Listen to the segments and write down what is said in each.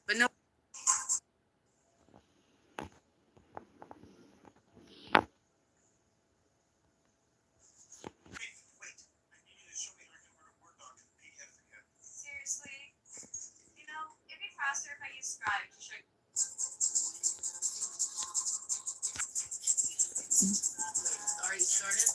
But no. Seriously, it'd be faster if I used Scribe to show you. Already started?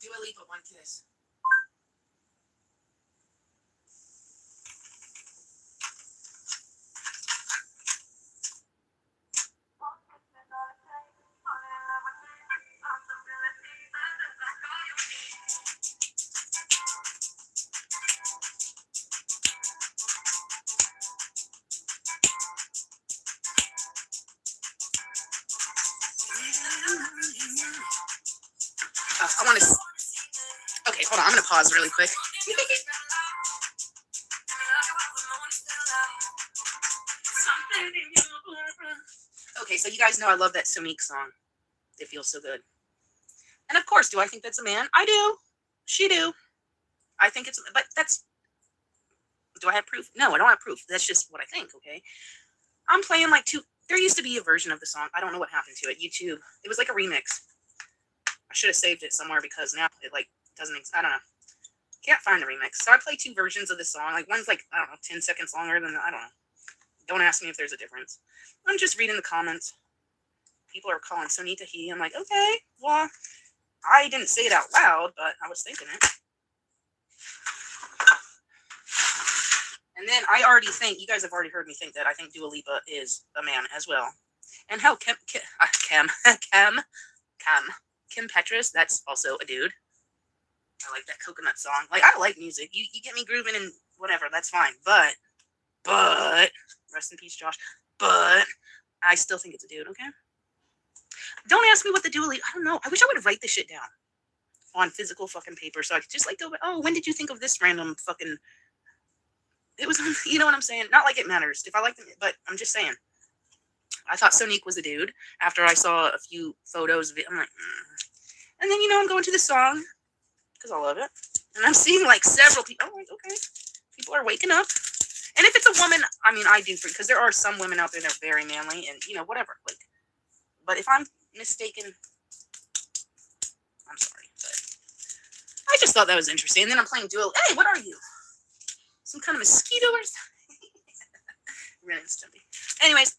Dua Lipa, One Kiss. I want to. Okay, hold on. I'm going to pause really quick. Okay, so you guys know I love that Sumik song. It feels so good. And of course, do I think that's a man? I do. She do. I think it's, but that's, do I have proof? No, I don't have proof. That's just what I think, okay? I'm playing like there used to be a version of the song. I don't know what happened to it. YouTube. It was like a remix. I should have saved it somewhere because now it like doesn't, I don't know. Can't find the remix. So I play two versions of the song. Like one's like, I don't know, 10 seconds longer than, I don't know. Don't ask me if there's a difference. I'm just reading the comments. People are calling Sonita he. I'm like, okay, well, I didn't say it out loud, but I was thinking it. And then I already think, you guys have already heard me think that I think Dua Lipa is a man as well. And hell, Kim Petras, that's also a dude. I like that coconut song. Like, I like music. You get me grooving and whatever, that's fine. But, rest in peace, Josh. But, I still think it's a dude, okay? Don't ask me what the Dua Lipa, I don't know. I wish I would write this shit down on physical fucking paper so I could just like go, oh, when did you think of this random fucking, it was, you know what I'm saying? Not like it matters if I like them, but I'm just saying. I thought Sonique was a dude after I saw a few photos of it. I'm like, And then, I'm going to the song because I love it. And I'm seeing like several people. I'm like, okay, people are waking up. And if it's a woman, I mean, I do, because there are some women out there that are very manly and, whatever. Like, but if I'm mistaken, I'm sorry. But I just thought that was interesting. And then I'm playing duo. Hey, what are you? Some kind of mosquito or something? Really stumpy. Anyways,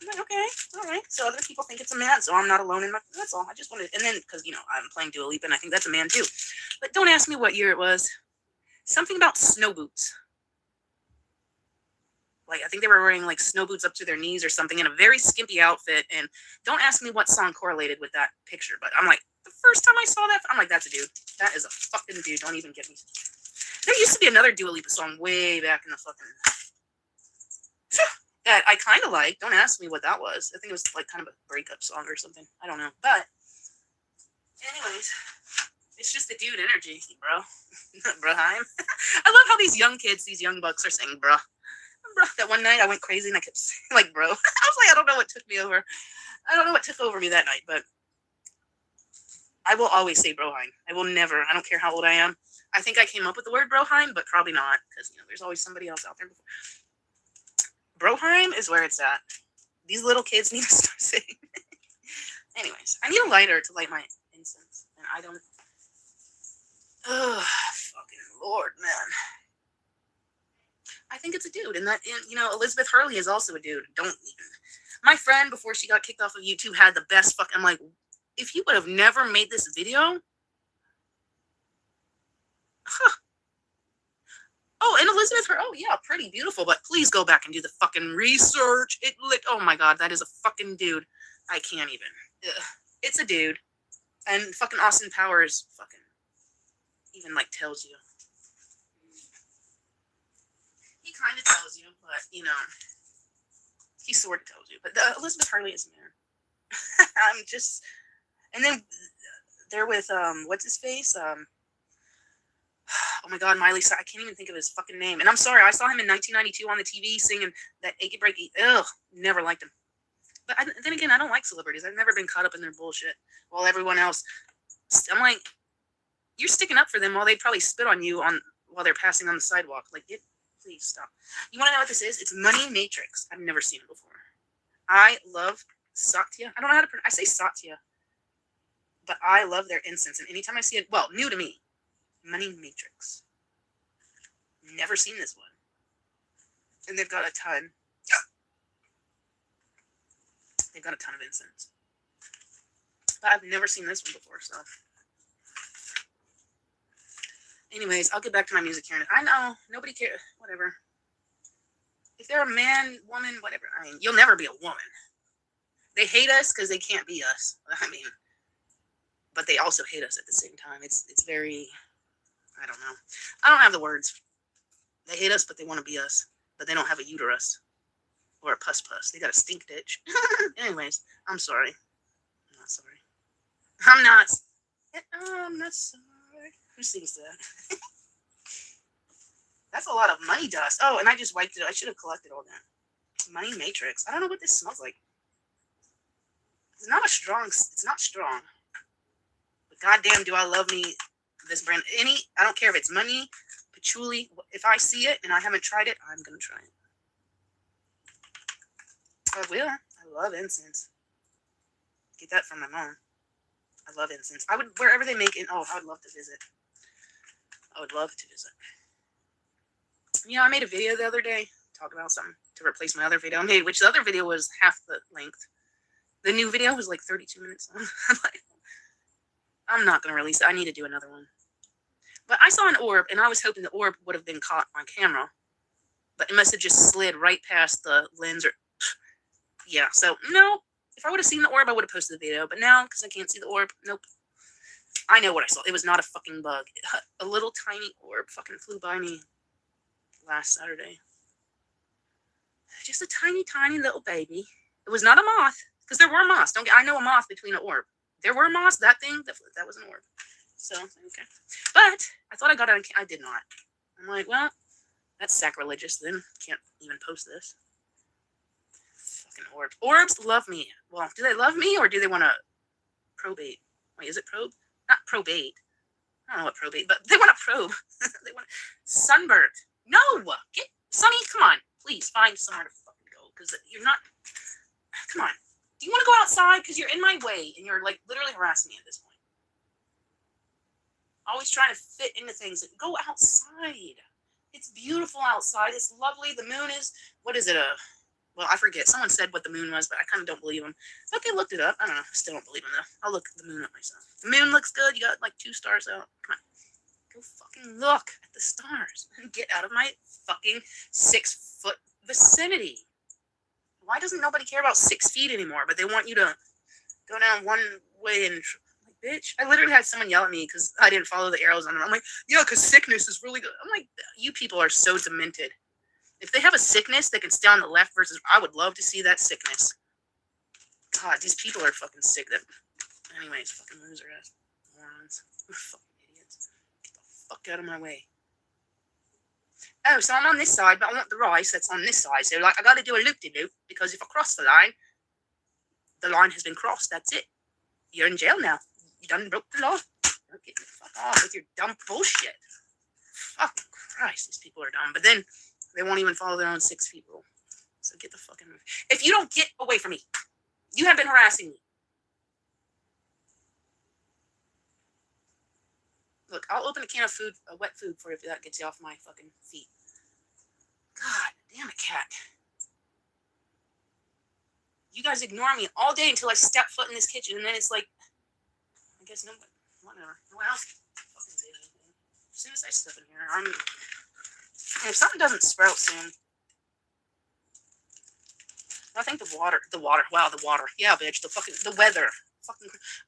I'm like, okay, all right. So other people think it's a man, so I'm not alone in my. That's all. I just wanted, and then because I'm playing Dua Lipa, and I think that's a man too. But don't ask me what year it was. Something about snow boots. Like I think they were wearing like snow boots up to their knees or something in a very skimpy outfit. And don't ask me what song correlated with that picture. But I'm like, the first time I saw that, I'm like, that's a dude. That is a fucking dude. Don't even get me. There used to be another Dua Lipa song way back in the fucking. That I kind of like. Don't ask me what that was. I think it was like kind of a breakup song or something. I don't know. But anyways, it's just the dude energy, bro. Broheim. I love how these young kids, these young bucks are saying bro. Bro. That one night I went crazy and I kept saying like bro. I was like, I don't know what took me over. I don't know what took over me that night, but I will always say Broheim. I will never. I don't care how old I am. I think I came up with the word Broheim, but probably not because there's always somebody else out there before. Broheim is where it's at. These little kids need to start saying. Anyways, I need a lighter to light my incense, and I don't. Oh, fucking Lord, man. I think it's a dude, and that, Elizabeth Hurley is also a dude. Don't even. My friend, before she got kicked off of YouTube, had the best fucking. I'm like, if you would have never made this video. Huh. Oh, and Elizabeth, oh yeah, pretty beautiful, but please go back and do the fucking research. Oh my god, that is a fucking dude. I can't even. Ugh. It's a dude. And fucking Austin Powers fucking even like tells you. He kind of tells you, but he sort of tells you. But Elizabeth Hurley is a man. I'm just, and then they're with what's his face? Oh my god, Miley Cyrus. I can't even think of his fucking name. And I'm sorry, I saw him in 1992 on the TV singing that Achy Breaky. Ugh, never liked him. But then again, I don't like celebrities. I've never been caught up in their bullshit. While everyone else, I'm like, you're sticking up for them while they probably spit on you while they're passing on the sidewalk. Like, please stop. You want to know what this is? It's Money Matrix. I've never seen it before. I love Satya. I don't know how to pronounce. I say Satya, but I love their incense. And anytime I see it, well, new to me. Money Matrix. Never seen this one. And they've got a ton. They've got a ton of incense. But I've never seen this one before, so. Anyways, I'll get back to my music here. I know, nobody cares. Whatever. If they're a man, woman, whatever. I mean, you'll never be a woman. They hate us because they can't be us. I mean, but they also hate us at the same time. It's very... I don't know. I don't have the words. They hate us, but they want to be us. But they don't have a uterus. Or a pus. They got a stink ditch. Anyways, I'm sorry. I'm not sorry. I'm not sorry. Who sings that? That's a lot of money dust. Oh, and I just wiped it. I should have collected all that. Money Matrix. I don't know what this smells like. It's not strong. But goddamn, do I love me this brand. I don't care if it's money, patchouli. If I see it and I haven't tried it, I'm gonna try it. I will. I love incense. Get that from my mom. I love incense. I would, wherever they make it. Oh, I would love to visit. I would love to visit. I made a video the other day talking about something. to replace my other video I made, which the other video was half the length. The new video was like 32 minutes long. I'm not going to release it. I need to do another one. But I saw an orb, and I was hoping the orb would have been caught on camera. But it must have just slid right past the lens. Or yeah, so no. If I would have seen the orb, I would have posted the video. But now, because I can't see the orb, nope. I know what I saw. It was not a fucking bug. A little tiny orb fucking flew by me last Saturday. Just a tiny, tiny little baby. It was not a moth, because there were moths. I know a moth between an orb. There were moths. That thing, that was an orb. So, okay. But I thought I got it on camera. I did not. I'm like, well, that's sacrilegious. Then can't even post this. Fucking orbs. Orbs love me. Well, do they love me or do they want to probate? Wait, is it probe? Not probate. I don't know what probate, but they want to probe. They want sunburned. No, get Sonny. Come on, please find somewhere to fucking go because you're not. Come on. Do you want to go outside? Because you're in my way and you're like literally harassing me at this point. Always trying to fit into things. Go outside. It's beautiful outside. It's lovely. The moon is, what is it? Well, I forget. Someone said what the moon was, but I kind of don't believe them. But they looked it up. I don't know. I still don't believe them, though. I'll look the moon up myself. The moon looks good. You got like 2 stars out. Come on. Go fucking look at the stars and get out of my fucking 6-foot vicinity. Why doesn't nobody care about 6 feet anymore? But they want you to go down one way and... Bitch, I literally had someone yell at me because I didn't follow the arrows on them. I'm like, yeah, because sickness is really good. I'm like, you people are so demented. If they have a sickness that can stay on the left versus, I would love to see that sickness. God, these people are fucking sick. Anyways, fucking loser ass morons. Fucking idiots. Get the fuck out of my way. Oh, so I'm on this side, but I want the rice that's on this side. So, like, I got to do a loop-de-loop because if I cross the line has been crossed. That's it. You're in jail now. You done broke the law. Get the fuck off with your dumb bullshit. Fuck Christ, these people are dumb. But then they won't even follow their own 6 feet rule. So get the fucking... If you don't get away from me, you have been harassing me. Look, I'll open a can of food, wet food for you if that gets you off my fucking feet. God damn it, cat. You guys ignore me all day until I step foot in this kitchen, and then it's like, I guess nobody, whatever. No else fucking did anything. As soon as I step in here, and if something doesn't sprout soon, I think the water, wow, the water, yeah, bitch, the weather,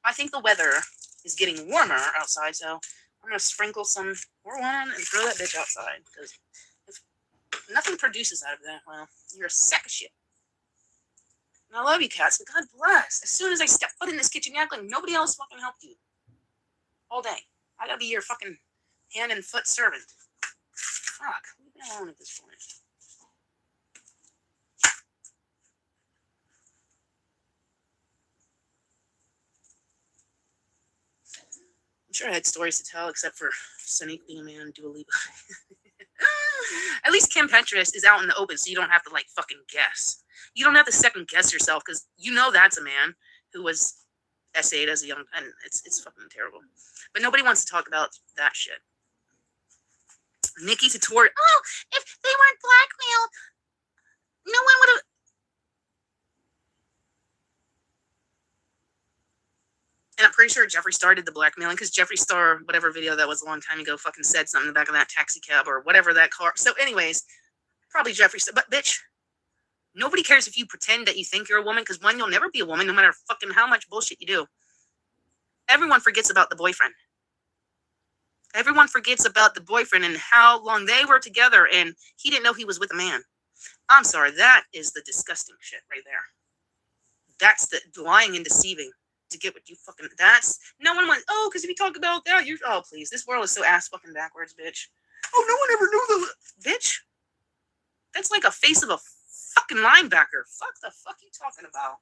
I think the weather is getting warmer outside, so I'm gonna sprinkle some more one and throw that bitch outside, because if nothing produces out of that, well, you're a sack of shit. And I love you, cats, but God bless. As soon as I step foot in this kitchen, you act like nobody else fucking helped you. All day. I gotta be your fucking hand and foot servant. Fuck. Leave me alone at this point. I'm sure I had stories to tell, except for Sonique being a man and Dua Lipa. At least Kim Petras is out in the open, so you don't have to, like, fucking guess. You don't have to second guess yourself, because you know that's a man who was essayed as a young... And it's fucking terrible. But nobody wants to talk about that shit. Nikki Tutorial. Oh, if they weren't blackmailed, no one would have... And I'm pretty sure Jeffree Star did the blackmailing, because Jeffree Star, whatever video that was a long time ago, fucking said something in the back of that taxi cab or whatever that car. So anyways, probably Jeffree Star. But bitch, nobody cares if you pretend that you think you're a woman, because one, you'll never be a woman, no matter fucking how much bullshit you do. Everyone forgets about the boyfriend. Everyone forgets about the boyfriend and how long they were together, and he didn't know he was with a man. I'm sorry, that is the disgusting shit right there. That's the lying and deceiving. To get what you fucking, that's, no one wants, oh, because if you talk about that, you're, oh, please, this world is so ass fucking backwards, bitch. Oh, no one ever knew the, bitch. That's like a face of a fucking linebacker. Fuck the fuck you talking about?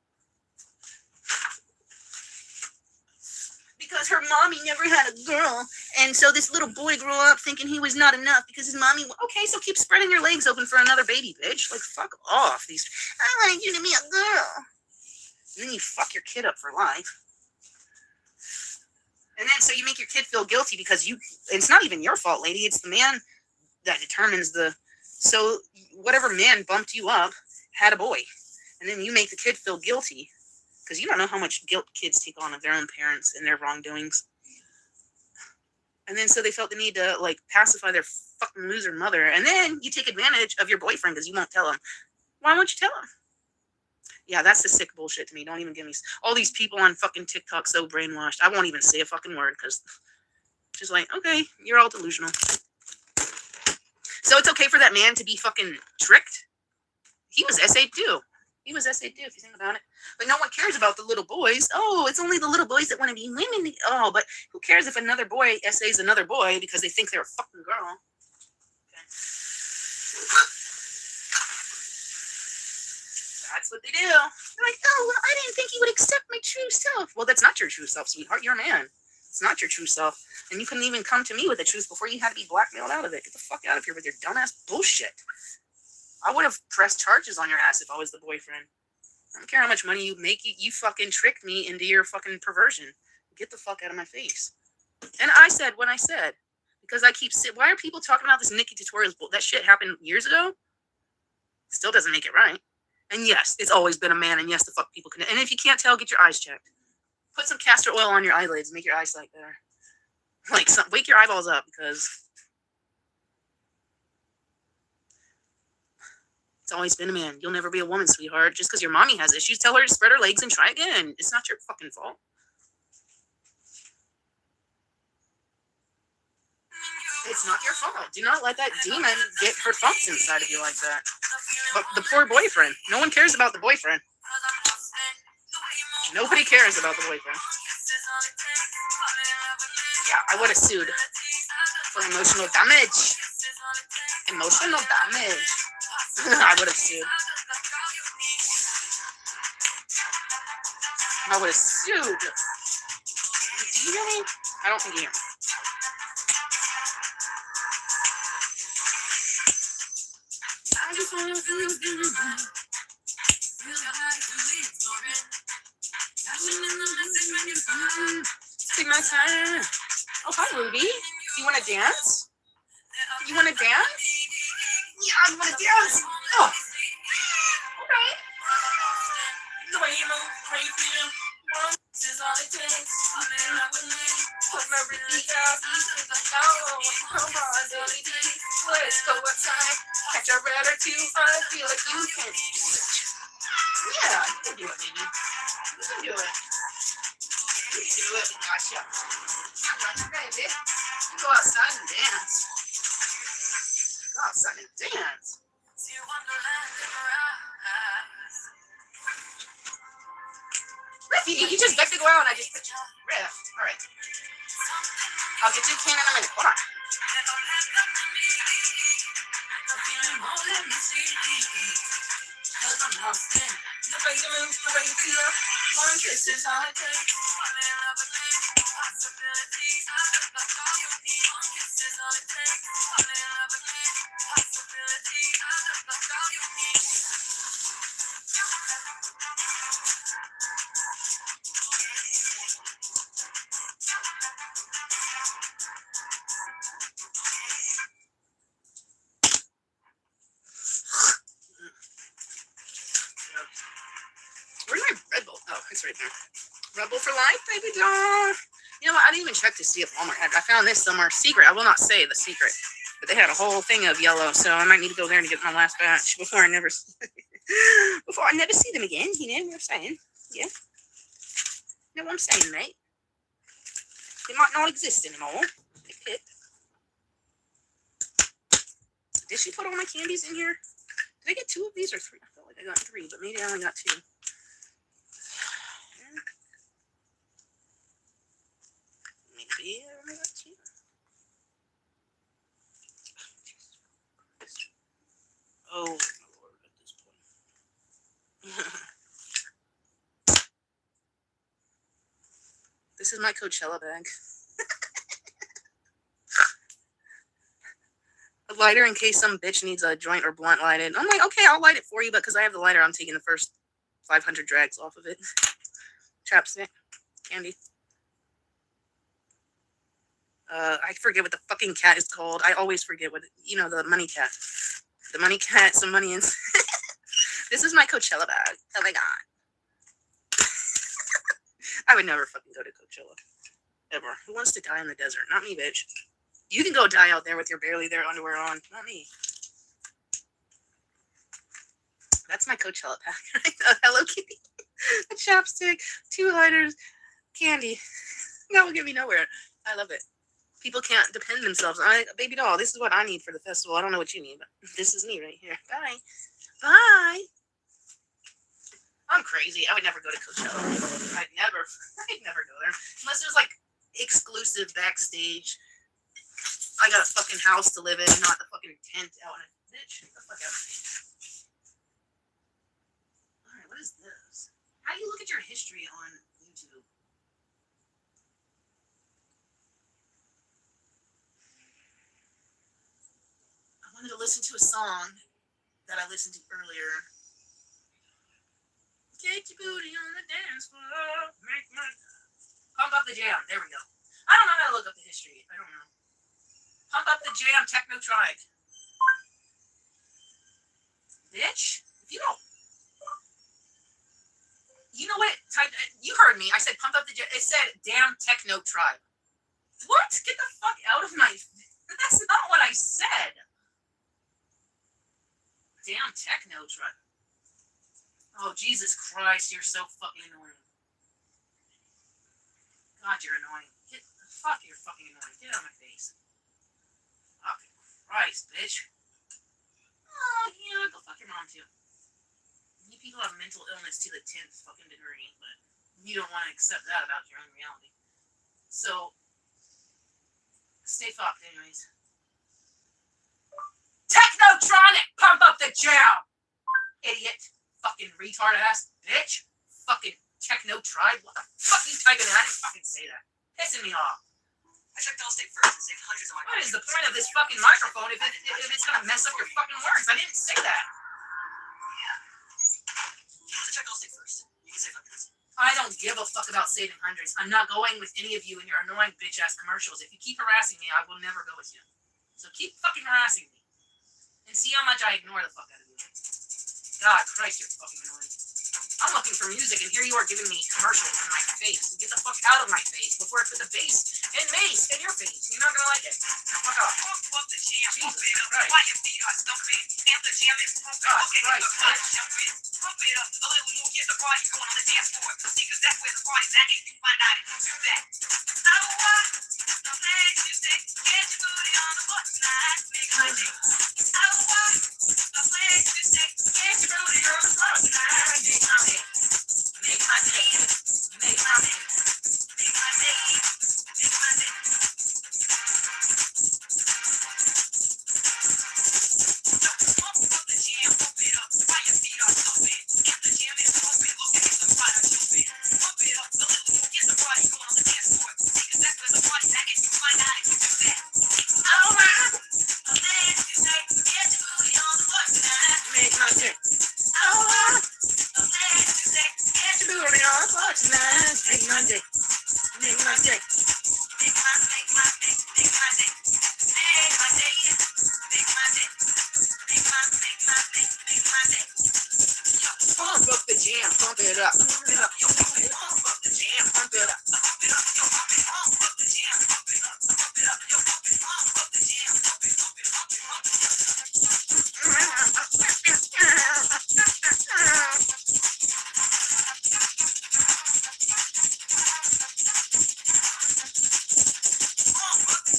Because her mommy never had a girl, and so this little boy grew up thinking he was not enough because his mommy, okay, so keep spreading your legs open for another baby, bitch. Like, fuck off. These, I want you to be a girl. And then you fuck your kid up for life. And then so you make your kid feel guilty because you, it's not even your fault, lady. It's the man that determines the So whatever man bumped you up had a boy. And then you make the kid feel guilty because you don't know how much guilt kids take on of their own parents and their wrongdoings. And then so they felt the need to like pacify their fucking loser mother. And then you take advantage of your boyfriend because you won't tell him. Why won't you tell him? Yeah, that's the sick bullshit to me. Don't even give me all these people on fucking TikTok so brainwashed. I won't even say a fucking word because just like, okay, you're all delusional. So it's okay for that man to be fucking tricked? He was SA too. He was SA too, if you think about it. But no one cares about the little boys. Oh, it's only the little boys that want to be women. Oh, but who cares if another boy SAs another boy because they think they're a fucking girl? Okay. That's what they do. They're like, oh, well, I didn't think he would accept my true self. Well, that's not your true self, sweetheart. You're a man. It's not your true self. And you couldn't even come to me with the truth before you had to be blackmailed out of it. Get the fuck out of here with your dumbass bullshit. I would have pressed charges on your ass if I was the boyfriend. I don't care how much money you make. You fucking tricked me into your fucking perversion. Get the fuck out of my face. And I said what I said. Because I keep saying, why are people talking about this Nikki tutorials? That shit happened years ago. Still doesn't make it right. And yes, it's always been a man. And yes, the fuck people can. And if you can't tell, get your eyes checked. Put some castor oil on your eyelids. Make your eyesight better. Like, wake your eyeballs up because it's always been a man. You'll never be a woman, sweetheart. Just because your mommy has issues, tell her to spread her legs and try again. It's not your fucking fault. It's not your fault. Do not let that demon get her thoughts inside of you like that. But the poor boyfriend. No one cares about the boyfriend. Nobody cares about the boyfriend. Yeah, I would have sued for emotional damage. Emotional damage. I would have sued. I would have sued. Do you hear me? I don't think you hear me. I just want to take my time. Oh, hi, Ruby. You want to dance? You want to dance? Yeah, I want to dance. Oh, okay. The way you move, the way you feel. This is all it takes. Put my really out. Come on, Dolly D. Let's go outside. Catch a red or two. I feel like you can. Yeah, you can do it, baby. You can do it. You can do it. Gotcha. Baby. You go outside and dance. Go outside and dance. Riffy, you just begged to go out and I just put you riff. All right. I'll get you a can in a minute. Hold on. The way you move, the way you feel. One kiss is all it takes. Where's my Red Bull? Oh, it's right there. Red Bull for life, baby doll. You know what? I didn't even check to see if Walmart had. I found this somewhere secret. I will not say the secret, but they had a whole thing of yellow, so I might need to go there and get my last batch before I never see them again. You know what I'm saying? Yeah. You know what I'm saying, mate? They might not exist anymore. Did she put all my candies in here? Did I get 2 of these or 3? I felt like I got 3, but maybe I only got 2. Maybe I only got 2. Oh, my Lord, at this point. This is my Coachella bag. A lighter in case some bitch needs a joint or blunt lighted. I'm like, okay, I'll light it for you, but because I have the lighter, I'm taking the first 500 drags off of it. Chapstick. Candy. I forget what the fucking cat is called. I always forget what, the money cat. The money cat, some money in. This is my Coachella bag. Oh my god. I would never fucking go to Coachella. Ever. Who wants to die in the desert? Not me, bitch. You can go die out there with your barely there underwear on. Not me. That's my Coachella pack. Hello Kitty. A chapstick, 2 lighters, candy. That will get me nowhere. I love it. People can't depend themselves. Baby doll, this is what I need for the festival. I don't know what you need, but this is me right here. Bye. Bye. I'm crazy. I would never go to Coachella. I'd never go there. Unless there's like exclusive backstage. I got a fucking house to live in, not the fucking tent out in it. Bitch, get the fuck out of me. Alright, what is this? How do you look at your history on YouTube? I wanted to listen to a song that I listened to earlier. Get your booty on the dance floor. Make my Pump Up the Jam. There we go. I don't know how to look up the history. I don't know. Pump Up the Jam, Techno Tribe. Bitch, if you don't. You know what? You heard me. I said Pump Up the Jam. It said damn Techno Tribe. What? Get the fuck out of my. That's not what I said. Damn Techno Tribe. Oh, Jesus Christ, you're so fucking annoying. God, you're annoying. You're fucking annoying. Get out of my face. Fucking Christ, bitch. Oh, yeah, go fuck your mom, too. You people have mental illness to the 10th fucking degree, but you don't want to accept that about your own reality. So, stay fucked, anyways. Technotronic! Pump Up the Jam! Idiot. Fucking retard ass bitch. Fucking Techno Tribe. What the fuck are you typing in? I didn't fucking say that. Pissing me off. I checked Allstate first and saved hundreds of my What is the point of this fucking microphone if it's gonna mess up your fucking words? I didn't say that. You have to check Allstate first. You can save hundreds. I don't give a fuck about saving hundreds. I'm not going with any of you in your annoying bitch ass commercials. If you keep harassing me, I will never go with you. So keep fucking harassing me. And see how much I ignore the fuck out of you. God Christ, you're fucking annoying. I'm looking for music, and here you are giving me commercials in my face. Get the fuck out of my face before I put the bass and mace in your face. You're not gonna like it. Now fuck off. Pump the jam, Jesus pump it up. Christ. While your feet are stumping, and the jam is pumping. God Okay, Christ, the party jumping. Pump it up a little more, get the party going on the dance floor. See, cause that's where the party's at, and you find out if you do that. Oh, what? The legs you say, get your booty on the floor tonight. Make my day. Oh, what? The legs you say, get your booty on the floor tonight. Make my day. Make my day. Make my day. Make my day. Make my day. Pump up the jam, pump it up. While your feet are thumping, and the jam is pumping. Look at the fire jumping. Pump it up a little more, get the party going on the dance floor. See, cause that's where the party's at, and you find out if you do that. Oh, wow. The legs you say, get your booty on the floor tonight. Make my day. Oh, wow. The legs you say, get your booty Booty on the floor tonight. Make my day. Make my day. Make my day. Make my day. Make my day. Make my day. Make my day. Make my day. Yo, Pump up the jam. Pump it up. Pump it up. yo, pump it up. Pump up the jam. Pump it up. Pump it up. Yo, pump it. Pump up the jam. Pump it up. Pump it up. Yo, pump it. Pump up the jam. Pump it. Pump it. Pump it. Pump up the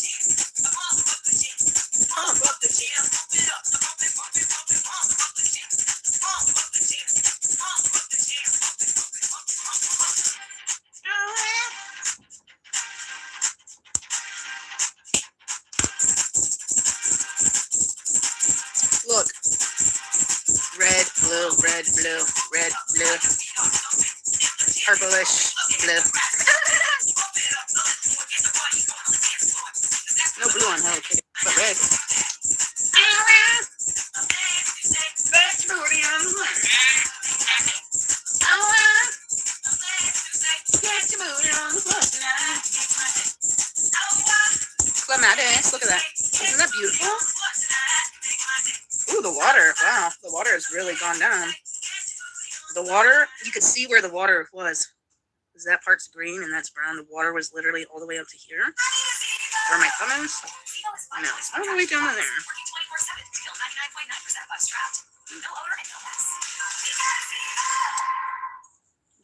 jam. Pump up the jam. Pump up the jam. Pump it up. Pump it. Pump it. Pump it. Pump up the jam. Pump up the jam. Pump up the jam. Pump it. Pump it. Pump it. Pump it. Look. Red, blue, red, blue, red, blue, purplish, blue. No blue on Hello Kitty, but red. Red booty on the floor. Get your booty on the floor tonight. Clematis, look at that. Isn't that beautiful? Ooh, the water. really gone down. The water, you could see where the water was. Because that part's green and that's brown. The water was literally all the way up to here. Where my thumb is. No, it's all the way down there.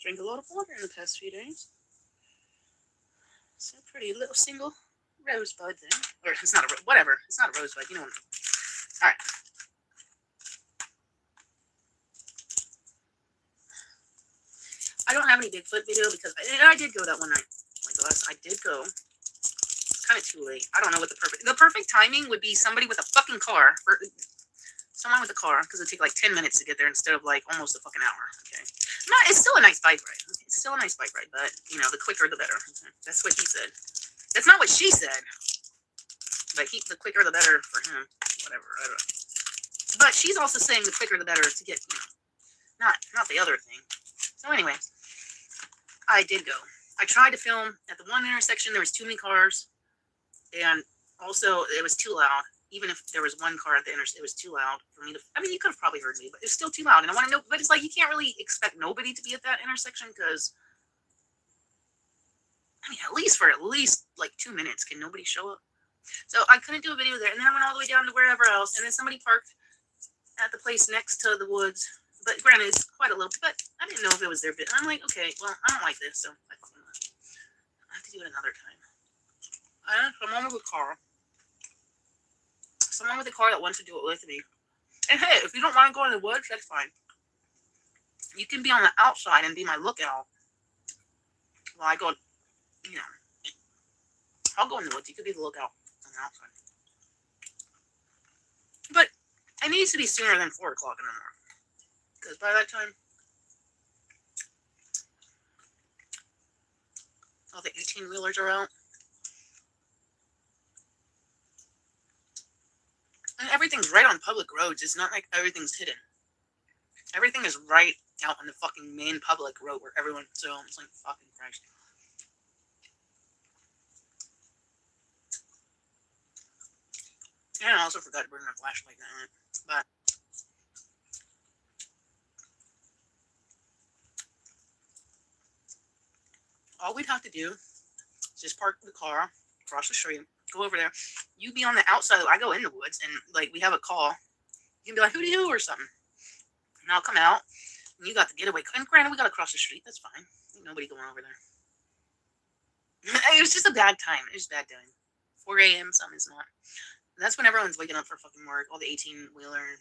Drink a lot of water in the past few days. It's a pretty little single rosebud there. Or it's not a whatever. It's not a rosebud. You know what I mean. All right. I don't have any Bigfoot video because I did go that one night. Oh my gosh, I did go. It's kind of too late. I don't know what the perfect timing would be. Somebody with a fucking car. Someone with a car, because it'd take like 10 minutes to get there instead of like almost a fucking hour. Okay. It's still a nice bike ride. It's still a nice bike ride, but you know, the quicker the better. That's what he said. That's not what she said. But the quicker the better for him. Whatever. I don't know. But she's also saying the quicker the better to get, you know, not the other thing. So anyway, I did go. I tried to film at the one intersection. There was too many cars, and also it was too loud. Even if there was one car at the intersection, it was too loud for me to. I mean, you could have probably heard me, but it's still too loud. And I want to know. But it's like you can't really expect nobody to be at that intersection because, I mean, at least like 2 minutes, can nobody show up? So I couldn't do a video there, and then I went all the way down to wherever else, and then somebody parked at the place next to the woods. But granted, it's quite a little, but I didn't know if it was their bit. I'm like, okay, well, I don't like this, so I have to do it another time. Someone with a car. Someone with a car that wants to do it with me. And hey, if you don't want to go in the woods, that's fine. You can be on the outside and be my lookout. While I go, you know, I'll go in the woods. You could be the lookout on the outside. But it needs to be sooner than 4 o'clock in the morning. Because by that time, all the 18-wheelers are out. And everything's right on public roads. It's not like everything's hidden. Everything is right out on the fucking main public road where everyone, so it's like fucking Christ. And I also forgot to bring my flashlight that night. But all we'd have to do is just park the car across the street, go over there. You be on the outside. I go in the woods, and like we have a call. You can be like, "Who do you?" or something, and I'll come out. And you got the getaway. And granted, we got to cross the street. That's fine. Ain't nobody going over there. It was just a bad time. It was a bad time. 4 a.m. Something's not. And that's when everyone's waking up for fucking work. All the 18-wheeler.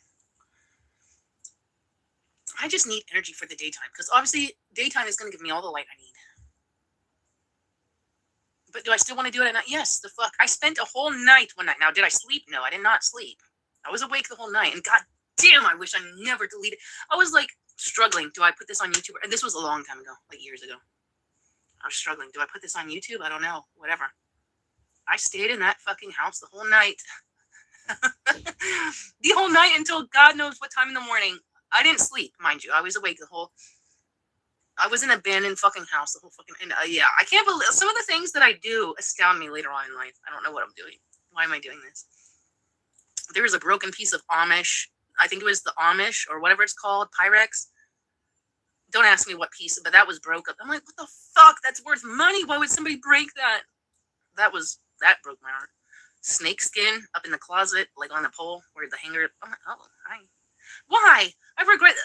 I just need energy for the daytime because obviously daytime is going to give me all the light I need. But do I still want to do it at night? Yes, the fuck. I spent a whole night one night. Now, did I sleep? No, I did not sleep. I was awake the whole night. And god damn, I wish I never deleted. I was like struggling. Do I put this on YouTube? And this was a long time ago, like years ago. I was struggling. Do I put this on YouTube? I don't know. Whatever. I stayed in that fucking house the whole night. The whole night until God knows what time in the morning. I didn't sleep, mind you. I was awake I was in an abandoned fucking house the whole fucking... And yeah, I can't believe... Some of the things that I do astound me later on in life. I don't know what I'm doing. Why am I doing this? There was a broken piece of Amish. I think it was the Amish or whatever it's called. Pyrex. Don't ask me what piece, but that was broke up. I'm like, what the fuck? That's worth money. Why would somebody break that? That broke my heart. Snake skin up in the closet, like on the pole where the hanger... I'm like, oh, hi. Why? I regret...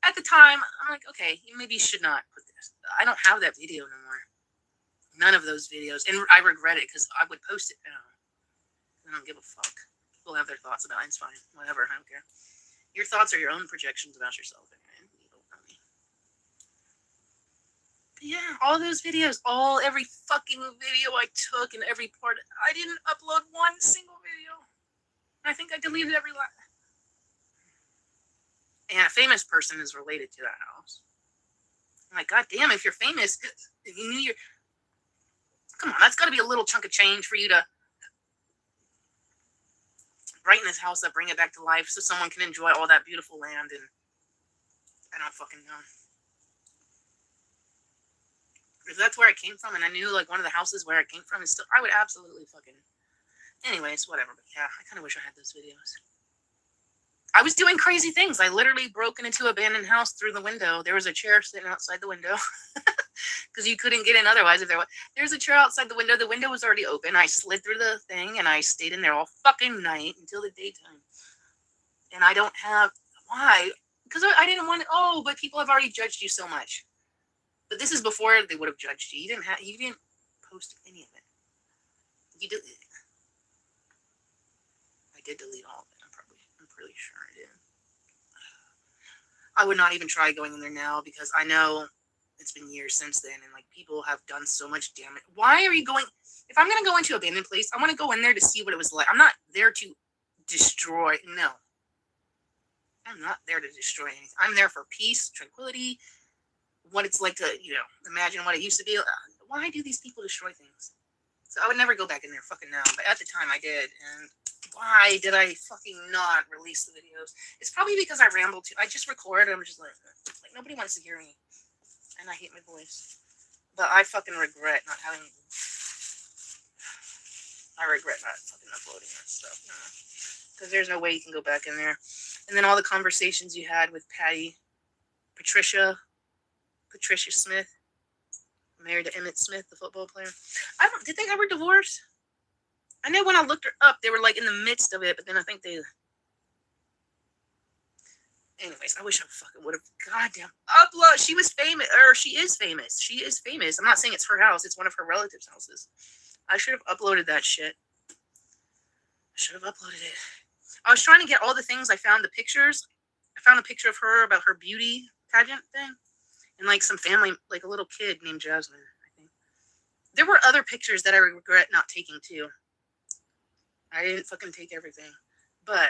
At the time, I'm like, okay, maybe you should not put this. I don't have that video no more. None of those videos. And I regret it because I would post it now. I don't give a fuck. People have their thoughts about it. It's fine. Whatever. I don't care. Your thoughts are your own projections about yourself. Yeah, all those videos. Every fucking video I took and every part. I didn't upload one single video. I think I deleted every last. And a famous person is related to that house. I'm like, god damn, if you're famous, if you knew your... Come on, that's got to be a little chunk of change for you to write in this house that bring it back to life so someone can enjoy all that beautiful land. And I don't fucking know. If that's where I came from and I knew like one of the houses where I came from is still... I would absolutely fucking... Anyways, whatever. But yeah, I kind of wish I had those videos. I was doing crazy things. I literally broke into an abandoned house through the window. There was a chair sitting outside the window because you couldn't get in otherwise. If there's a chair outside the window was already open. I slid through the thing and I stayed in there all fucking night until the daytime. And I don't have why? Because I didn't want it. Oh, but people have already judged you so much. But this is before they would have judged you. You didn't post any of it. You did. I did delete all of it. I'm pretty sure I did. I would not even try going in there now because I know it's been years since then and like people have done so much damage. Why are you going? If I'm going to go into an abandoned place, I want to go in there to see what it was like. I'm not there to destroy. No. I'm not there to destroy anything. I'm there for peace, tranquility, what it's like to, imagine what it used to be. Why do these people destroy things? So I would never go back in there fucking now. But at the time I did. And why did I fucking not release the videos? It's probably because I rambled too. I just record and I'm just like nobody wants to hear me. And I hate my voice. But I fucking regret not having... I regret not fucking uploading that stuff. Because there's no way you can go back in there. And then all the conversations you had with Patricia Smith, married to Emmett Smith, the football player. Did they ever divorce? I know when I looked her up, they were like in the midst of it, but then I think they... Anyways, I wish I fucking would have goddamn upload. She was famous, or she is famous. She is famous. I'm not saying it's her house. It's one of her relatives' houses. I should have uploaded that shit. I should have uploaded it. I was trying to get all the things. I found the pictures. I found a picture of her about her beauty pageant thing. And like some family, like a little kid named Jasmine, I think. There were other pictures that I regret not taking too. I didn't fucking take everything. But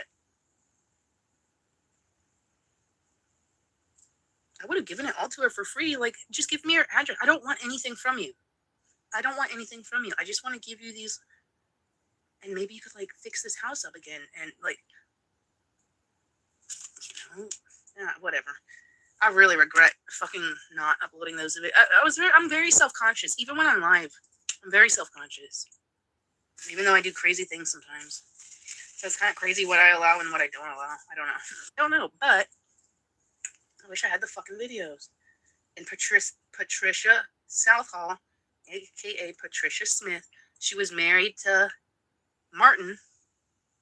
I would have given it all to her for free. Like, just give me your address. I don't want anything from you. I don't want anything from you. I just want to give you these. And maybe you could, like, fix this house up again. And, like, whatever. I really regret fucking not uploading those. I'm very self-conscious. Even when I'm live, I'm very self-conscious. Even though I do crazy things sometimes. So it's kind of crazy what I allow and what I don't allow. I don't know. But I wish I had the fucking videos. And Patricia Southall, a.k.a. Patricia Smith, she was married to Martin,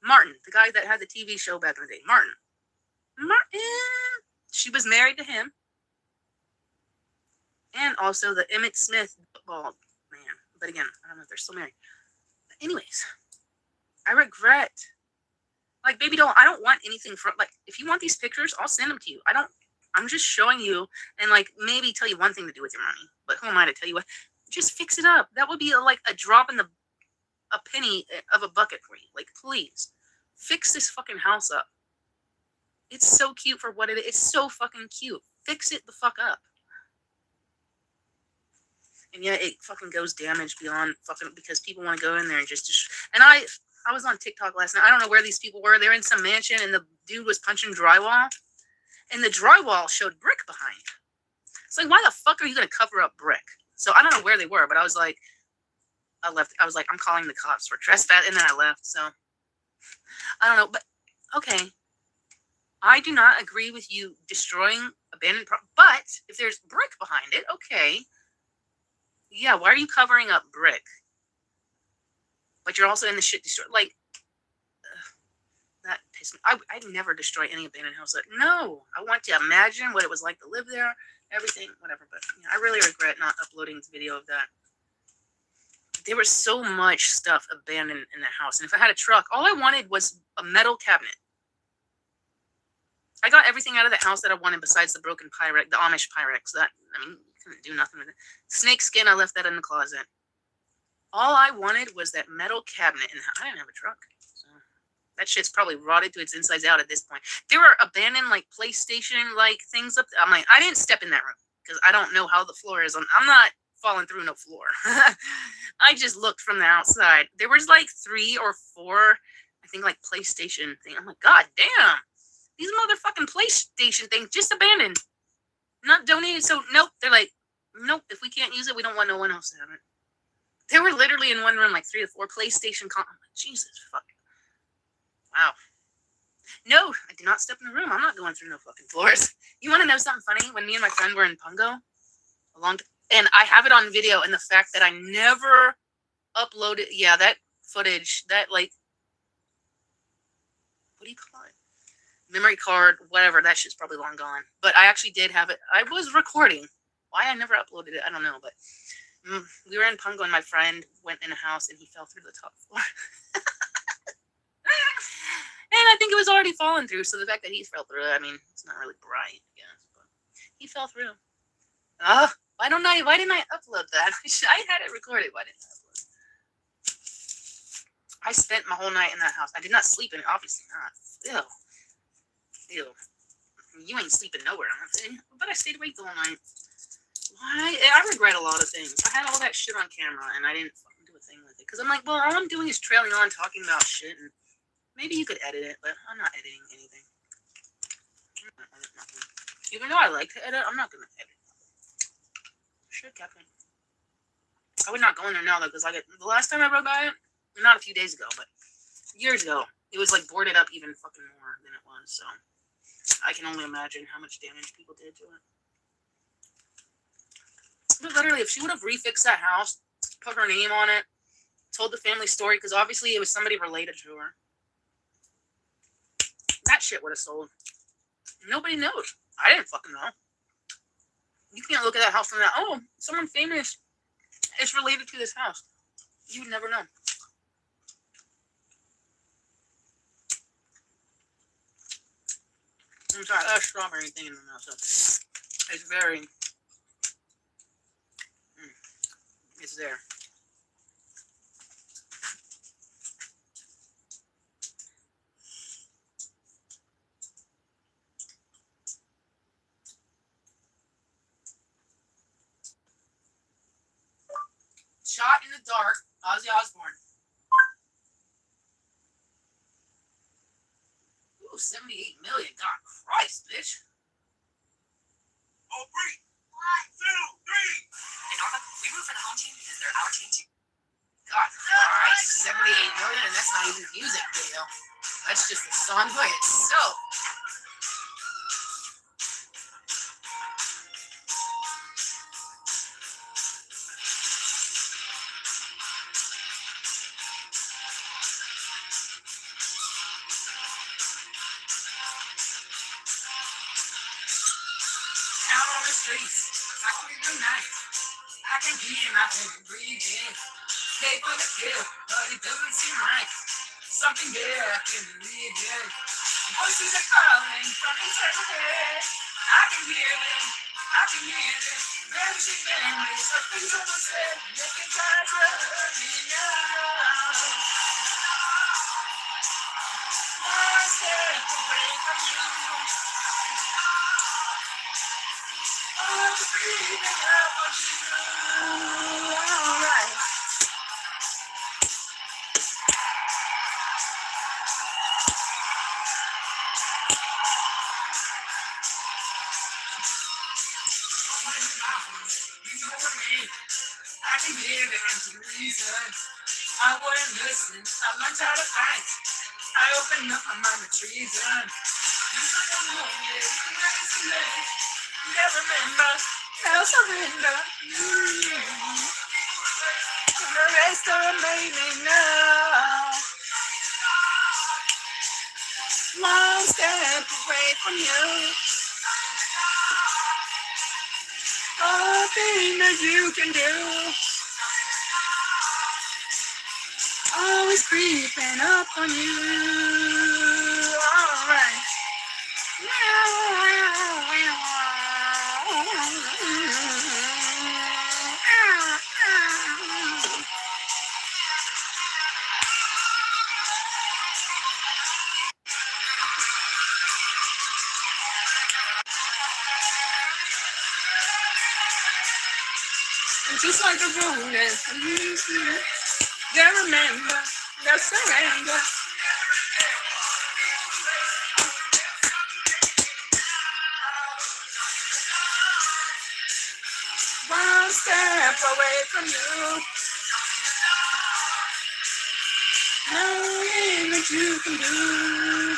the guy that had the TV show back in the day. Martin. She was married to him. And also the Emmett Smith football man. But again, I don't know if they're still married. But anyways, I regret. Like, baby doll, I don't want anything from, like, if you want these pictures, I'll send them to you. I'm just showing you and, like, maybe tell you one thing to do with your money. But who am I to tell you what? Just fix it up. That would be like a drop in a penny of a bucket for you. Like, please, fix this fucking house up. It's so cute for what it is. It's so fucking cute. Fix it the fuck up. And yet it fucking goes damaged beyond fucking because people want to go in there and just and I was on TikTok last night. I don't know where these people were. They were in some mansion and the dude was punching drywall. And the drywall showed brick behind. It's like, why the fuck are you going to cover up brick? So I don't know where they were, but I was like, I was like, I'm calling the cops for trespass. And then I left. So I don't know. But okay. I do not agree with you destroying abandoned but if there's brick behind it, okay. Yeah, why are you covering up brick? But you're also in the shit destroy. Like, that pissed me. I'd never destroy any abandoned house. Like, no, I want to imagine what it was like to live there, everything, whatever. But I really regret not uploading the video of that. There was so much stuff abandoned in the house. And if I had a truck, all I wanted was a metal cabinet. I got everything out of the house that I wanted besides the broken Pyrex, the Amish Pyrex. You couldn't do nothing with it. Snake skin, I left that in the closet. All I wanted was that metal cabinet. And I didn't have a truck. So that shit's probably rotted to its insides out at this point. There were abandoned, like, PlayStation, like, things up there. I'm like, I didn't step in that room because I don't know how the floor is. I'm not falling through no floor. I just looked from the outside. There was, like, 3 or 4, I think, like, PlayStation thing. I'm like, God damn. These motherfucking PlayStation things just abandoned. Not donated. So, nope. They're like, nope. If we can't use it, we don't want no one else to have it. They were literally in one room, like 3 or 4 PlayStation. I'm like, Jesus, fuck. Wow. No, I did not step in the room. I'm not going through no fucking floors. You want to know something funny? When me and my friend were in Pungo, and I have it on video, and the fact that I never uploaded, yeah, that footage, that like, what do you call it? Memory card, whatever, that shit's probably long gone. But I actually did have it. I was recording. Why I never uploaded it, I don't know. But we were in Pungo, and my friend went in a house, and he fell through the top floor. And I think it was already falling through, so the fact that he fell through, I mean, it's not really bright, I guess, but he fell through. Why didn't I upload that? I had it recorded. Why didn't I upload it? I spent my whole night in that house. I did not sleep in it, obviously not. Ew. You ain't sleeping nowhere, but I stayed awake the whole night. Why? I regret a lot of things. I had all that shit on camera, and I didn't fucking do a thing with it. Because I'm like, well, all I'm doing is trailing on, talking about shit, and maybe you could edit it, but I'm not editing anything. I'm not edit nothing. Even though I like to edit, I'm not going to edit nothing. Should have kept it. I would not go in there now, though, because the last time I rode by it, not a few days ago, but years ago, it was like boarded up even fucking more than it was, so I can only imagine how much damage people did to it. But literally, if she would have refixed that house, put her name on it, told the family story, because obviously it was somebody related to her, that shit would have sold. Nobody knows. I didn't fucking know. You can't look at that house from that, oh, someone famous is related to this house. You would never know. I'm sorry, that's strawberry thing in the mouth. So it's very, it's there. Shot in the dark, Ozzy Osbourne. Ooh, 78 million. God Christ, bitch. Oh, 3, 2, 3. Hey, Norma, we root for the home team because they're our team too. God Christ, 78 million, and that's not even music video. That's just a song by itself. Out on the streets, I sleep at night. I can hear my baby breathing. Pay for the kill, but it doesn't seem right. Something there I can believe in. Voices are calling from eternity. I can hear them. I can hear them. Vanishing memories of things I was said. Making time to hurt me now. One step away from you. I was breathing up on you. Alright. I can hear the empty reason. I wouldn't listen. I learned how to fight. I opened up my mind to treason. You don't know me. Never remember. Now surrender. The rest are remaining now. One step away from you. Nothing that you can do. Always creeping up on you. Alright. And just like a wounded, they remember, they surrender. One step away from you. Nothing that you can do.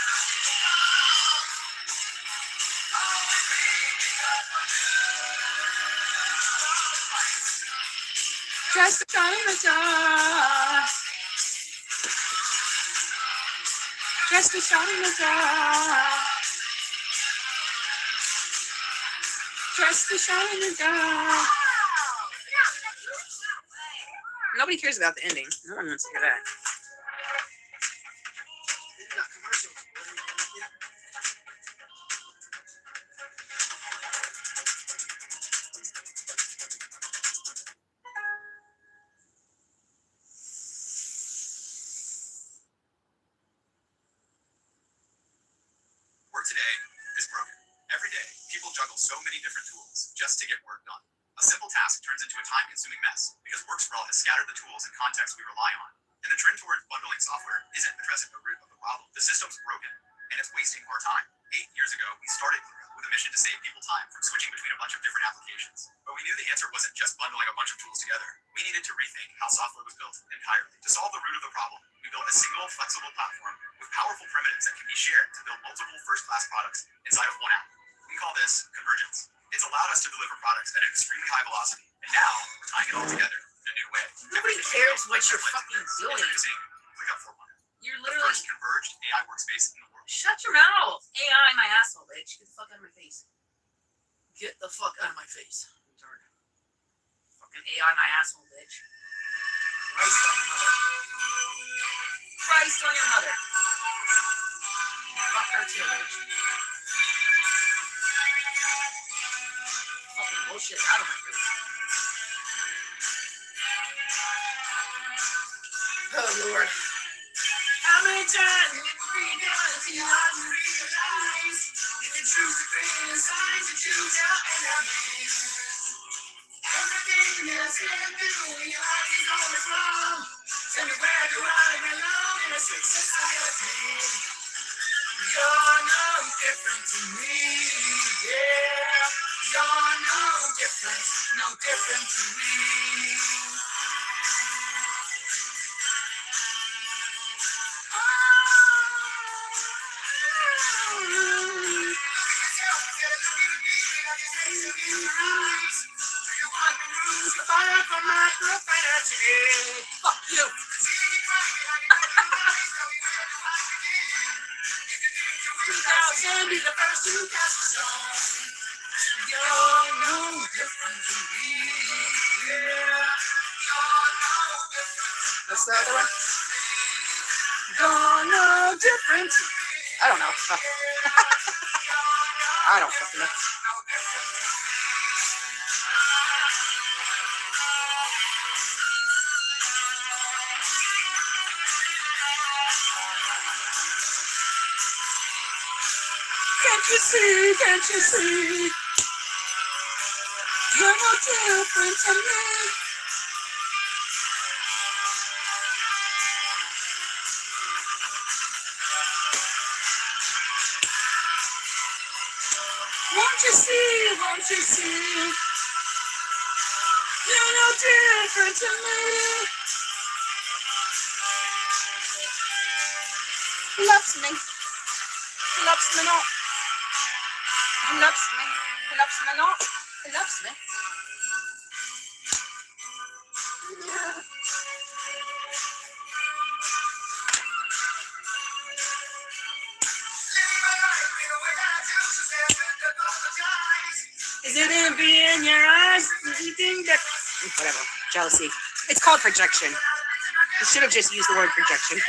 Just a shot in the dark. Just a shot in the dark. Just a shot in the dark. Nobody cares about the ending. No one wants to hear that. Work today is broken. Every day, people juggle so many different tools just to get work done. A simple task turns into a time-consuming mess because work sprawl has scattered the tools and context we rely on. And the trend towards bundling software isn't addressing the root of the problem. The system's broken, and it's wasting our time. 8 years ago, we started with a mission to save people time from switching between a bunch of different applications. But we knew the answer wasn't just bundling a bunch of tools together. We needed to rethink how software was built entirely. To solve the root of the problem, we built a single, flexible platform with powerful primitives that can be shared to build multiple first-class products inside of one app. We call this convergence. It's allowed us to deliver products at an extremely high velocity, and now we're tying it all together in a new way. Nobody cares what you're fucking doing. Introducing ClickUp 4.0, You're the literally... first converged AI workspace in the world. Shut your mouth. AI my asshole, bitch. Get the fuck out of my face. Get the fuck out of my face. Retard. Fucking AI my asshole, bitch. Christ on your mother. Christ on your mother. Fuck her too, bitch. Fucking bullshit out of my face. Oh, Lord. How many times have we done it till I realize if you choose to criticize, you choose your enemies. Everything that's been doing, your life is always wrong. Tell me where do I belong in a sick society? You're no different to me, yeah. You're no different to me. Fire from my profanity. Fuck you. I'll be the first to cast a stone. You're no different to me. Yeah. You're no different. What's the other one? You're no different. I don't know. Fuck. I don't fucking know. Can't you see, can't you see? You're no different to me. Won't you see, won't you see? You're no different to me. He loves me. He loves me not. He loves me. He loves me not. He loves me. Is it envy in your eyes? You think that... Whatever. Jealousy. It's called projection. You should have just used the word projection.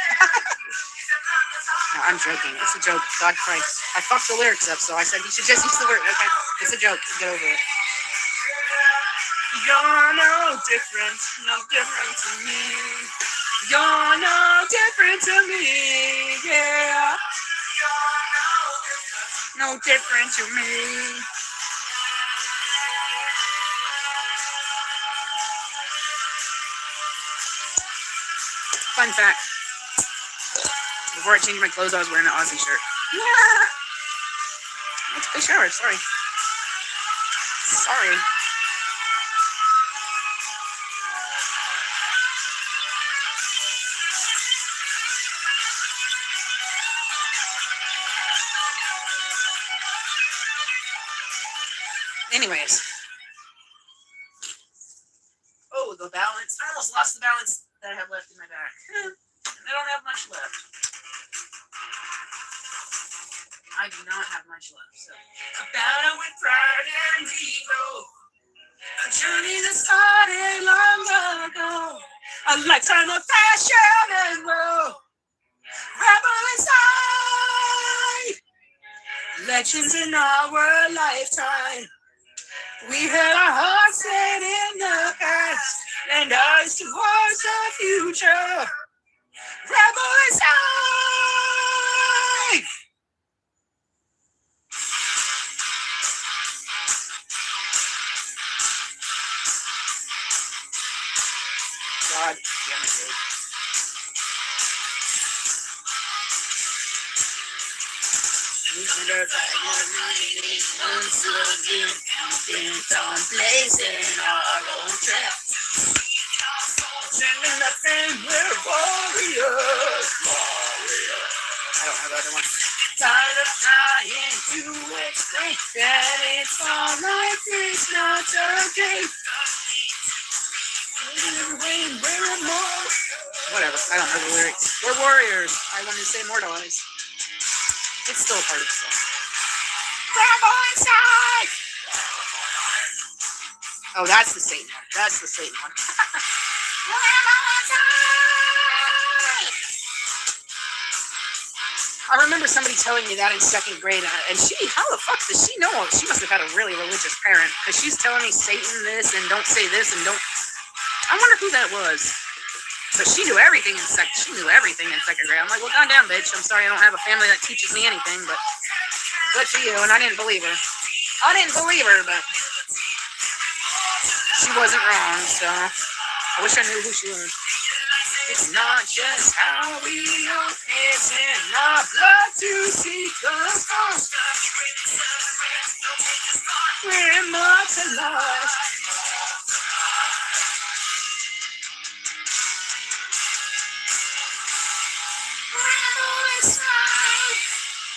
No, I'm joking. It's a joke. God Christ. I fucked the lyrics up, so I said you should just use the word. Okay. It's a joke. Get over it. You're no different. No different to me. You're no different to me. Yeah. No different to me. Fun fact. Before I changed my clothes, I was wearing an Aussie shirt. Yeah. I took a shower. Sorry. Sorry. Anyways. Oh, go balance. I almost lost the balance that I have left in my back. And I don't have much left. I do not have much left. So, a battle with pride and ego. A journey that started long ago. A lifetime of passion and woe. Rebel inside. Legends in our lifetime. We had our hearts set in the past and eyes towards the future. Rebel inside. God damn it, dude. Blazing our own trail. Singing the thing, we're warriors. I don't have the other one. Tired of trying to explain that it's all life is not a game. Whatever, I don't know the lyrics. We're warriors. I wanted to say immortalized. It's still a part of the song. Rebel inside! Oh, that's the Satan one. That's the Satan one. I remember somebody telling me that in second grade, and how the fuck does she know? She must have had a really religious parent, because she's telling me Satan this, and don't say this, and don't... I wonder who that was. But she knew everything in second grade. I'm like, well, goddamn, bitch. I'm sorry I don't have a family that teaches me anything, but good for you. And I didn't believe her. But she wasn't wrong, so I wish I knew who she was. It's not just how we know, it's in our blood to seek the source. We're immortalized.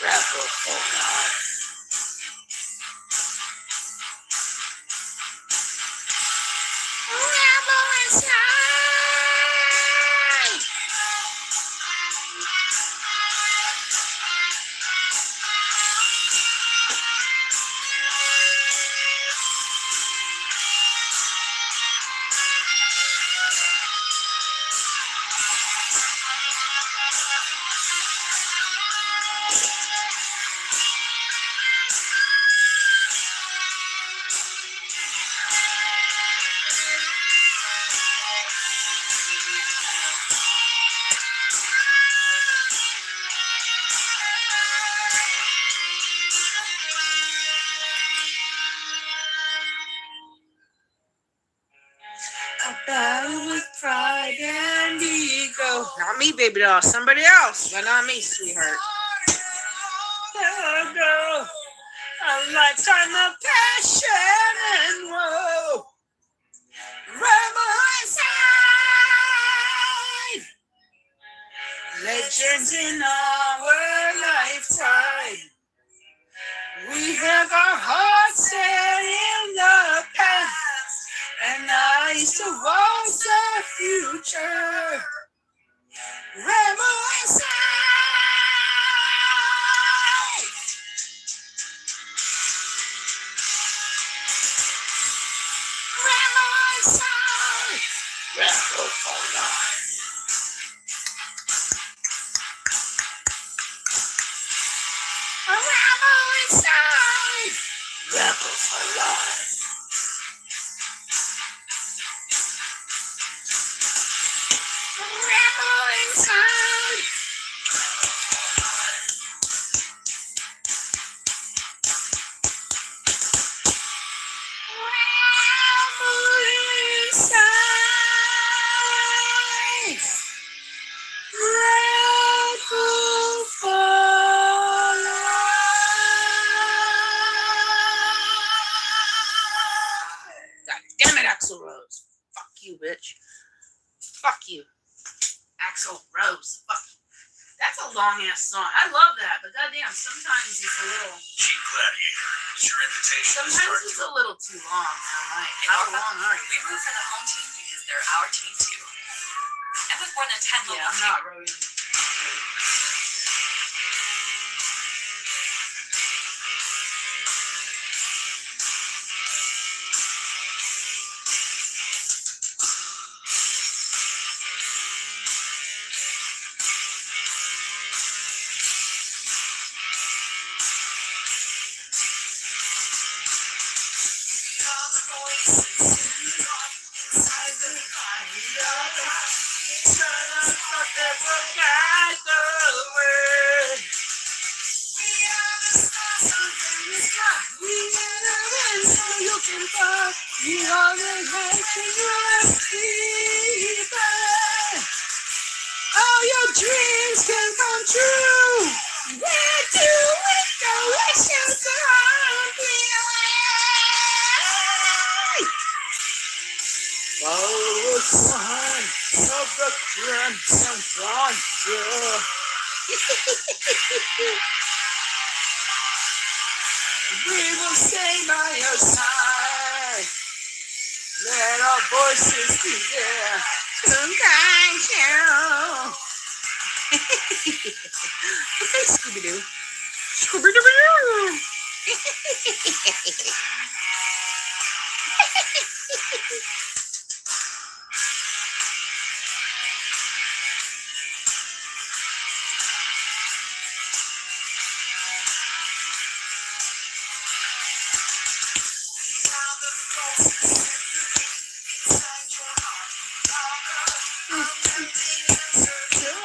Rebel for life. Rebel inside. A battle with pride and ego. Not me, baby doll. Somebody else, but not me, sweetheart. Girl, a lifetime of passion and woe. Rebel inside. Legends in our lifetime. We have our hearts set in the past and eyes towards the future. Rebel inside. Rebel inside. Rebel for life. Rebel inside. Rebel for life. Rebel inside. Rebel inside. Rebel for life. God damn it, Axl Rose. Fuck you, bitch. Fuck you. Axl Rose. Fuck. That's a long ass song. I love that, but goddamn, sometimes it's a little. Cheap Gladiator is your invitation. Sometimes it's a little too long, man. Like, how long are you? We root for the home team because they're our team too. And with more than 10 local I'm not really. All your dreams can come true. Where do we go? Wishes around me. Follow the sign of the crimson thunder. We will stay by your side. Let our voices be there to guide you. Okay, Scooby-Doo. Scooby-Doo.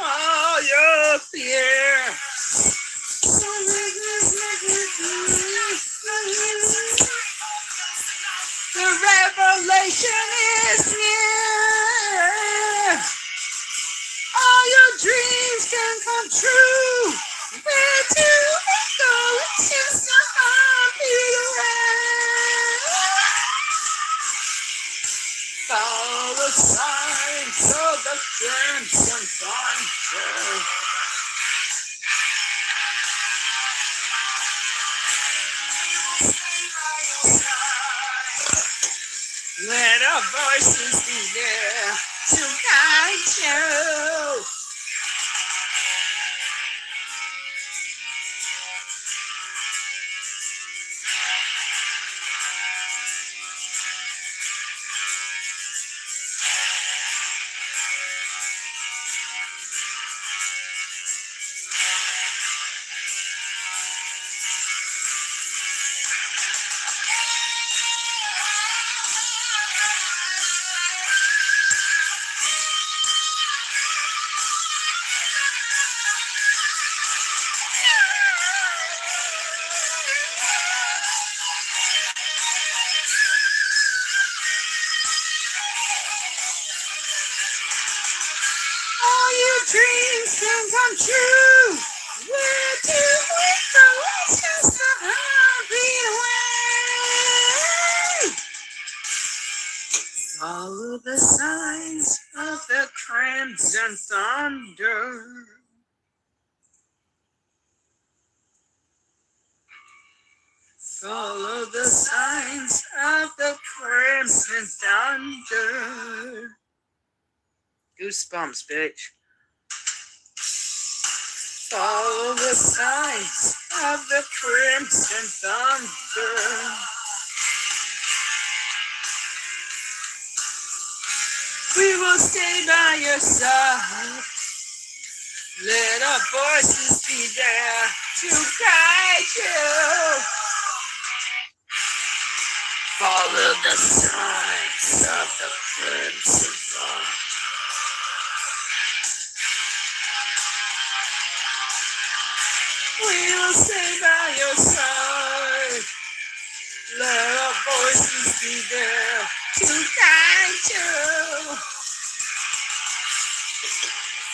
Oh, your fear. The revelation is near. All your dreams can come true. Where do we go? It's just a heartbeat away. Follow the signs of the crimson thunder. Let our voices be there to guide you. All your dreams can come true. Where do we go? It's just a heartbeat away. Follow the signs of the crimson thunder. Follow the signs of the crimson thunder. Goosebumps, bitch. Follow the signs of the crimson thunder. We will stay by your side. Let our voices be there to guide you. Follow the signs of the crimson thunder. We will stay by your side. Let our voices be there to guide you.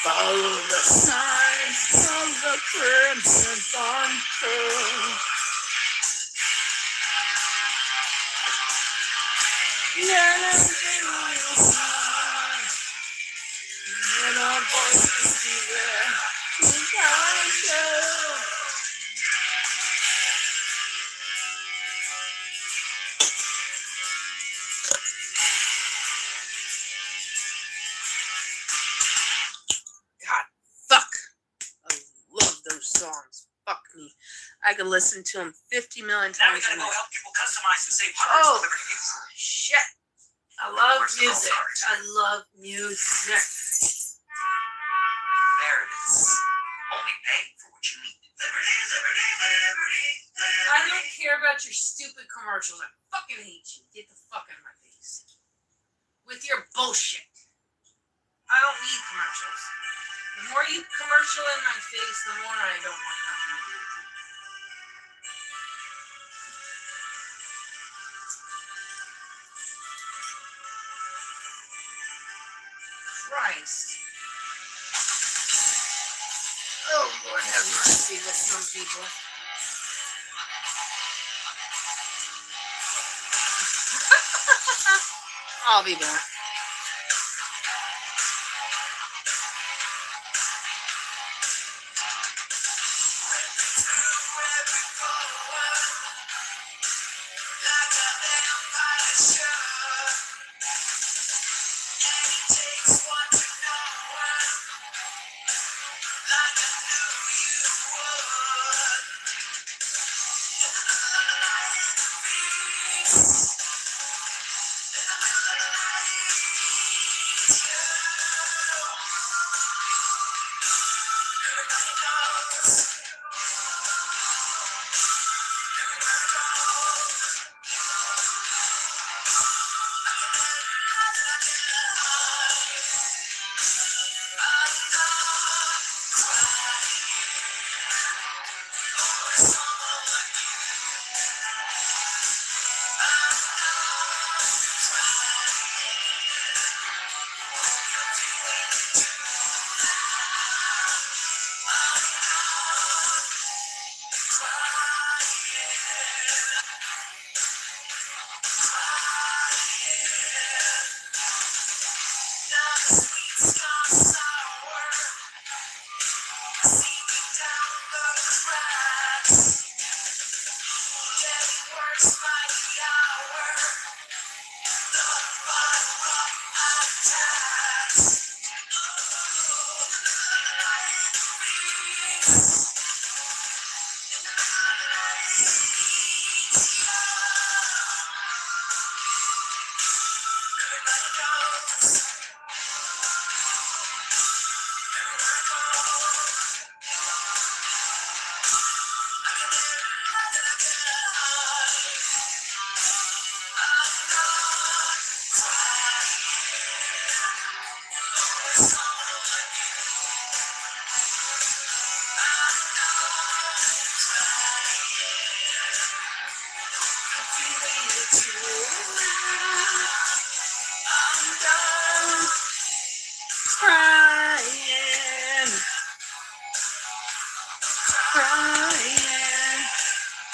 Follow the signs of the crimson thunder. Let us stay by your side. Let our voices be there to guide you. songs. Fuck me. I could listen to them 50 million Now we times a gotta go night. help people customize and save hundreds Oh, of Liberty Music. shit. I love Where's the music. gold card? I love music. There it is. Only pay for what you need. Liberty, liberty, liberty, liberty. I don't care about your stupid commercials. I fucking hate you. Get the fuck out of my face. With your bullshit. I don't need commercials. The more you commercial in my face, the more I don't want nothing to do with you. Christ. Oh, Lord have mercy with some people. I'll be back.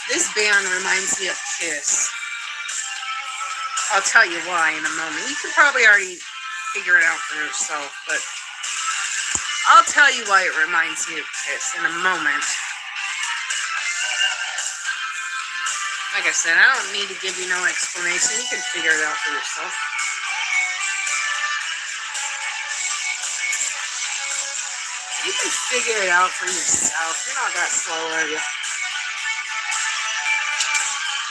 This band reminds me of Kiss. I'll tell you why in a moment. You can probably already figure it out for yourself, but I'll tell you why it reminds me of Kiss in a moment. Like I said, I don't need to give you no explanation. You can figure it out for yourself. You can figure it out for yourself. You're not that slow, are you?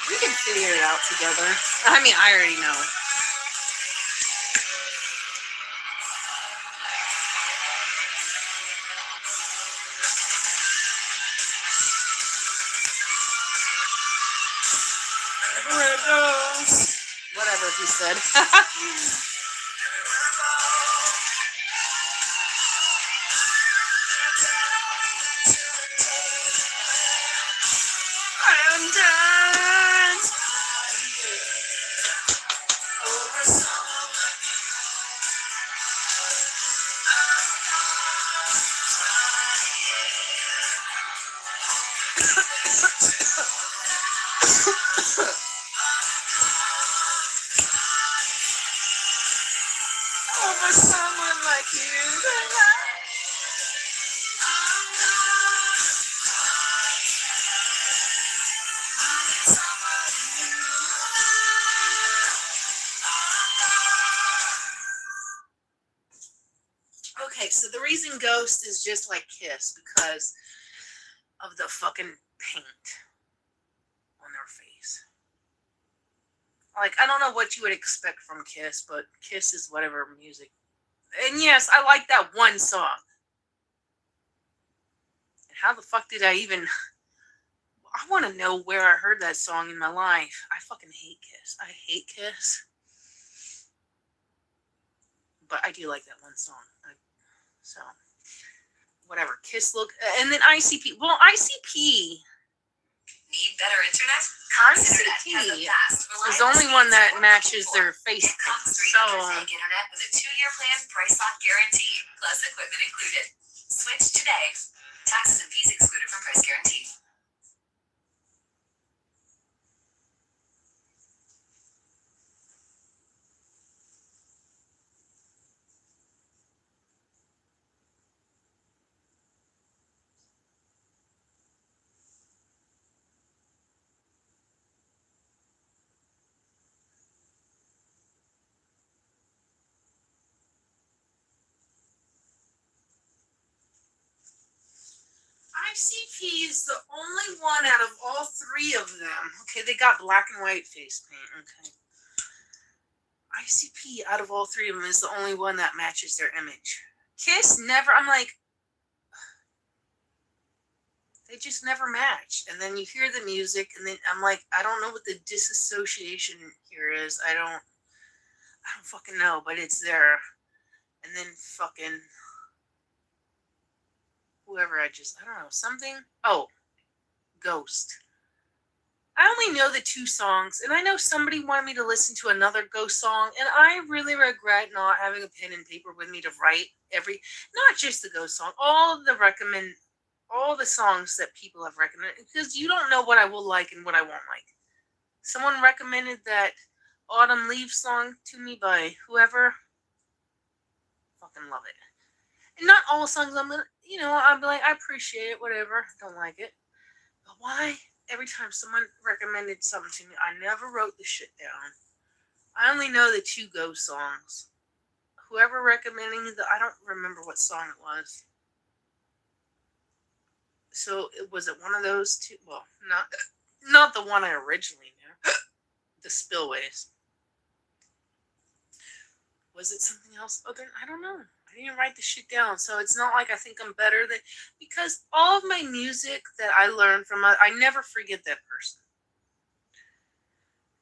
We can figure it out together. I mean, I already know. Whatever he said. I'm done. Over someone like you. Okay, so the reason Ghost is just like Kiss, because of the fucking paint on their face. Like, I don't know what you would expect from Kiss, but Kiss is whatever music. And yes, I like that one song. And how the fuck did I even... I want to know where I heard that song in my life. I fucking hate Kiss. I hate Kiss. But I do like that one song. So, whatever. Kiss look... And then ICP. Well, ICP... Need better internet? ICP is the only one that matches their face paint. So, internet with a 2-year plan, price lock guarantee, plus equipment included. Switch today. Taxes and fees excluded from price guarantee. ICP is the only one out of all three of them. Okay, they got black and white face paint. Okay. ICP out of all three of them is the only one that matches their image. Kiss never, I'm like, they just never match. And then you hear the music and then I'm like, I don't know what the disassociation here is. I don't fucking know, but it's there. And then fucking whoever I don't know, something. Oh, Ghost. I only know the 2 songs, and I know somebody wanted me to listen to another Ghost song, and I really regret not having a pen and paper with me to write not just the Ghost song, all the songs that people have recommended, because you don't know what I will like and what I won't like. Someone recommended that Autumn Leaves song to me by whoever. Fucking love it. And not all songs I'm gonna, I'll be like, I appreciate it, whatever. Don't like it. But why? Every time someone recommended something to me, I never wrote the shit down. I only know the 2 Ghost songs. Whoever recommended me, I don't remember what song it was. So, was it one of those 2? Well, not the one I originally knew. The Spillways. Was it something else? Oh, then I don't know. I didn't write the shit down, so it's not like I think I'm better than, because all of my music that I learned from, I never forget that person.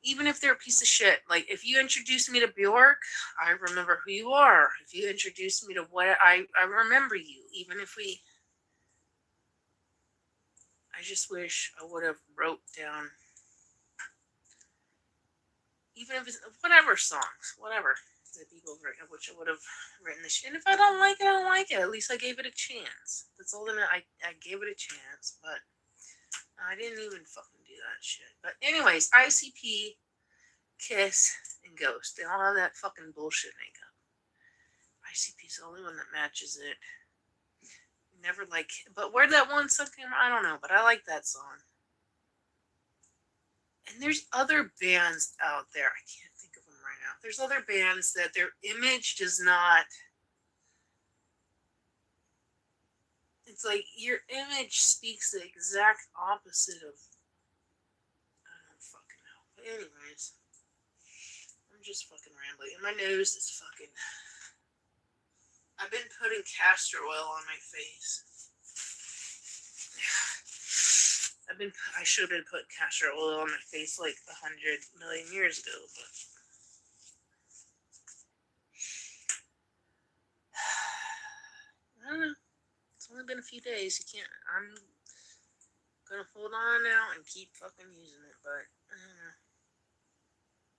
Even if they're a piece of shit. Like, if you introduce me to Bjork, I remember who you are. If you introduce me to what, I remember you. Even if I just wish I would have wrote down, even if it's, whatever songs, whatever. That people have written, which I would have written this shit. And if I don't like it, I don't like it. At least I gave it a chance. That's all that I gave it a chance, but I didn't even fucking do that shit. But anyways, ICP, Kiss, and Ghost. They all have that fucking bullshit makeup. ICP's the only one that matches it. Never like, but where that one song came, I don't know, but I like that song. And there's other bands out there. I can't think of them right now. There's other bands that their image does not. It's like your image speaks the exact opposite of. I don't fucking know. But anyways, I'm just fucking rambling. And my nose is fucking. I've been putting castor oil on my face. I should have been putting castor oil on my face like 100 million years ago, but I don't know. It's only been a few days. I'm gonna hold on now and keep fucking using it, but I don't know.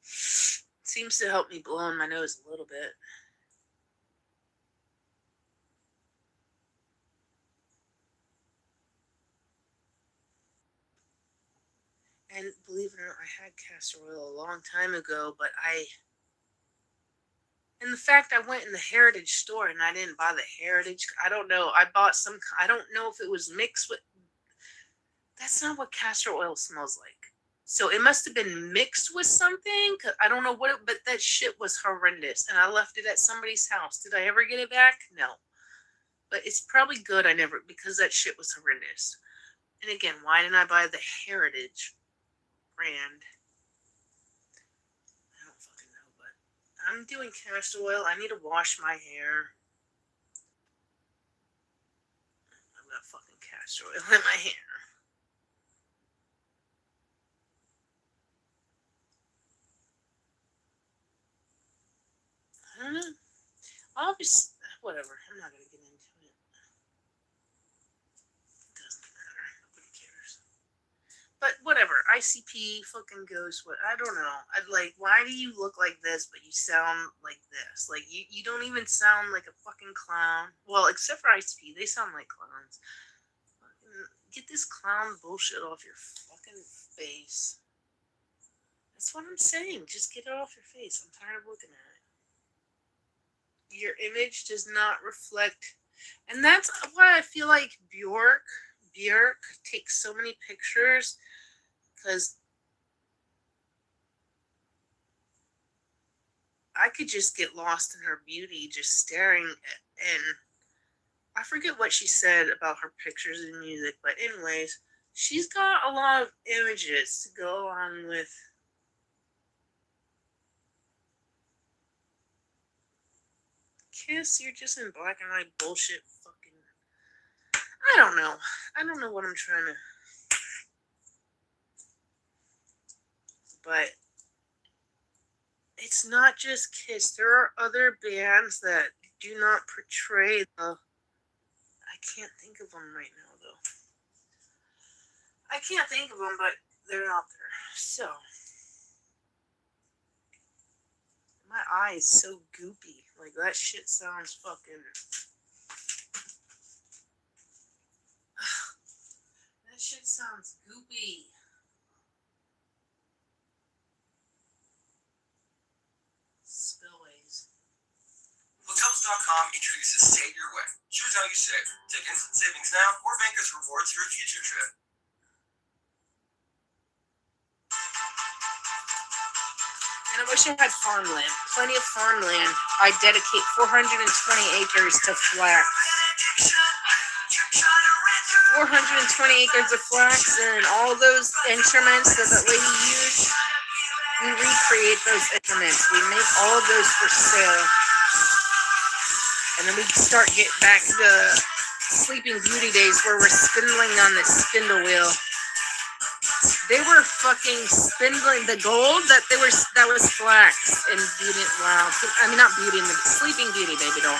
It seems to help me blow in my nose a little bit. And believe it or not, I had castor oil a long time ago, but and the fact I went in the Heritage store and I didn't buy the Heritage, I don't know. I bought I don't know if it was mixed with, that's not what castor oil smells like. So it must have been mixed with something. I don't know what but that shit was horrendous. And I left it at somebody's house. Did I ever get it back? No. But it's probably good because that shit was horrendous. And again, why didn't I buy the Heritage brand? I don't fucking know, but I'm doing castor oil. I need to wash my hair. I've got fucking castor oil in my hair. I don't know. Obviously, whatever. I'm not gonna get into it. It doesn't matter. Nobody cares. But whatever. ICP fucking goes. What? I don't know. I'd like. Why do you look like this, but you sound like this? Like you don't even sound like a fucking clown. Well, except for ICP, they sound like clowns. Fucking get this clown bullshit off your fucking face. That's what I'm saying. Just get it off your face. I'm tired of looking at it. Your image does not reflect, and that's why I feel like Bjork takes so many pictures, because I could just get lost in her beauty just staring at, and I forget what she said about her pictures and music, but anyways, she's got a lot of images to go on with. Kiss, you're just in black and white bullshit fucking. I don't know. I don't know what I'm trying to. But it's not just Kiss. There are other bands that do not portray the. I can't think of them right now, though. I can't think of them, but they're out there. So. My eye is so goopy. Like, that shit sounds fucking. That shit sounds goopy. Spillways. Hotels.com introduces Save Your Way. Choose how you save. Take instant savings now or bank as rewards for a future trip. And I wish I had farmland. Plenty of farmland. I dedicate 420 acres to flax. 420 acres of flax, and all those instruments that lady used, we recreate those instruments. We make all of those for sale. And then we start getting back to the Sleeping Beauty days where we're spindling on the spindle wheel. They were fucking spindling the gold that was flax and Beauty. Wow, I mean not Beauty and the Sleeping Beauty, baby doll.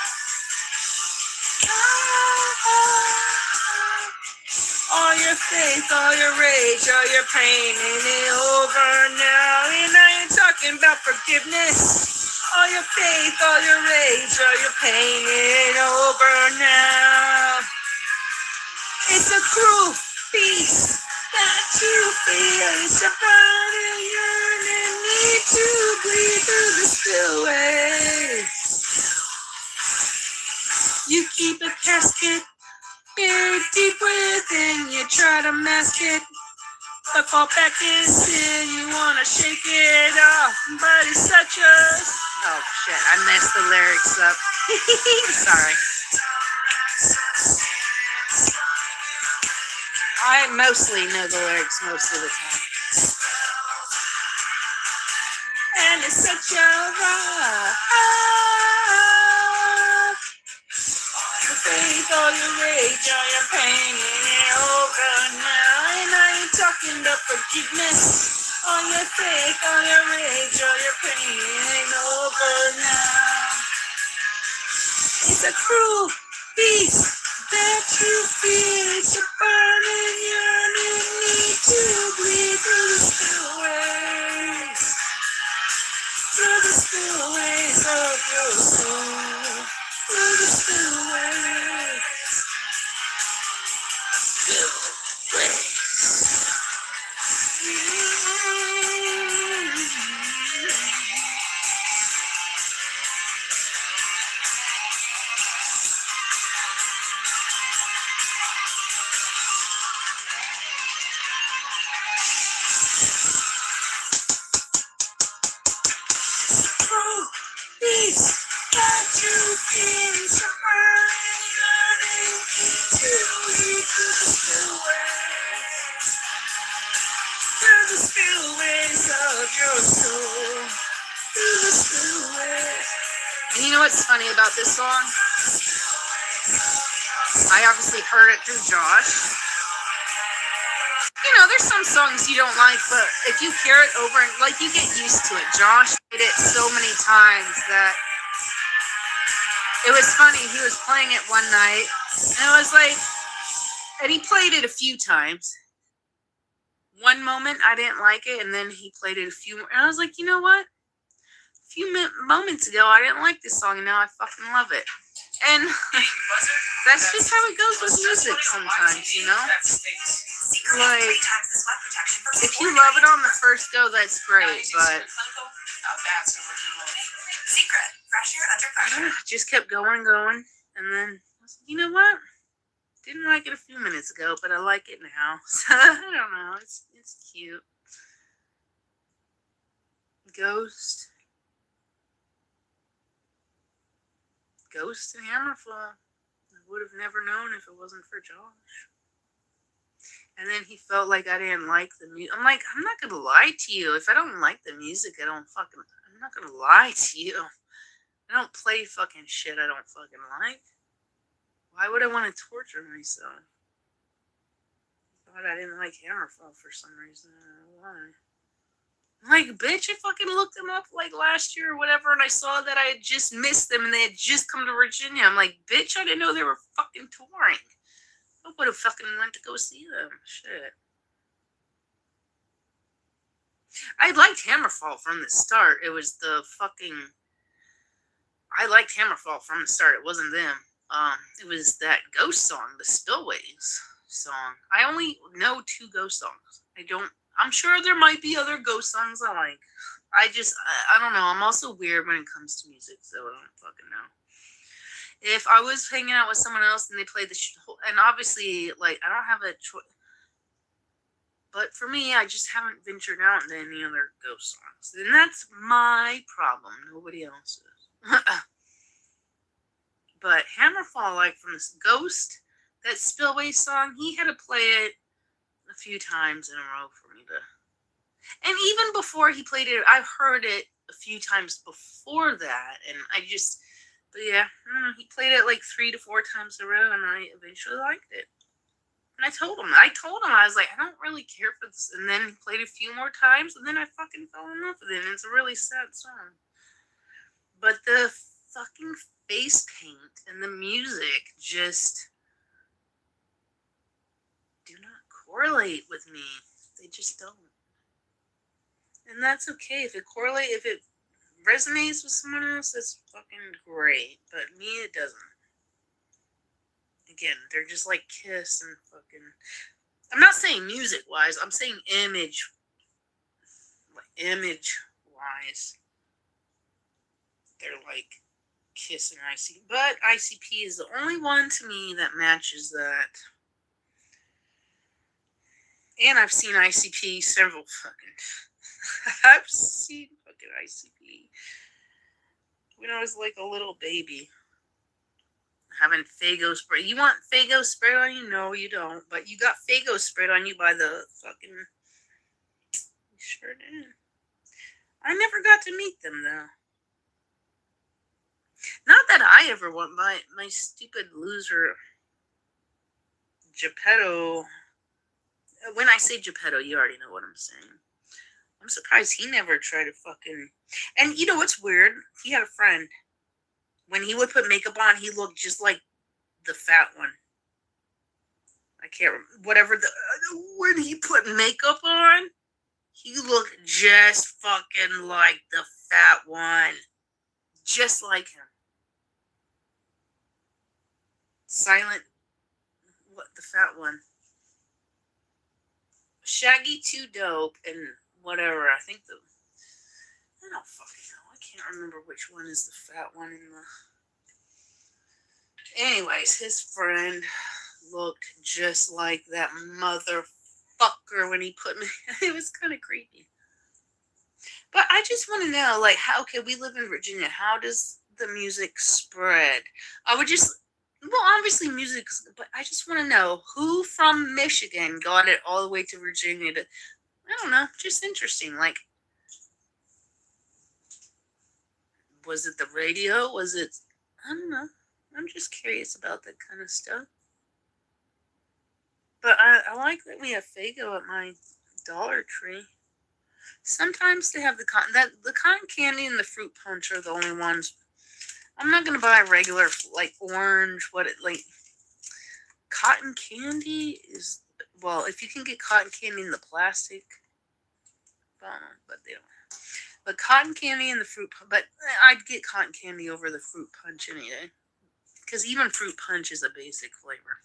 All your faith, all your rage, all your pain ain't it over now? And I ain't talking about forgiveness. All your faith, all your rage, all your pain ain't over now. It's a cruel beast that you feel. It's a burning yearning, need to bleed through the spillway. You keep a casket buried deep within. You try to mask it, but fall back in sin. You wanna shake it off, but it's such a. Oh shit! I messed the lyrics up. Sorry. I mostly know the lyrics most of the time. And it's such a rock. Your faith, all your rage, all your pain ain't over now. And I ain't talking about forgiveness. All your faith, all your rage, all your pain ain't over now. It's a cruel beast that you feel. It's a burning yearning, need to bleed through the spillways. Through the spillways of your soul. Through the spillways. Spillways. You know what's funny about this song? I obviously heard it through Josh. You know, there's some songs you don't like, but if you hear it over and like you get used to it. Josh did it so many times that it was funny. He was playing it one night, and it was like, and he played it a few times. One moment I didn't like it, and then he played it a few more, and I was like, you know what? A few moments ago I didn't like this song, and now I fucking love it. And that's just how it goes with music sometimes, you know? Like, if you love it on the first go, that's great, but I just kept going, and then I was like, you know what? Didn't like it a few minutes ago, but I like it now. So, I don't know. It's cute. Ghost and Hammerfall. I would have never known if it wasn't for Josh. And then he felt like I didn't like the music. I'm like, I'm not gonna lie to you. If I don't like the music, I'm not gonna lie to you. I don't play fucking shit I don't fucking like. Why would I want to torture myself? I thought I didn't like Hammerfall for some reason. I don't know why. I'm like, bitch, I fucking looked them up like last year or whatever, and I saw that I had just missed them and they had just come to Virginia. I'm like, bitch, I didn't know they were fucking touring. I would have fucking went to go see them. Shit. I liked Hammerfall from the start. It was the fucking... I liked Hammerfall from the start. It wasn't them. It was that Ghost song, the Spillways song. I only know 2 Ghost songs. I'm sure there might be other Ghost songs I like. I don't know. I'm also weird when it comes to music, so I don't fucking know. If I was hanging out with someone else and they played and obviously, like, I don't have a choice. But for me, I just haven't ventured out into any other Ghost songs. And that's my problem. Nobody else's. But Hammerfall, like, from this Ghost, that Spillway song, he had to play it a few times in a row for me to... And even before he played it, I've heard it a few times before that, and but yeah, he played it like 3 to 4 times in a row, and I eventually liked it. And I told him, I was like, I don't really care for this, and then he played it a few more times, and then I fucking fell in love with it, and it's a really sad song. But the fucking face paint and the music just do not correlate with me. They just don't. And that's okay. If it resonates with someone else, that's fucking great. But me, it doesn't. Again, they're just like Kiss and fucking... I'm not saying music-wise. I'm saying image. Image-wise. They're like Kiss and ICP. But ICP is the only one to me that matches that. And I've seen ICP several fucking... I've seen fucking ICP when I was like a little baby. Having Faygo spray. You want Faygo sprayed on you? No, you don't. But you got Faygo sprayed on you by the fucking... You sure did. I never got to meet them, though. Not that I ever want my stupid loser Geppetto. When I say Geppetto, you already know what I'm saying. I'm surprised he never tried to fucking... And you know what's weird? He had a friend. When he would put makeup on, he looked just like the fat one. I can't remember. Whatever when he put makeup on, he looked just fucking like the fat one. Just like him. Silent... What? The fat one. Shaggy 2 Dope and whatever. I think I don't fucking know. I can't remember which one is the fat one in the... Anyways, his friend looked just like that motherfucker when he put me... It was kind of creepy. But I just want to know, like, how... Okay, we live in Virginia. How does the music spread? I would just... Well, obviously music, but I just want to know who from Michigan got it all the way to Virginia to... I don't know. Just interesting. Like... Was it the radio? Was it? I don't know. I'm just curious about that kind of stuff. But I like that we have Fago at my Dollar Tree. Sometimes they have the cotton candy and the fruit punch are the only ones. I'm not gonna buy regular like orange. Cotton candy is, well, if you can get cotton candy in the plastic, but they don't. But cotton candy and the fruit, but I'd get cotton candy over the fruit punch any day, because even fruit punch is a basic flavor.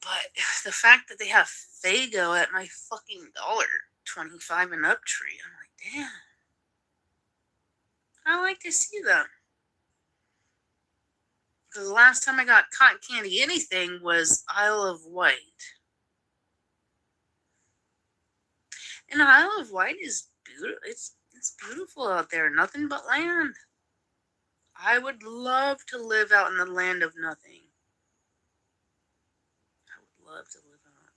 But the fact that they have Fago at my fucking $1.25 and up tree, I'm like, damn. I like to see them. Because the last time I got cotton candy anything was Isle of Wight. And Isle of Wight is beautiful. It's beautiful out there. Nothing but land. I would love to live out in the land of nothing. I would love to live out.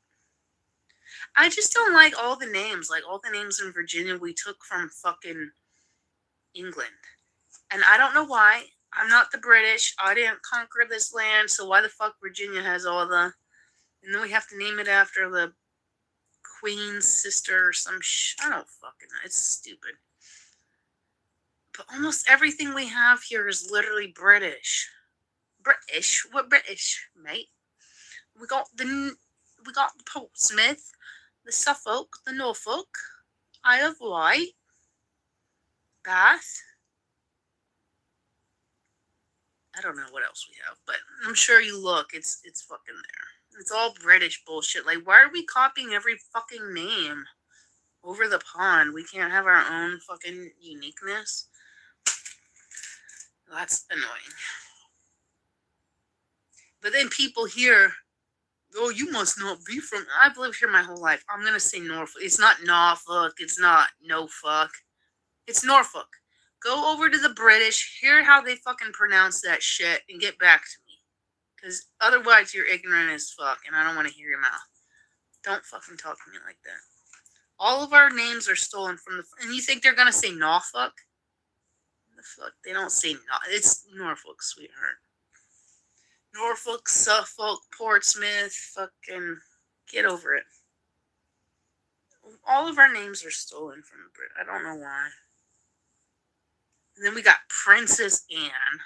I just don't like all the names. Like all the names in Virginia we took from fucking England. And I don't know why. I'm not the British. I didn't conquer this land, so why the fuck Virginia has all the... And then we have to name it after the Queen's sister or some I don't fucking know. It's stupid. But almost everything we have here is literally British. British? What British, mate? We got the Portsmouth, the Suffolk, the Norfolk, Isle of Wight, Bath. I don't know what else we have, but I'm sure you look, it's fucking there. It's all British bullshit. Like, why are we copying every fucking name over the pond? We can't have our own fucking uniqueness. That's annoying. But then people here, oh, you must not be from... I've lived here my whole life. I'm going to say Norfolk. It's not Norfolk. It's not no-fuck. It's Norfolk. Go over to the British, hear how they fucking pronounce that shit, and get back to me. Because otherwise you're ignorant as fuck, and I don't want to hear your mouth. Don't fucking talk to me like that. All of our names are stolen from the... And you think they're going to say Norfolk? The fuck? They don't say It's Norfolk, sweetheart. Norfolk, Suffolk, Portsmouth, fucking... Get over it. All of our names are stolen from the Brit. I don't know why. And then we got Princess Anne.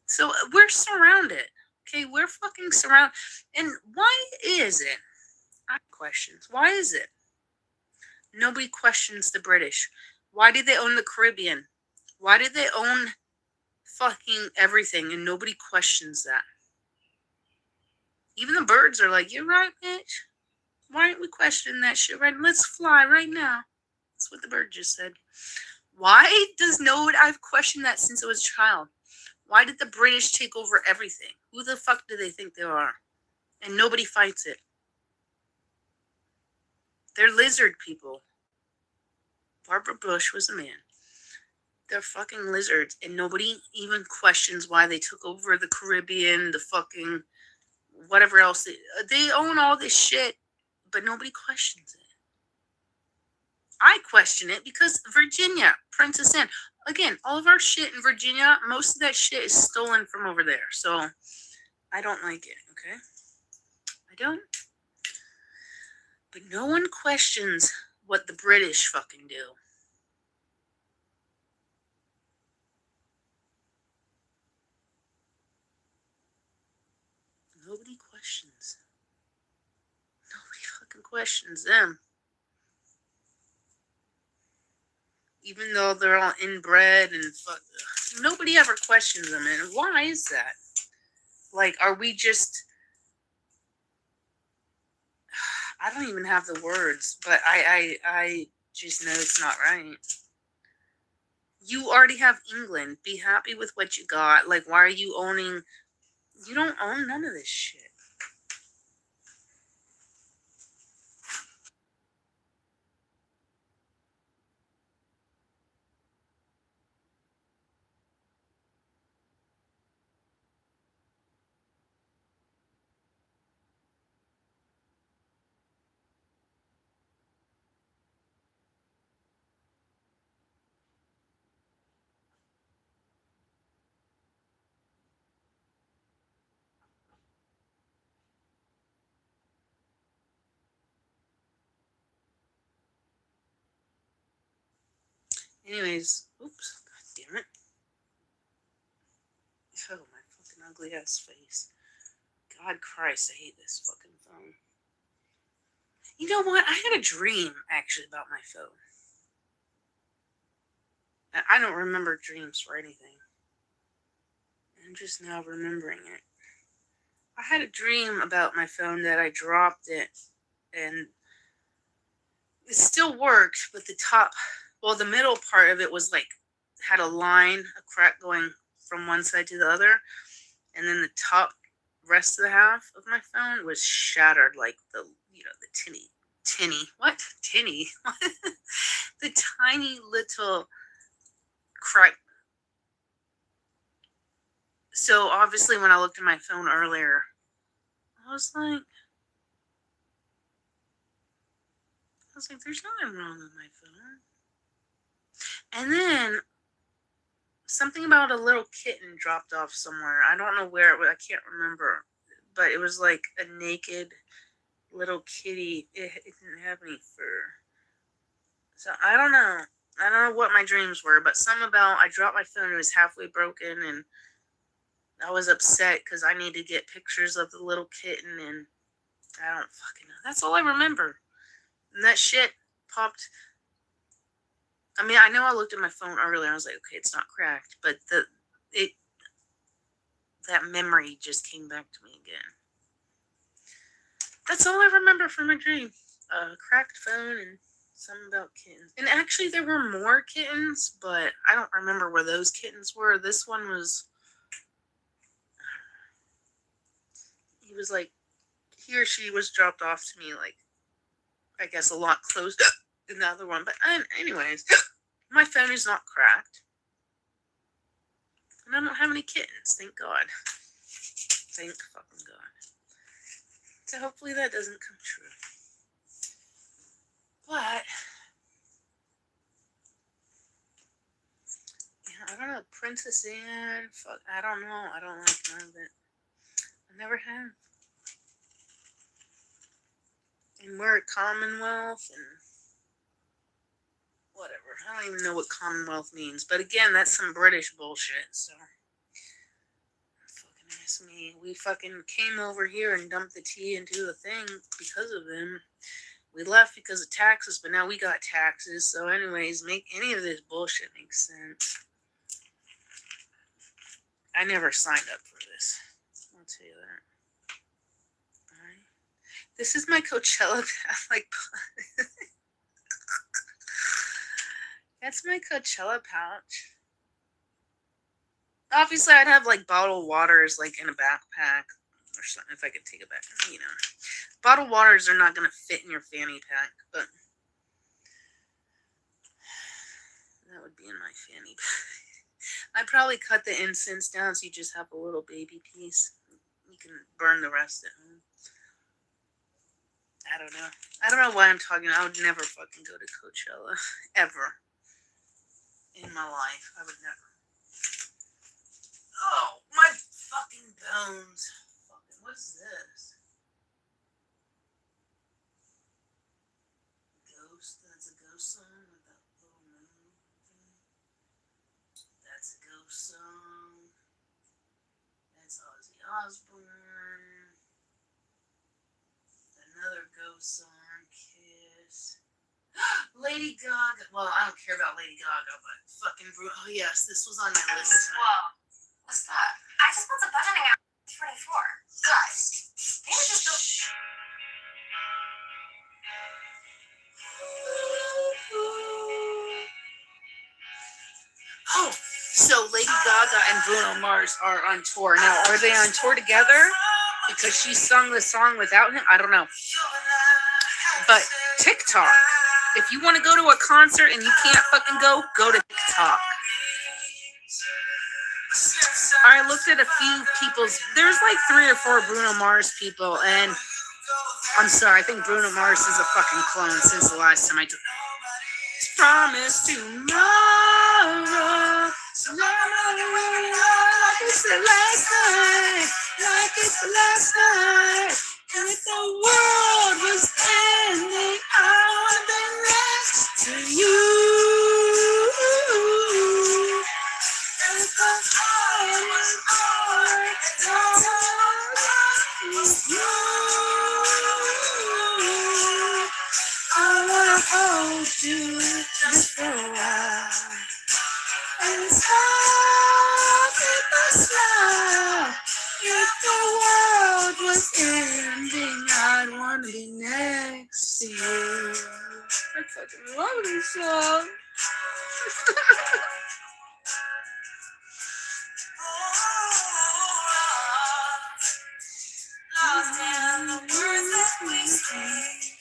So we're surrounded. Okay, we're fucking surrounded. And why is it? I have questions. Why is it? Nobody questions the British. Why did they own the Caribbean? Why did they own fucking everything and nobody questions that? Even the birds are like, you're right, bitch. Why aren't we questioning that shit right? Let's fly right now. That's what the bird just said. Why does no one... I've questioned that since I was a child. Why did the British take over everything? Who the fuck do they think they are? And nobody fights it. They're lizard people. Barbara Bush was a man. They're fucking lizards. And nobody even questions why they took over the Caribbean, the fucking... whatever else. They own all this shit, but nobody questions it. I question it because Virginia, Princess Anne. Again, all of our shit in Virginia, most of that shit is stolen from over there. So, I don't like it, okay? I don't. But no one questions what the British fucking do. Nobody questions. Nobody fucking questions them. Even though they're all inbred and nobody ever questions them. And why is that? Like, are we just... I don't even have the words, but I just know it's not right. You already have England. Be happy with what you got. Like, why are you owning... You don't own none of this shit. Anyways, oops, god damn it. Oh, my fucking ugly ass face. God Christ, I hate this fucking phone. You know what? I had a dream, actually, about my phone. And I don't remember dreams for anything. I'm just now remembering it. I had a dream about my phone that I dropped it, and it still worked, but the middle part of it was like, had a line, a crack going from one side to the other, and then the top rest of the half of my phone was shattered, like the tinny, the tiny little crack. So obviously, when I looked at my phone earlier, I was like, there's nothing wrong with my phone. And then something about a little kitten dropped off somewhere. I don't know where it was. I can't remember, but it was like a naked little kitty. It didn't have any fur. So I don't know. I don't know what my dreams were, but something about I dropped my phone. It was halfway broken, and I was upset because I need to get pictures of the little kitten, and I don't fucking know. That's all I remember. And that shit popped. I mean, I know I looked at my phone earlier. I was like, okay, it's not cracked, but that memory just came back to me again. That's all I remember from my dream. A cracked phone and something about kittens. And actually, there were more kittens, but I don't remember where those kittens were. This one was. He was like, he or she was dropped off to me, like, I guess a lot closer than the other one. But anyways, my phone is not cracked. And I don't have any kittens, thank God. Thank fucking God. So hopefully that doesn't come true. But, yeah, I don't know. Princess Anne, fuck, I don't know. I don't like none of it. I never have. And we're a Commonwealth and whatever. I don't even know what Commonwealth means. But again, that's some British bullshit, so. Fucking ask me. We fucking came over here and dumped the tea into the thing because of them. We left because of taxes, but now we got taxes. So anyways, make any of this bullshit make sense. I never signed up for this. I'll tell you that. Alright. This is my Coachella like that's my Coachella pouch. Obviously I'd have like bottled waters like in a backpack or something if I could take it back, you know. Bottled waters are not gonna fit in your fanny pack, but that would be in my fanny pack. I'd probably cut the incense down so you just have a little baby piece. You can burn the rest at home. I don't know. I don't know why I'm talking. I would never fucking go to Coachella. Ever. In my life. I would never. Oh, my fucking bones. Fucking, what's this? Ghost? That's a ghost song with that little moon thing. That's a ghost song. That's Ozzy Osbourne. Another ghost song, Kiss. Lady Gaga. Well, I don't care about Lady Gaga, but fucking oh yes, this was on my list tonight. Whoa. What's that? I just put the budgeting out 24. Guys, maybe just don't. Oh, so Lady Gaga and Bruno Mars are on tour. Now, are they on tour together? Because she sung the song without him? I don't know. But TikTok. If you want to go to a concert and you can't fucking go to TikTok. I looked at a few people's. There's like 3 or 4 Bruno Mars people, and I'm sorry, I think Bruno Mars is a fucking clone since the last time I took. Promise tomorrow. Like it's the last night. Like it's the last night. And if the world was ending, I would have been next to you. I wanna hold you just for a while. And talk with a smile. If the world was ending, I'd wanna be next to you. I fucking love this song. Lost in the words that we speak.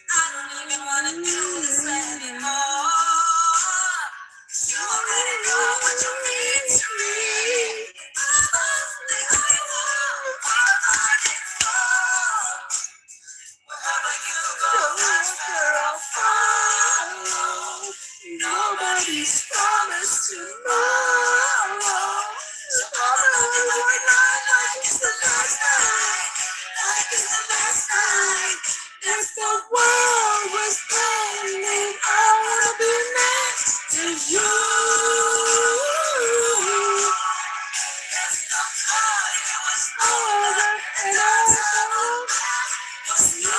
I don't even wanna do this anymore. You already know what you mean to me. I'm the only one wherever you go, that's where I'll follow. Nobody's promised tomorrow. So I'm gonna work like it's the last night. Like it's the last night. If the world was ending, I wanna be next to you. If the party was over and I was you,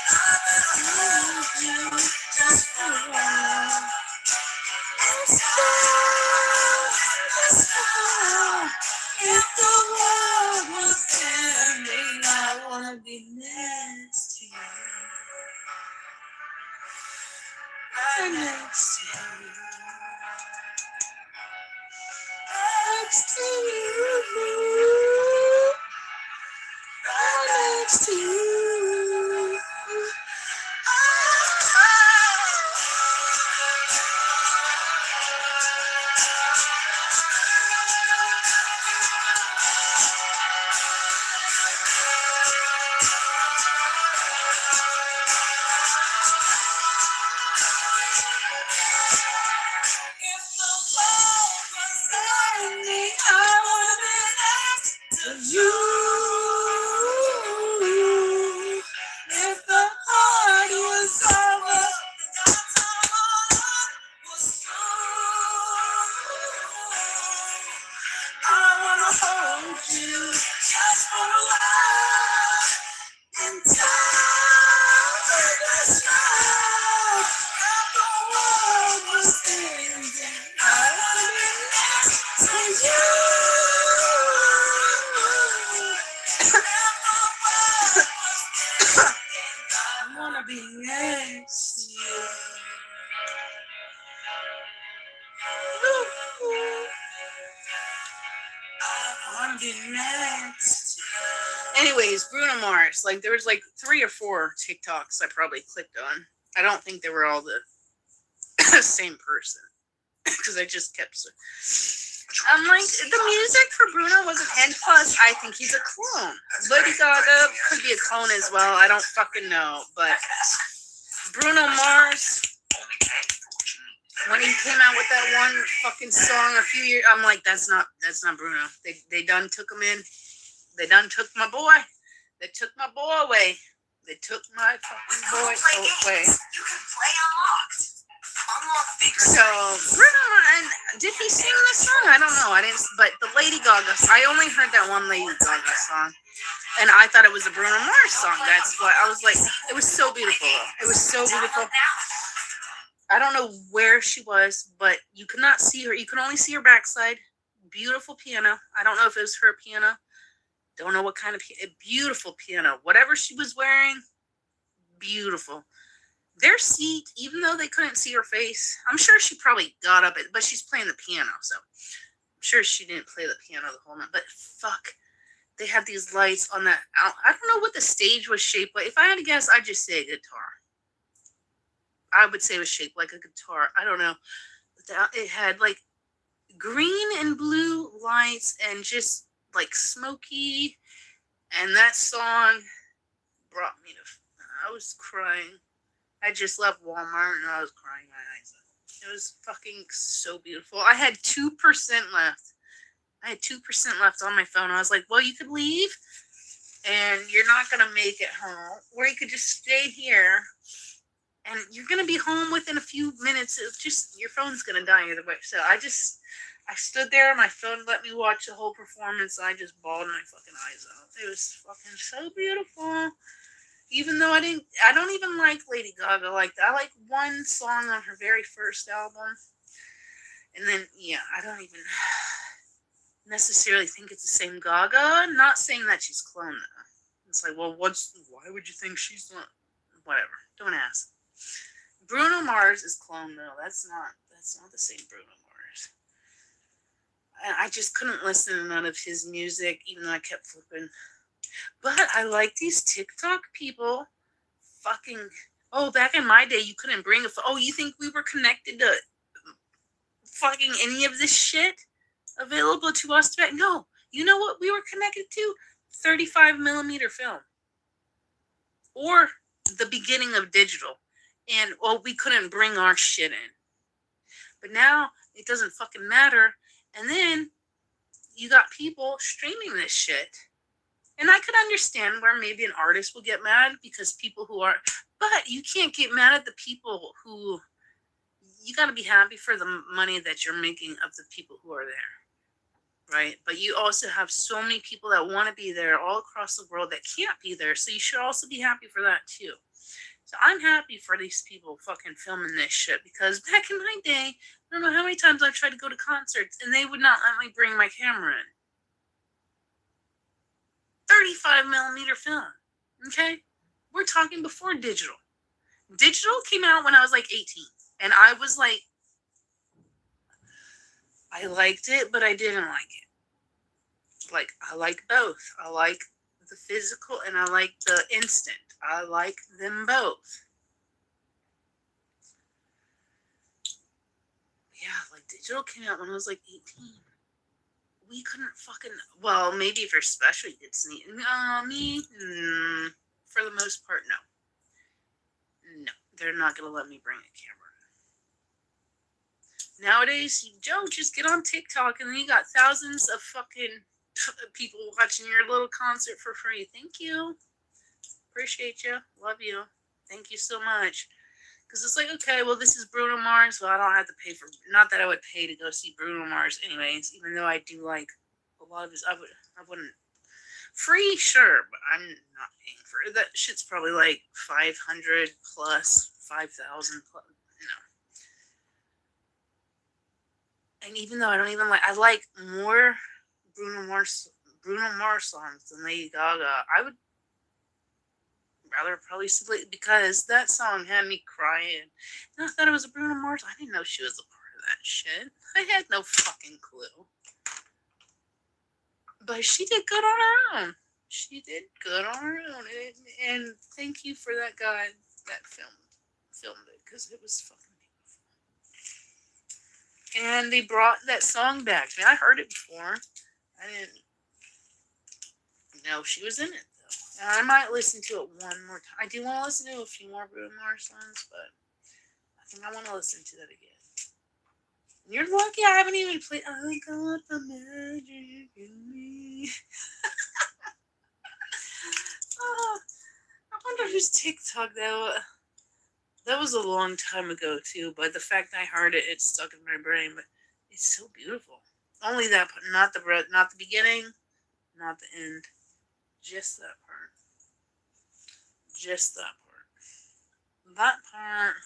I wanna hold you just for a while. And smile. If the world was ending, I wanna be next to you. Right next to you. Next to you. Right next to you. If the world was ending, I wanna be next to you. If the party was over, the time was through. I wanna hold you just for a while. And time with a smile. If the world was ending, I wanna be next to you. If the world was ending, I wanna be next to you. I wanna be next. Anyways, Bruno Mars. Like there was like 3 or 4 TikToks I probably clicked on. I don't think they were all the same person because I just kept. I'm like the music for Bruno wasn't. And plus, I think he's a clone. Lady Gaga could be a clone as well. I don't fucking know, but Bruno Mars. When he came out with that one fucking song a few years, I'm like, that's not Bruno. They done took him in. They done took my boy. They took my boy away. They took my fucking boy away. You can play unlocked. Unlock bigger. So Bruno, and did he sing this song? I don't know. I didn't. But the Lady Gaga. I only heard that one Lady Gaga song, and I thought it was a Bruno Mars song. That's why I was like, it was so beautiful. It was so beautiful. I don't know where she was, but you could not see her. You could only see her backside. Beautiful piano. I don't know if it was her piano. Don't know what kind of beautiful piano. Whatever she was wearing, beautiful. Their seat, even though they couldn't see her face, I'm sure she probably got up, but she's playing the piano, so I'm sure she didn't play the piano the whole night. But fuck, they had these lights on that. I don't know what the stage was shaped like. If I had to guess, I'd just say a guitar. I would say it was shaped like a guitar. I don't know. It had like green and blue lights and just like smoky. And that song brought me to. I was crying. I just left Walmart and I was crying my eyes out. It was fucking so beautiful. I had 2% left. I had 2% left on my phone. I was like, well, you could leave and you're not going to make it home. Or you could just stay here and you're gonna be home within a few minutes. It's just your phone's gonna die either way. So I stood there. My phone let me watch the whole performance. And I just bawled my fucking eyes out. It was fucking so beautiful. Even though I don't even like Lady Gaga like that. I like one song on her very first album, and then yeah, I don't even necessarily think it's the same Gaga. Not saying that she's clone though. It's like, well, why would you think she's not? Whatever. Don't ask. Bruno Mars is clone though. That's not the same Bruno Mars. I just couldn't listen to none of his music, even though I kept flipping. But I like these TikTok people. Fucking. Oh, back in my day, you couldn't bring a phone. Oh, you think we were connected to fucking any of this shit available to us? No. You know what we were connected to? 35 millimeter film. Or the beginning of digital. And, well, we couldn't bring our shit in. But now, it doesn't fucking matter. And then, you got people streaming this shit. And I could understand where maybe an artist will get mad because people who are... But you can't get mad at the people who... You got to be happy for the money that you're making of the people who are there. Right? But you also have so many people that want to be there all across the world that can't be there. So you should also be happy for that too. So I'm happy for these people fucking filming this shit because back in my day, I don't know how many times I've tried to go to concerts and they would not let me bring my camera in. 35 millimeter film. Okay? We're talking before digital. Digital came out when I was like 18. And I was like, I liked it, but I didn't like it. Like, I like both. I like the physical and I like the instant. I like them both. Yeah, like digital came out when I was like 18. We couldn't fucking... Well, maybe if you're special, you could sneak... me? For the most part, no. No, they're not going to let me bring a camera. Nowadays, you don't just get on TikTok and then you got thousands of fucking people watching your little concert for free. Thank you. Appreciate you. Love you. Thank you so much. Because it's like, okay, well, this is Bruno Mars. Well, I don't have to pay for... Not that I would pay to go see Bruno Mars anyways, even though I do like a lot of his... I wouldn't... Free, sure, but I'm not paying for it. That shit's probably like 500 plus, 5,000 plus, And even though I don't even like... I like more Bruno Mars songs than Lady Gaga. I would rather probably see... Because that song had me crying. And I thought it was a Bruno Mars. I didn't know she was a part of that shit. I had no fucking clue. But she did good on her own. She did good on her own. And thank you for that guy that filmed it. Because it was fucking beautiful. And they brought that song back. I mean, I heard it before. I didn't know she was in it, though. And I might listen to it one more time. I do want to listen to a few more Bruno Mars songs, but I think I want to listen to that again. You're lucky I haven't even played I Got the Magic in Me. I wonder whose TikTok that was a long time ago too, but the fact I heard it, it's stuck in my brain. But it's so beautiful. Only that part, not the beginning, not the end, just that part. Just that part. That part.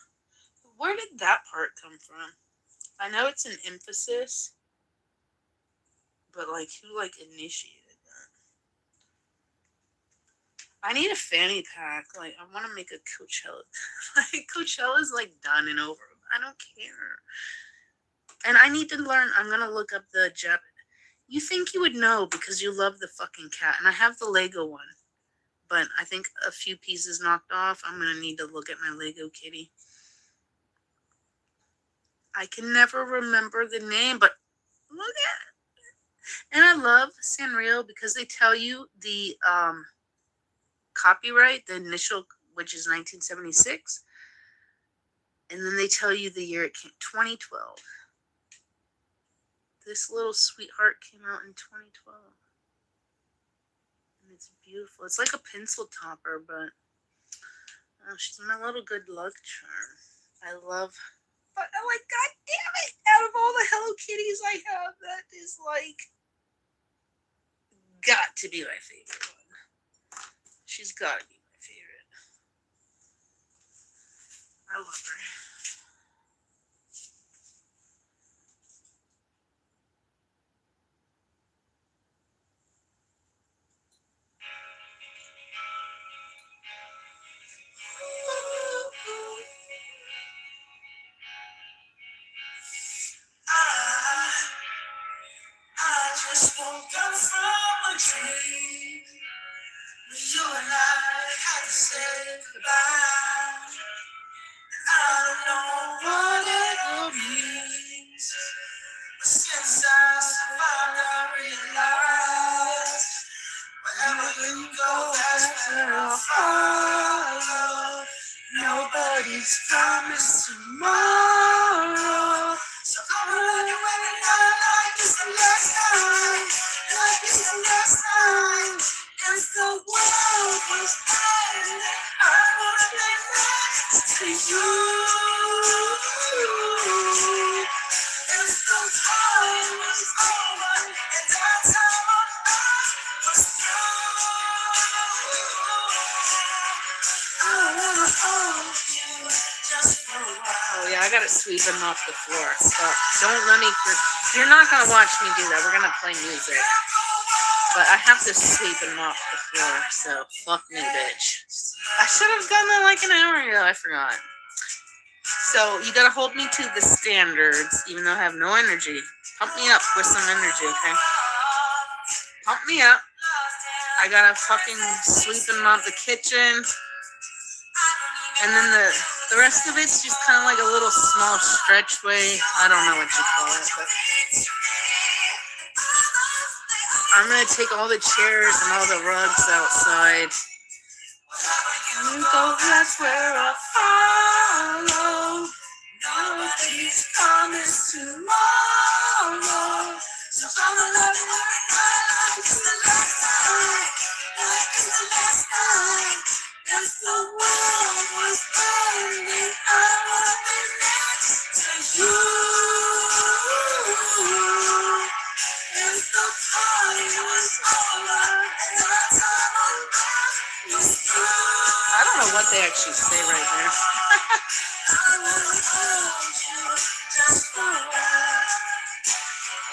Where did that part come from? I know it's an emphasis, but like who initiated that? I need a fanny pack. Like I want to make a Coachella. Like Coachella's like done and over. I don't care. And I need to learn. I'm gonna look up the Jap. You think you would know because you love the fucking cat, and I have the Lego one, but I think a few pieces knocked off. I'm gonna need to look at my Lego kitty. I can never remember the name, but look at it. And I love Sanrio because they tell you the copyright, the initial, which is 1976, and then they tell you the year it came, 2012. This little sweetheart came out in 2012. And it's beautiful. It's like a pencil topper, but Oh, she's my little good luck charm. I love. But I'm like, God damn it! Out of all the Hello Kitties I have, that is like got to be my favorite one. She's got to be my favorite. I love her. I just woke up from a dream. You and I had to say goodbye. I don't know what it all means, but since I survived, I realized wherever you go, that's where I'll follow. Nobody's promised tomorrow, so I'ma love you every night like it's the last time, like it's the last time. If the world was ending, I wanna be next to you. If the time was over and that time on earth was through, I wanna hold you just for a while. Oh yeah, I gotta sweep him off the floor. So don't let me. You're not gonna watch me do that. We're gonna play music, but I have to sweep him off the floor. So fuck me, bitch. I should have done that like an hour ago. I forgot. So you gotta hold me to the standards, even though I have no energy. Pump me up with some energy, okay? Pump me up. I gotta fucking sweep him out the kitchen. And then the rest of it's just kind of like a little small stretch way. I don't know what you call it, but I'm gonna take all the chairs and all the rugs outside. You go, that's where I'll follow. Nobody's promised tomorrow, so I'ma love you like it's the last time, like it's the last time. If the world was ending, I wanna be next to you. If the party was over and the time on earth was through. I don't know what they actually say right there. I wanna hold you just for a while.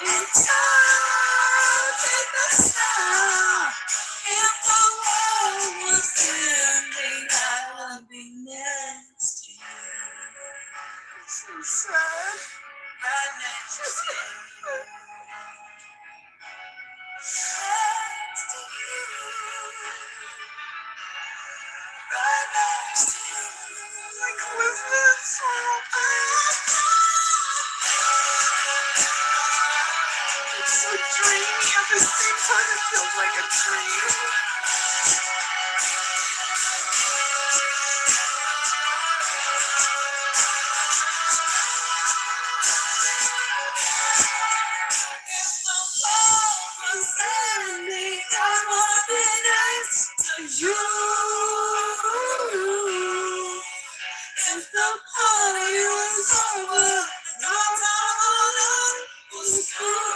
In time, take the sound. If the world was ending, I would be next to you. So sad. Right next to you. Next to you. Right next to you. Like Elizabeth song. It's so dreamy at the same time. It feels like a dream.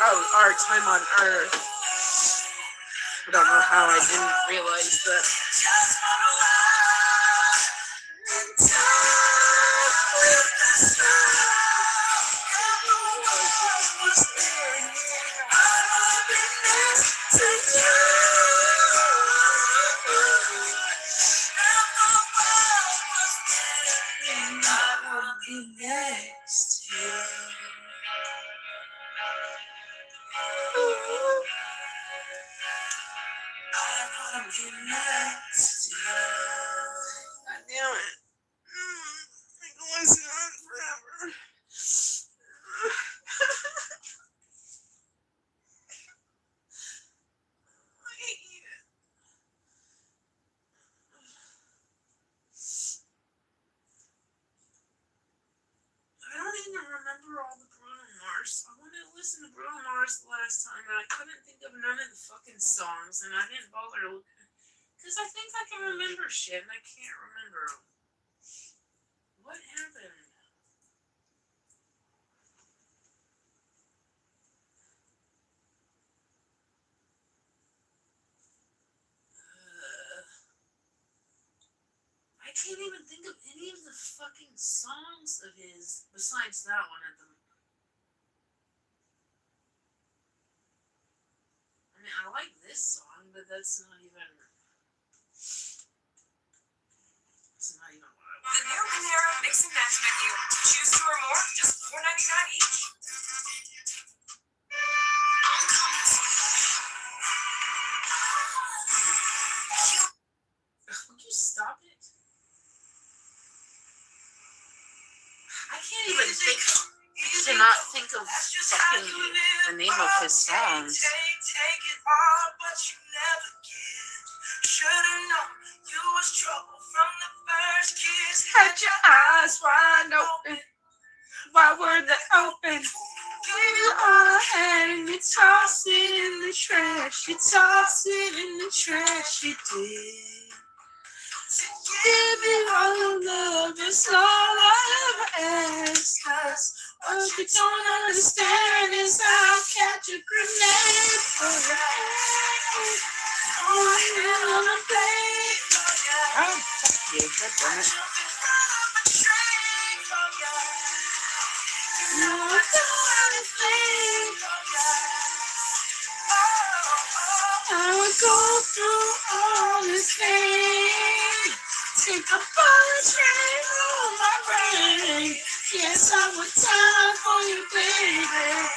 Oh, our time on Earth. I don't know how I didn't realize that. God damn it. I can listen to it forever. I hate it. I don't even remember all the Bruno Mars. I wanted to listen to Bruno Mars the last time, and I couldn't think of none of the fucking songs, and I didn't bother looking. Because I think I can remember shit, and I can't remember them. What happened? I can't even think of any of the fucking songs of his besides that one at the. I mean, I like this song, but that's not even. It's not even what I want. The new Panera Mix and Match menu. Choose two or more, just $4.99 each. Would you stop it? I can't even think to not think of fucking the name of his songs. Take it all, but you never give. Should've known you was trouble from the first kiss. Had your eyes wide open. Why were they open? Gave you all I had and you tossed it in the trash. You tossed it in the trash, you did. To give you all the love, that's all I ever asked. 'Cause what you don't understand is I'll catch a grenade for that. Oh, I'm on a plane. Oh, fuck you, God damn it. No, I don't wanna think. I would go through all this pain. Take a bullet straight through my brain. Yes, I would die for you, baby.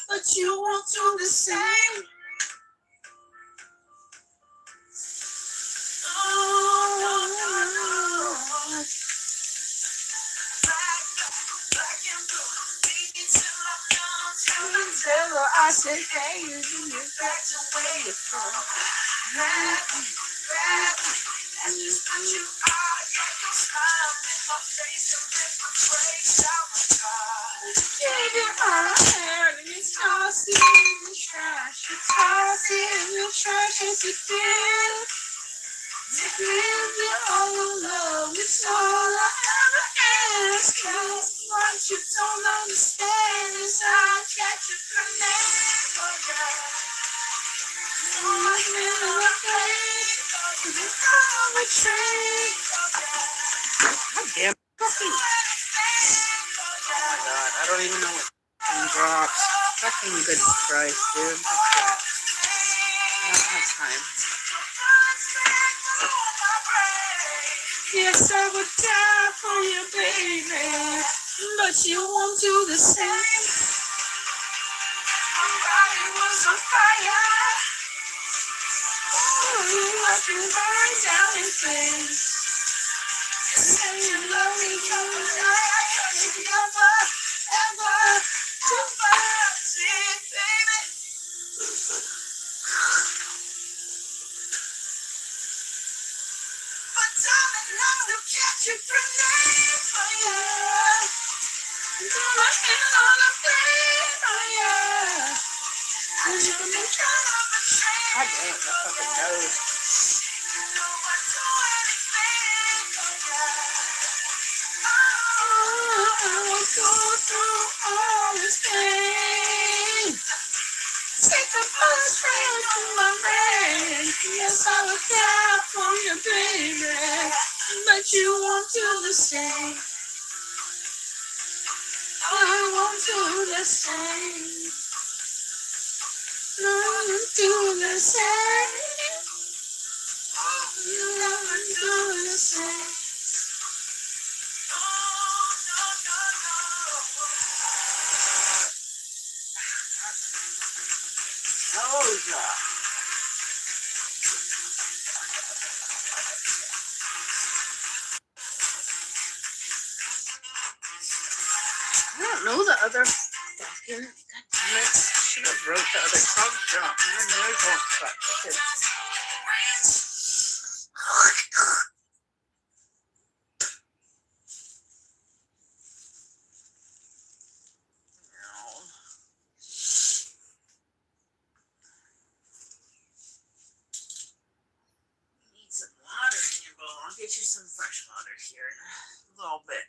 But you won't do the same. I said, hey, you do it back to where you're from. And you put you out, your smile in my face, and rip my trace out my car. Gave you all I had, and you tossed it in the trash. You tossed it in the trash as you did. To give you all the love, it's all I ever ask. 'Cause what you don't understand is I'll catch a grenade for you. So much middle of place, cause it's all a trick. God damn fucking. Oh my god, I don't even know what fucking drops. Fucking good Christ, dude. I don't have time. Yes, I would die for you, baby, but you won't do the same. My body was on fire. Oh, you watch me burn down in flames. Say you love me, come tonight. I can't ever, ever do it, baby. But darling, I'll catch a grenade for you. Do my hand on a flame for you. And you can be kind of a train. I damn, that fucking nose. You know I'd do anything for you. Oh, I will go through all this pain. Take the first train to my brain. Yes, I will die for you, baby, but you won't do the same. I won't do the same. No, you do the same. You never do the same. Oh, God. I don't know the other fucking. God damn it. Should have wrote the other song down. My nose won't fuck. Need some water in your bowl. I'll get you some fresh water here in a little bit.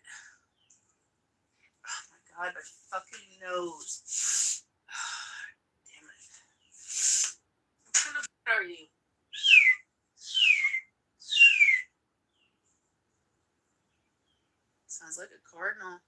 fucking nose. Damn it. What kind of bird are you? Sounds like a cardinal.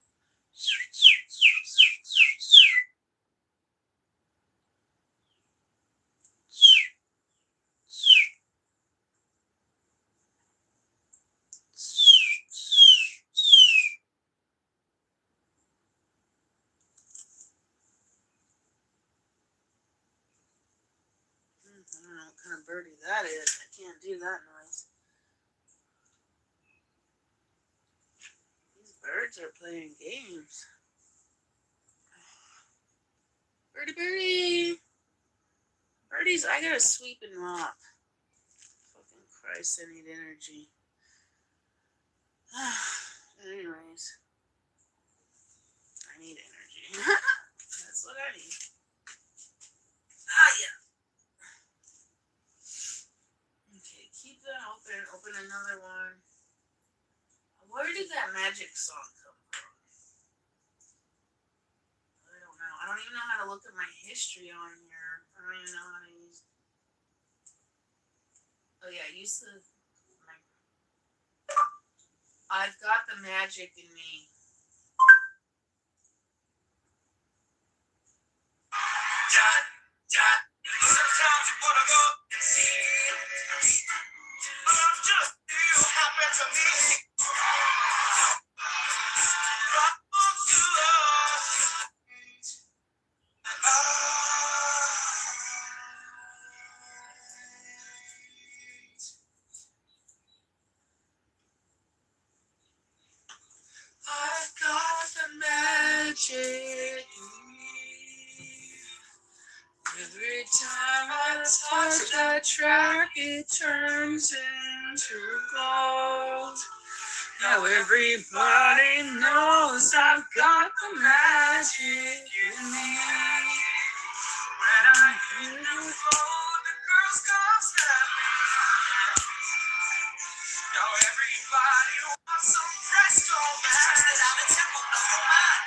I don't know what kind of birdie that is. I can't do that noise. These birds are playing games. Birdie, birdie. Birdies, I gotta sweep and mop. Fucking Christ, I need energy. Anyways. I need energy. That's what I need. Ah, yeah. Okay, keep that open. Open another one. Where did that magic song come from? I don't know. I don't even know how to look at my history on here. I don't even know how to use. Oh yeah, use the. I've got the magic in me. Sometimes you wanna go and see, but I'm just you happen to me. What wants to us? I've got the magic in me. Every time I touch that track, it turns into gold. Now everybody knows I've got the magic in me. When I hear you phone, the girls come snapping. Now everybody wants some presto man. I'm a temple of your mind.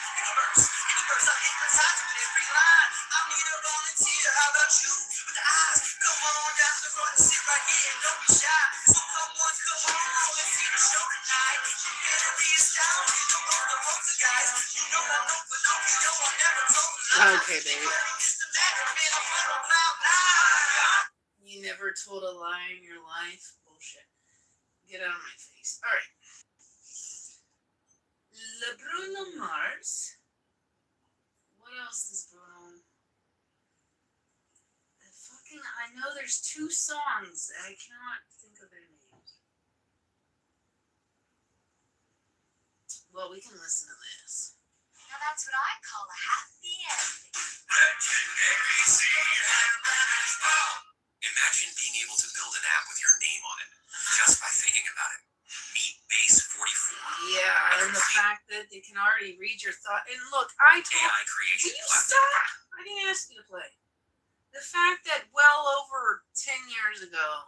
Universe, I'm hypnotized with every line. I need a volunteer. How about you? With the eyes, come on down to the front and sit right here and don't be shy. So come on, let's see the show tonight. You better be astounded. Don't go to most guys. You know I'm no Pinocchio. I never told a lie. Okay, baby. You never told a lie in your life? Bullshit. Get out of my face. Alright. Le Bruno Mars. What else is Bruno? I know there's 2 songs and I cannot think of their names. Well, we can listen to this. Now that's what I call a happy ending. Imagine being able to build an app with your name on it just by thinking about it. Meet Base 44. Yeah, and the fact that they can already read your thought. And look, I told AI creation you platform. stop. I didn't ask you to play. The fact that well over 10 years ago,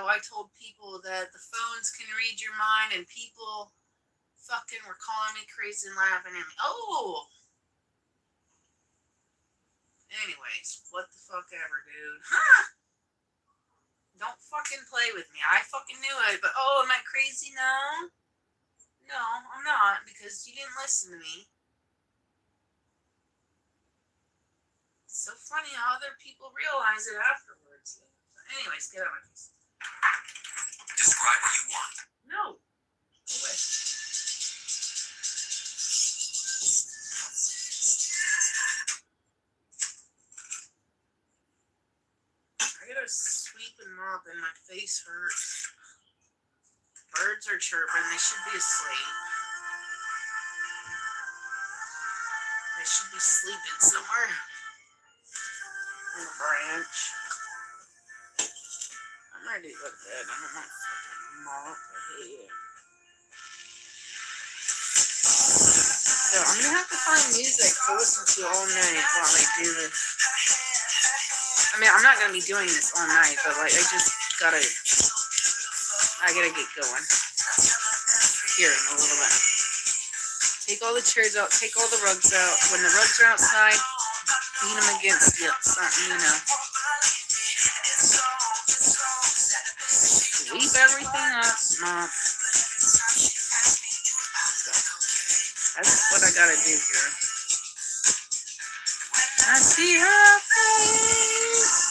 I told people that the phones can read your mind, and people fucking were calling me crazy and laughing at me. Oh! Anyways, what the fuck ever, dude. Don't fucking play with me. I fucking knew it, but oh, am I crazy now? No, I'm not, because you didn't listen to me. It's so funny how other people realize it afterwards. Anyways, get out of my face. Describe what you want. No. Go away. I gotta sweep and mop and my face hurts. Birds are chirping. They should be asleep. They should be sleeping somewhere. On a branch. I'm ready to go to bed. I don't want to fucking mop. I hate it. So I'm gonna have to find music to listen to all night while I do this. I mean, I'm not gonna be doing this all night, but like, I gotta get going. Here in a little bit. Take all the chairs out. Take all the rugs out. When the rugs are outside, beat them against something, you know. Sweep everything up. Mop. That's what I gotta do here. I see her face.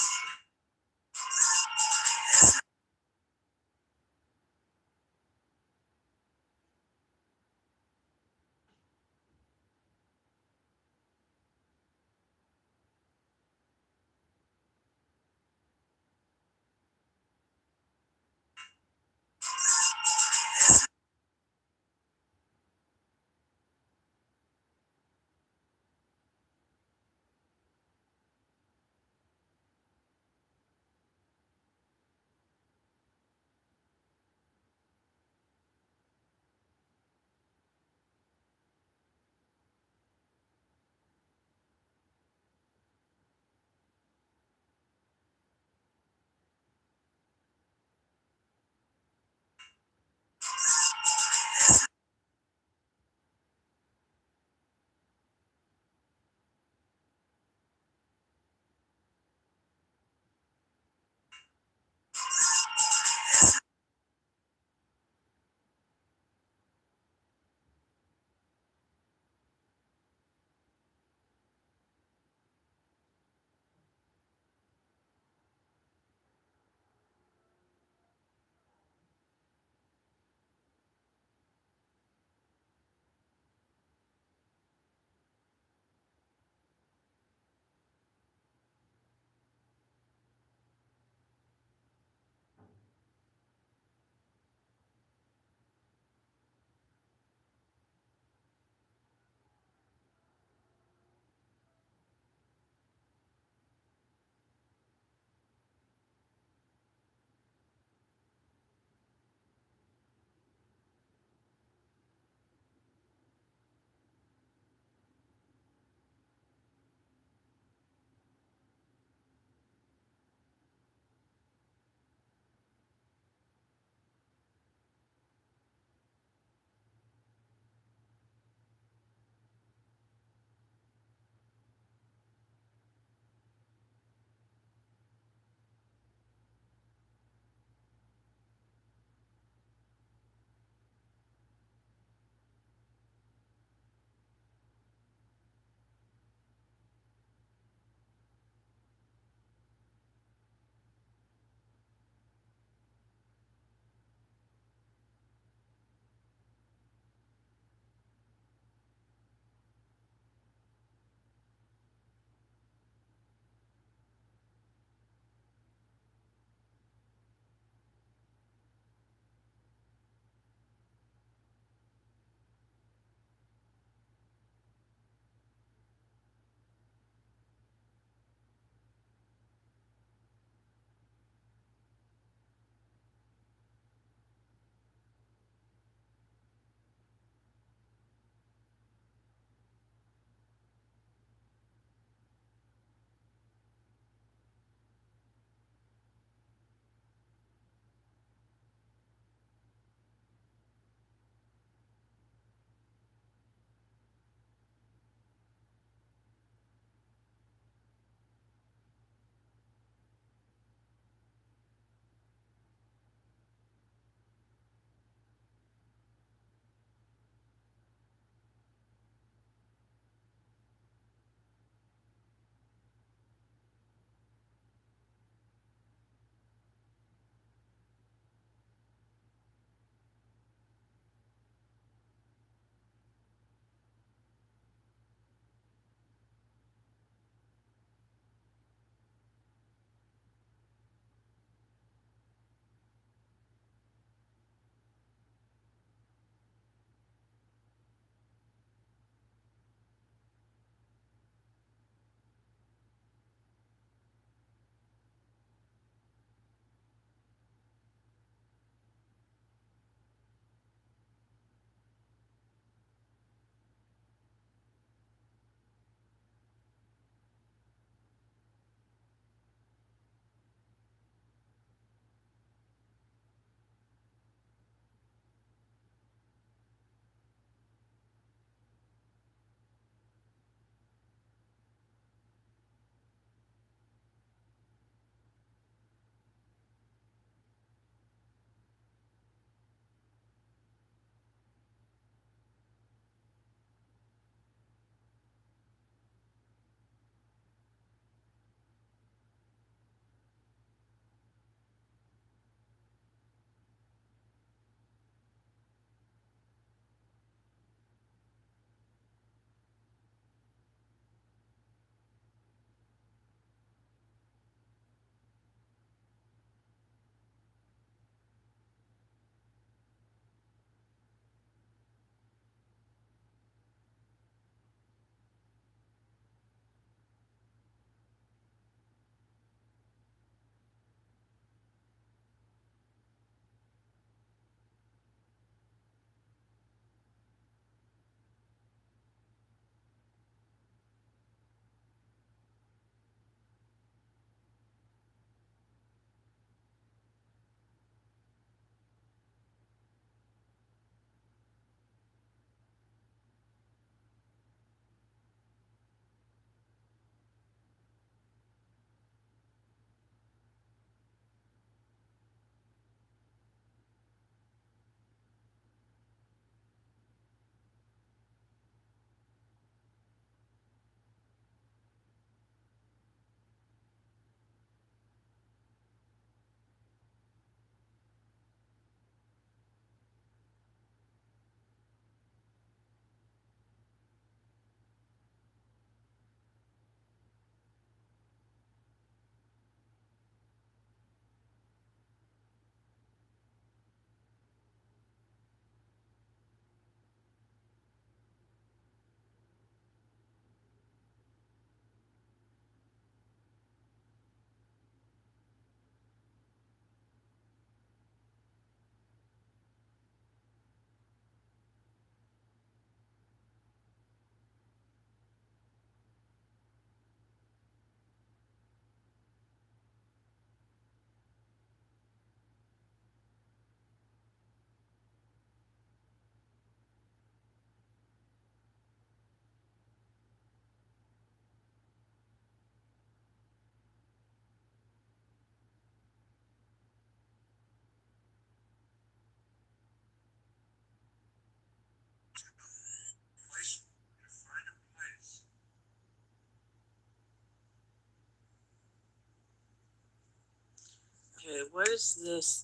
Okay, what is this?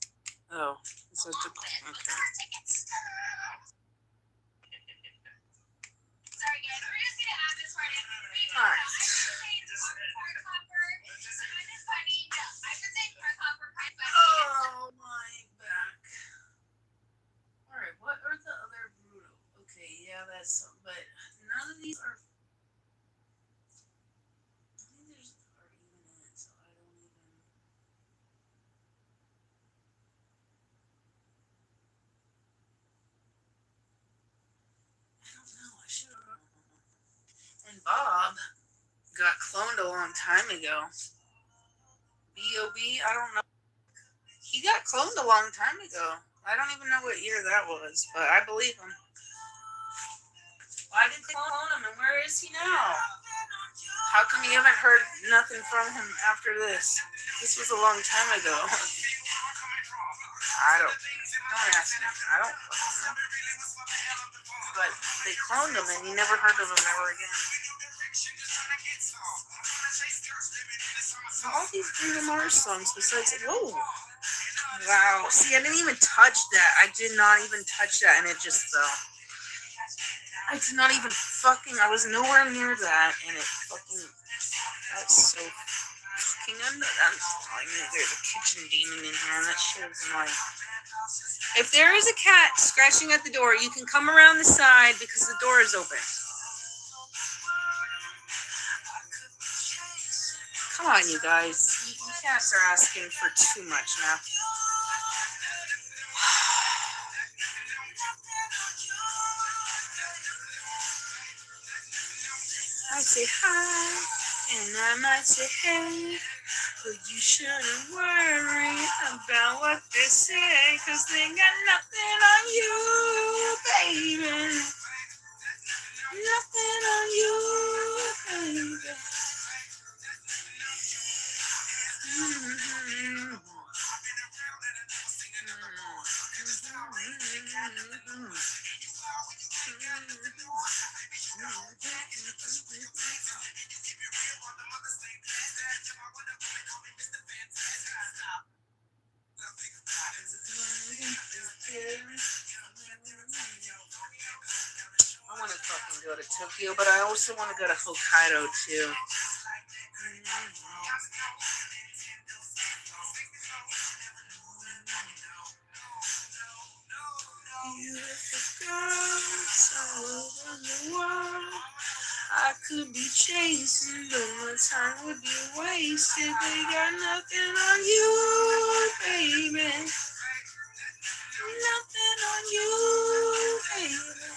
Oh, it's such a okay. Sorry guys, we're just gonna add this part in. Alright. Oh my back. Alright, what are the other brutal? Okay, yeah, that's some, but none of these are. I think there's are even in it, so I don't even. I don't know. I should have. And Bob got cloned a long time ago. B.O.B. I don't know. He got cloned a long time ago. I don't even know what year that was, but I believe him. Why did they clone him, and where is he now? How come you haven't heard nothing from him after this? This was a long time ago. Don't ask me. I don't fucking know. But they cloned him, and you never heard of him ever again. All these Bruno Mars songs besides, whoa. Wow. See, I didn't even touch that. I did not even touch that, and it just fell. I did not even fucking, I was nowhere near that, and it fucking, that's so fucking I'm telling you, there's a kitchen demon in here, and that shit is annoying. If there is a cat scratching at the door, you can come around the side because the door is open. Come on, you guys. You cats are asking for too much now. I say hi, and I might say hey, but you shouldn't worry about what they say, 'cause they got nothing on you, baby. Nothing on you, baby. Mm-hmm. I want to fucking go to Tokyo, but I also want to go to Hokkaido too. Beautiful girls all over the world. I could be chasing, but my time would be wasted. They got nothing on you, baby. Nothing on you, baby.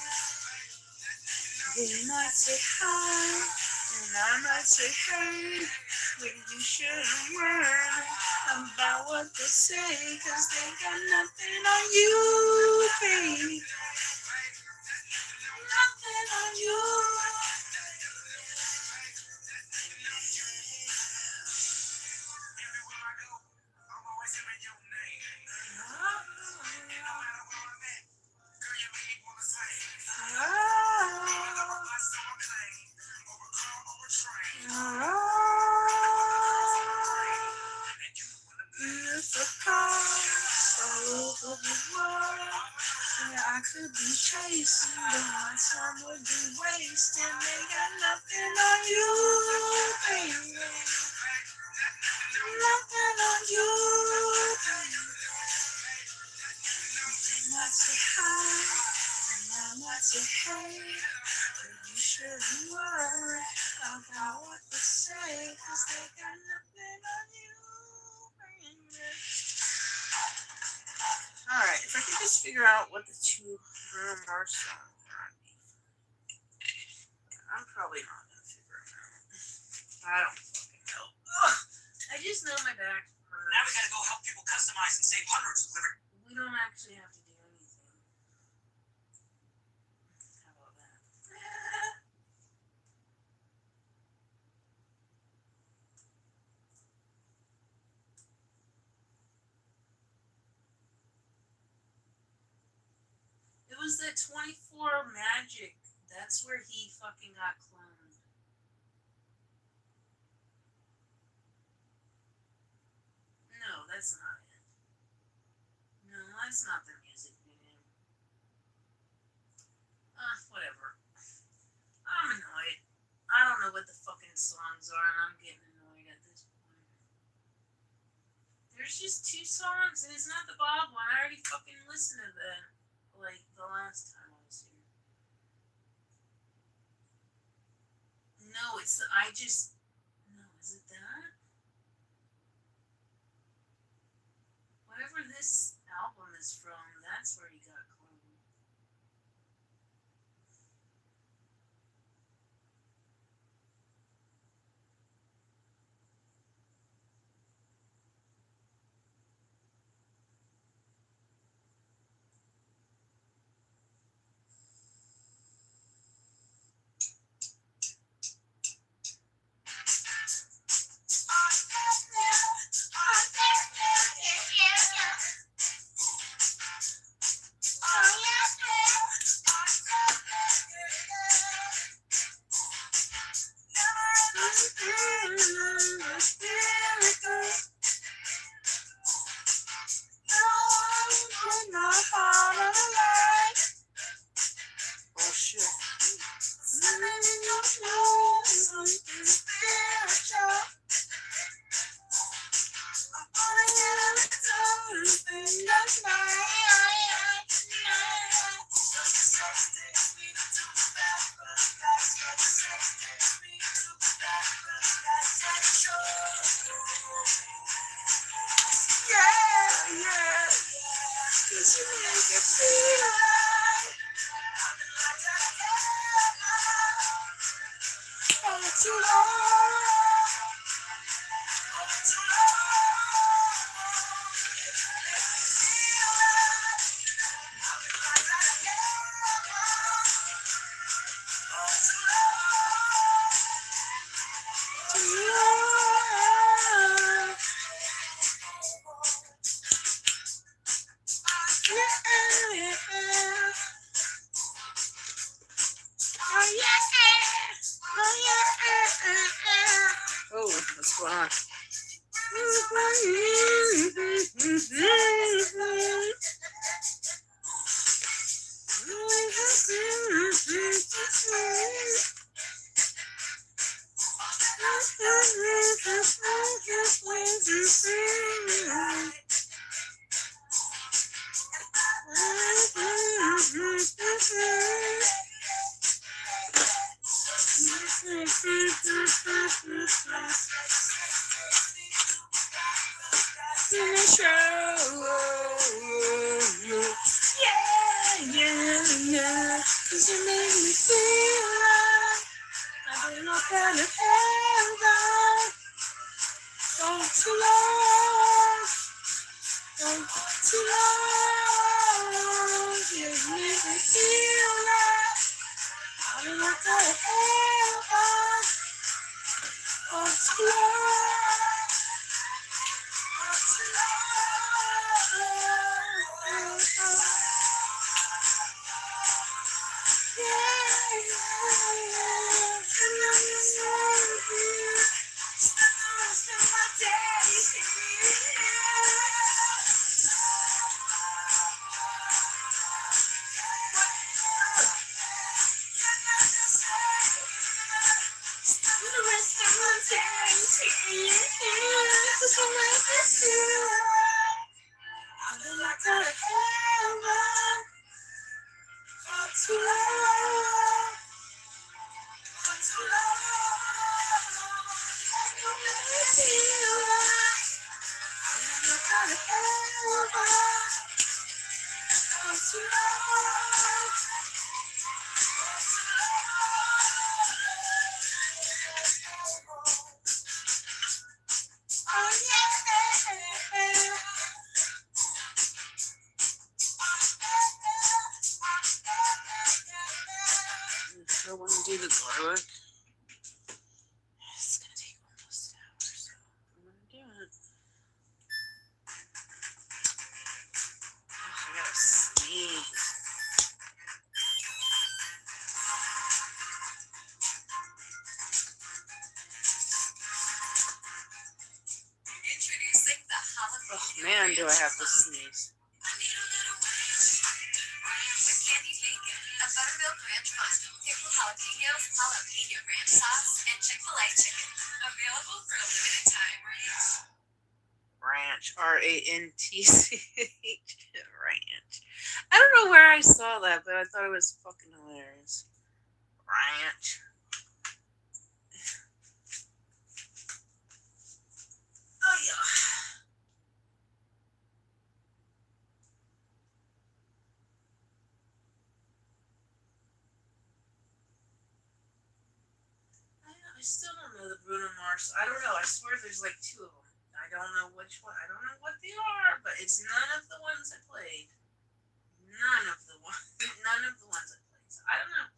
They might say hi, and I might say hey, but you shouldn't worry about what they say, 'cause they got nothing on you, baby. Nothing on you. I could be chasing, but my time would be wasted. They got nothing on you, baby. Nothing on you, baby. They might say hi, and I might say hey, but you shouldn't worry about what they say, 'cause they got nothing on you, baby. Alright, if I could just figure out what the two Bruno Mars songs are. I'm probably not going to figure them out. I don't fucking know. Ugh, I just know my back hurts. Now we gotta go help people customize and save hundreds of living. We don't actually have to do anything. How about that? It was that 24 Magic. That's where he fucking got cloned. No, that's not it. it's not the music, man. Whatever. I'm annoyed. I don't know what the fucking songs are, and I'm getting annoyed at this point. There's just 2 songs, and it's not the Bob one. I already fucking listened to that, like, the last time I was here. No, it's the, no, is it that? Whatever this album is from, that's where he got cloned. Oh shit. Oh, what's going on? Does it make me feel like I've been up out of heaven? Don't too long, don't too long. You make me feel like I've been up out of heaven. Don't too long, don't too long. I want to do the garlic. It's gonna take almost an hour, so I'm gonna do it. I gotta sneeze. Introducing the Oh man, do I have to sneeze. candy bacon, a buttermilk ranch bun, pickled jalapenos, jalapeno ranch sauce, and Chick-fil-A chicken. Available for a limited time. Ranch, RANTCH, ranch. I don't know where I saw that, but I thought it was fucking hilarious. Ranch. Oh yeah. I still don't know the Bruno Mars. I don't know. I swear there's like two of them. I don't know which one. I don't know what they are, but it's none of the ones I played. None of the ones. None of the ones I played. So I don't know.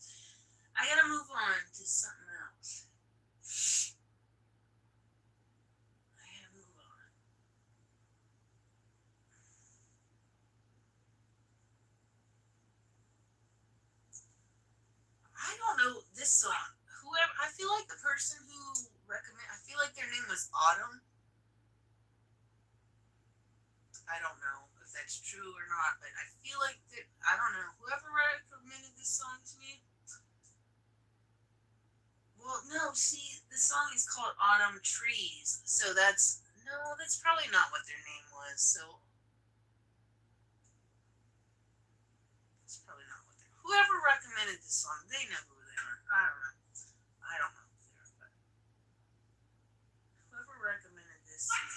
I gotta move on to something else. I gotta move on. I don't know this song. Whoever, I feel like the person who recommended, I feel like their name was Autumn. I don't know if that's true or not, but I feel like that, I don't know, whoever recommended this song to me. Well, no, see, the song is called Autumn Trees, so that's probably not what their name was. So that's probably not what they. Whoever recommended this song, they know who they are. I don't know. I don't know who they are, but whoever recommended this to me.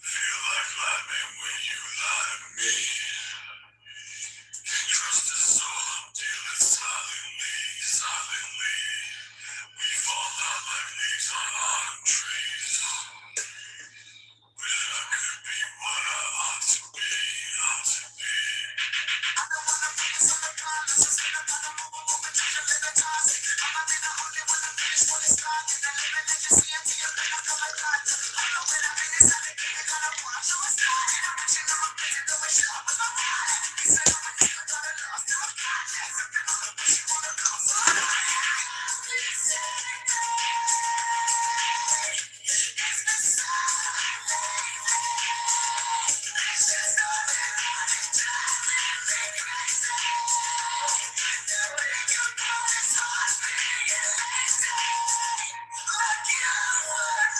Feel like laughing when you lie to me. Can't trust a soul until it's silently. We fall out like leaves on autumn trees. Wish I could be what I ought to be. I don't wanna focus on the promises, and I'm gonna move until you live in toxic. I'ma be the only one to finish what it's started. I live in legacy until you live until I got to. I know when I'm in this, I think you're gonna want to start. I'm reaching out my place and doing shit with my mind. They say I'm a nigga, got a lost, now I got it. Sipping on the pussy, wanna come so please say it's the sun. It's just all that it's driving me crazy. You know it's hard being lazy. Like you would.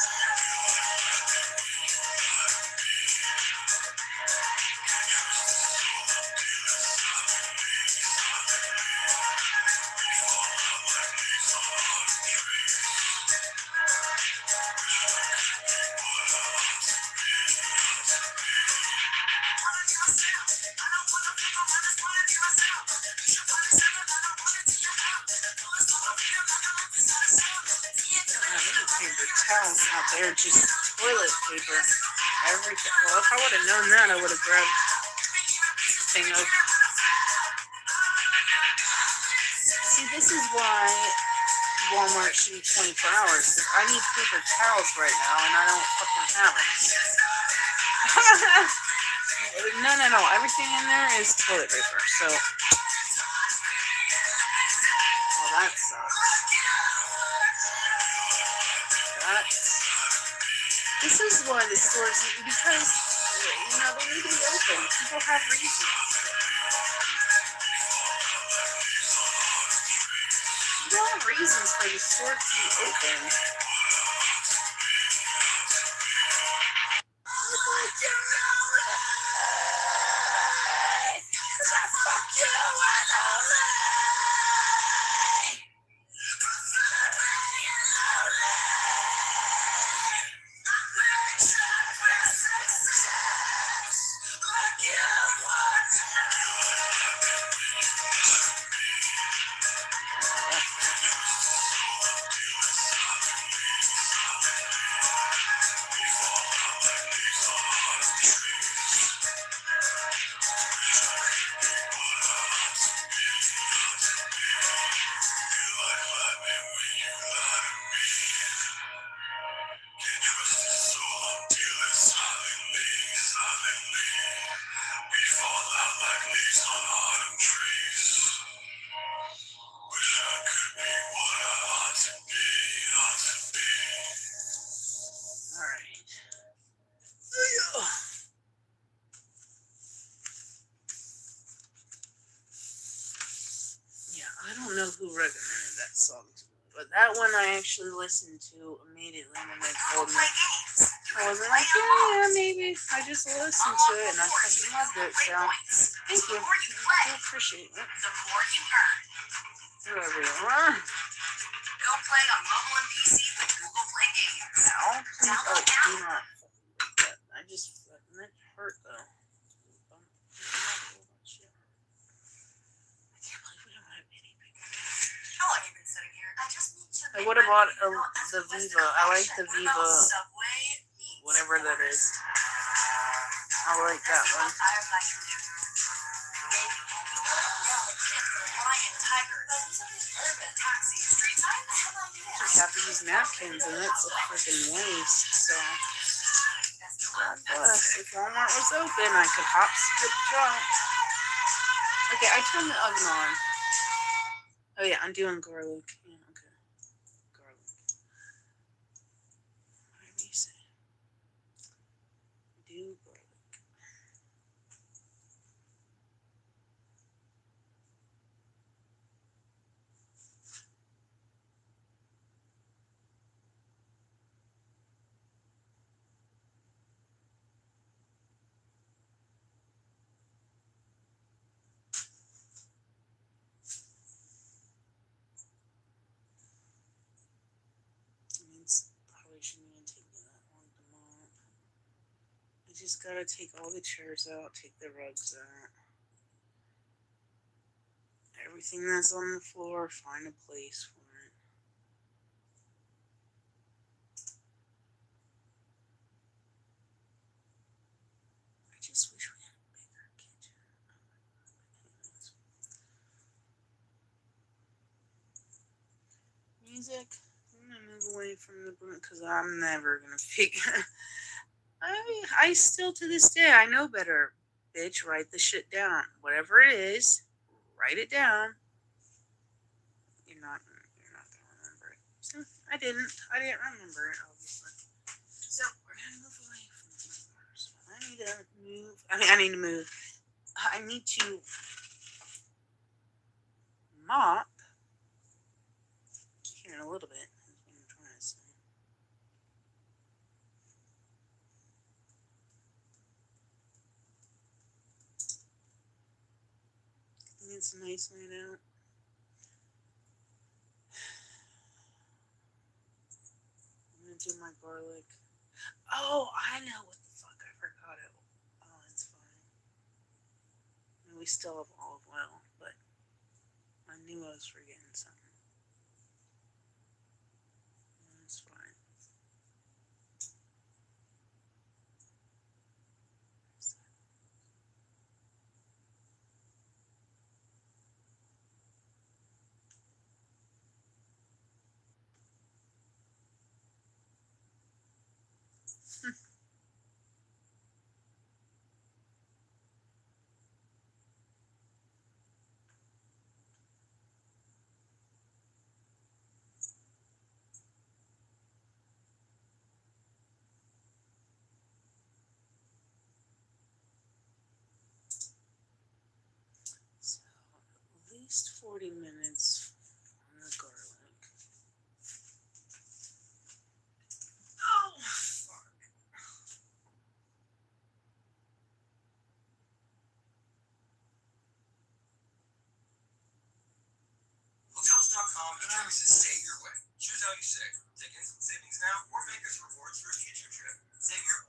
Paper towels out there, just toilet paper. Everything. Well, if I would have known that, I would have grabbed the thing of. See, this is why Walmart should be 24 hours. I need paper towels right now, and I don't fucking have them. No. Everything in there is toilet paper. So, well, that sucks. This is why the stores, because, they need to be open. People have reasons. People have reasons for the store to be open. know who recommended that song to me, but that one I actually listened to immediately when they told me. I wasn't like, yeah, maybe. I just listened to it and I fucking loved it. So, thank you. I appreciate it. The more you earn. Whoever you are. Go play on mobile and PC with Google Play Games. Now, oh, do not fucking do that. I just fucking that hurt though. How long have you been sitting here? I just need to. I would have bought the Viva. I like the Viva, Subway whatever that is. I like that one. Just have to use napkins and it's a freaking waste. So, God bless. If Walmart was open, I could hop, skip, jump. Okay, I turned the oven on. Oh yeah, I'm doing garlic. Yeah, okay. Garlic. What did you say? Do garlic. Probably shouldn't even take me that long to mop. I just gotta take all the chairs out, take the rugs out. Everything that's on the floor, find a place for it. I just wish we had a bigger kitchen. Music. I'm gonna move away from the book because I'm never gonna figure. I still to this day I know better. Bitch, write the shit down. Whatever it is, write it down. You're not gonna remember it. So I didn't remember it obviously. So we're gonna move away from these bars. I need to move. I need to mop here in a little bit. That's what I'm trying to say. It's a nice night out. I'm gonna do my garlic. Oh, I know what the fuck. I forgot it. Oh, it's fine. I mean, we still have olive oil, but I knew I was forgetting something. It's fine. So, at least 40 minutes on the garlic. Oh, fuck. Hotels.com introduces Save Your Way. Choose how you save. Take instant savings now or make us rewards for a future trip. Save your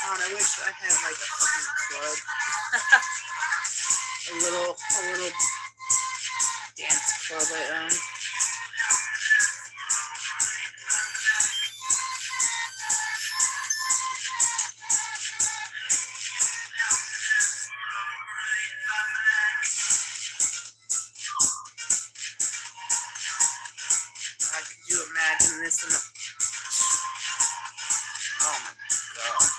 God, I wish I had like a fucking club. a little dance club I own. this in the... Oh my god.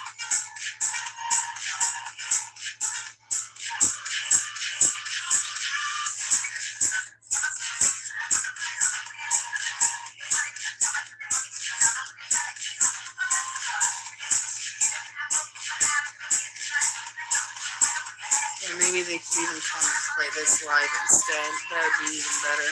Or maybe they could even come and play this live instead. That would be even better.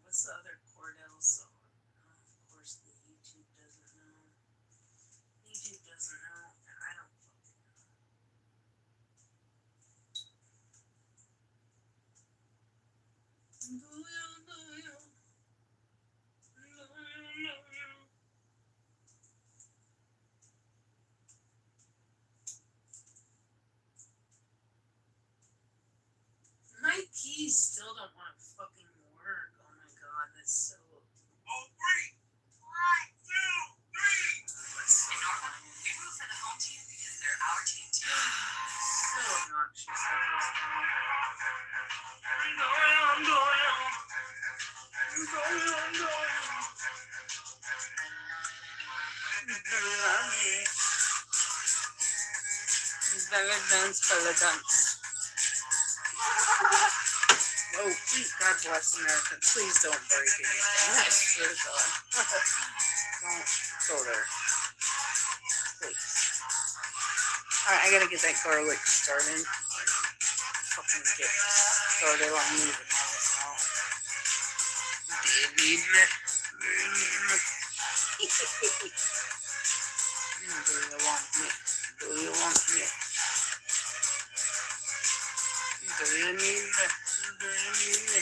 What's the other Cordell song? Oh, of course, the YouTube doesn't know. YouTube doesn't know, and I don't fucking know. My keys still don't want to fucking work. Oh my god, that's so... Oh, 3, 1, 2, 3. That's so In Norfolk, we will send a home team because they're our team too. so obnoxious. Oh, please, God bless America. Please don't break anything. I swear to God. Don't go there. Please. Alright, I gotta get that garlic started. Fucking get started on moving all this out. Do you need me? Do you need me? Do you want me? Do you want me? Do you need me? Do you need me?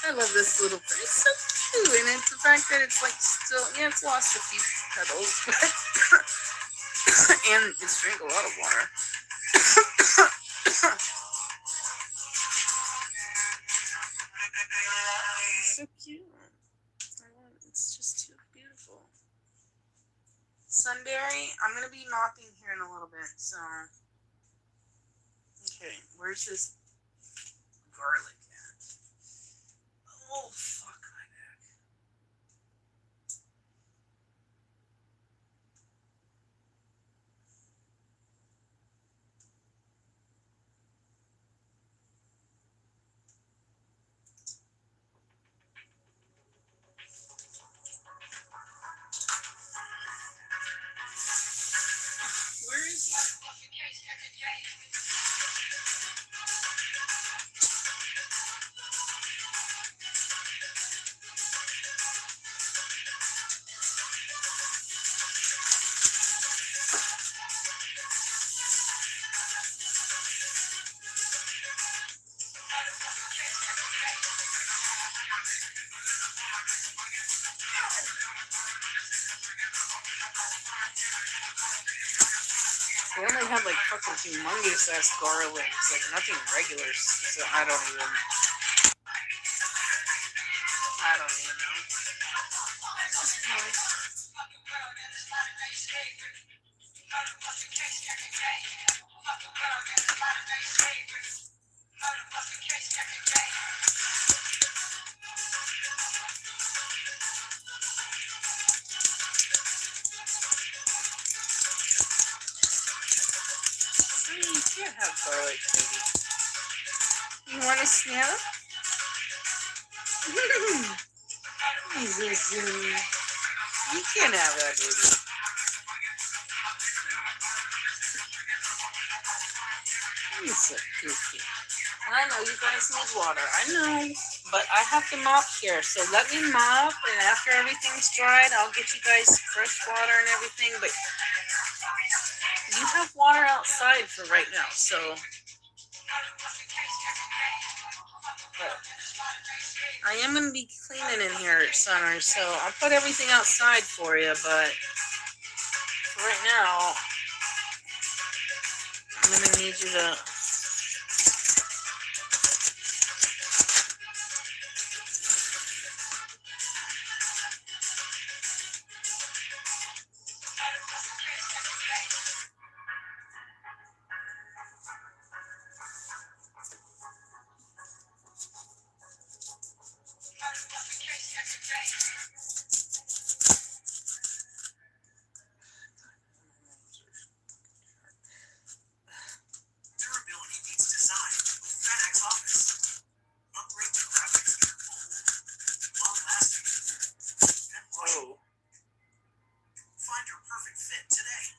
I love this little thing. It's so cute, and it's the fact that it's like still, yeah, it's lost a few petals, and it's drank a lot of water. It's so cute. I love it. It's just too beautiful. Sunberry, I'm gonna be mopping here in a little bit, so. Okay, where's this garlic at? Oh, fuck my neck. Where is he? They only have like fucking humongous ass garlic. It's like nothing regular. So I don't even know. You can't have garlic, baby. You want a snap? You can't have that, baby. You're so goofy. I know you guys need water. I know. But I have to mop here. So let me mop. And after everything's dried, I'll get you guys fresh water and everything. But you have water outside for right now. So. But I am going to be cleaning in here, Summer. So I'll put everything outside for you. But right now, I'm going to need you to. Durability meets design with FedEx Office. Upgrade the graphics to bold, long-lasting, and bright. Oh. Find your perfect fit today.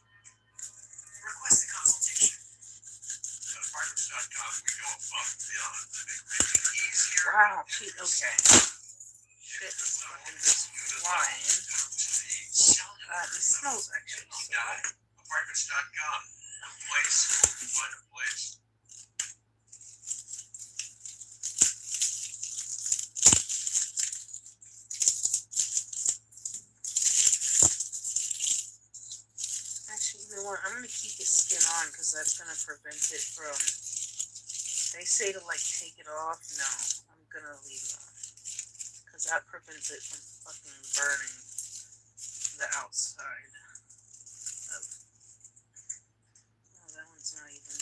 Request a consultation. At Apartments.com, we go above and beyond to make renting easier. Wow. Okay. Shit is fucking just flying. God, this smells actually so good. Apartments.com. A place where you find a place. Actually, you know what? I'm going to keep the skin on because that's going to prevent it from... They say to, like, take it off. No, I'm going to leave it on. Because that prevents it from fucking burning the outside of... Oh, that one's not even...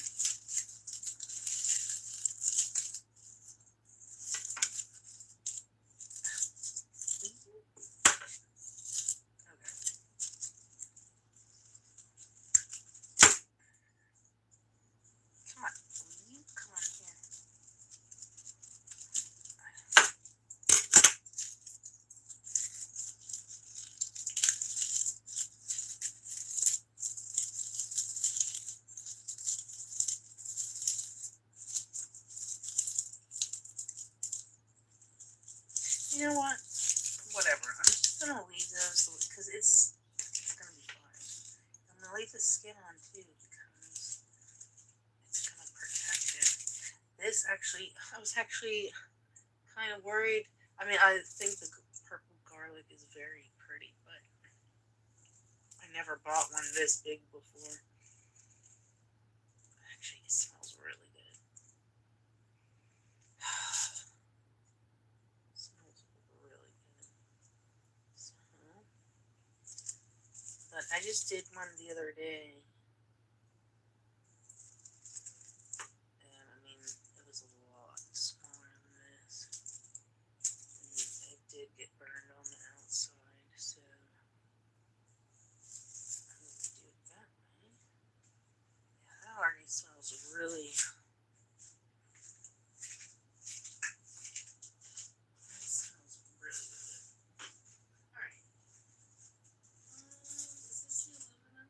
You know what? Whatever. I'm just going to leave those because it's going to be fine. I'm going to leave the skin on too because it's going to protect it. This actually, I was actually kind of worried. I mean, I think the purple garlic is very pretty, but I never bought one this big before. Actually, it smells really good. But I just did one the other day. And I mean, it was a lot smaller than this. And it did get burned on the outside, so I'm going to do it that way. Yeah, that already smells really... That smells really good. Alright. Is this the aluminum?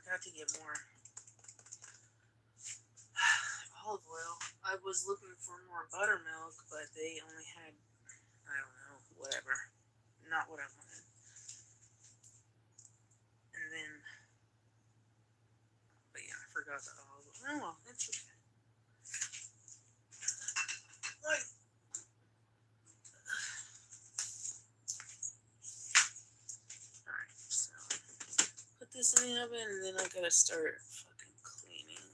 got to get more olive oil. I was looking for more buttermilk, but they only had, I don't know, whatever. Not what I wanted. And then, but yeah, I forgot the olive oil. Oh well, it's okay. Like, alright, so put this in the oven, and then I gotta start fucking cleaning.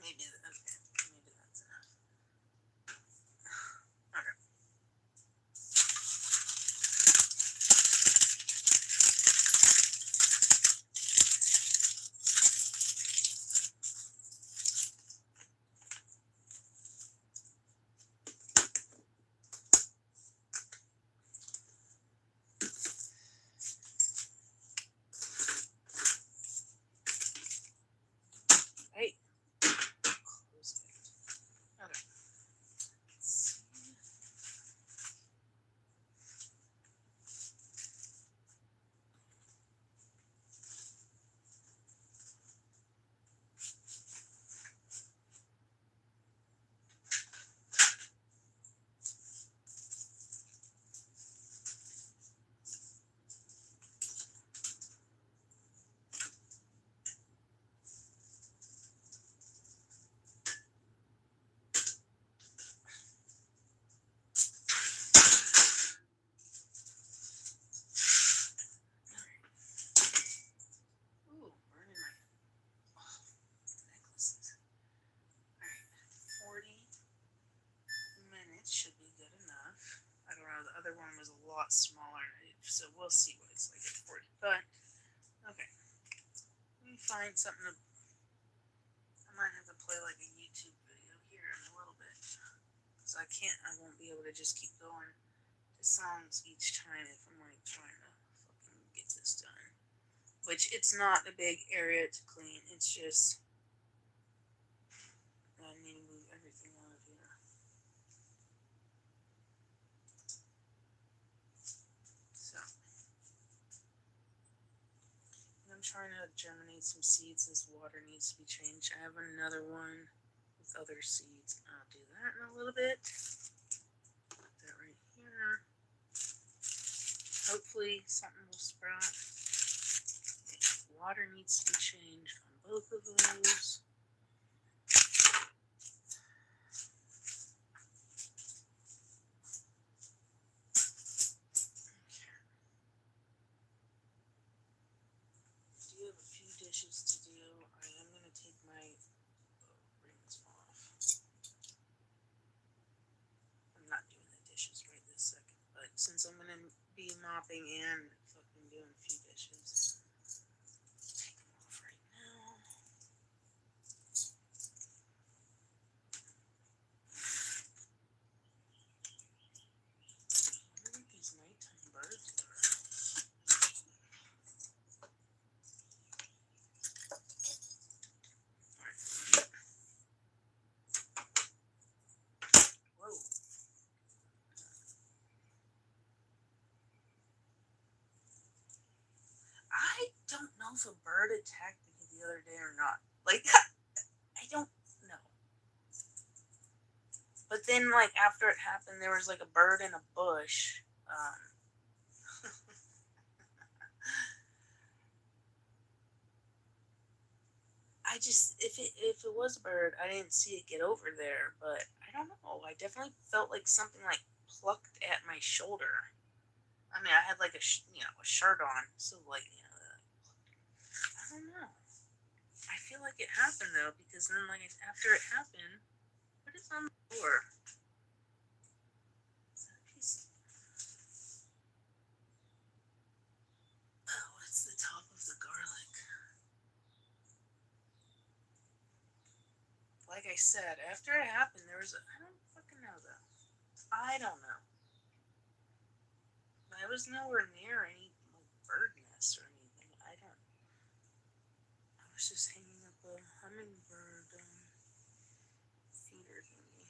Maybe that's enough. Okay. Hey. Close it. Okay. Let's see. Ooh, burning my necklaces. Alright, 40 minutes should be good enough. I don't know, the other one was a lot smaller, so we'll see what it's like at 40. But, okay. Let me find something to... I might have to play like a YouTube video here in a little bit. So I won't be able to just keep going to songs each time if I'm like trying to fucking get this done. Which, it's not a big area to clean, it's just... I need to move everything out of here. So... I'm trying to germinate some seeds. This water needs to be changed. I have another one with other seeds. I'll do that in a little bit. Put that right here. Hopefully something will sprout. Okay, water needs to be changed on both of those. I do have a few dishes to do. I am going to take my rings off. I'm not doing the dishes right this second, but since I'm going to be mopping and fucking doing a few dishes, take them off right now. I wonder what these nighttime birds are. Whoa. I don't know if a bird attacked me the other day or not. Like, I don't know. But then, like, after it happened, there was, like, a bird in a bush. I just, if it was a bird, I didn't see it get over there. But I don't know. I definitely felt like something, like, plucked at my shoulder. I mean, I had, like, a shirt on. So, like, I don't know. I feel like it happened, though, because then, like, after it happened, what is on the floor? I said, after it happened, there was I don't fucking know though. I don't know. I was nowhere near any like bird nest or anything. I was just hanging up a hummingbird feeder thingy.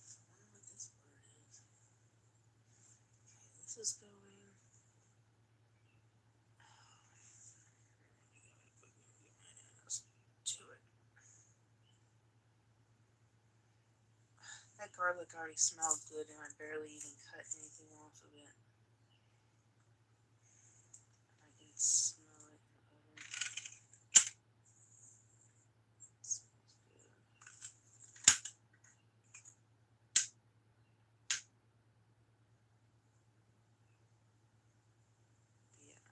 I wonder what this bird is. Okay, this is going. To it. That garlic already smelled good and I barely even cut anything off of it. I can smell it in the oven. It smells good. Yeah.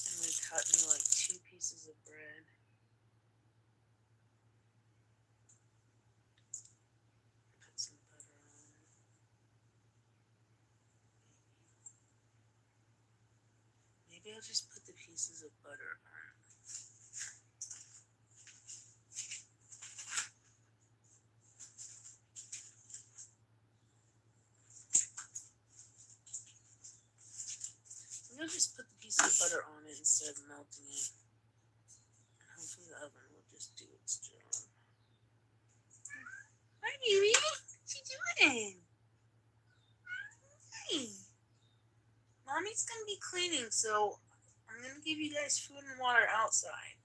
And we cut me like 2 pieces of bread. Put some butter on. Maybe I'll just put the pieces of butter on. Maybe I'll just put the piece of butter on it instead of melting it. And hopefully the oven will just do its job. Hi, baby. What you doing? Hey. Mommy's gonna be cleaning, so I'm gonna give you guys food and water outside.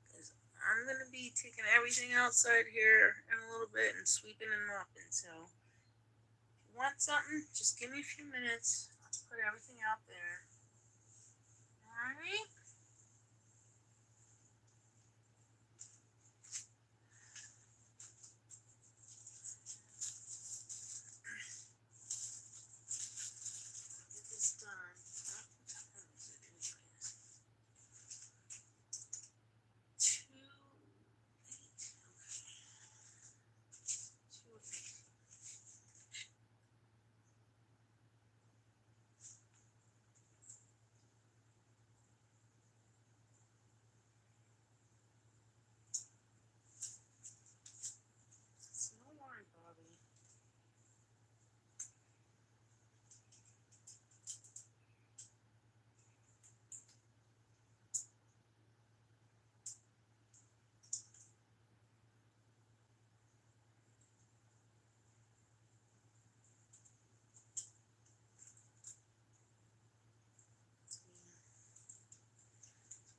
Because I'm gonna be taking everything outside here in a little bit and sweeping and mopping. So if you want something, just give me a few minutes. I'll put everything out there. Alright? Get this done. What time is it anyways? 2:08. Okay. 2:08. No worry, Bobby.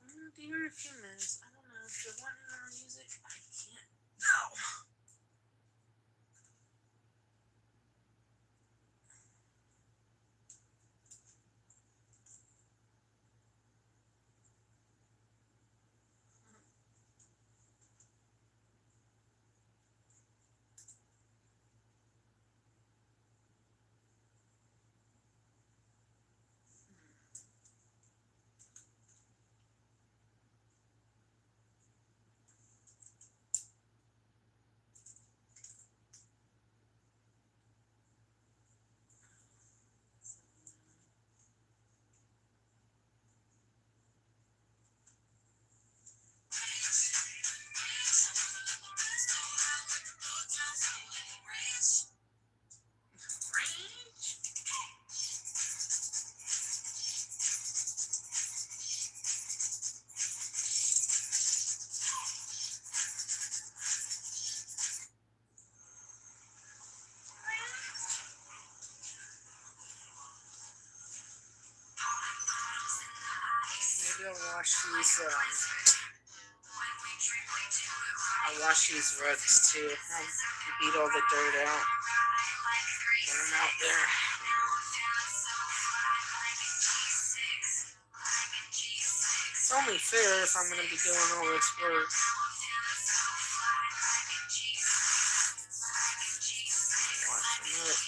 I'm gonna be here in a few minutes. I don't know if you're wanting more music. I can't. No. Maybe I'll wash these. I'll wash these rugs too. I'll beat all the dirt out. Get them out there. It's only fair if I'm going to be doing all this work. Wash them up.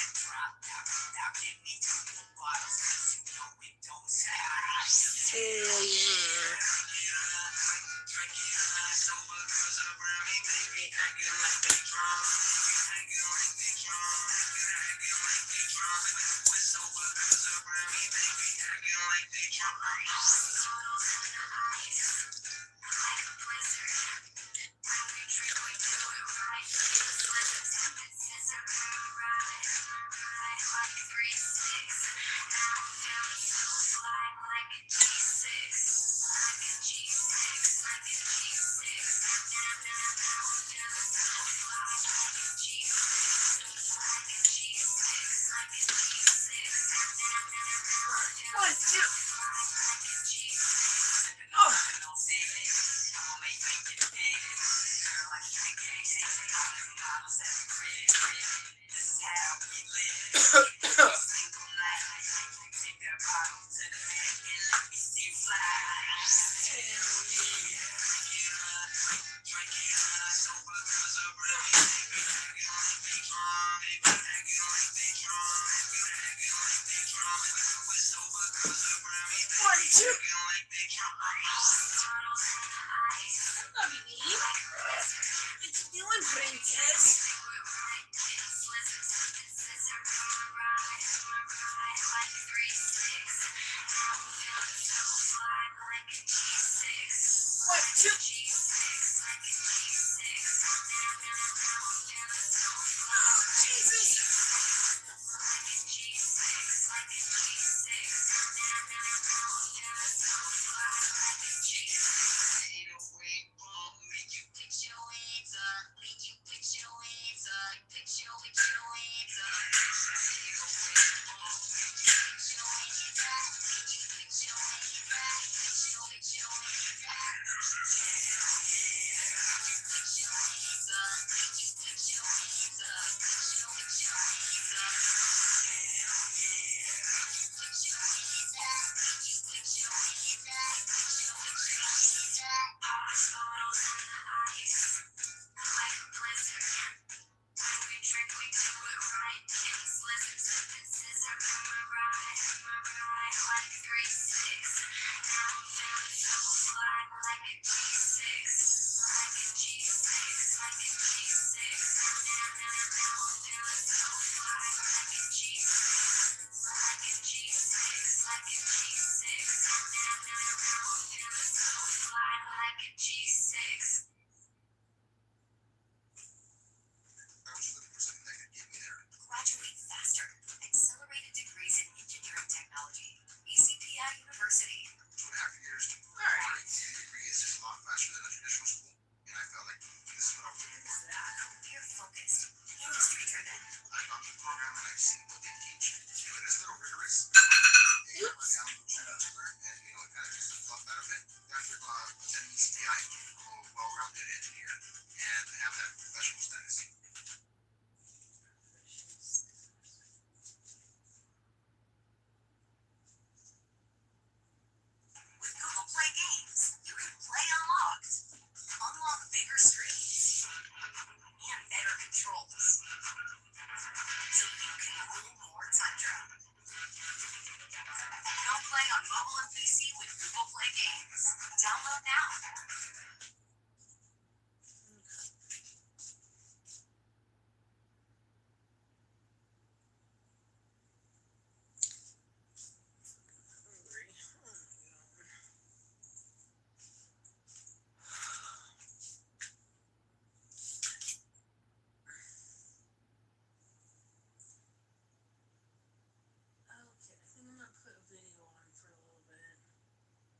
Now give me 2 more bottles, 'cause you know it don't stop. Hell yeah.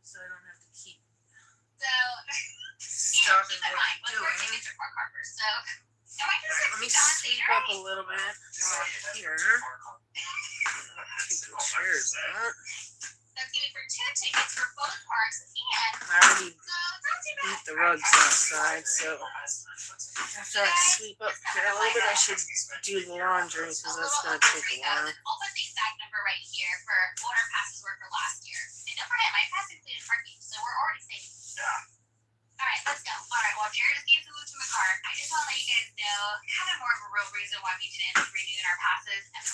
So I don't have to keep stopping what I'm doing. Alright, let me sweep up a little bit here. Take the chairs out. That's gonna be for 2 tickets for both parks, and I already so it's not too beat bad. the rugs outside, so after I sweep up here a little bit, I should do the laundry because that's going to take a while. I'll put the exact number right here for what our passes were for last year. And don't forget, my pass included parking, so we're already saving. All right, let's go. All right, well, Jared just gave the loot to my car. I just want to let you guys know kind of more of a real reason why we didn't end up renewing our passes. And the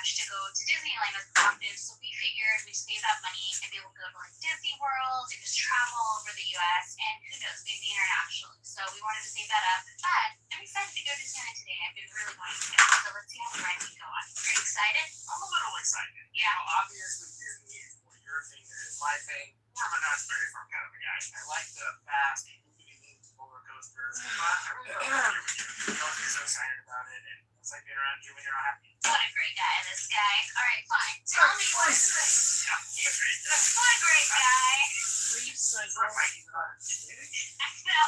much to go to Disneyland as often, so we figured we'd save that money and be able to go to like Disney World and just travel all over the US and who knows, maybe internationally. So we wanted to save that up. But I'm excited to go to Disneyland today. I've been really wanting to go. So let's see how the ride can go on. Are you excited? I'm a little excited. Yeah. You know, obviously Disney is more your thing than it's my thing. More of a Knott'sberry Farm kind of a guy. I like the fast, roller coasters. I really don't know you don't get so excited about it. And it's like being around you when you're not happy. What a great guy, this guy. All right, fine. Tell me what's this. Yeah, what a great guy. What a great guy. It's not like he's not a dick. No.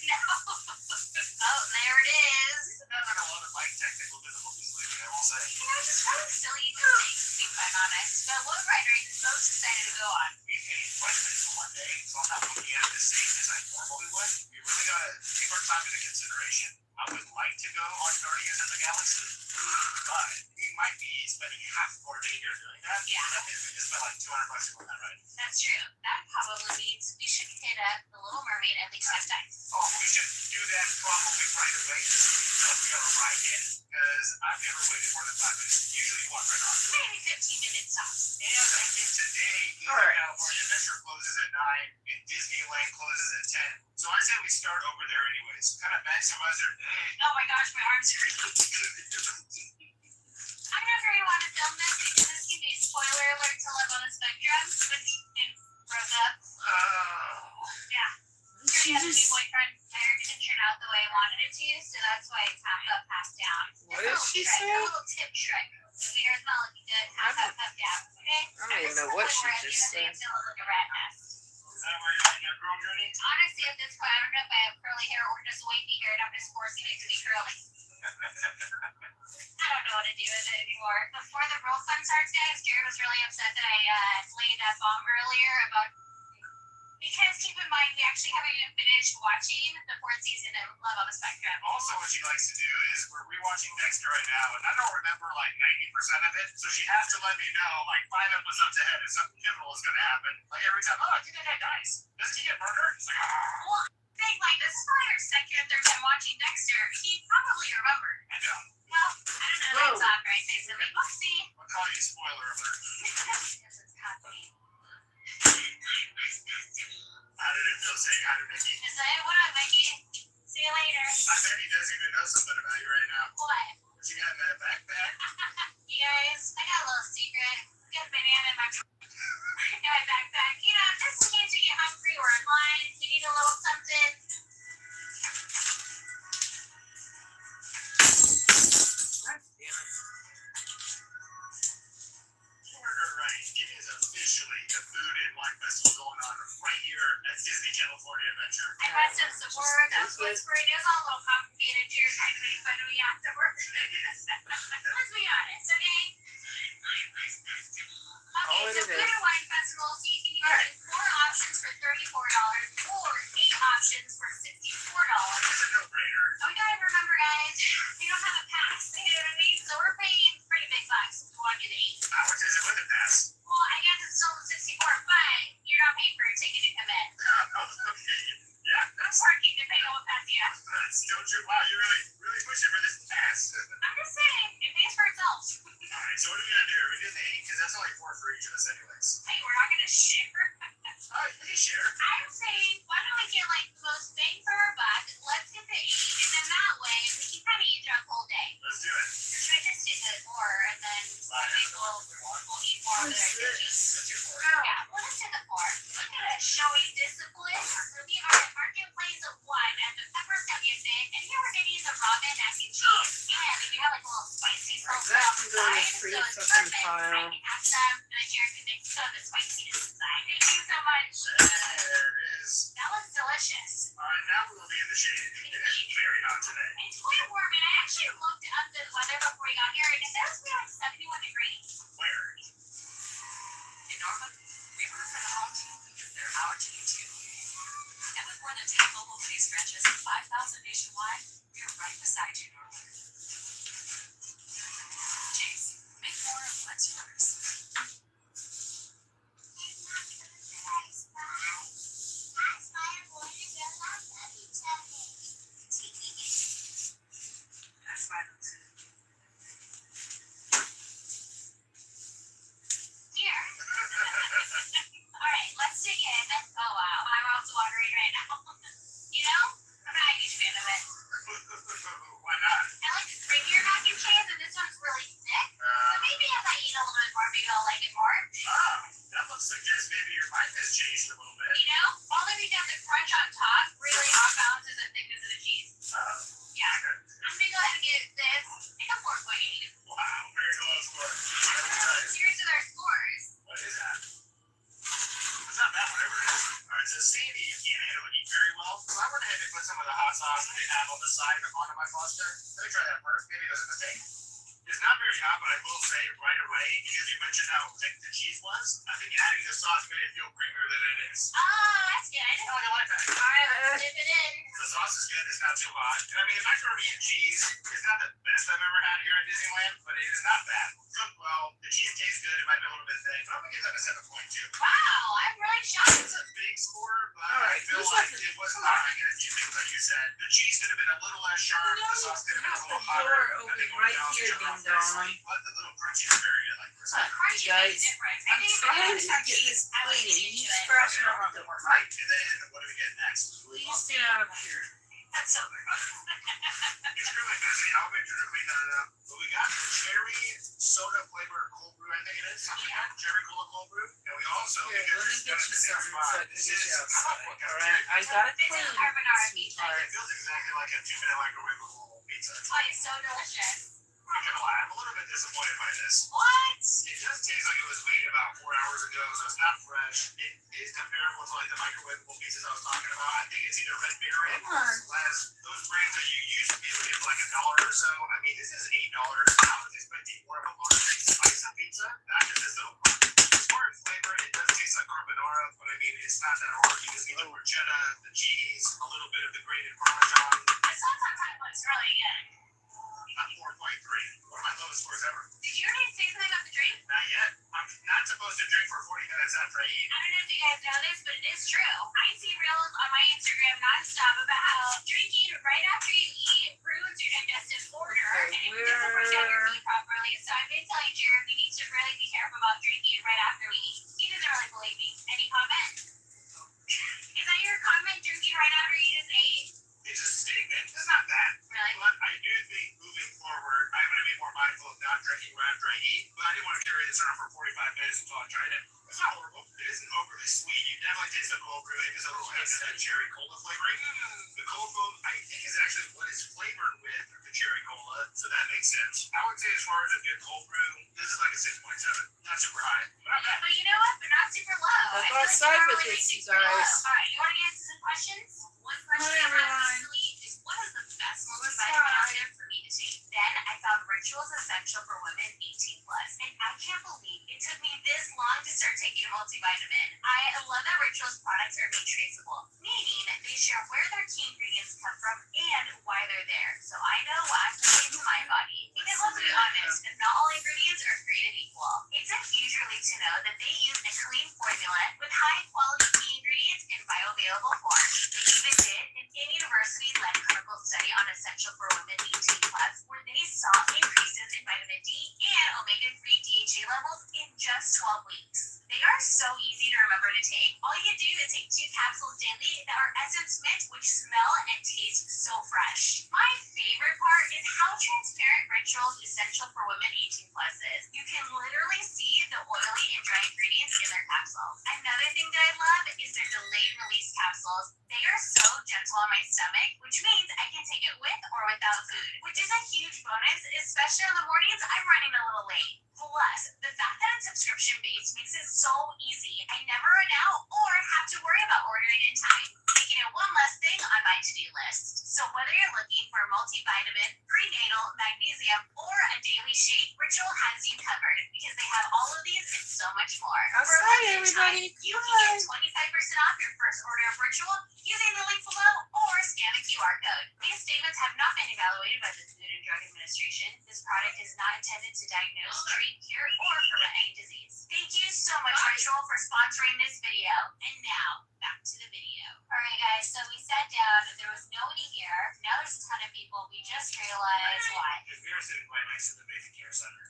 No. Oh, there it is. He's having a lot of like technical difficulties lately, I will say. You know, just kind of silly things, to be quite honest. But what ride are you most excited to go on? We paid quite a bit for one day, so I'm not looking at it the same as I normally would. We really gotta take our time into consideration. I would like to go on Guardians of the Galaxy, but we might be spending half of our day here doing that. Yeah. That means we just spent like $200 on that ride. That's true. That probably means we should hit up the Little Mermaid at least 5 times. Oh, we should do that probably right away so we got a ride in, because I've never waited more than 5 minutes. Usually you walk right on. Maybe 15 minutes tops. And I think today, California Adventure closes at 9 and Disneyland closes at 10. So I say we start over there anyways. Kind of maximize our day. Oh my gosh, my arms hurt. I'm not very want to film this because this can be spoiler alert to Love on the Spectrum, which it broke up. Yeah. She has a new boyfriend. My hair didn't turn out the way I wanted it to, so that's why it's half up, half down. What did she say? A little tip trick. Your hair's not looking good. Half up, half down. Okay? I don't even know what she just said. It's gonna look like a rat nest. Is that where you're on your girl journey? Honestly, at this point, I don't know if I have curly hair or just wavy hair, and I'm just forcing it to be curly. I don't know what to do with it anymore. Before the World Fun starts, guys, Jared was really upset that I laid that bomb earlier about. Because keep in mind, we actually haven't even finished watching the 4th season of Love on the Spectrum. Also, what she likes to do is we're rewatching Dexter right now, and I don't remember like 90% of it, so she has to let me know like 5 episodes ahead if something pivotal is going to happen. Like every time, oh, I think that guy dies. Doesn't he get murdered? It's like, Well, I think like this is probably her second or third time watching Dexter. He probably remembered. I know. Well, I don't know. That's not right. Say something. Oopsie. I'll call you spoiler alert. Yes, it's happening. How did it feel saying hi to Mickey? Just say, what up, Mickey? See you later. I bet he doesn't even know something about you right now. What? What you got in that backpack? You guys, I got a little secret. I got a banana in my backpack. You know, just in case you get hungry or in line, you need a little something. Right. It is officially the Food and Wine Festival going on right here at Disney California Adventure. I got some support. That's what's great. It was all a little complicated. Cheers. I can make fun of me afterwards. Let's be honest, okay? Okay, so Food and Wine Festival, so you can use 4 options for $34 or 8 options for $64. It's a no-brainer. Oh, we gotta remember, guys, we don't have a pass. You know what I mean? So we're paying pretty big bucks if we want to do the 8. How much is it with a pass? Well, I guess it's still the 64, but you're not paying for a ticket to come in. Okay. Yeah, I'm parking depending on what pass you have. that's still true. Wow, you're really pushing for this pass. I'm just saying, it pays for itself. Alright, so what are we gonna do? Are we doing the 8? Because that's only 4 for each of us anyways. Hey, we're not gonna share. Alright, we can share. I'm saying, why don't we get like the most bang for our buck? Let's get the 8, and then that way we can kind of eat throughout the whole day. Let's do it. Or should I just do the 4 and then maybe we'll eat more of their cookies? Let's do 4. Yeah, we'll just do the 4. Look at us showing discipline. So we are at Market Place of 1 at the Pepper Cabinet, and here we're getting the ramen mac and cheese. And we do have like a little spicy sauce on the side, so it's perfect. I can have some, and Jared can make some of the spiciness inside. Thank you so much. There it is. That was delicious. Alright, now we will be in the shade. It is very hot today. It's quite warm, and I actually looked up the weather before we got here, and it says we're like 71 degrees. Where? In Norfolk, we root for the home team because they're our team too. And with more than 10 mobile pay stretches and 5,000 nationwide, we're right beside you, Norfolk. Chase, make more of what's yours. All outside onto my Foster. Let me try that first. Maybe there's a mistake. It's not very hot, but I will say right away, because you mentioned how thick the cheese was, I think adding the sauce made it feel creamier than it is. Oh, that's good. Oh, I like that. All right, let's dip it in. The sauce is good. It's not too hot. And I mean, the macaroni and cheese is not the best I've ever had here at Disneyland, but it is not bad. Cooked well. The cheese tastes good. It might be a little bit thick, but I'm going to give that a 7.2. Wow, I'm really shocked. It's a big score, but All right, I feel who's like left? it was Come not on. going to do things like you said. The cheese could have been a little less sharp. The sauce could have been a little The hotter. door I open think right everything else here, turned out ding very dong. sweet, but the little crunchy is very good. Like So crunchy You guys, makes a difference. I I'm think if trying it to was get cheese, this I would plate be in. into You it. scratch my off the work. Right, and then what do we get next? Please get out of here. That's so good. It's really busy. I'll make sure to clean that up. But we got the cherry soda flavored cold brew, I think it is. Yeah. Cherry cola cold brew. And we also, Here, because let me it's get done at you the same something so I spot, can this get is, you outside. all Alright, I got it This is clean, carbonara sweetheart. It feels exactly like a 2-minute microwavable pizza. That's why it's so delicious. I'm not gonna lie, I'm a little bit disappointed by this. What? It does taste like it was made about 4 hours ago, so it's not fresh. It is comparable to like the microwavable pizzas I was talking about. I think it's either Red Baron or Come on. those brands that you used to be able to get for like $1 or so. I mean, this is $8. I was expecting more of a large slice of pizza, not just this little part. As far as flavor, it does taste like carbonara, but I mean, it's not that hard. You just need the porchetta, the cheese, a little bit of the grated Parmesan. This one sometimes looks really good. Not 4.3. One of my lowest scores ever. Did you already say something about the drink? Not yet. I'm not supposed to drink for 40 minutes after I eat. I don't know if you guys know this, but it is true. I see reels on my Instagram nonstop about how drinking right after you eat ruins your digestive order and it doesn't break down your food properly. So I've been telling Jared we need to really be careful about drinking right after we eat. He doesn't really believe me. Any comment? Is that your comment? Drinking right after you just ate? It's a statement. It's not that. Really? But I do think moving forward, I'm going to be more mindful of not drinking right after I eat. But I didn't want to carry this around for 45 minutes until I tried it. It's not horrible. It isn't overly sweet. You definitely taste the cold brew. It is a little hint of that cherry cola flavoring. The cold foam, I think, is actually what is flavored with the cherry cola. So that makes sense. I would say as far as a good cold brew, this is like a 6.7. Not super high. But not bad. But you know what? They're not super low. I'll I go feel like outside they're with really this, making you pretty guys. low. All right, you want to get into some questions? One question Hi, I have everyone. recently is what is the best multivitamin out there for me to take? Then I found Rituals Essential for Women 18 plus, and I can't believe it took me this long to start taking a multivitamin. I love that Rituals products are made traceable, meaning they share where their key ingredients come from and why they're there, so I know what I'm putting into my body. Because let's be honest, not all ingredients are created equal. It's a huge relief to know that they use a clean formula with high quality key ingredients in bioavailable form. They even did an in-university-led clinical study on Essential for Women 18 plus, where they saw increases in vitamin D and omega-3 DHA levels in just 12 weeks. They are so easy to remember to take. All you do is take 2 capsules daily that are essence mint, which smell and taste so fresh. My favorite part is how transparent Rituals Essential for Women 18 plus is. You can literally see the oily and dry ingredients in their capsules. Another thing that I love is their delayed release capsules. They are so gentle on my stomach, which means I can take it with or without food, which is a huge bonus, especially on the mornings I'm running a little late. Plus, the fact that it's subscription-based makes it so easy. I never run out or have to worry about ordering in time, making it one less thing on my to-do list. So whether you're looking for a multivitamin, prenatal, magnesium, or a daily shake, Ritual has you covered because they have all of these and so much more. For a Outside, limited time, everybody. you can get 25% off your first order of Ritual using the link below or scan the QR code. These statements have not been evaluated by the Food and Drug Administration. This product is not intended to diagnose, treat, cure, or prevent any disease. Thank you so much, Ritual, for sponsoring this video. And now, back to the video. Alright guys, so we sat down, there was nobody here. Now there's a ton of people. We just realized why. Because we are sitting quite nice in the baby care center.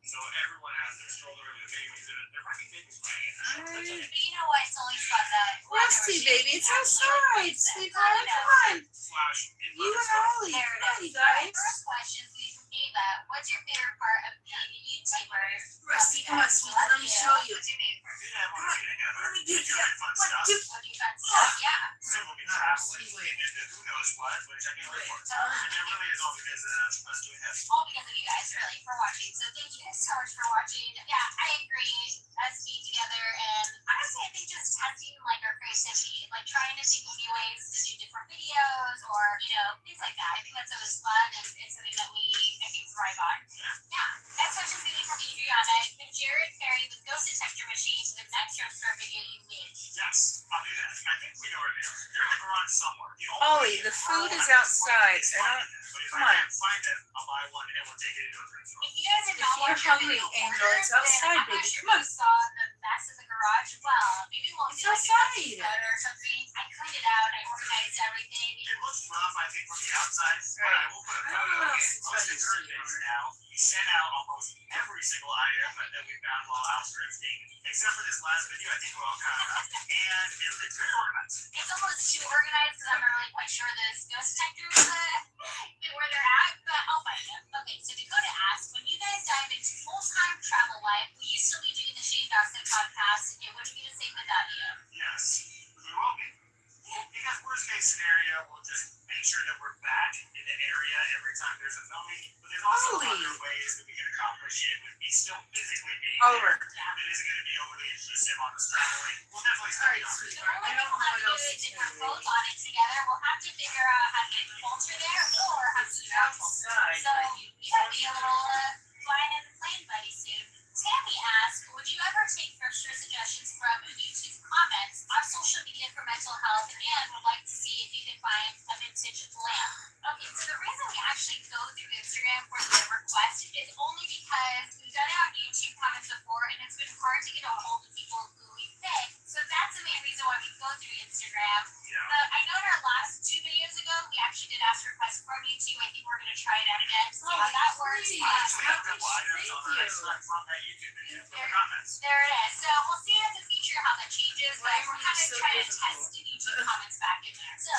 So everyone has their stroller, their babies, and there might be babies playing. But you know what? It's always fun that Rusty, baby, it's outside, sweetheart. Come on. Slash. You and Ollie. There Come on, it you is. Alright, guys. first question is from Ava. What's your favorite part of being a YouTuber? Rusty, come on, sweetie, let me show you. What's your favorite part? We did have one meeting together. Let me do We did really fun stuff. What do you fun stuff? Yeah. So we'll be traveling into who knows what, which I can't wait for. And it really is all because of us doing this. All because of you guys, really, for watching. So thank you guys so much for watching. Yeah, I agree. Us being together, and I honestly, I think just testing like our creativity, like trying to think of new ways to do different videos or things like that. I think that's always fun and it's something that we I think thrive on. Yeah. Next question is going to be from Adriana. Can Jared carry the ghost detector machine to the next Rockstar video you made? Yes, I'll do that. I think we know where they are. They're in the garage somewhere. Ollie, the food is outside. Come on. Find it. I'll buy one and we'll take it into a thrift store. If you guys did If not you're watch our hungry, video Angel, it's order, outside, then I'm baby. not sure Come on. if you saw the mess in the garage. Well, maybe we'll It's do like outside. or something. I cleaned it out. I organized everything. It looks rough, I think, from the outside, but I will put a I don't photo know in. if it's Most of the funny, days now, we sent out almost every single item that we found while house thrifting, except for this last video. I think we're all caught up, and it's very organized. It's almost too organized because I'm not really quite sure this ghost detectors where they're at, but I'll find them. Okay, so Dakota asked, when you guys dive into full-time travel life, will you still be doing the Shane Dawson podcast? It wouldn't be the same without you. Yes, we will be. Because worst case scenario, we'll just make sure that we're back in the area every time there's a filming. But there's also other ways that we can accomplish it with me still physically being Oliver. there. That isn't going to be overly intrusive on us traveling. We'll definitely All start right, on it. sweetheart. I don't know what else to If tell we're you. both on it together, we'll have to figure out how to get Walter there or have to It's travel. outside, So but you you gotta be a little flying in the plane buddy soon. Tammy asked, would you ever take extra suggestions from YouTube comments on social media for mental health and would like to see if you can find a vintage lamp? Okay, so the reason we actually go through Instagram for the request is only because we've done it on YouTube comments before and it's been hard to get a hold of people who we pick. So that's the main reason why we go through Instagram. Yeah. I know in our last 2 videos ago, we actually did ask requests from YouTube. I think we're going to try it out again to see how that works. please. We have a couple Thank items on the you. next one from that YouTube video from the comments. There it is. So we'll see in the future how that changes, but Why we're are you kind of so trying to difficult? test the YouTube comments back in there. So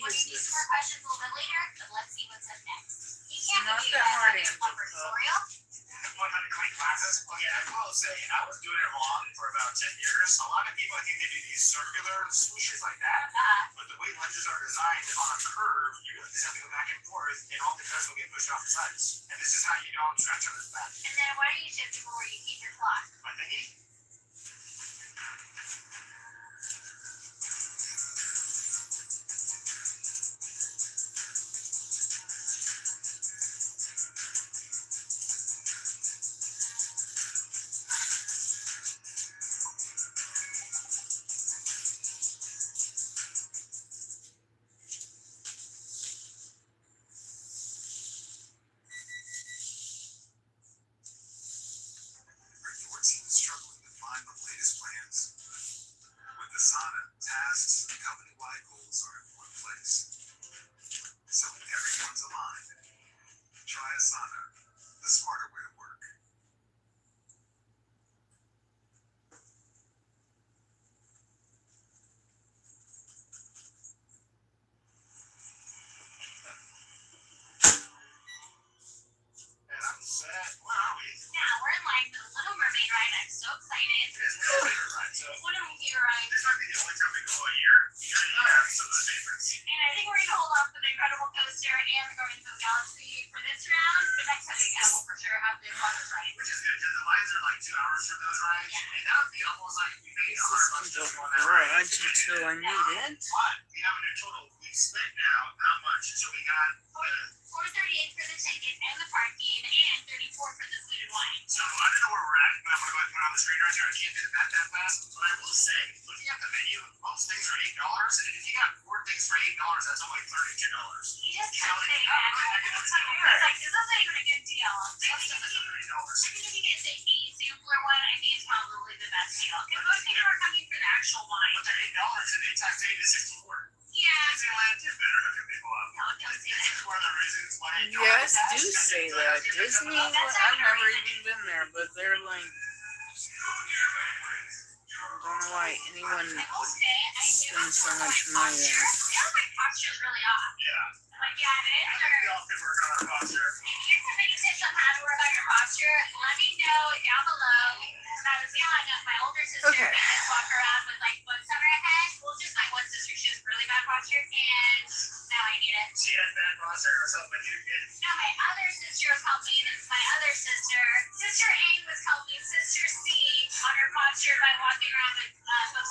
we're going to do Jesus. some more questions a little bit later, but let's see what's up next. You It's can't not do that that hard, on your Angel, comfort though. tutorial. 100 clean glasses. Well, yeah, I will say, I was doing it wrong for about 10 years. A lot of people, I think they do these circular swooshes like that. But the way lenses are designed on a curve, you really just have to go back and forth, and all the cuts will get pushed off the sides. And this is how you don't stretch on this back. And then what are you showing people where you keep your clock? My thingy? Are your team struggling to find the latest plans? With Asana, tasks and company-wide goals are in one place. So everyone's aligned. Try Asana, the smarter way to work. And I'm set. Where are we? Yeah, we're in line for the Little Mermaid ride. I'm so excited. It is one of my favorite rides. So One of my favorite rides. this might be the only time we go a year. You gotta have some of the favorites. And I think we're going to hold off for the Incredible Coaster and the Guardians of the Galaxy for this round. But next time we can, we'll for sure have the longest ride. Which is good because the lines are like 2 hours for those rides. And that would be almost like we paid $100 just for that ride. Garage until I need it. But we have a new total. We spent now how much? So we got $438 for the ticket and the parking, and $34 for the food and wine. so I don't know where we're at, but I'm gonna go ahead and put it on the screen right there. I can't do that fast. But I will say, looking at the menu, most things are $8, and if you got 4 things for $8, that's only $32. You just You kept know, saying not that. really that good of a deal. I was like, this is not even a good deal. Most stuff is under $8. I think if you get the 8 sampler one, I think it's probably the best deal. Because most people are coming for the actual wine. But they're $8, and 8 times 8 is 64. Yeah. Disneyland did better hooking people up. No, don't say This that. is one of the reasons why. Yes, do say that. Disney, I've never even been there, but they're like, I don't know why anyone I will say, I do spend so feel much like money posture. there. I feel like posture is really off. Yeah. Like, yeah, it is. I think we all could work on our posture. If you have any tips on how to work on your posture, let me know down below. When I was young, my older sister Okay. made us walk around with like books on her head. Well, just my one sister, she has really bad posture, and now I need it. She has bad posture herself, but you did. No, my other sister was helping my other sister. Sister A was helping Sister C on her posture by walking around with books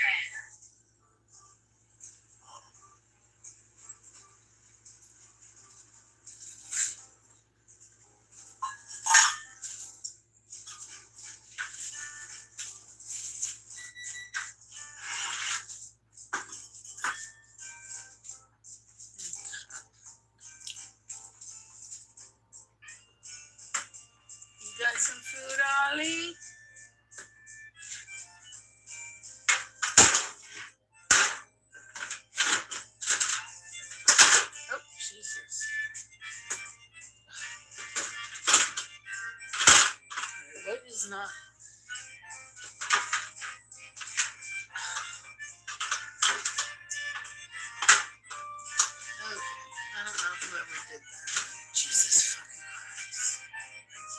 children. You got some food, Ollie? Oh, Jesus. What is not? Okay, I don't know whoever did that. Jesus fucking Christ. I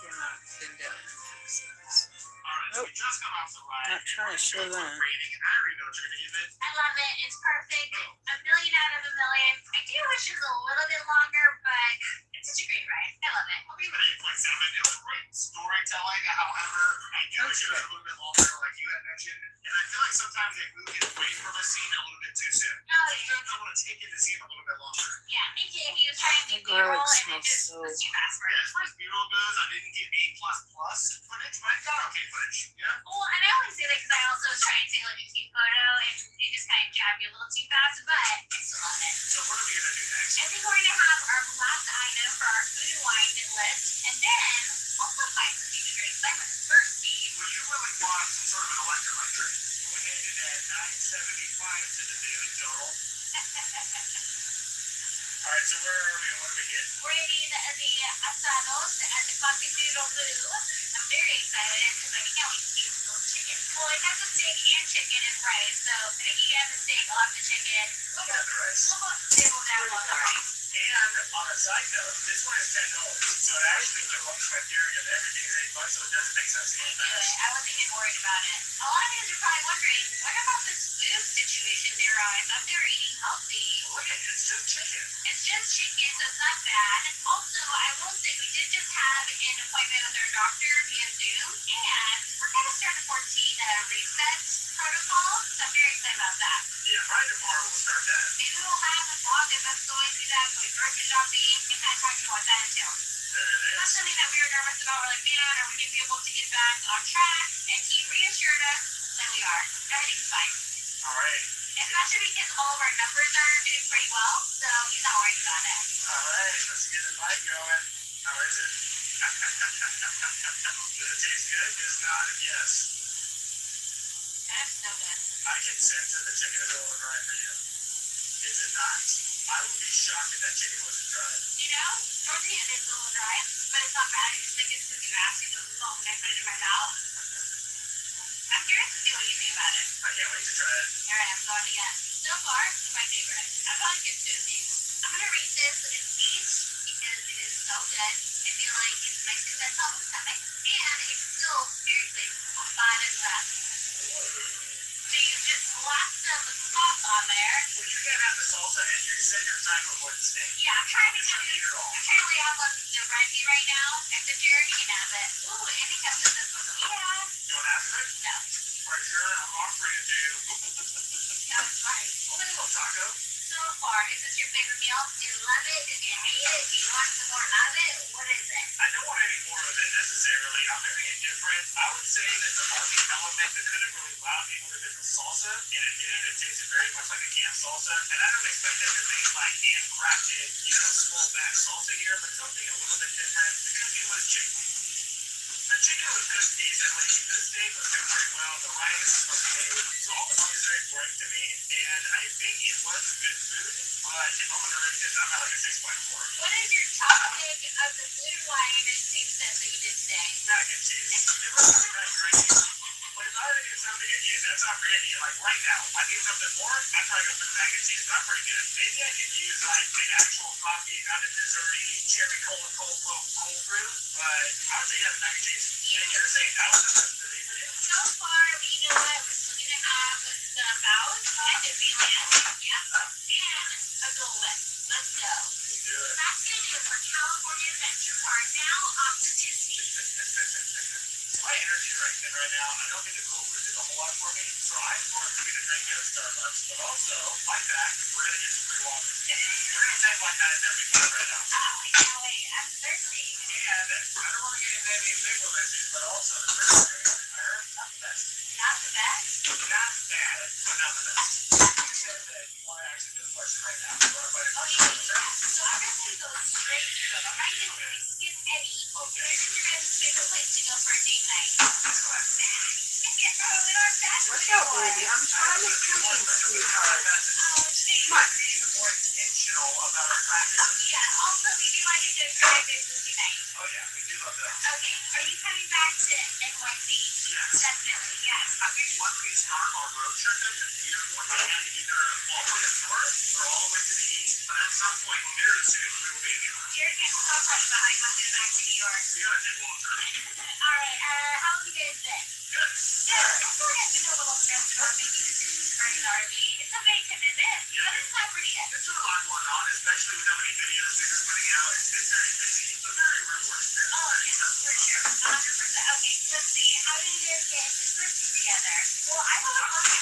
cannot bend down and fix this. Alright, so we just got off the ride. Not trying to show that. Rating, and I already know what you're gonna give it. I love it. It's perfect. A million out of a million. I do wish it was a little bit longer, but it's such a great ride. I love it. I'll give it 8.7. It was great storytelling, however, I do wish it was a little bit longer, like you had mentioned. And I feel like sometimes they move it away from a scene a little bit too soon. Oh, Sometimes I want to take in the scene a little bit longer. yeah, he was trying to do The garlic B-roll, and it smells just so- was too fast for Yeah, him. as far as B-roll goes, I didn't get A++ footage, but I got okay footage. Yeah. Well, and I always say that because I also was trying to take like a cute photo, and it just kind of jabbed me a little too fast, but I still love it. So what are we gonna do next? I think we're going to have our last item for our food and wine list, and then also find something to drink. I'm thirsty. Well, you really want some sort of an electrolyte drink. Go ahead and add 975 to the daily total. All right, so where are we and what do we get? We're eating the asados at the Fucking Doodle Loo. I'm very excited because I can't wait to eat some little chicken. Well, it has the steak and chicken and rice, so I think you have the steak, I'll have the chicken. Look at the rice. We'll both dibble down on the rice. And on a side note, this one is $10. So it actually looks like theory of everything is $8, so it doesn't make sense to get Anyway, fast. I wasn't even worried about it. A lot of you guys are probably wondering, what about this food situation there? I thought they were eating healthy. Look at it, it's just chicken. It's just chicken, so it's not bad. Also, I will say we did just have an appointment with our doctor via Zoom, and we're kind of starting to 14 reset protocol, so I'm very excited about that. Yeah, Friday tomorrow we'll start that. Maybe we'll have a vlog of us going through that, going grocery shopping, and kind of talking about what that entails. There it That's is. something that we were nervous about. We're like, man, are we going to be able to get back on track? And he reassured us that we are. Everything's fine. All right. Especially because all of our numbers are doing pretty well, so he's not worried about it. All right, let's get the mic going. How is it? Does it taste good? Just nod if yes. That's so good. I can sense that the chicken is a little dry for you. Is it not? I would be shocked if that chicken wasn't dry. You know, tortilla is a little dry, but it's not bad. I just think it's because you asked me to long when I put it in my mouth. I'm curious to see what you think about it. I can't wait to try it. Alright, I'm going again. So far, it's my favorite. I've probably get 2 of these. I'm gonna rate this an 8 because it is so good. I feel like it's nice and gentle on the stomach, and it's still very flavorful. Bottom left. So you just slap some sauce on there. Well, you can't have the salsa, and you said your time to avoid the steak. Yeah, I'm trying to It's not eat it all. lay off on the resi right now. Except you're already gonna have it. Ooh, Andy comes with this one. Yeah. You want half of it? No, For sure, I'm offering it to you. that was fine. Only a little taco. So far, is this your favorite meal? Do you love it? Do you hate it? Do you want some more of it? What is it? I don't want any more of it necessarily. I'm very indifferent. I would say that the only element that could have really wowed me would have been the salsa, and it did. It tasted very much like a canned salsa. And I don't expect them to make like handcrafted, small batch salsa here, but something a little bit different. The cooking was chicken. The chicken was cooked decently. The steak was cooked pretty well. The rice, okay. So all in all, it's very boring to me, and I think it was good food. But if I'm gonna rate this, I'm at like a 6.4. What is your top pick of the food wine and taste test that you did today? Mac and cheese. It was really not great. But if I were to get something again, that's not gravy. Like right now, I need something more. I'd probably go for the mac and cheese. But I'm pretty good. Maybe I could use like the actual coffee, not a desserty cherry cola cold brew. But I would say yeah, the mac and cheese. And you're saying that was the best of the day for you? So far, you know what? We're still gonna have the Mouse at Disneyland. Yep. And a Dole Whip. Let's go. You do it. That's gonna do it for California Adventure Park. Now off to Disney. My energy is right now. I don't think the cold brew did a whole lot for me. So I'm going to get a drink at Starbucks, but also, my fact, we're gonna get some free water. We're gonna take one out of every cup right now. Oh, I can't wait. I'm thirsty. And I don't want to get into any legal issues, but also the drink I heard not the best. Not the best? Not bad, but not the best. You said that you want to actually do the question right now. You want to play the Oh, question? yeah. So I'm just gonna go straight through them. I'm not even gonna skip any. Okay. This is your guys' favorite place to go for a date night. Let's go ahead. We are back. What's up, baby? I'm trying to come in, sweetheart. Oh, geez. Come on. Be even more intentional about our practice. Yeah, also, we do like a good drive-in movie night. Oh yeah, we do love that. Okay, are you coming back to NYC? Yes. Definitely, yes. I think once we start our road trip, you're going to have either all the way to the north or all the way to the east. But at some point very soon, we will be in New York. You're getting so much behind going back to New York. We gotta take a long term. All right, how have you guys been? Good. Good. I feel like I've been a little stressed about making decisions for an RV. It's a big commitment, but it's not pretty good. There's been a lot going on, especially with how many videos we've been putting out. It's been very busy. It's a very rewarding business. Oh, yeah, for sure. 100%. Okay, let's see. How did you guys get this thrifting together? Well, I was working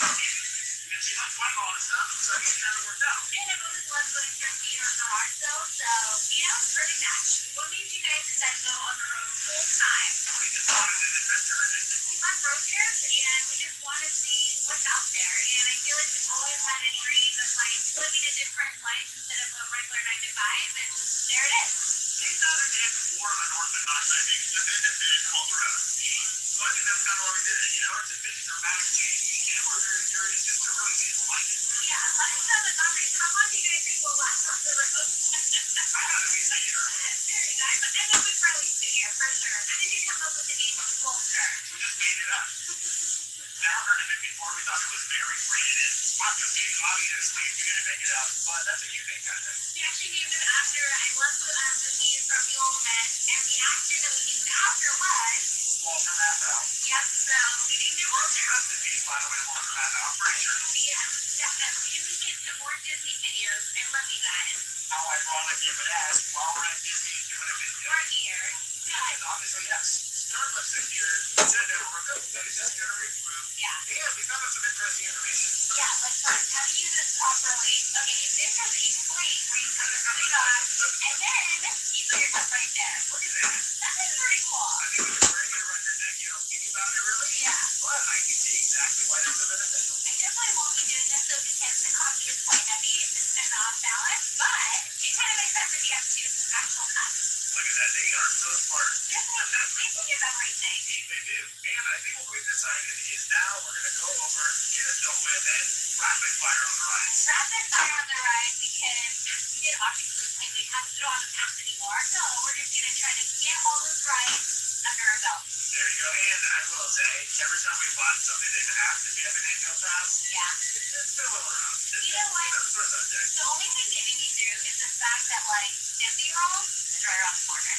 And she likes buying all this stuff, so it kind of worked out. and I've always loved going thrifting or garage sale, so, it's pretty match. What made you guys decide to go on the road full time? We just wanted an adventure in it. We love road trips, and we just want to see what's out there. And I feel like we've always had a dream of, like, living a different life instead of a regular 9 to 5, and there it is. These other kids more unorthodox, I think, within and on the road. So I think that's kind of why we did it. It's a big dramatic change, and we're very curious just to really see if we like it. Yeah, let us know in the comments. How long do you guys think we'll last on the road? I had to be here. Very nice. I know we probably stay here for sure. How did you come up with the name Slumber? We just made it up. Never heard of it before. We thought it was very creative. Obviously, you didn't make it up, but that's a unique kind of thing. We actually named it after, I love the movies from the old men, and the actor that we named it after was, Walter Matthau. yep, so we named it Walter. Rest in peace, by the way, Walter Matthau. I'm pretty sure. Yeah, definitely. And we get some more Disney videos. I love you guys. How ironic you would ask while we're at Disney doing a video. We're here. And obviously, yes, Starbucks is here. Said that we're going to just get a regroup. Yeah. And we found out some interesting information. Yeah, let's start. How to use this properly. Okay, this is a plate where you put your food on, and then you put your cup right there. Look at that. That is pretty cool. I think when you're wearing it around your neck, you don't think about it really. Yeah. But I can see exactly why that's so beneficial. I definitely won't be doing this though because the coffee is quite heavy. It's just kind of off balance, but it kind of makes sense if you have to do some actual cuts. Look at that. They are so smart. Definitely. They think of everything. They do. And I think what we've decided is now we're going to go over, get it done with, and rapid fire on the rides. Rapid fire on the ride because we did obviously claim we don't have the pass anymore, so we're just going to try to get all those rides under our belt. There you go. And I will say, every time we bought something, they've asked if you have an annual pass. Yeah. It's been a little rough. You know what? It's sort of subject. The only thing getting me through is the fact that, like, Disney World is right around the corner.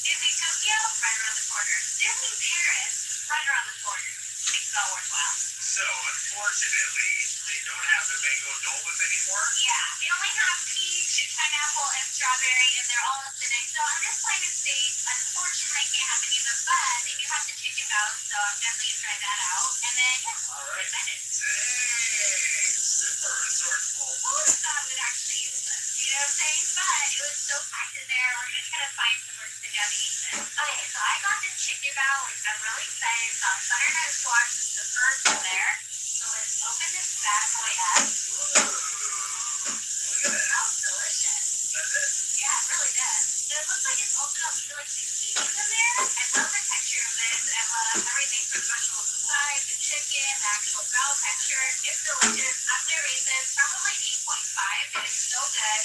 Disney Tokyo, right around the corner. Disney Paris, right around the corner. Makes it all worthwhile. So, unfortunately, they don't have the mango donuts anymore. Yeah, they only have peach, pineapple, and strawberry, and they're all acidic. So I'm just playing it safe. Unfortunately, I can't have any of them, but they do have the chicken out, so I'm definitely gonna try that out. And then, yeah, All right. excited. Dang, super resourceful. Who would have thought we'd actually use this? You know what I'm saying? But it was so packed in there. We're gonna try to find somewhere to sit down and eat this. Okay, so I got the chicken bao, which I'm really excited about. Butternut squash is the first in there. So let's open this bad boy up. Ooh, look at It that. smells delicious. That's it. Yeah, it really does. So it looks like it's also got maybe like zucchinis in there. I love the texture of this. I love everything from vegetables inside, the chicken, the actual bao texture. It's delicious. I'm gonna rate this probably 8.5. It is so good.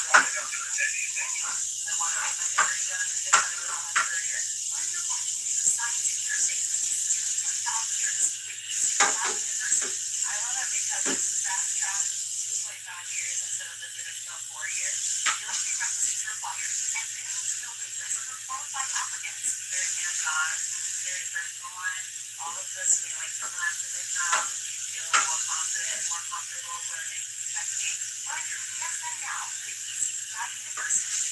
Probably don't do a 10, do you think? I want to write my memory down and get out of my career. When you're watching the science in your state, 2.5 years with university. I love it because it's fast track 2.5 years instead of the traditional 4 years. University references required. And minimum skill papers for qualified applicants. Very hands-on, very personal one. All of this, like the classes they have, you feel more confident, more comfortable learning techniques. Learn your BSN now with Easy University.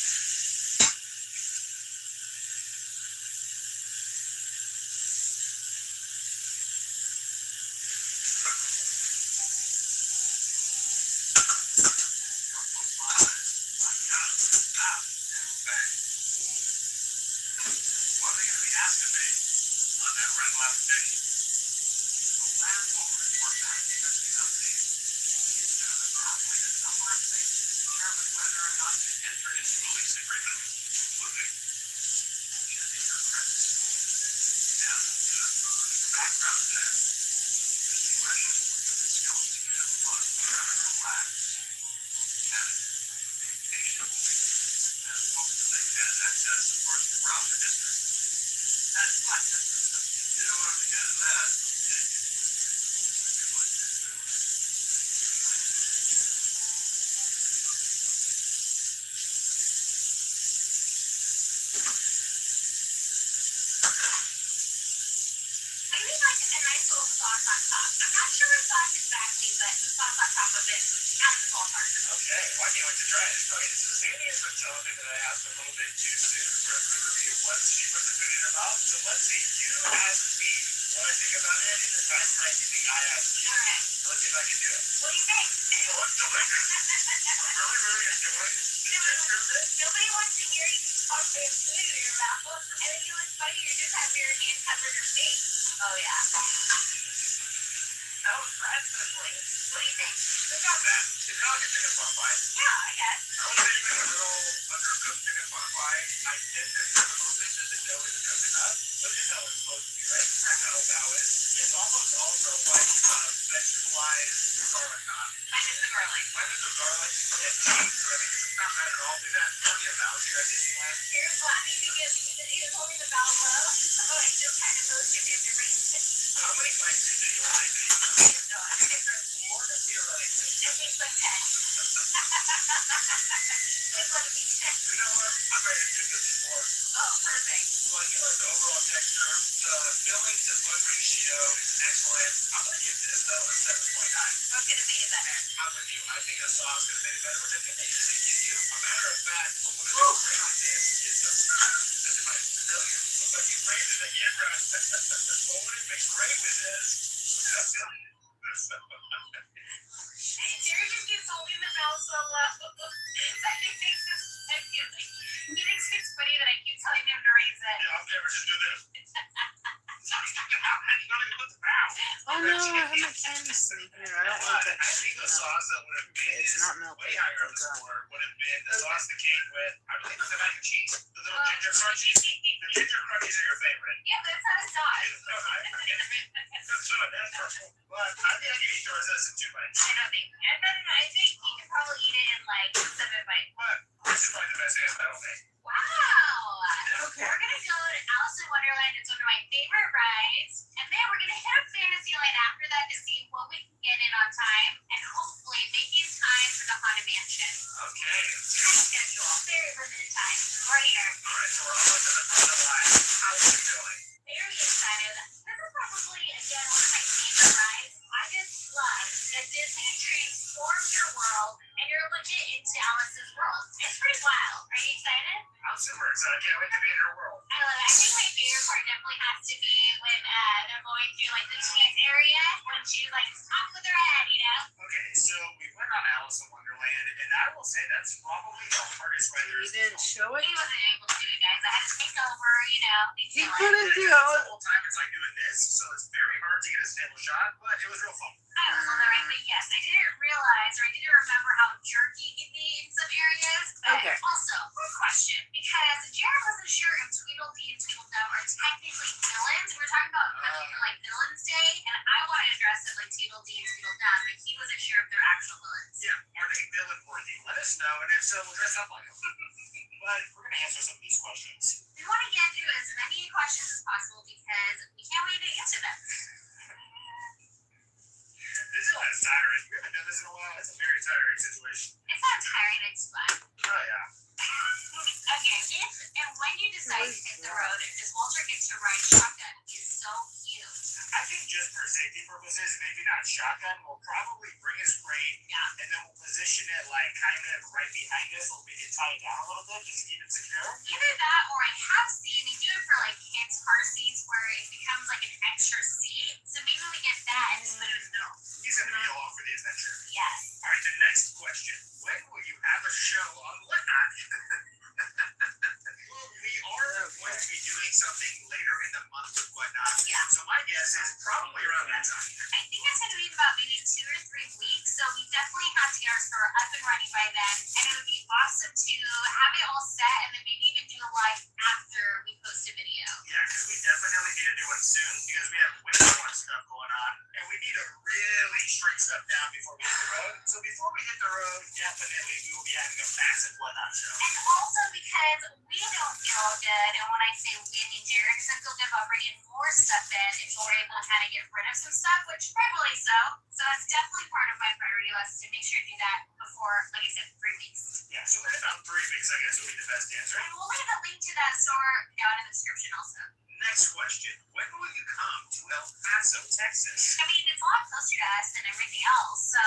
Maybe like a nice little sauce on top. I'm not sure what sauce exactly, but the sauce on top of it out of the ballpark. Okay, why can't wait to try it? Okay, so Sandy has been telling me that I asked a little bit too soon for a food review once she puts the food in her mouth. So let's see. You ask me what I think about it in the time frame you think I asked you. Alright. Let's see if I can do it. What do you think? It looks delicious. I'm really, really enjoying the texture of it. Nobody wants to hear you talk to food in your mouth. And then you look funny, you just have your hand covered your face. Oh yeah. That was impressively. What do you think? It's not bad. It's kind of like a chicken pot pie. Yeah, I guess. I would say even a little undercooked chicken pot pie. I tend to have a little bit that the dough isn't cooked enough, but it's how it's supposed to be, right? That's how bao is. It's almost also like vegetabilized garlic naan. Minus the garlic. Minus the garlic and cheese, so I think this is not bad at all. We've had plenty of baos here at Disneyland. Here's what I need to give you. You told me the bow low. Oh, I just kind of motioned in the ring. How many bites do you want to eat? No, I think there's More than theoretically. at least like 10. Please let me 10. You know what? I'm ready to do this more. Oh, perfect. Well, you like the overall texture. The filling to foot ratio is excellent. I'm going to give this, though, a 7.9. What's going to make it better? I'm with you. I think the sauce could have made it better, which I think they usually give you. A matter of fact, what would have been great with this is the but you praised it again, right? What would have been great with this? Jerry just keeps holding the bell so low. That he thinks he thinks it's funny that I keep telling him to raise it. Yeah, okay, we're just do this. You don't even put the bow. Oh no, I have my candy sneak here. I don't like it. I think the sauce that would have made It's this not melted. way higher on the score would have been the sauce that came with, I believe it's the mac and cheese. The little ginger crunchies. The ginger crunchies are your favorite. Yeah, but it's not a sauce. No, that's so natural. But I think I can eat yours as in 2 bites. I don't think. I think he could probably eat it in like 7 bites. But this is probably the best hand battle thing. Wow. Okay. We're gonna go to Alice in Wonderland. It's one of my favorite rides. And then we're gonna hit up Fantasyland after that to see what we can get in on time and hopefully make it time for the Haunted Mansion. Okay. Tight schedule. Very limited time. Right here. Alright, so we're almost at the front of the line. How are you feeling? Very excited. This is probably, again, one of my favorite rides. I just love that Disney transforms your world and you're legit into Alice's world. It's pretty wild. Are you excited? I'm super excited. I can't wait to be in her world. I love it. I think my favorite part definitely has to be when they're going through like the chance area when she's like off with her head, you know? Okay, so we went on Alice in Wonderland, and I will say that's probably the hardest ride there You is. didn't show it? He wasn't able to do it, guys. I had to take over, you know. He couldn't do The it. whole time it's like doing this, so it's very hard to get a stable shot, but it was real fun. I was on the right, but yes, I didn't realize or I didn't remember how jerky it could be in some areas. But Okay. also, quick question, because Jared wasn't sure if Tweedledee and Tweedledum are technically villains. We were talking about coming for like Villains Day, and I wanted to dress up like Tweedledee and Tweedledum, but he wasn't sure if they're actual villains. Yeah, are they villain worthy? Let us know, and if so, we'll dress up like them. But we're gonna answer some of these questions. We want to get through as many questions as possible because we can't wait to answer them. This is like tiring. We haven't done this in a while. It's a very tiring situation. It's not tiring, it's fun. Oh yeah. Okay, if and when you decide to hit the road, does Walter get to ride shotgun? He's so cute. I think just for safety purposes, maybe not shotgun. We'll probably bring his crate, Yeah. and then we'll position it like kind of right behind us, so we can tie it down a little bit just to keep it secure. Either that or I have seen they do it for like kids' car seats where it becomes like an extra seat. So maybe we get that and just put it in the middle. He's gonna be along for the adventure. Yes. All right, the next question: when will you have a show on Whatnot? Well, we are going to be doing something later in the month with Whatnot. Yeah. So my guess stuff down before we hit the road. So before we hit the road, definitely we will be having a massive whatnot show. And also because we don't feel good, and when I say we, I mean Jared doesn't feel good about bringing more stuff in if we're able to kind of get rid of some stuff, which rightfully so. So it's definitely part of my priority list to make sure to do that before, like I said, 3 weeks. Yeah, so in about 3 weeks, I guess, will be the best answer. And we'll leave a link to that store down in the description also. Next question. When will you come to El Paso, Texas? I mean, it's a lot closer to us than everything else, so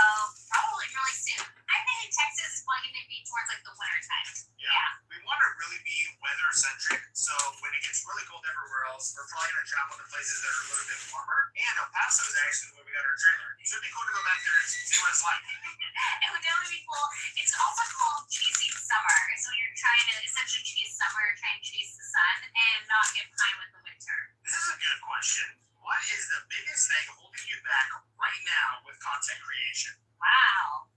probably really soon. I'm thinking Texas is probably going to be towards like the winter time. Yeah. We want to really be weather centric, so when it gets really cold everywhere else, we're probably going to travel to places that are a little bit warmer. And El Paso is actually where we got our trailer. So it'd be cool to go back there and see what it's like. It would definitely be cool. It's also called chasing summer. So you're trying to essentially chase summer, trying to chase the sun, and not get behind with the winter. This is a good question. What is the biggest thing holding you back right now with content creation? Wow.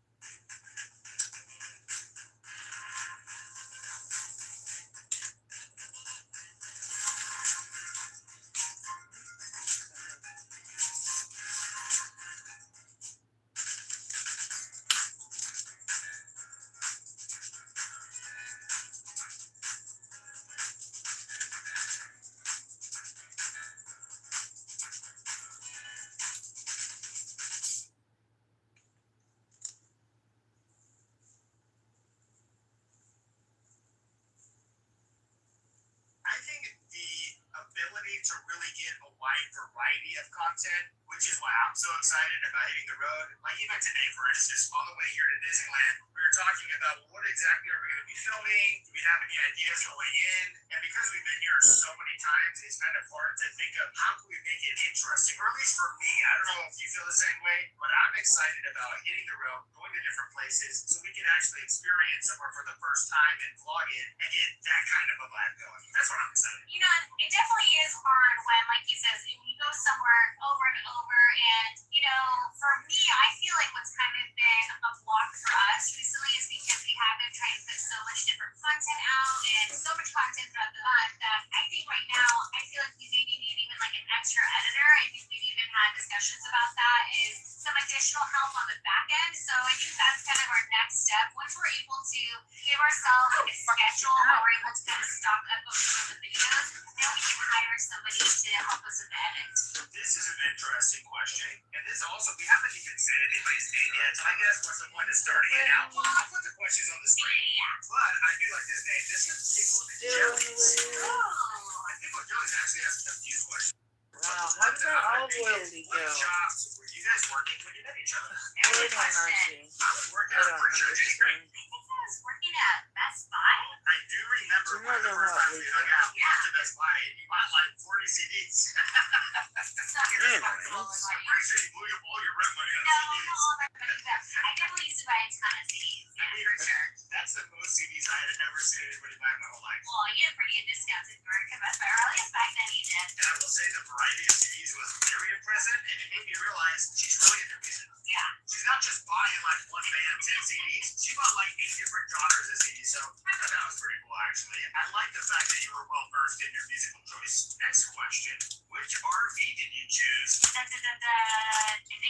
I think the ability to really get a wide variety of content, which is why I'm so excited about hitting the road. Like even today, for instance, on the way here to Disneyland, we were talking about what exactly are we going to be filming? Do we have any ideas going in? And because we've been here so many times, it's kind of hard to think of how can we make it interesting, or at least for me. I don't know if you feel the same way, but I'm excited about hitting the road, going to different places, so we can actually experience somewhere for the first time and vlog it and get that kind of a vibe going. That's what I'm excited. You know, it definitely is hard when, like he says, you go somewhere over and over. And, you know, for me, I feel like what's kind of been a block for us recently is because we have been trying to put so much different content out and so much content throughout the month that I think right now, I feel like we maybe need even like an extra editor. I think we've even had discussions about that, is some additional help on the back end. So I think that's kind of our next step. Once we're able to give ourselves like a schedule where we're able to kind of stock up on some of the videos, then we can hire somebody to help us with the edit. This is an interesting question, and this also, we haven't even said anybody's name yet, so I guess what's the point of starting it out? Well, I'll put the questions on the screen, Yeah. but I do like this name. This is Pickle Jellies. Oh. I think what Jellies actually has a few questions. Wow, how did that olive oil go? Jobs were you guys working when you met each other? Really Good don't question. see. I was working I at don't a refrigerator. understand. I think I was working at Best Buy. I do remember one of the first times we hung out, we went to Best Buy and you bought like 40 CDs. It's not irresponsible. I'm Like, pretty sure you blew up all your rent money on no, CDs. no, I definitely used to buy a ton of CDs. Yeah, for sure. That's the most CDs I had ever seen anybody buy in my whole life. Well, you had pretty good discounts if you were at Best Buy, or at least back then you did. And I will say the variety of CDs was very impressive, and it made me realize she's really into music. Yeah. She's not just buying like one band, 10 CDs. She bought like 8 different genres of CDs, so I thought that was pretty cool actually. I like the fact that you were well versed in your musical choice. Next question, which RV did you choose? I think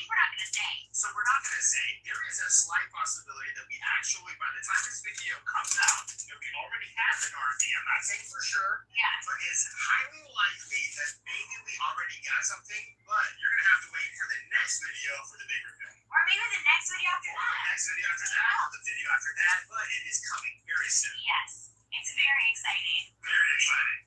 we're not going to say. So we're not going to say. There is a slight possibility that we actually, by the time this video comes out, that we already have an RV. I'm not saying for sure, Yeah. but it's highly likely that maybe we already got something, but you're going to have to wait for the next video for the big reveal. Or maybe the next video after Or the that. next video after that, or the video after that, but it is coming very soon. Yes. It's very exciting. Very exciting.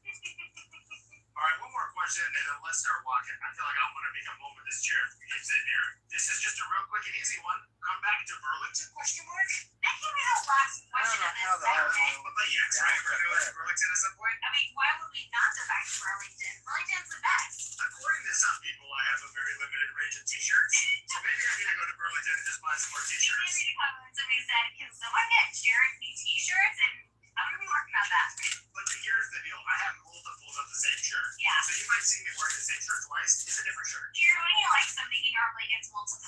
All right, one more question, and then let's start walking. I feel like I want to become home with this chair if we keep sitting here. This is just a real quick and easy one. Come back to Burlington? Question mark. That can be the last question I of don't know how this the olive segment. oil But yes, right, we're going to go to Burlington at some point. I mean, why would we not go back to Burlington? Burlington's the best. According to some people, I have a very limited range of t-shirts, so maybe I'm going to go to Burlington and just buy some more You t-shirts. gave me the comment somebody said, can someone get Jared new t-shirts? And I'm going to be working on that. But here's the deal. I have multiple that pulls up the same shirt. Yeah. So you might see me wearing the same shirt twice. It's a different shirt. You're doing like something he normally gets multiple.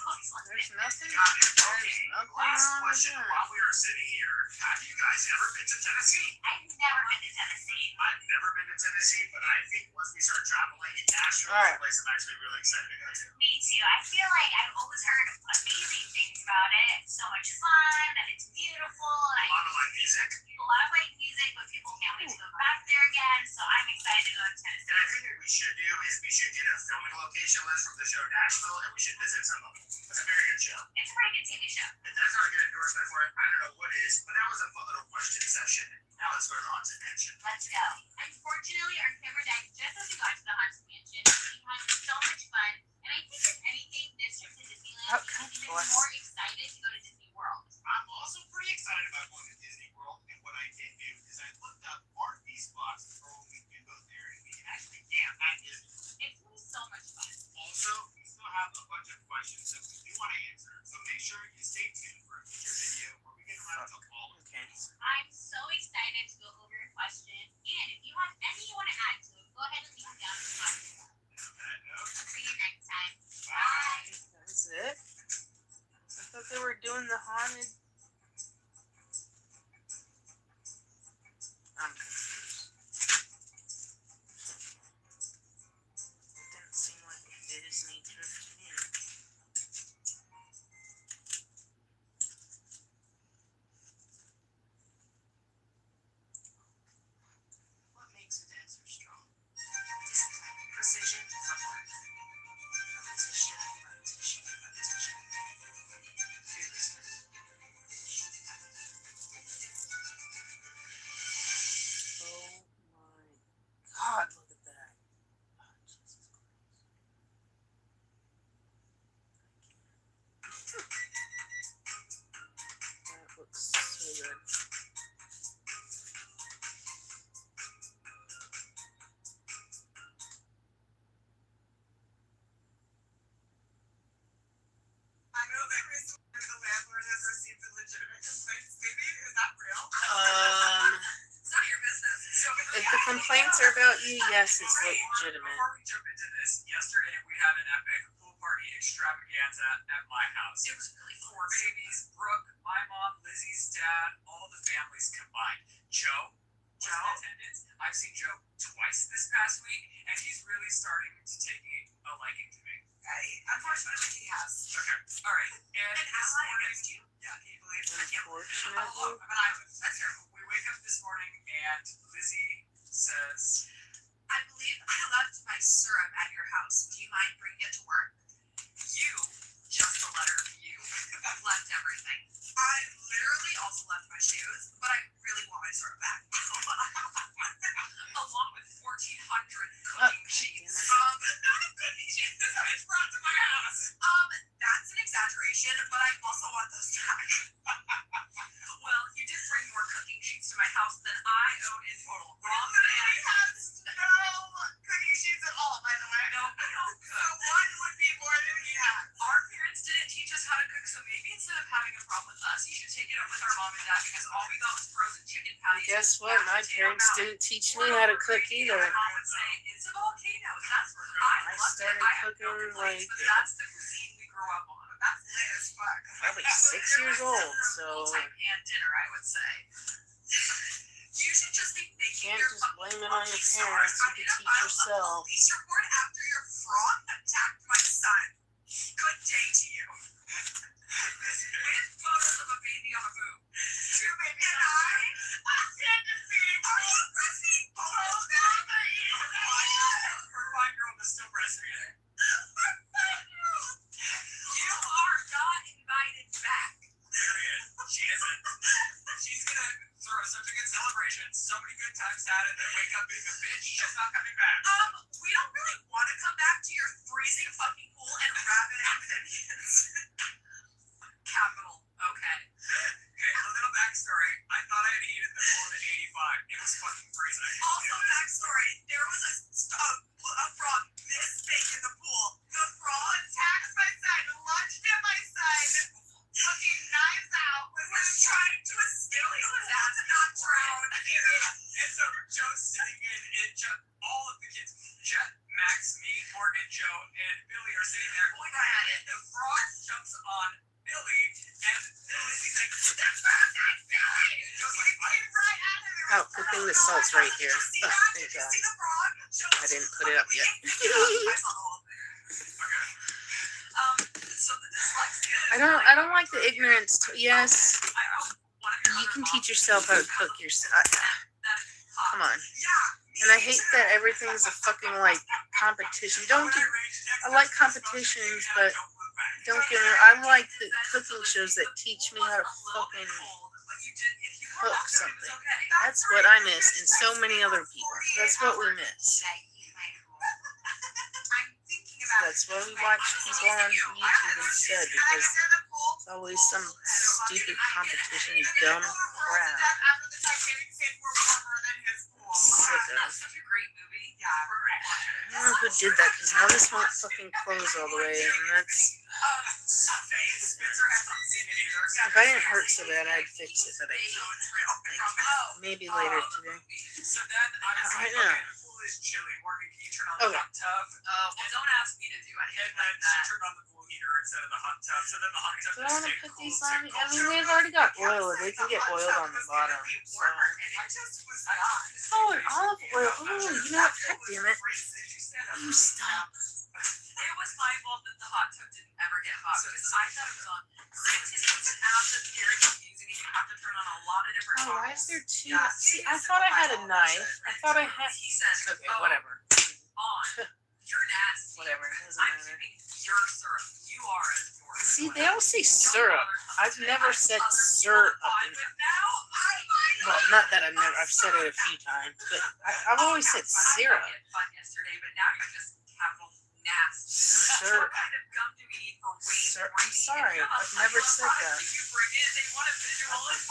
There's nothing. Got it. There's Okay. nothing Last wrong with question. that. While we are sitting here, have you guys ever been to Tennessee? I've never been to Tennessee. I've never been to Tennessee, but I think once we start traveling, Nashville All is right. a place I'm actually really excited to go to. Me too. I feel like I've always heard amazing things about it. It's so much fun and it's beautiful. A And lot of like music. a lot of like music, but people can't wait to go back there again. So I'm excited to go to Tennessee. And I think what we should do is we should get a filming location list from the show Nashville, and we should visit some of them. It's a very good show. It's a pretty good TV show. And that's not a good endorsement for it. I don't know what is, but that was a fun little question session. Now let's go to the haunted mansion. Let's go. Unfortunately, our camera died just as we got to the Haunted Mansion. We had so much fun. And I think if anything, this trip to Disneyland Oh, makes me even bless. more excited to go to Disney World. I'm also pretty excited about going to Disney World, and what I did do is I looked up RV spots for when we do go there, and we can actually camp at Disney. It's going to be so much fun. Also, we still have a bunch of questions that we do want to answer, so make sure you stay tuned for a future video where we get around to all of Okay. these. I'm so excited to go over your question. And if you have any you want to add to it, go ahead and leave them down in the comments. And on that note, See you next time. bye. That's it. I thought they were doing the haunted. I'm confused. It didn't seem like a Disney trip to me. What makes a dancer strong? Discipline, precision, footwork. Repetition, repetition, repetition. Fearlessness. Oh my God! Look at that. Oh, Jesus Christ. That looks so good. I know that recently the landlord has received a legitimate complaints. Maybe is that real? It's not your business. So If the complaints are about you, yes, it's legitimate. Before we jump into this, yesterday we had an epic pool party extravaganza at my house. It was really four babies, Brooke, my mom, Lizzie's dad, all the families combined. Joe was in attendance. I've seen Joe twice this past week, and he's really starting to take a liking to me. Unfortunately, he has. Okay, all right. And An this ally morning, against you? Yeah, he believes. I can't believe it. Unfortunately. I'm an island. That's terrible. we wake up this morning, and Lizzie says, I believe I left my syrup at your house. Do you mind bringing it to work? You, just the letter U, left everything. I literally also left my shoes, but I really want my syrup back. Along with 1,400 cooking sheets. Not cooking sheets that I brought to my house. That's an exaggeration, but I also want those back. Well, you did bring more cooking sheets to my house than I own in total. Wrong man. He has no cooking sheets at all, by the way. No, I don't cook. So one would be more than he has. Our parents didn't teach us how to cook, so maybe instead of having a problem with us, you should take it up with our mom and dad because all we got was frozen chicken patties. Guess what? My parents didn't teach me how to cook either. My mom would say, it's a volcano. That's where I loved it. started I have no cooking, complaints, like, but that's the cuisine we grew up on. That's lit as fuck. Probably 6 years old, so Full-time and dinner, I would say. You should just be making can't your just fucking blame it on your police parents. stars. You can I'm teach gonna file a yourself. police report after your frog attacked my son. Good day to you. With photos of a baby on a boob. Two babies and I stand to see. Are you breastfeeding both of them? Her 5-year-old is still breastfeeding. Her 5-year-old. You are not invited back. period. She isn't. She's gonna throw such a good celebration, so many good times had it, then wake up being a bitch. She's not coming back. We don't really want to come back to your freezing fucking pool and rabid amphibians. Capital. Okay. Okay, a little backstory. I thought I had heated the pool to 85. It was fucking freezing. Also, backstory. There was a frog this big in the pool. The frog attacked my side, lunged at my side, fucking knives out, was trying to escape. He was not drown. And so Joe's sitting in Billy, and Lizzie's like, that's not Billy! And he goes like, I'm right at him. Oh, good thing the salt's right here. Oh, thank Did you God. see the frog? I didn't put it up yet. I saw the whole thing. Okay. So the dyslexia. I don't like the ignorance. Yes, you can teach yourself how to cook yourself. Come on. And I hate that everything's a fucking like competition. I like competitions, but don't get me wrong. I like the cooking shows that teach me how to fucking cook something. That's what I miss, and so many other people. That's what we miss. That's why we watch people on YouTube instead, because it's always some stupid competition, dumb crap. Sicko. I don't know who did that, because now this won't fucking close all the way, and that's... If I didn't hurt so bad, I'd fix it, but I can't. Maybe later today. Right now. Okay. Well, don't ask me to do anything like that. She turned on the pool heater instead of the hot tub, so then the hot tub Do I want to put these on? I mean, they've already got oil. They can get oiled on the bottom. So. Oh, and olive oil. Oh, you know what? God damn it. You stop. It was my fault that the hot tub didn't ever get hot because I thought it was on. It's an app that's very confusing. You have to turn on a lot of different. Oh, why is there two? See, I thought I had a knife. I thought I had. He says, Okay, whatever. On. You're nasty. Whatever. It doesn't I'm matter. sipping your syrup. You are a syrup. See, they all say syrup. I've never said syrup. Well, not that I've said it a few times, but I've always said syrup. Yesterday, but now you're just capital nasty. Syrup. What kind of gum do we need for weight? Syrup. I'm sorry. I've never said that. You bring it, they want a visual. It's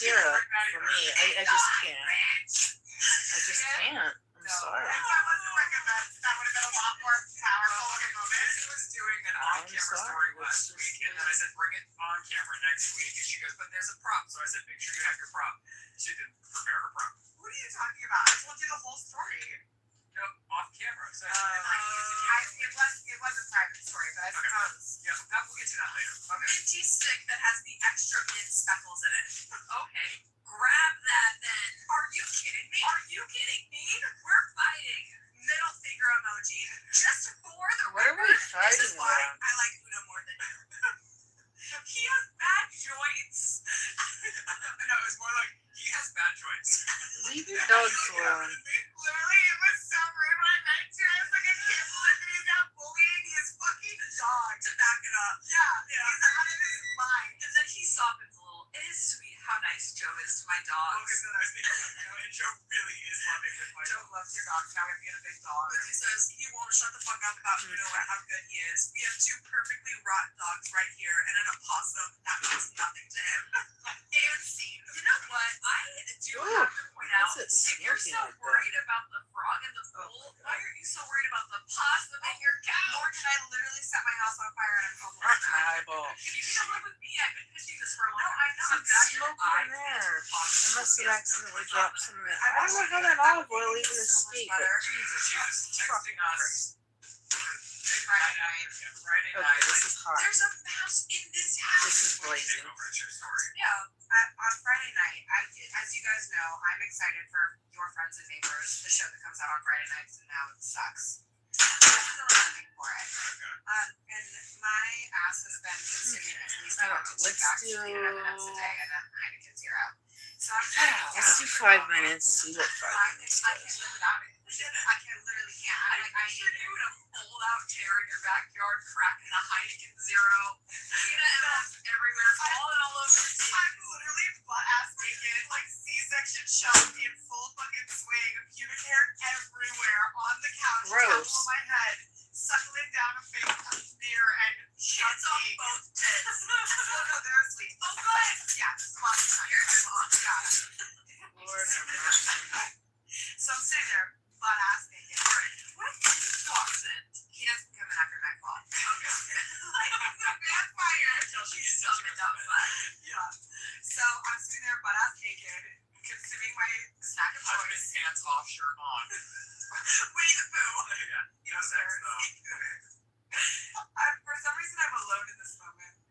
syrup for me. I just can't. I just can't. I'm sorry. That would have been a lot more powerful. Nancy was doing an on-camera story last week, and then I said, bring it on camera next week. And she goes, but there's a prop. So I said, make sure you have your prop. She didn't prepare her prop. What are you talking about? I told you the whole story. No, off camera. So it was a private story, but I suppose. Yeah, we'll get to that later. Okay. Minty stick that has the extra mint speckles in it. Okay. Grab that then. Are you kidding me? Are you kidding me? We're fighting. Middle finger emoji. Just for the What are we record, fighting this is why about? I like Uno more than you. He has bad joints. No, it was more like he has bad joints. Leave your dogs alone. Literally, it was so rude when I met you. I was like, I can't believe that he's not bullying his fucking dog to back it up. Yeah. He's out of his mind. And then he softens a little. It is sweet how nice Joe is to my dogs. Look at the nice thing, and Joe really is loving with my Joe loves your dogs. Now we get a big dog. But he says he won't shut the fuck up about Uno and how good he is. We have two perfectly rotten dogs right here, and an opossum that means nothing to him. And scene. You know what? I do have to point out, if you're so worried about the frog and the bull, why are you so worried about the possum and your cow? Or did I literally set my house on fire and I'm home? That's my eyeball. If you come up with me, I've been pitching this for a long time. Some smoke in there. I must have accidentally dropped some of it. I don't know how that olive oil even escaped, but Jesus. She was texting us. Friday Okay, night. this is hot. There's a mouse in this house. This is blazing. Yeah, on Friday night, as you guys know, I'm excited for Your Friends and Neighbors, the show that comes out on Friday nights, and now it sucks. I'm still living for it. And my ass has been consuming at least I don't know. Let's do. M&Ms a day and a Heineken Zero. So I'm Let's do 5 minutes. See what 5 minutes I does. can't live without it. I can literally can't. I should do a fold-out chair in your backyard, cracking a Heineken Zero, peanut M&Ms everywhere, falling all over the seat. I'm literally butt-ass naked, like C-section shelf in full fucking swing, pubic hair everywhere, on the couch, Gross. on my head, suckling down a fake beer and shits on both tits. No, they're asleep. Oh, good. Yeah, this is mom's time. You're my mom. Yeah. Lord have mercy. So I'm sitting there, butt ass naked. Alright, what if he walks in? He doesn't come in after nightfall. Okay. Like he's a vampire.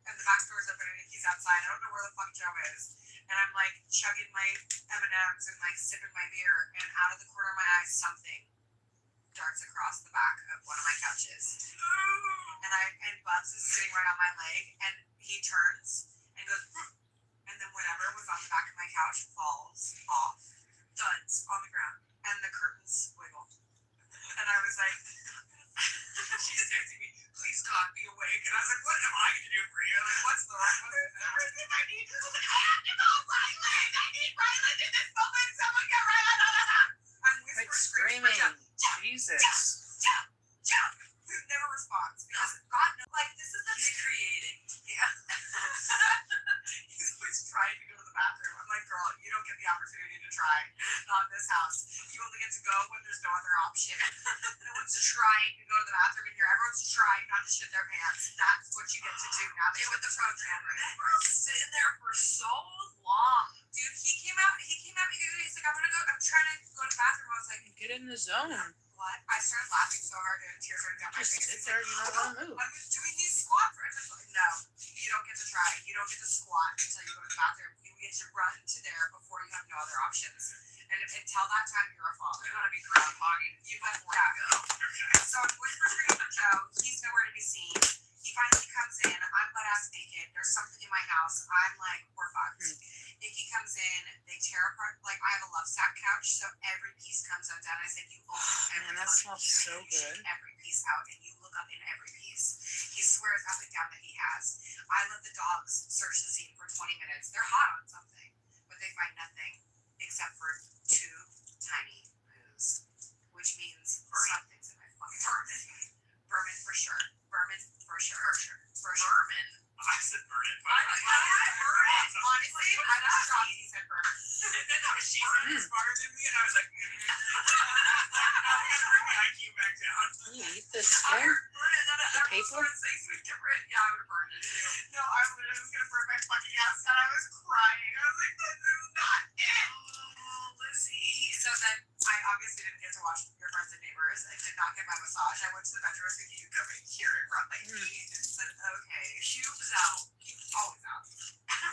and the back door's open, and Nikki's outside. I don't know where the fuck Joe is. And I'm like chugging my M&Ms and like sipping my beer, and out of the corner of my eye, something darts across the back of one of my couches. And Bubs is sitting right on my leg, and he turns and goes, and then whatever was on the back of my couch falls off, thuds on the ground, and the curtains wiggle. And I was like, she's texting me, please God, be awake. And I was like, what am I going to do for you? Like, what's everything I need? I have to go, Ryland. I need Ryland in this moment. Someone get Ryland. I'm Like whispering, screaming. Jesus. Joe. Who never responds because God knows, like, this is the recreating. Yeah. He's always trying to go to the bathroom. I'm like, girl, you don't get the opportunity to try. Not in this house. You only get to go when there's no other option. No one's trying to go to the bathroom in here. Everyone's trying not to shit their pants. That's what you get to do now. They with the program. Right? Sitting there for so long. Dude, he came out. He's like, I'm trying to go to the bathroom. I was like, Get in the zone. what? I started laughing so hard and tears running down my Just face. sit there. You don't want to move. I was doing these squats. I was like, no, you don't get to try. You don't get to squat until you go to the bathroom. You get to run to there before you have no other options. And until that time, you're a father. You want to be groundhogging. You got to go. So I'm whispering for Joe. He's nowhere to be seen. He finally comes in. I'm butt ass naked. There's something in my house. I'm like, we're fucked. Nikki comes in, they tear apart, like, I have a love sack couch, so every piece comes undone. I said, you open every Man, that smells piece, so you shake good. every piece out, and you look up in every piece. He swears up and down that he has. I let the dogs search the scene for 20 minutes. They're hot on something, but they find nothing except for 2 tiny poos, which means something's in my fucking vermin for sure. Vermin for sure. Vermin. I said burn it, but I heard it. Honestly, I was shocked he said burn it. And then she said it smarter than me, and I was like, I'm going to bring the IQ back down. You eat this I skin? heard burn it, and then The paper? Yeah, I would have burned it too. No, I literally was going to burn my fucking ass, and I was crying. I was like, this is not it. Lizzie. So then, I obviously didn't get to watch Your Friends and Neighbors. I did not get my massage. I went to the bedroom and you come in here and rub my feet and said, okay, Cube's out. Cube's always out.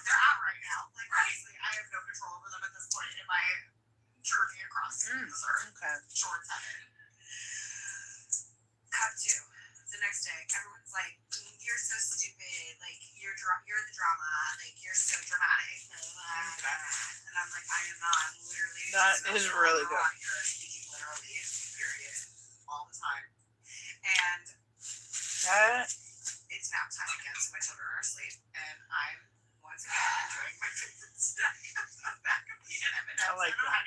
They're out right now. Like, honestly, I have no control over them at this point in my journey across this earth. Okay. Shorts headed. Cut to the next day. Everyone's like, you're so stupid. Like, you're the drama. Like, you're so dramatic. Okay. And I'm like, I am not. I'm literally. That is really good. You're speaking literally, period, all the time. And That it's nap time again, so my children are asleep, and I'm once again enjoying my favorite snack on the back of the M&Ms. I like that.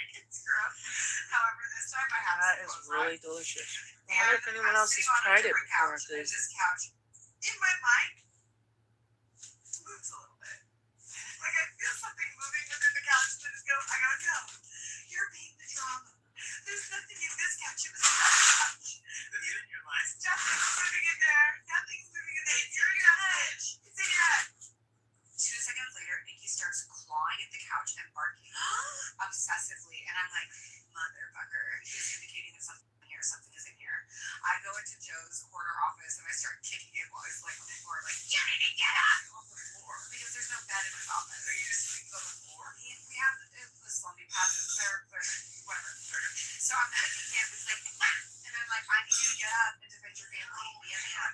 However, this time I have that some is clothes really on. delicious. I wonder if And anyone I'm else has sitting on a tried it different before. couch, and Because this couch, in my mind, moves a little bit. Like I feel something moving within the couch that is go. I gotta go. You're being the drama. There's nothing in this couch. It was in that couch. That's in your mind. Nothing's moving in there. Nothing's moving in there. It's in your head. It's in your head. 2 seconds later, Nikki starts clawing at the couch and barking obsessively, and I'm like, motherfucker. She's indicating that something is in here. I go into Joe's corner office and I start kicking him while he's like on the floor, like, you need to get up off the floor because there's no bed in his office. So you just sleep on the floor? We have the slumpy pads and whatever. So I'm kicking him. It's like, and I'm like, I need you to get up and defend your family. Be a man.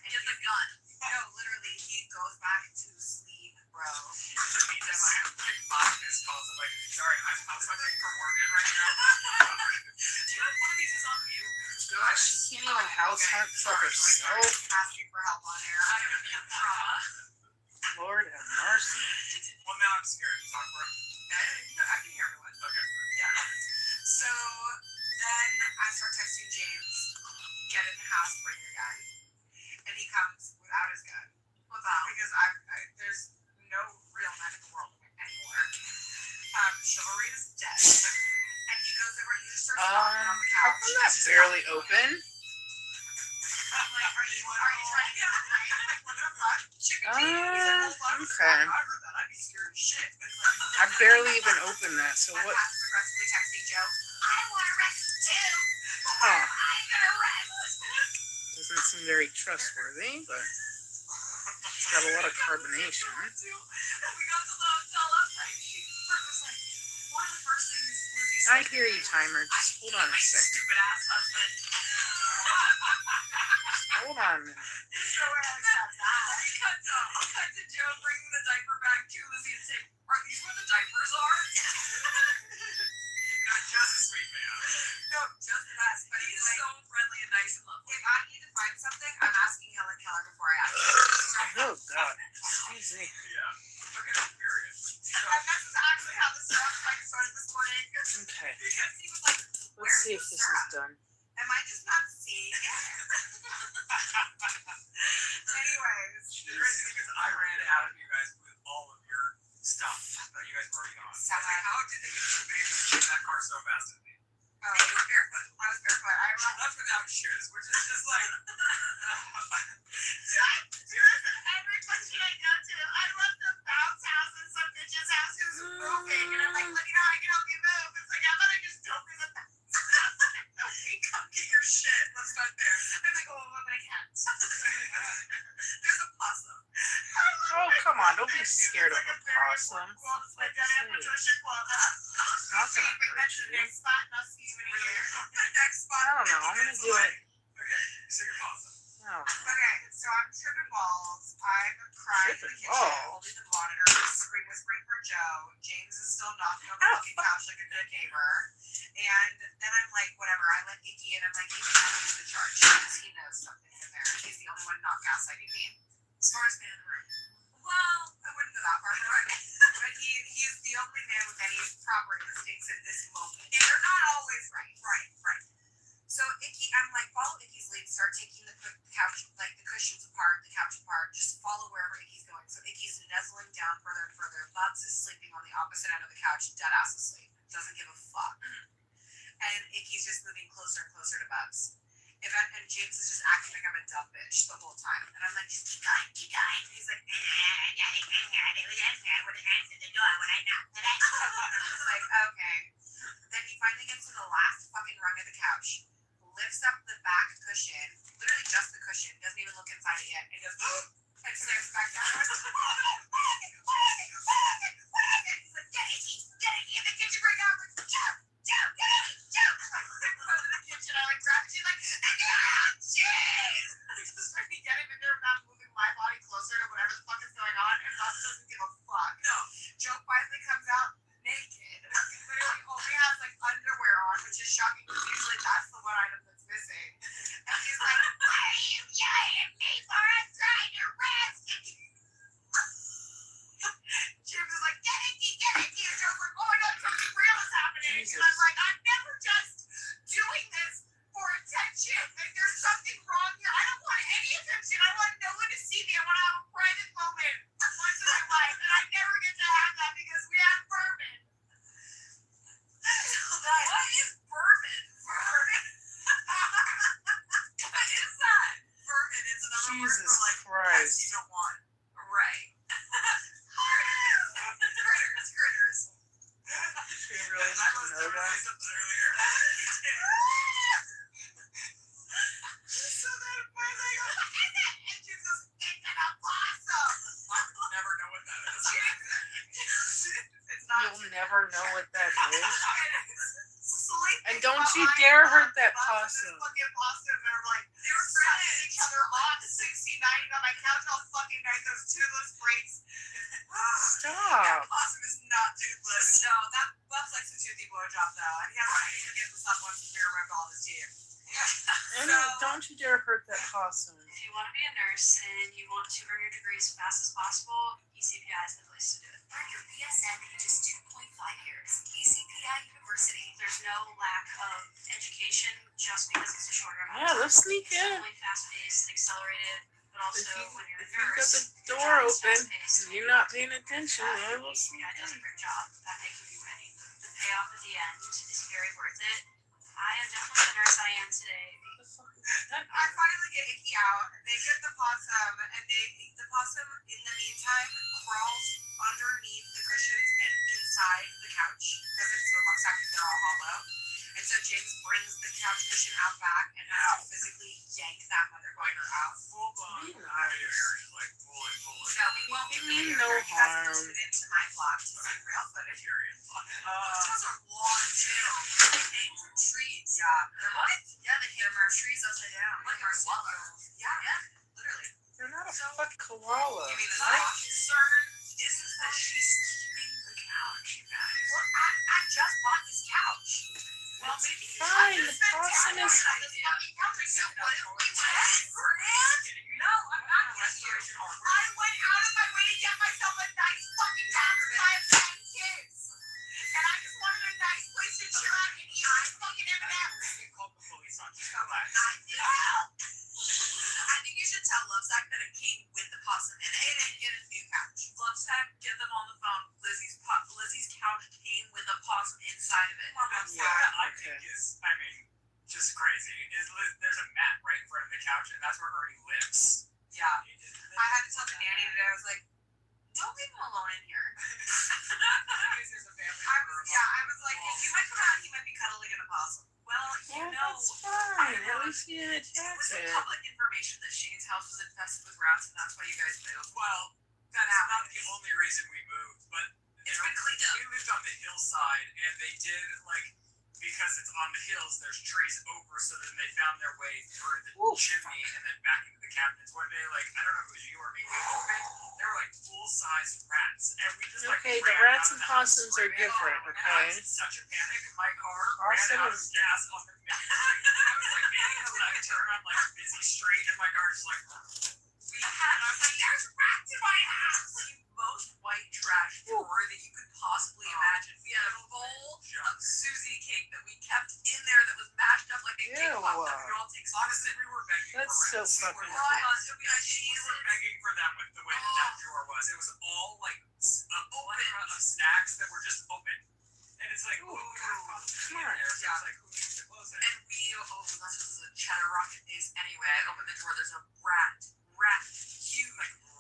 And get the gun. No, literally, he goes back to sleep, bro. My mom just calls him like, sorry, I'm suffering from Morgan right now. Do you have one of these is on mute? gosh, she can't even house hunt for herself. Asking for help on air. I don't know trauma. Lord have mercy. Well, now I'm scared to talk for him. I can hear everyone. Okay. Yeah. So then I start texting James, get in the house, bring your gun. And he comes without his gun. Without. Because there's no real men in the world anymore. Chivalry is dead. And he goes over and he just starts walking on the How couch. come that's barely open? I'm like, are you trying to get on me? What the fuck? Chicken feet. He's like, well, Okay. I heard that. I'd be scared as shit. I barely even opened that, so I'm what? aggressively texting Joe. I want to rest too. Huh. I'm gonna rest. Doesn't seem very trustworthy, but Got a lot of carbonation. We got to the hotel last night. Brooke was like, one of the first things Lizzie said. I hear you, timer. Just hold on a My second. stupid ass husband. Hold on a minute. So I'll cut to Joe bringing the diaper back to Lizzie and saying, "Are these where the diapers are?" No, Joe's a sweet man. No, Joe's the best, but He's he's like, so friendly and nice and lovely. if I need to find something, I'm asking Helen Keller before I ask her. Oh, God. Easy. Yeah. Okay, I'm curious. And this is actually how the syrup like started this morning. Okay. Because he was like, Let's see if this is done. am I just not seeing it? Anyways, The crazy thing is I ran out of you guys with all of your stuff that you guys were already on. I was like, how did they get two babies in that car so fast with me? oh, you were barefoot. I was barefoot. I run. Left without shoes, which is just like... Every country I go to, I love the bounce house in some bitch's house who's moving, and I'm like, look at how I can help you move. It's like, how about I just don't be the bounce house? Okay, come get your shit. Let's start there. I'm like, oh, but I can't. There's a possum. Oh, come on. Don't be scared of a possum. It's like that Patricia Quad. Not gonna hurt you. Next spot, and I'll see you in a year. Next spot. I don't know. I'm going to do it. Okay, so you're awesome. No. Okay, so I'm tripping balls. I'm crying in the Tripping kitchen, balls? holding the monitor, whispering for Joe. James is still knocking on the fucking couch like a good gamer. And then I'm like, whatever. I let Icky in. I'm like, Icky can do the charge because he knows something in there. He's the only one not gaslighting me. Smartest man in the room. Well, I wouldn't go that far, but he is the only man with any proper instincts in this moment. And they're not always right. Right. So Icky, I'm like, follow Icky's lead, start taking the couch, like the cushions apart, the couch apart, just follow wherever Icky's going. So Icky's nuzzling down further and further. Bugs is sleeping on the opposite end of the couch, dead ass asleep. Doesn't give a fuck. And Icky's just moving closer and closer to Bugs. And James is just acting like I'm a dumb bitch the whole time. And I'm like, just keep going. And he's like, I would have answered the door when I knocked. And I was like, okay. Then he finally gets to the last fucking rung of the couch, lifts up the back cushion, literally just the cushion, doesn't even look inside it yet, and goes, and stares back down. He's like, get it in the kitchen right now. I'm like, Joe, get it, Joe. I run to the kitchen, I like grab it, she's like, jeez. I just trying to get him in there without moving my body closer to whatever the fuck is going on, and Buzz doesn't give a fuck. No. Joe finally comes out naked. Literally only has like underwear on, which is shocking because usually that's the one item that's missing. And he's like, why are you yelling at me for I'm trying to rest? Jim is like, get it. And Joe's like, oh my god, something real is happening. Jesus. And I'm like, I'm never just doing this for attention. Like, there's something wrong here. I don't want any attention. I want no one to see me. I want to have a private moment once in my life. And I never get to have that because we have vermin. What is vermin? What is that? Vermin is another word Jesus for like Christ. pets you don't want. Right. Critters. She really I was didn't know that. something earlier. So then finally I go, what is it? And Jim goes, it's an opossum. I'll never know what that is. It's not. You'll never know what that is. Sleeping And don't you behind dare us, hurt that us and possum. this fucking possum, and we're like, they were friends each other on 60-90 on my couch all fucking night. Those toothless freaks. That Stop. possum is not toothless. No, that Bugs likes a toothy blowjob though, and he hasn't even given us once we ripped all his teeth. And don't you dare hurt that possum. If you want to be a nurse and you want to earn your degree as fast as possible, ECPI is the place to do it. Earn your BSN in just 2.5 years. ECPI University. There's no lack of education just because it's a shorter amount Yeah, of time. let's sneak It's in. only fast-paced, accelerated, but also when you're a If you've got nurse, the your door job is open fast-paced. and you're not paying attention, I will sneak ECPI does a in. great job at making you ready. The payoff at the end is very worth it. I am definitely the nurse I am today. I finally get Icky out. They get the possum, and the possum in the meantime crawls underneath the cushions and inside the couch because it's so looks like they're all hollow. And so James brings the couch cushion out back and has to physically yank that motherfucker out. Full blown. Be nice. Like fully. They mean no harm. Posted into my blog to see real footage. Those are long too. They hang from trees. Yeah. They're what? Yeah, they hang from trees upside down. Like a koala. Yeah, literally. You're not a fucking koala. You mean my concern isn't that she's keeping the couch, you guys. Well, I just bought this couch. Well, maybe Fine, the possum is. No, I'm not kidding you. I went out of my way to get myself a nice fucking couch because I have 10 kids. And I just wanted a nice place to chill out and eat my fucking M&M's. Call the police on you. Relax. I think you should tell Lovesack that it came with the possum in it and get a new couch. Lovesack, get them on the phone. Lizzie's couch came with a possum inside of it. I think is, I mean, just crazy. There's a mat right in front of the couch, and that's where Ernie lives. Yeah. I had to tell the nanny today, I was like, don't leave him alone in here. There's a family member. I was like, if you might come out, he might be cuddling an opossum. Well, Yeah, that's fine. At least you didn't attack it was it. public information that Shane's house was infested with rats, and that's why you guys moved. Well, that's not the only reason we moved, but It's been cleaned up. we lived on the hillside, and they did, like, because it's on the hills, there's trees over, so then they found their way through the chimney and then back into the cabinets. One day, like, I don't know if it was you or me, we opened, they were like full-size rats, and we just like Okay, the ran rats out and of the house possums are screaming, different, and I okay? was in such a panic, my car Possum ran out of is- gas on the main street. I was like making a left turn on like a busy street, and my car just like, And I was like, there's rats in my house! The most white trash drawer that you could possibly imagine. We had a bowl of Susie cake that we kept in there that was mashed up like a cake Ew. pop that we all take. honestly, we were begging That's for so rats. fucking We gross. were begging for them with the way that drawer was. It was all like a plethora of snacks that were just open. And it's like, ooh, come on. It's like, who needs to close it? And this was a cheddar rocket days anyway. I opened the drawer, there's a huge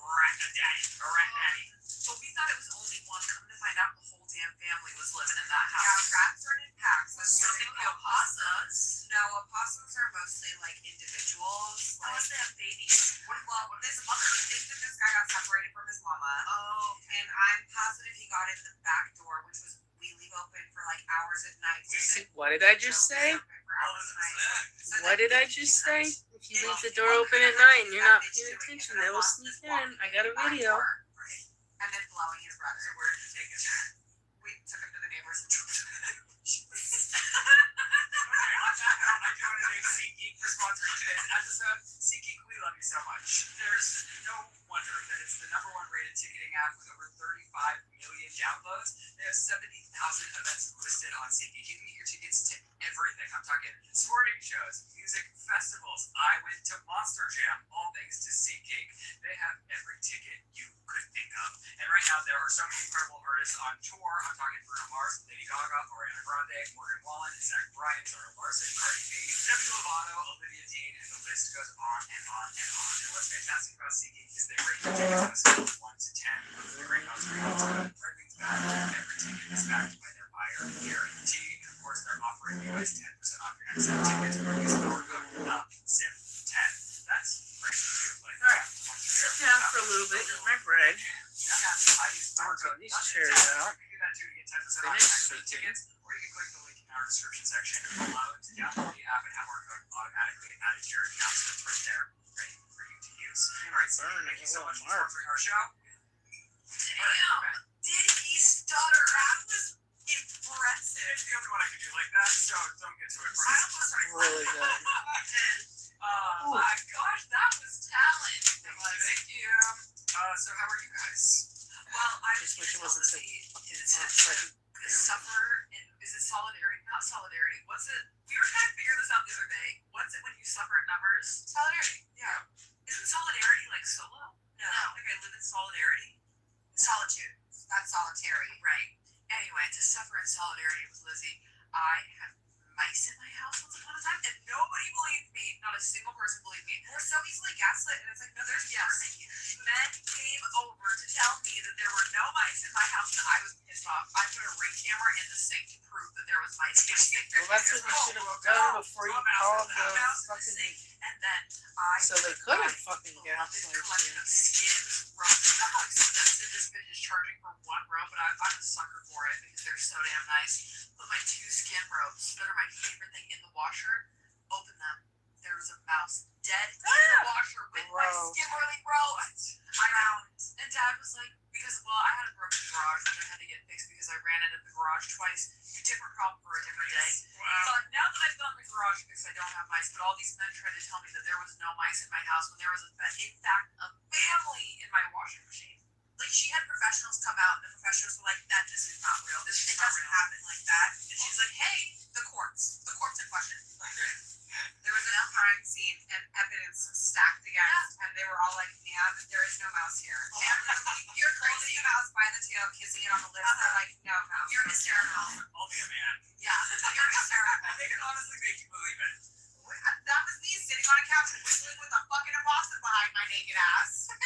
Rat daddy. But we thought it was only one. Come to find out, the whole damn family was living in that house. Yeah, rats are in packs. That's the opossums. No, opossums are mostly like individuals. Unless they have babies. What is his mother? I think that this guy got separated from his mama. Oh. And I'm positive he got in the back door, which was we leave open for like hours at night. What did I just say? What did I just say? If you leave the door open at night and you're not paying attention, they will sneak in. I got a video. And then blowing his brother. So where did you take it? We took him to the neighbors and took him to the Okay, on that note, I do want to thank SeatGeek for sponsoring today's episode. SeatGeek, we love you so much. There's no wonder that it's the #1 rated ticketing app with over 35 million downloads. They have 70,000 events listed on SeatGeek. You can get your tickets to everything. I'm talking sporting shows, music festivals. I went to Monster Jam, all thanks to SeatGeek. They have every ticket you could think of. And right now, there are so many incredible artists on tour. I'm talking Bruno Mars, Lady Gaga, Ariana Grande, Morgan Wallen, Zach Bryan, Zara Larson, Cardi B, Demi Lovato, Olivia Dean, and the list goes on and on and on. And what's fantastic about SeatGeek is they rate your tickets on a scale of 1 to 10. They rate on 3 to 10. Everything's backed. Every ticket is backed by their buyer guarantee. And of course, they're offering you guys 10% off your next set of tickets when you use our code SIM10. That's crazy too. Like, All right. Sit down for a little bit, eat my bread. yeah, I use our code These chairs out. You can do that too to get 10% off your next set of tickets, or you can click the link in our description section below to download the app and have our code automatically added to your account, so it's right there, ready for you to use. All right, so thank you so much for sponsoring our show. Damn! Did he stutter? That was impressive. It's the only one I can do like that, so don't get too I excited. almost started Really laughing. good. Oh my gosh, that was talent. Thank you. So how are you guys? Well, I Just wish it wasn't so to suffer in, is it solidarity? Not solidarity. What's it? We were trying to figure this out the other day. What's it when you suffer in numbers? Solidarity. Yeah. Isn't solidarity like solo? No. Like I live in solidarity. Solitude. Not solitary. Right. Anyway, to suffer in solidarity with Lizzie, I have mice in my house once upon a time, and nobody believed me. Not a single person believed me. We're so easily gaslit, and it's like, no, there's Men came over to tell me that there were no mice in my house, and I was pissed off. I put a ring camera in the sink to prove that there was mice in the sink. Well, that's what you should have done before you called the fucking. And then I So they couldn't fucking this gaslight collection you. of skins, rough dogs. they're so damn nice. Put my 2 skin ropes that are my favorite thing in the washer. Open them. There was a mouse dead in the washer with my skin rolling ropes. I know. And Dad was like, because I had a broken garage which I had to get fixed because I ran into the garage twice. Different problem for a different day. Wow. But now that I've gotten the garage fixed, I don't have mice. But all these men tried to tell me that there was no mice in my house when there was, in fact, a family in my washing machine. Like, she had professionals come out, and the professionals were like, that just is not real. It doesn't happen like that. And she's like, hey, the corpse in question. There was a crime scene and evidence stacked against, and they were all like, "Man, there is no mouse here." You're crazy. The mouse by the tail, kissing it on the lips. They're like, "No mouse." You're hysterical. Only a man. Yeah, you're hysterical. They can honestly make you believe it. That was me sitting on a couch whistling with a fucking opossum behind my naked ass. No,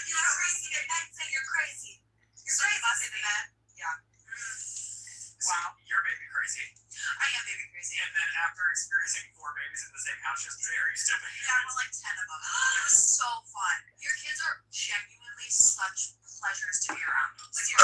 you're crazy. The men say you're crazy. You're crazy. Yeah. Wow. You're baby crazy. I am baby crazy. And then after experiencing 4 babies in the same house yesterday, are you still baby Yeah, I crazy? want like 10 of them. It was so fun. Your kids are genuinely such pleasures to be around. Like, you're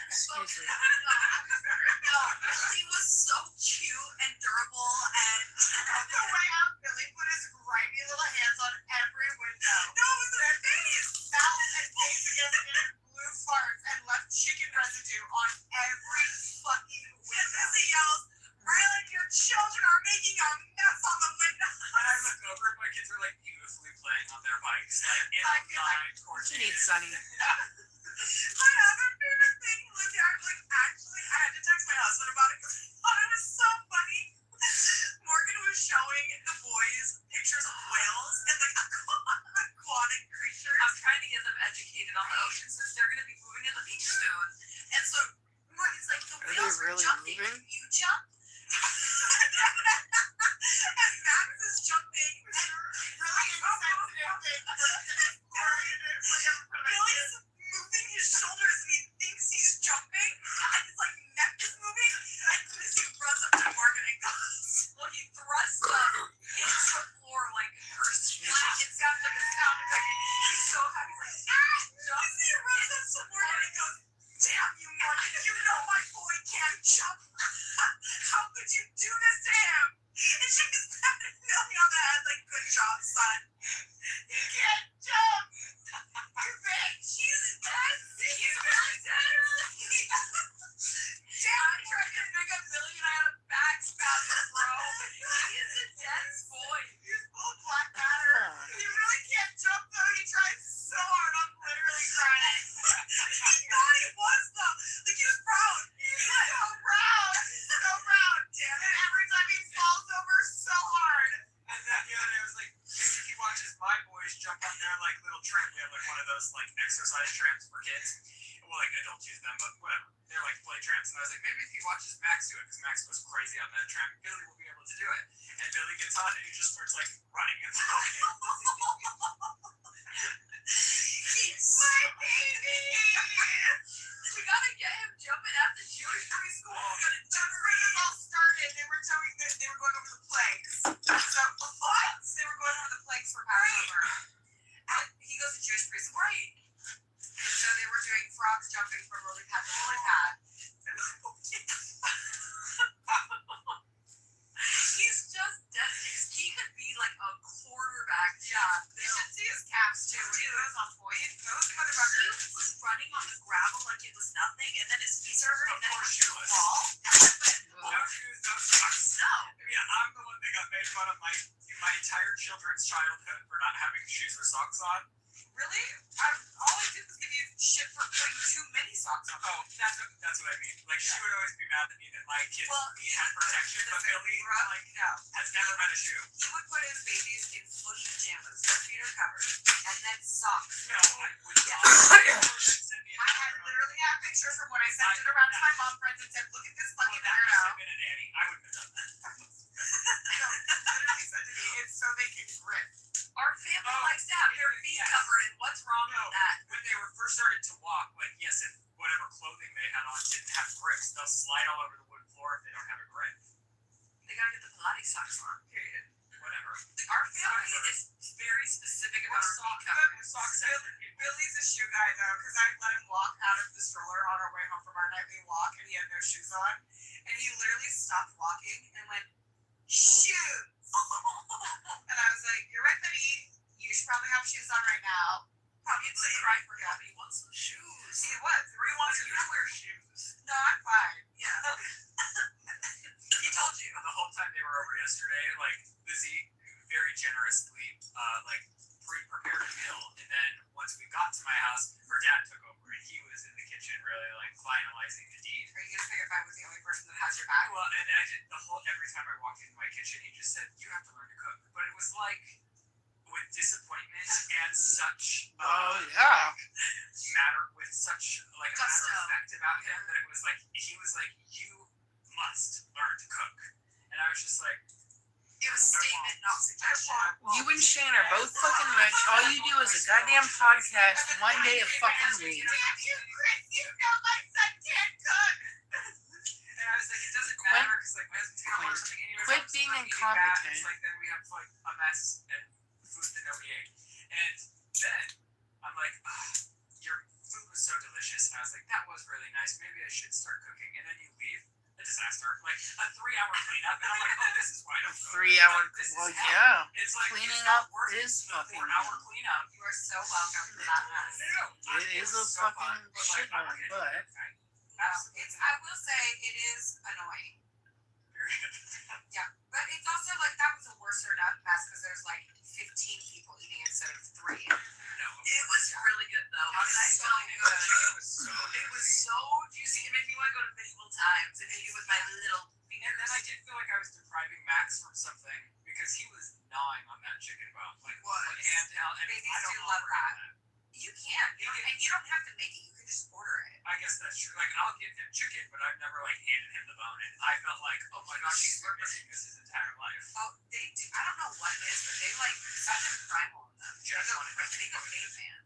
so Excuse me. No, Billy was so cute and durable, and the way how Billy put his grimy little hands on every window. No, it was their face. Mouth and face against it, blue farts, and left chicken residue on every fucking window. And Lizzie yells, "Rylan, your children are making a mess on the window." And I look over and my kids are like beautifully playing on their bikes, like in I a feel like line She needs Sunny. my other favorite thing, Lizzie, actually, I had to text my husband about it because I thought it was so funny. Morgan was showing the boys pictures of whales and like aquatic creatures. I'm trying to get them educated on the ocean since they're going to be moving to the beach soon. And so Morgan's like, the Are they whales are really jumping. moving? You jump? And Max is jumping. Really insensitive thing. Billy is moving his shoulders and he thinks he's jumping. And his like neck is moving. And Missy runs up to Morgan and goes, well, he thrusts up into the floor like her splat. It sounds like a sound effect. He's so happy. He's like, Missy runs up to Morgan and goes, damn you, Morgan. You know my boy can't jump. How could you do this to him? And she just patted Billy on the head like, good job, son. He can't jump. You're big. She's dead. He's really dead. Damn, I tried to pick up Billy and I had a back spasm, bro. He is a dense boy. He's full of black matter. He really can't jump, though. He tried so hard. I'm literally crying. He thought he was, though. Like, he was proud. He's so proud. So proud. Damn it. Every time he falls over so hard. And then the other day I was like, maybe if he watches my boys jump on their like little tramp, we have like one of those like exercise tramps for kids. Well, like adults use them, but whatever. They're like play tramps. And I was like, maybe if he watches Max do it, because Max goes crazy on that tramp, Billy will be able to do it. And Billy gets on and he just starts like running and throwing. My baby! We gotta get him jumping at the Jewish preschool. That's where this all started. They were telling that they were going over the plagues. So, what? They were going over the plagues for Passover. And he goes to Jewish preschool. Right. And so they were doing frogs jumping from lily pad to lily pad. He's just dead. He could be like a quarterback. Yeah. You should see his calves too. When he goes on point, those motherfuckers. He was running on the gravel like it was nothing, and then his feet are hurting, and then he went to the wall. No shoes, no socks. No. I mean, I'm the one that got made fun of my entire children's childhood for not having shoes or socks on. Really? All I did was give you shit for putting too many socks on. Oh, that's what I mean. Like, she would always be mad at me that my kids' feet had protection, but Billy, like, has never met a shoe. He would put his babies in footy pajamas, their feet are covered, and then socks. No, I would not. I had literally had pictures from when I sent it around to my mom friends and said, look at this Well, fucking that must weirdo. have been a nanny. I wouldn't have done that. No, literally said to me, it's so they can grip. Our family likes to have their feet covered, and what's wrong with that? When they were first starting to walk, like, yes, if whatever clothing they had on didn't have grips, they'll slide all over the wood floor if they don't have a grip. They gotta get the Pilates socks on, period. Whatever. Our family is very specific about our feet cover. Socks and Billy's a shoe guy though, because I let him walk out of the stroller on our way home from our nightly walk, and he had no shoes on, and he literally stopped walking and went, shoes. And I was like, you're right, buddy. You should probably have shoes on right now. Probably it's a cry for help. He wants some shoes. He was. He wants you to wear shoes. No, I'm fine. Yeah. He told you The whole time they were over yesterday, like Lizzie very generously pre-prepared a meal, and then once we got to my house, her dad took over, and he was in the kitchen really like finalizing the deed. Are you gonna figure if I was the only person that has your back? Well, and I did every time I walked into my kitchen, he just said, "You have to learn to cook." But it was like with disappointment and such matter with such like a matter of fact about him that it was like he was like, "You must learn to cook," and I was just like. It was statement, not suggestion. You and Shane are both fucking rich. All you do is a goddamn podcast one day a fucking week. You know my son can't cook. And I was like, it doesn't matter because like my husband's gonna order something anyways. Quit being incompetent. It's like then we have like a mess and food that nobody ate. And then I'm like, your food was so delicious, and I was like, that was really nice. Maybe I should start cooking. And then you leave. A disaster. Like a 3-hour cleanup, and I'm like, oh, this is why I don't cook. 3 hour. Like, this is Well, hell. yeah. It's like Cleaning it's not up worth is the fucking 4-hour cleanup. You are so welcome for that mess. No, It is a so fucking fun, but, shit like, I'm one, not gonna but do it, right? It's. I will say it is annoying. Yeah, but it's also like that was a worse enough mess because there's like 15 people eating instead of 3. No, It was really good though. It was so good. It was so juicy. It made me want to go to medieval times and eat it with my little fingers. And then I did feel like I was depriving Max from something because he was gnawing on that chicken bone, like handheld. And Babies I don't do love that. that. You can, and you don't have to make it. You can just order it. I guess that's true. Like I'll give him chicken, but I've never like handed him the bone, and I felt like, oh my gosh, he's been missing this his entire life. Oh, they do. I don't know what it is, but they like something primal in them. Jeff wanted to They go caveman.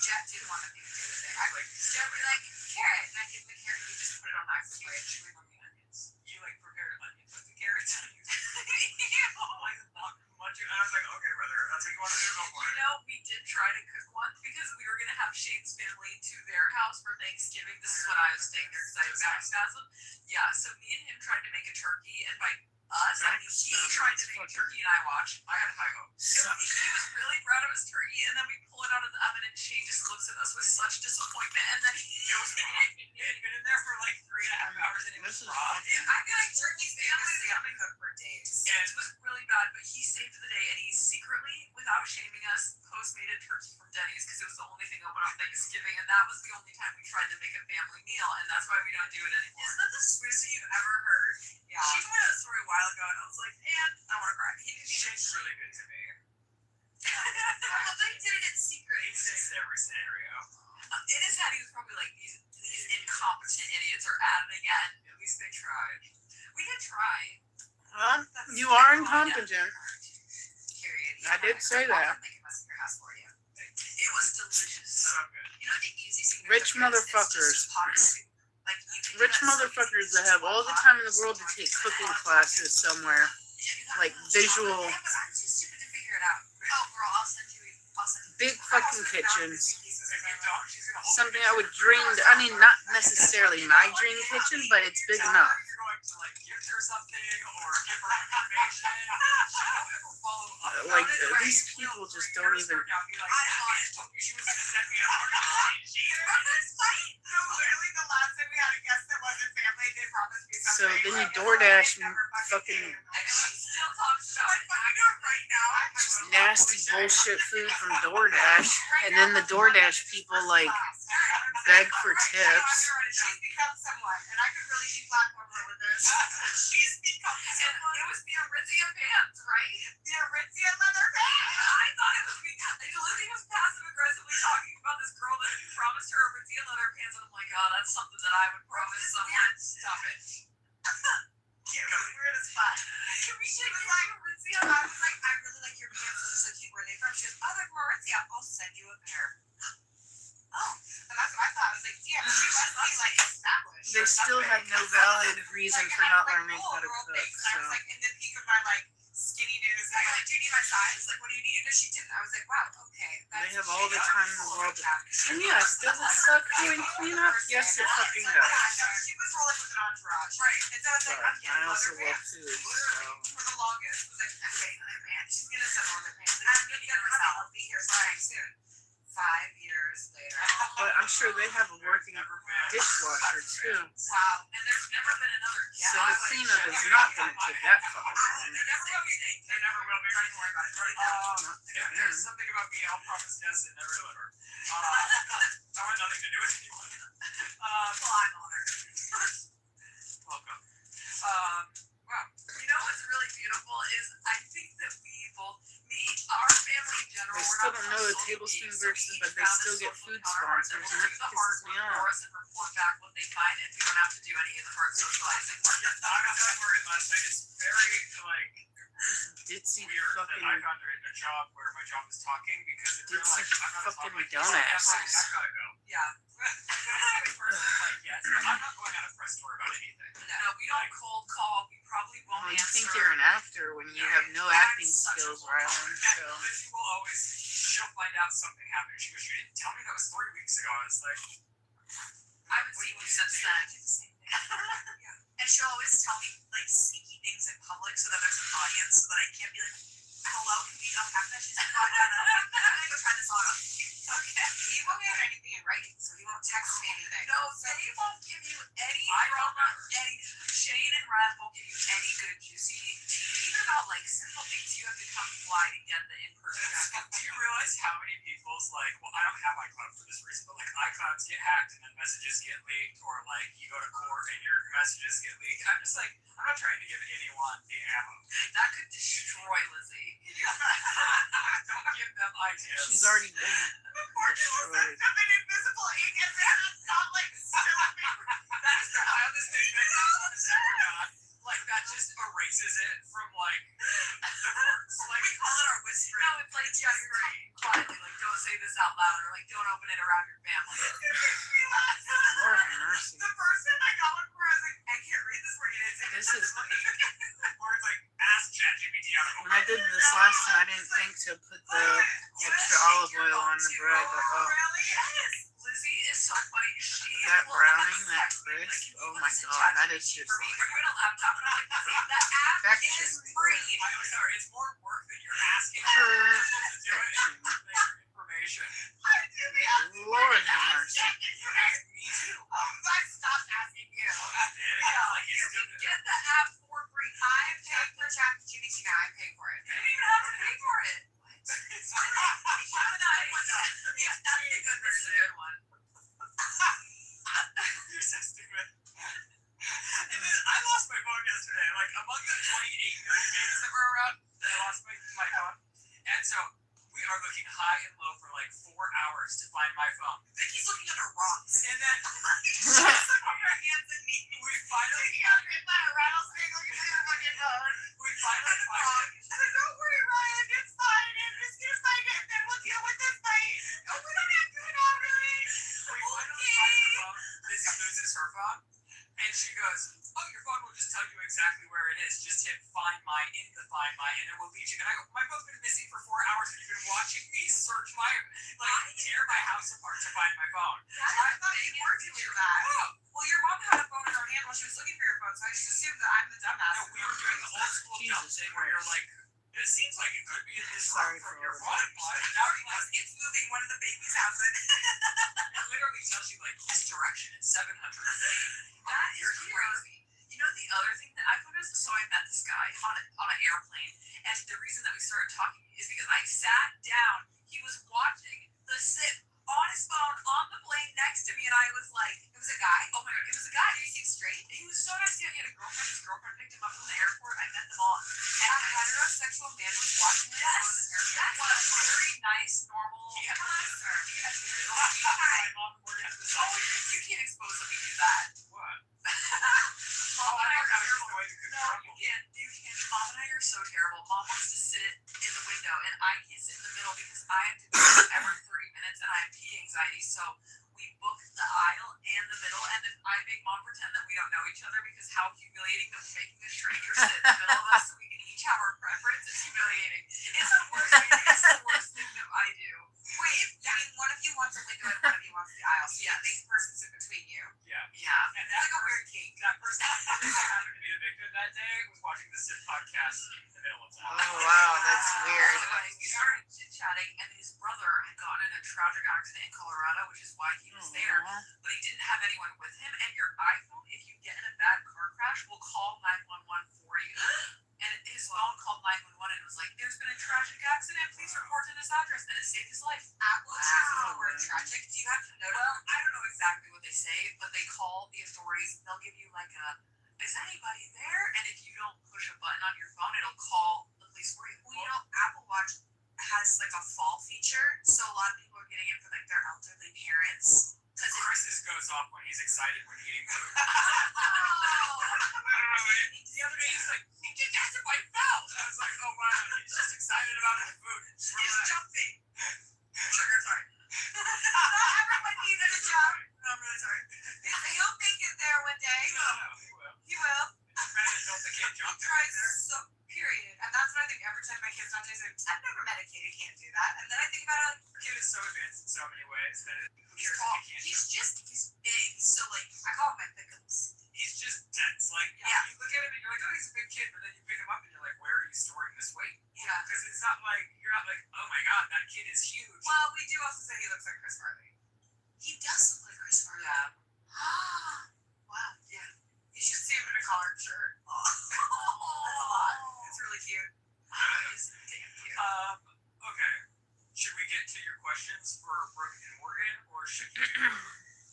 Jeff didn't want nothing to do with it. I like Jeff would be like carrot, and I give him the carrot, and he just put it on Max's You plate. chewing on the onions. You like prepared onions with the carrots. Like not much. And I was like, okay, brother, if that's what you want to do, go for it. You know, we did try to cook one because we were gonna have Shane's family to their house for Thanksgiving. This is when I was staying there because I was spasm. Yeah, so me and him tried to make a turkey, and by us, I mean he tried to make a turkey, and I watched. I had high hopes. He was really proud of his turkey, and then we pull it out of the oven, and Shane just looks at us with such disappointment, and then he It was he had been in there for like 3.5 hours, and it was This is raw. fucking- I feel like turkey's famously on the cook for days. And It was really bad, but he saved the day, and he secretly, without shaming us, postmade a turkey from Denny's because it was the only thing open on Thanksgiving, and that was the only time we tried to make a family meal, and that's why we don't do it anymore. Isn't that the sweetest thing you've ever heard? Yeah. She told me that story a while ago, and I was like, man, I want to cry. He didn't even. Shane's really good to me. Well, they did it in secret. He saves every scenario. In his head, he was probably like, these incompetent idiots are at it again. At least they tried. We did try. well, That's you so are funny. incompetent. Period. I did say that. I'll make a mess of your house for you. It was delicious. So good. You know the easiest thing to Rich cook is motherfuckers. just pot soup. Like, you can do Rich that so motherfuckers easily. that have all the time in the world to take cooking classes somewhere. Like visual, Yeah, but I'm too stupid to figure it out. Oh, girl, I'll send you. big fucking kitchens. If you don't, she's gonna hold Something it I would dream. I mean, not necessarily my dream kitchen, but it's big enough. You're going to like gift her something or give her information. She won't ever follow up. Like these people just don't even. She was gonna send me a heart. No, literally the last time we had a guest that wasn't family, they promised me So something. then you Like, DoorDash they never fucking came. And she still talks So about I it. fucking do it right now. nasty bullshit food from DoorDash, and then the DoorDash people like beg for tips. She's become someone, and I could really deplatform her with this. She's become And someone. it was the Aritzia pants, right? The Aritzia leather bag. I thought it was Lizzie was passive aggressively talking about this girl that promised her Aritzia leather pants, and I'm like, oh, that's something that I would promise someone. Stop it. It was weird as fuck. Can we She take was you like, to Aritzia? I was like, I really like your pants. Those are so cute. Where are they from? She goes, oh, they're from Aritzia. I'll send you a pair. Oh, and that's what I thought. I was like, damn, she must be like established. They or still something. have no valid reason for not learning cool, how to girl, cook. thanks. And I So was like, in the peak of my like skinniness, I was like, do you need my size? Like, like, what do you need? No, she didn't. I was like, wow, okay. They have that's- all the she time in the does. world. And yes, does it suck doing cleanup? Yes, it fucking does. She was rolling with an entourage. Right. And so I was like, But I'm getting I also leather love pants. food, Literally, so for the longest, was like, I'm getting leather pants. She's gonna sell leather pants. I'm gonna get myself. I'll be here soon. 5 years later. but I'm sure they have a working dishwasher too. Wow. And there's never been another So the cleanup is not going to take that fucking long. They never will be. They never will be. Don't even worry about it. Not Yeah, for there's them. something about me. I'll promise yes and never deliver. I want nothing to do with anyone. Well, I'm honored. Welcome. Wow. You know what's really beautiful is I think that we both, our family in general, They we're still not don't know the social tablespoon geeks, so we versus, each but they found a still get social food counterpart that sponsors, will and do that the hard pisses me work off. for us and report back what they find, and we don't have to do any of the hard socializing. I was telling Morgan last night, it's very, like, Ditzy weird that fucking I got a job where my job is talking because it's really Ditzy like, I'm not a fucking talker. dumbasses. I gotta go. Yeah. Like, yes, but I'm not going on a press tour about anything. No, we don't cold call. We probably won't Oh, you answer. think you're an actor when you have no acting skills, Rylan, And so Lizzie will always, she'll find out something happened. She goes, you didn't tell me that was 3 weeks ago. I was like, I haven't seen you since then. And she'll always tell me like sneaky things in public so that there's an audience so that I can't be like, hello, can we unpack that? She's like, oh, no. I'm gonna go try this on. Okay. He won't give anything in writing, so he won't text me anything. No, they won't give you any drama, any. Shane and Red won't give you any good juicy tea. Even about like simple things, you have to come fly to get the in-person stuff. do you realize how many people's like, well, I don't have iCloud for this reason, but like iClouds get hacked and then messages get leaked, or like you go to court and your messages get leaked. I'm just like, I'm not trying to give anyone the ammo. That could destroy Lizzie. Don't give them ideas. she's already been destroyed. Something invisible ink and then it's not like That is the wildest thing that has ever done. Like, that just erases it from, like, the courts. Like, we call it our whispering. No, it's like just quietly, like don't say this out loud or like don't open it around your family. Lord have mercy. The person I got one for, I was like, I can't read this word. This is or it's like, ask ChatGPT out of when I did this last time. I didn't think to put the extra olive oil on the bread, but oh, Really? Yes. Lizzie is so funny. She that will browning, that text me, like, crisp, can you oh put my this in god, that is ChatGPT just for me? like Are you on a laptop? And I'm like, Lizzie, the app perfection is right free. I'm sorry, it's more work that you're asking people to do it perfection. and their information. I do the app. Lord have mercy. Me too. I stopped asking you. I did. I was like, You it's can good. get the app for free. I pay for ChatGPT now. I pay for it. You don't even have to pay for it. It's That's a good one. You're so stupid. And then I lost my phone yesterday. Like, among the 28 million babies that were around, I lost my phone. And so we are looking high and low for like 4 hours to find my phone. Vicky's looking under rocks. And then She's looking on her hands and knees. we finally We finally find it. Don't worry, Ryan. It's fine. I'm just gonna find it, and then we'll deal with this later. Oh, we don't have to do it already. We finally find the phone. Lizzie loses her phone. And she goes, oh, your phone will just tell you exactly where it is. Just hit Find My in the Find My, and it will lead you. And I go, my phone's been missing for 4 hours, and you've been watching me search my, like, tear my house apart to find my phone. I thought you were doing that. Well, your mom had a phone in her hand while she was looking for your phone, so I just assumed that I'm the dumbass. No, we were doing the old school jump Jesus thing where you're like, it seems like it could be in this Sorry room from for your all the phone, but now it was. It's moving. One of the babies has it. It literally tells you, like, this direction is 700 feet. That is crazy. You know the other thing that I noticed? So I met this guy on an airplane, and the reason that we started talking is because I sat down. He was watching the sit on his phone on the plane next to me, and I was like, it was a guy. Oh my god, it was a guy. Did he seem straight? He was so nice. He had a girlfriend. His girlfriend picked him up from the airport. I met them all, and a heterosexual man was watching him on the airplane. What a very nice, normal. He had Oh, you can't expose them to do that. What? Mom Oh, and I I are forgot terrible. the way to cook No, crumble. you can't. Mom and I are so terrible. Mom wants to sit in the window, and I can't sit in the middle because I have to pee every 30 minutes, and I have pee anxiety. So we book the aisle and the middle, and then I make mom pretend that we don't know each other because how humiliating that we're making a stranger sit in the middle of us so we can each shower preference is humiliating. It's the worst thing. It's the worst thing that I do. Wait, I mean, one of you wants a window and one of you wants the aisle. So you make the person sit between you. Yeah. Yeah. And It's like a weird kink. that person who happened to be the victim that day was watching the Sid podcast in the middle of that. Oh, wow, that's weird. We started chit-chatting, and his brother had gotten in a tragic accident in Colorado, which is why he was there. But he didn't have anyone with him, and your iPhone, if you get in a bad car crash, will call 911 for you. And his phone called 911 and was like, "There's been a tragic accident. Please report to this address." And it saved his life. Apple chooses the word tragic. Do you have to know? Well, I don't know exactly what they say, but they call the authorities. They'll give you like a, "Is anybody there?" And if you don't push a button on your phone, it'll call the police for you. Well, you know, Apple Watch has like a fall feature, so a lot of people are getting it for like their elderly parents. Because Chris's goes off when he's excited when eating food. the other day he's like, "He just asked if I fell." I was like, oh wow, he's just excited about his food. He's jumping. Sugar, sorry. Everyone needs a jump. No, I'm really sorry. He'll make it there one day. No, he will. He will. Brandon, don't the kid jump to Tries there? so, period. And that's what I think every time my kid's not doing it. I've never met a kid who can't do that. And then I think about it like, The kid is so advanced in so many ways that who he's cares tall. if he can't He's big. So like, I call him my pickles. He's just dense. Like, Yeah. you look at him and you're like, oh, he's a big kid, but then you pick him up and you're like, where are you storing this weight? Yeah. Because it's not like, you're not like, oh my god, that kid is huge. Well, we do also say he looks like Chris Farley. He does look like Chris Farley. Yeah. Wow. Yeah. You should see him in a collared shirt. That's a lot. It's really cute. He's damn cute. Okay. Should we get to your questions for Brooke and Morgan, or should you do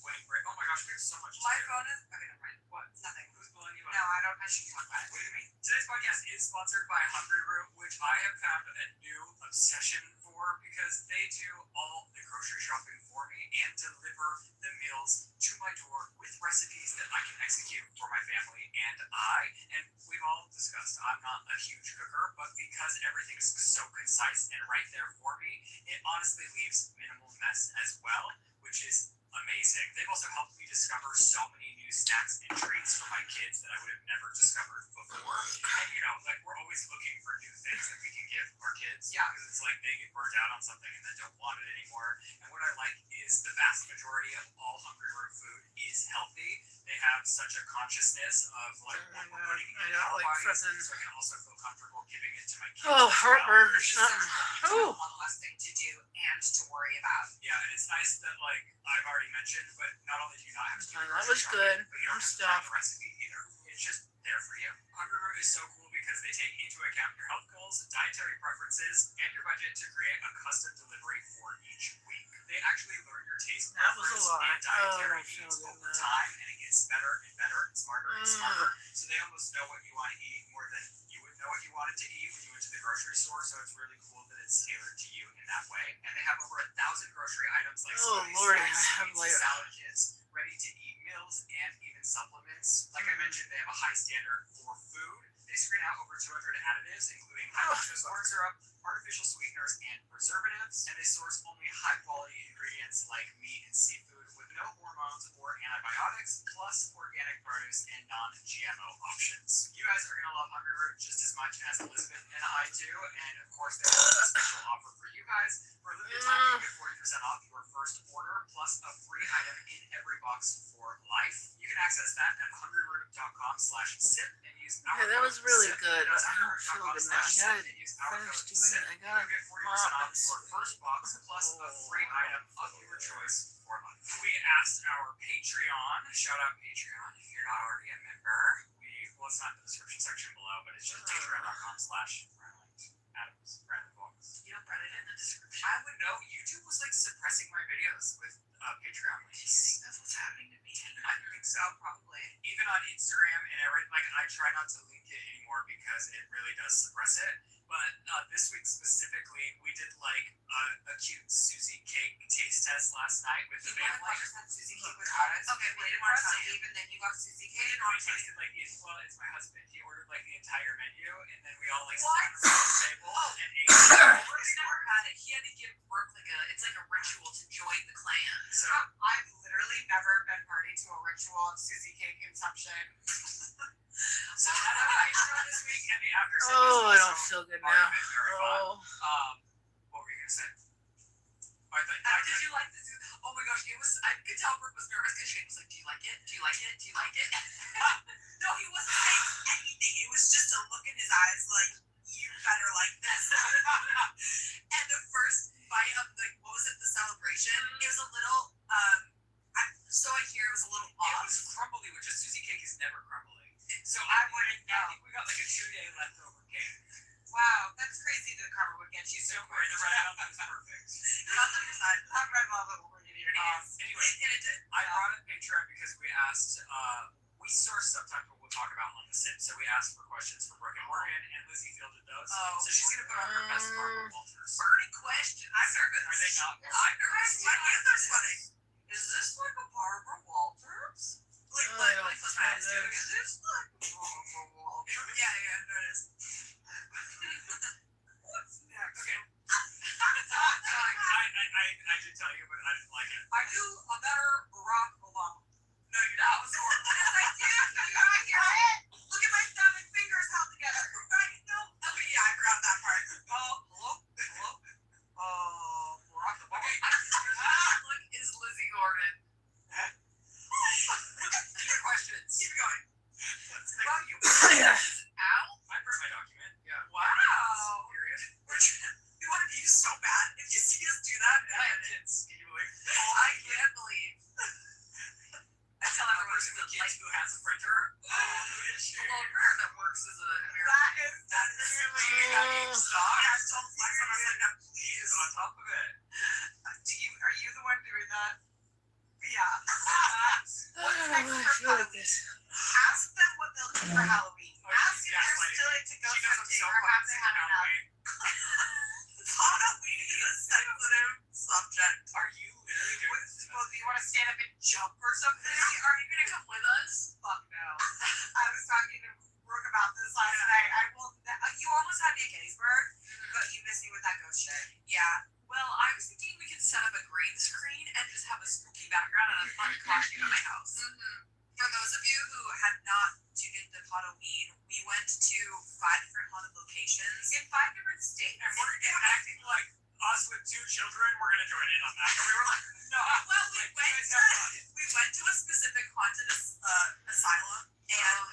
winning break? Oh my gosh, we have so much to My do. phone is. Okay, never mind. What? Nothing. Who's blowing you No, up? I don't. I shouldn't talk about it. What do you mean? Today's podcast is sponsored by Hungry Room, which I have found a new obsession for because they do all the grocery shopping for me and deliver the meals to my door with recipes that I can execute for my family and I. And we've all discussed, I'm not a huge cooker, but because everything is so concise and right there for me, it honestly leaves minimal mess as well, which is amazing. They've also helped me discover so many new snacks and treats for my kids that I would have never discovered before. And you know, like we're always looking for new things that we can give our kids. Yeah. Because it's like they get burnt out on something and then don't want it anymore. And what I like is the vast majority of all Hungry Room food is healthy. They have such a consciousness of like what we're putting in our bodies, so I can also feel comfortable giving it to my kids. Oh, as well. heartburn or It's something. Oh. one less thing to do and to worry about. Yeah, and it's nice that like I've already mentioned, but not only do you not have to do That grocery was shopping, good. but you don't I'm have to find stuffed. a recipe either. It's just there for you. Hungry Room is so cool because they take into account your health goals, dietary preferences, and your budget to create a custom delivery for each week. They actually learn your taste That was a preference lot. and dietary Oh, I feel needs good over now. time, and it gets better and better and smarter and smarter. So they almost know what you want to eat more than you would know what you wanted to eat when you went to the grocery store. So it's really cool that it's tailored to you in that way. And they have over 1,000 grocery items like Oh, smoothies, Lord, I snacks, have sweets, like- salad kits, ready to eat meals, and even supplements. Like I mentioned, they have a high standard for food. They screen out over 200 additives, including high fructose corn syrup, artificial sweeteners, and preservatives. And they source only high quality ingredients like meat and seafood with no hormones or antibiotics, plus organic produce and non-GMO options. You guys are gonna love Hungry Room just as much as Elizabeth and I do. And of course, they have a special offer for you guys. For a limited time, you get 40% off your first order, plus a free item in every box for life. You can access that at hungryroom.com/sip and use our Yeah, that was code really SIP. good, That's but I don't feel good now. I hungryroom.com/sip gotta and use our finish code doing SIP. it. I You gotta get 40% mop off it. your first box plus a free item of your choice for life. We asked our Patreon, shout out Patreon if you're not already a member. Well, it's not in the description section below, but it's just patreon.com/Adams. You don't put it in the description. I would know. YouTube was like suppressing my videos with Patreon links. That's what's happening to me. I think so, probably. Even on Instagram and everything, like I try not to link it anymore because it really does suppress it. But this week specifically, we did like a cute Susie cake taste test last night with the family. Susie cake with us. Okay, we didn't want to leave, and then you got Susie We cake. didn't want to taste it like well, it's my husband. He ordered like the entire menu, and then we all like What? sat around the table and ate. Brooke's never had it. He had to give Brooke it's like a ritual to join the clan. So I've literally never been party to into a ritual of Susie cake consumption. So I have an intro this week, and the after set Oh, I is don't also feel good part now. of it, very fun. Oh. What were you gonna say? Did you like this? Oh my gosh, it was. I could tell Brooke was nervous because Shane was like, "Do you like it? Do you like it? Do you like it?" No, he wasn't saying anything. It was just a look in his eyes like, you better like this. And the first bite of what was it, the celebration? It was a little, so I hear it was a little It off. was crumbly, which is Susie cake is never crumbly. So I wouldn't know. I think we got like a 2-day leftover cake. Wow, that's crazy that Karma would get you so So quick. the red velvet was perfect. Got them aside. That red velvet will bring you to your knees. Anyway, And it did. I brought a picture up because we asked, we sourced sometimes what we'll talk about on the SIP. So we asked for questions for Brooke and Morgan, and Lizzie fielded those. Oh. So she's going to put on her best Barbara Walters. Burning question. I'm nervous. Are they not? I'm nervous. My hands are sweating. Is this like a Barbara Walters? Like, Oh, like, I don't like, close my eyes. feel Is this like Barbara Walters? Yeah, no, it is. What's next? Okay. I did tell you, but I didn't like it. I do a better Barack Obama. No, you that was horrible. Yes, I did. Can you not hear it? Look at my thumb and fingers held together. Right? No. Okay, yeah, I forgot that part. Hello? Hello? Barack Obama. Okay. Look, is Lizzie Gordon. Your questions. Keep going. Well, you Al? I burned my document. Yeah. Wow. Period. We want to be so bad. If you see us do that, I have kids. Can you believe? I can't believe. I tell The everyone person with kids who has a printer. Oh, is she? well, her that works as a American. That is really stock. Yeah, don't flex on us like that, please. On top of it. Are you the one doing that? Yeah. I don't know why I feel like this. Ask them what they'll do for Halloween. Oh, Ask she's if they're gaslighting still me. into ghost She knows I'm hunting so or have fucking they sick had of enough. Halloween. Halloween is a sensitive subject. Are you literally doing this? Well, do you want to stand up and jump or something? Are you going to come with us? Fuck no. I was talking to Brooke about this last night. I will. You almost had me at Gettysburg, but you missed me with that ghost shit. Yeah. Well, I was thinking we could set up a green screen and just have a spooky background and a fun costume at my house. For those of you who had not tuned into Halloween, we went to 5 different haunted locations in 5 different states. And we're acting like us with 2 children. We're going to join in on that. And we were like, no. Well, we went to a specific haunted asylum, and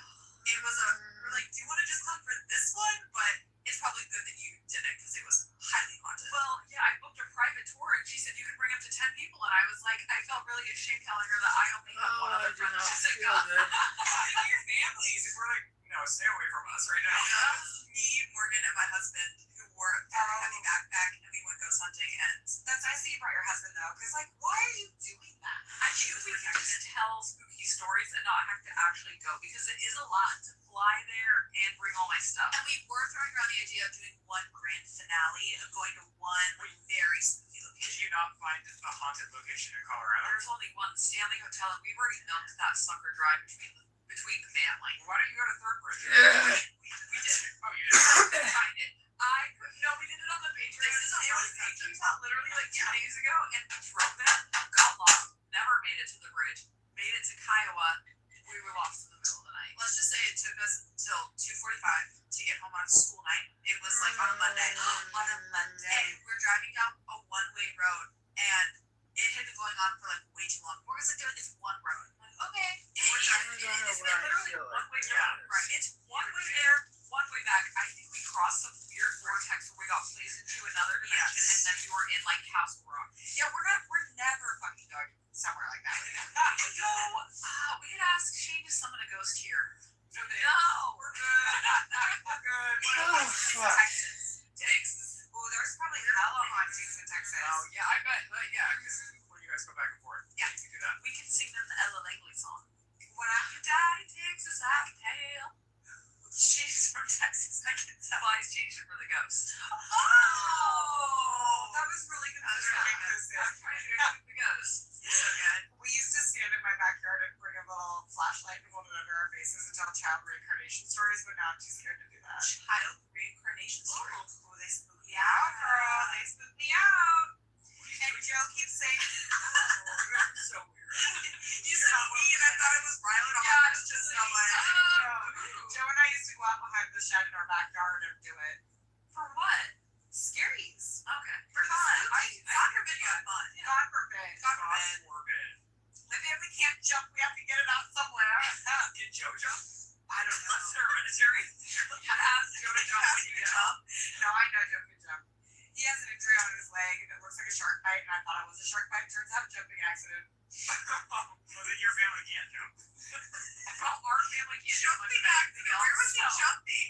it was we're like, do you want to just come for this one? But it's probably good that you did it because it was highly haunted. Well, yeah, I booked a private tour, and she said you could bring up to 10 people, and I was like, I felt really ashamed telling her that I only had one Oh, I other do friend. not She's like, feel good. Your families. And we're like, no, stay away from us right now. that was me, Morgan, and my husband who wore a very heavy backpack, and we went ghost hunting. And that's nice that you brought your husband though, because like, why are you doing that? I think we can just tell spooky stories and not have to actually go, because it is a lot to fly there and bring all my stuff. And we were throwing around the idea of doing one grand finale of going to one very spooky Did location. you not find a haunted location in Colorado? There's only one Stanley Hotel, and we've already milked that sucker dry between the family. Why don't you go to Third Bridge? We did. Oh, you did. Find it. No, we did it on the Patriots. It was literally like 2 days ago, and we drove them, got lost, never made it to the bridge, made it to Kiowa. We were lost in the middle of the night. Let's just say it took us until 2:45 to get home on a school night. It was like on a Monday. On a Monday, we're driving down a one-way road, and it had been going on for like way too long. Morgan's like, it's one road. I'm like, okay. I don't know It's where I literally feel one way like down. Right. It's one way there, one way back. I think we crossed some weird vortex where we got placed into another dimension, and then we were in like Castle Rock. Yeah, we're never fucking going somewhere like that. We could ask Shane to summon a ghost here. No, we're good. We're good. Oh, fuck. Texas. Oh, there's probably hella hauntings in Texas. Oh, yeah, I bet. Yeah, because when you guys go back and forth, Yeah. you can do that. We can sing them the Ella Langley song. When I died in Texas, I can tell. She's from Texas. I can tell. Well, I changed it for the ghost. Oh, that was really good. I'm trying to include the ghost. So good. We used to stand in my backyard and bring a little flashlight and hold it under our faces and tell child reincarnation stories, but now I'm too scared to do that. Child reincarnation stories? Oh, they spook me out, girl. They spook me out. And Joe keeps saying, Oh, you guys are so weird. you said me and I good? Was it your family can't jump? Our family can't do much Jumping better accident. than Where was he else, so. jumping?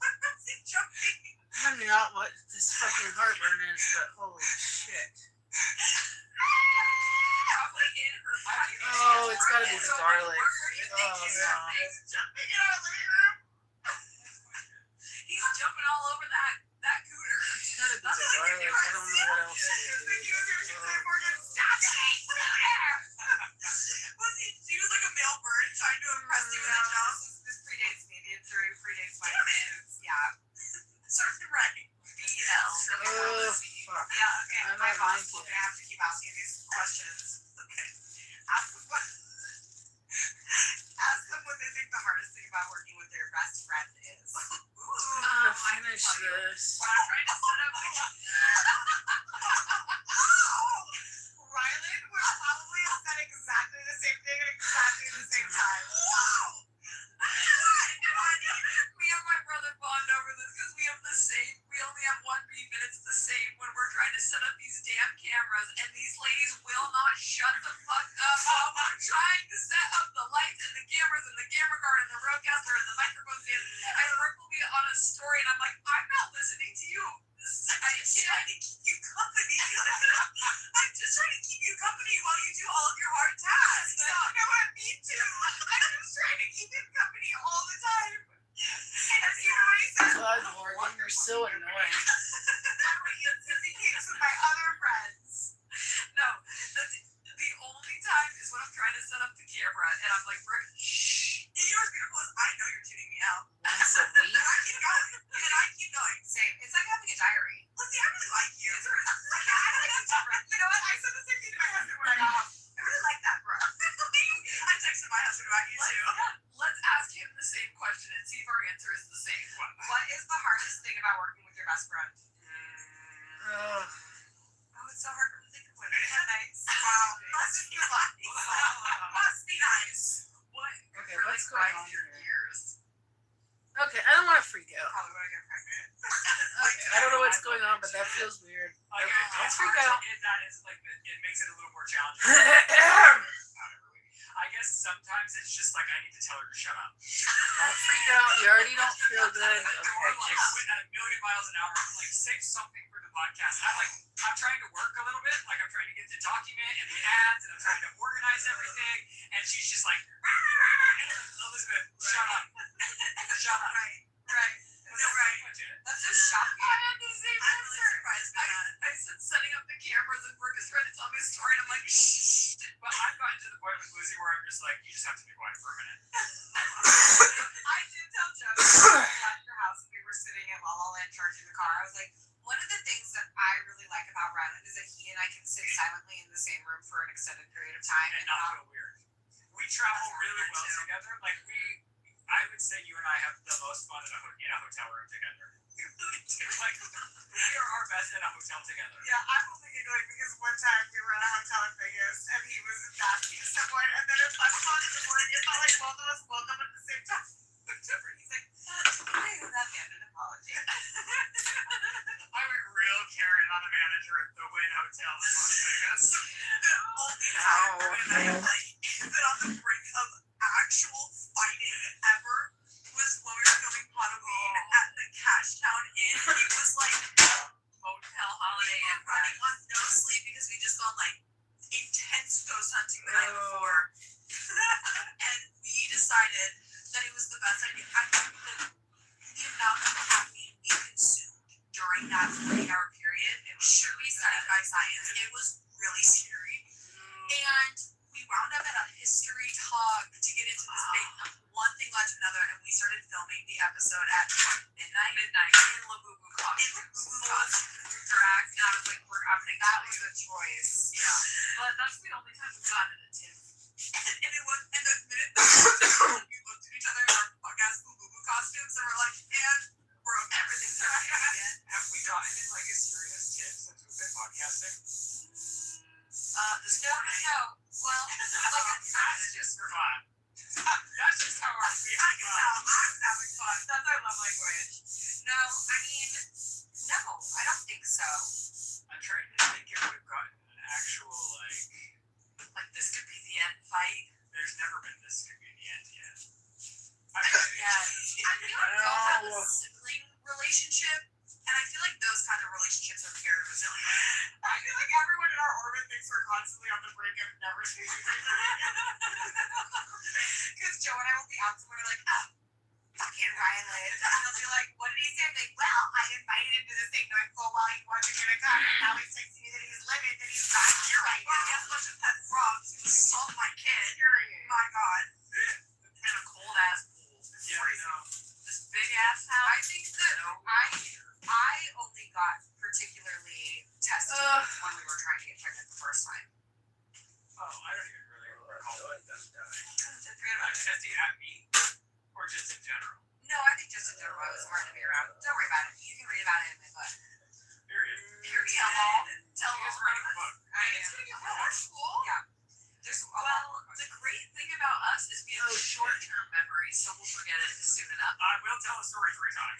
Where was he jumping? I don't know what this fucking heartburn is, but holy shit. Probably in her body. Oh, it's gotta be the So, garlic. where do you think Oh, he's no. jumping? He's jumping in our living room. He's jumping all over that cooter. It's gotta be That's the like garlic. if you I don't know what else it He was would like, be. he was gonna say, Morgan, stop saying cooter. He was like a male bird trying to impress you with a jump. This predates me. The injury predates my kids. Yeah. Certain right. BL. Oh, fuck. Yeah, okay. I My don't boss like told it. me I have to keep asking these questions. Okay. Ask them what they think the hardest thing about working with their best friend is. I'm gonna finish this. When I'm trying to set up Rylan would probably have said exactly the same thing at exactly the same time. me and my brother bond over this because we have the same. We only have one beef and it's the same. When we're trying to set up these damn cameras and these ladies will not shut the fuck up while we're trying to set up the lights and the cameras and the camera guard and the roadcaster and the microphone stand. And Rick will be on a story and I'm like, I'm not listening to you. I'm just trying to keep you company. I'm just trying to keep you company while you do all of your hard tasks. No, I want me to. I'm just trying to keep him company all the time. And you know what he says? God, Morgan, you're so annoying. I'm with you since he came with my other friends. No, that's the only time is when I'm trying to set up the camera and I'm like, Rick, shh. And you know what's beautiful is I know you're tuning me out. Once a week. And I keep going. And I keep going. Same. It's like having a diary. Let's see, I really like you. I like you too, Brooke. You know what? I said the same thing to my husband when I got home. I really like that, bro. I texted my husband about you too. Let's ask him the same question and see if our answer is the same. What is the hardest thing about working with your best friend? Oh, Oh, it's so hard for me to think of one. Nice. Wow. Must be nice. Must be nice. What? Okay, Really what's going grind on your here? gears. okay, I don't want to freak out. Probably when I get pregnant. Okay, I don't know what's going on, but that feels weird. Like, Okay, don't it's freak hard out. to- that is like it makes it a little more challenging. Don't I guess sometimes it's just like I need to tell her to shut up. freak out. You already don't feel good. Or Okay, like just at a million miles an hour, like say something for the podcast. I'm trying to work a little bit, like I'm trying to get the document and the ads, and I'm trying to organize everything, and she's just like, Elizabeth, shut up, shut up. Right. That's Right. pretty much it. That's so shocking. I had the same I'm really answer. surprised by that. I said setting up the cameras and Rick is trying to tell me a story and I'm like, shh. But I've gotten to the point with Lucy where I'm just like, you just have to be quiet for a minute. I did tell Joe when we left your house and we were sitting at La La Land charging the car. I was like, one of the things that I really like about Rylan is that he and I can sit silently in the same room for an extended period of time And not feel weird. We travel really well together. Like I would say you and I have the most fun in a hotel room together. We really do. Like we are our best in a hotel together. Yeah, I'm only giggling because one time we were at a hotel in Vegas and he was asking someone and then it was 5 o'clock in the morning. It felt like both of us woke up at the same time. He's like, I owe that man an apology. I went real Karen on a manager at the Wynn Hotel in Las Vegas. The only time when I have like been on the brink of actual fighting ever was when we were filming Halloween at the Cashtown Inn. It was like Motel Holiday we Inn were running on no sleep because we just gone like intense ghost hunting the night before. And we decided that it was the best idea. The amount of caffeine we consumed during that 3-hour period, it should be studied by science. It was really scary. And we wound up at a history talk to get into this big one thing led to another, and we started filming the episode at midnight in Labubu costume. Drag, and I was like, that was a choice. Yeah. But that's the only time we've gotten a tip. And it was, and the minute that we looked at each other in our podcast Labubu costumes, and we're like, and we're okay, everything's okay again. Have we gotten in like a serious tip since we've been podcasting? No. Well, That's just for fun. That's just how our we I have can fun. tell. I'm having fun. That's our love language. No, I mean, no, I don't think so. I'm trying to think if we've gotten an actual constantly on the brink of never seeing me. Because Joe and I will be out somewhere like, oh, fucking Rylan. And he'll be like, what did he say? I'm like, well, I invited him to this thing knowing full well he wasn't going to come. And now he's texting me that he's living, that he's not here right now. He has a bunch of pet frogs. He just assault my kid. My God. In a cold ass pool. It's Yeah, freezing. no. This big ass house. I think that I only got particularly tested when we were trying to get pregnant the first time. Oh, I don't even really recall what that No, testing at me, or just in general. I think just in general, it was hard to be around. Don't worry about it. You can read about it in my book. Period. Tell all. Tell You guys all. writing a book. I am. It's gonna get more school. Yeah. There's a lot Well, more the great thing about us is we have short-term memory, so we'll forget it soon enough. I will tell a story 3 times.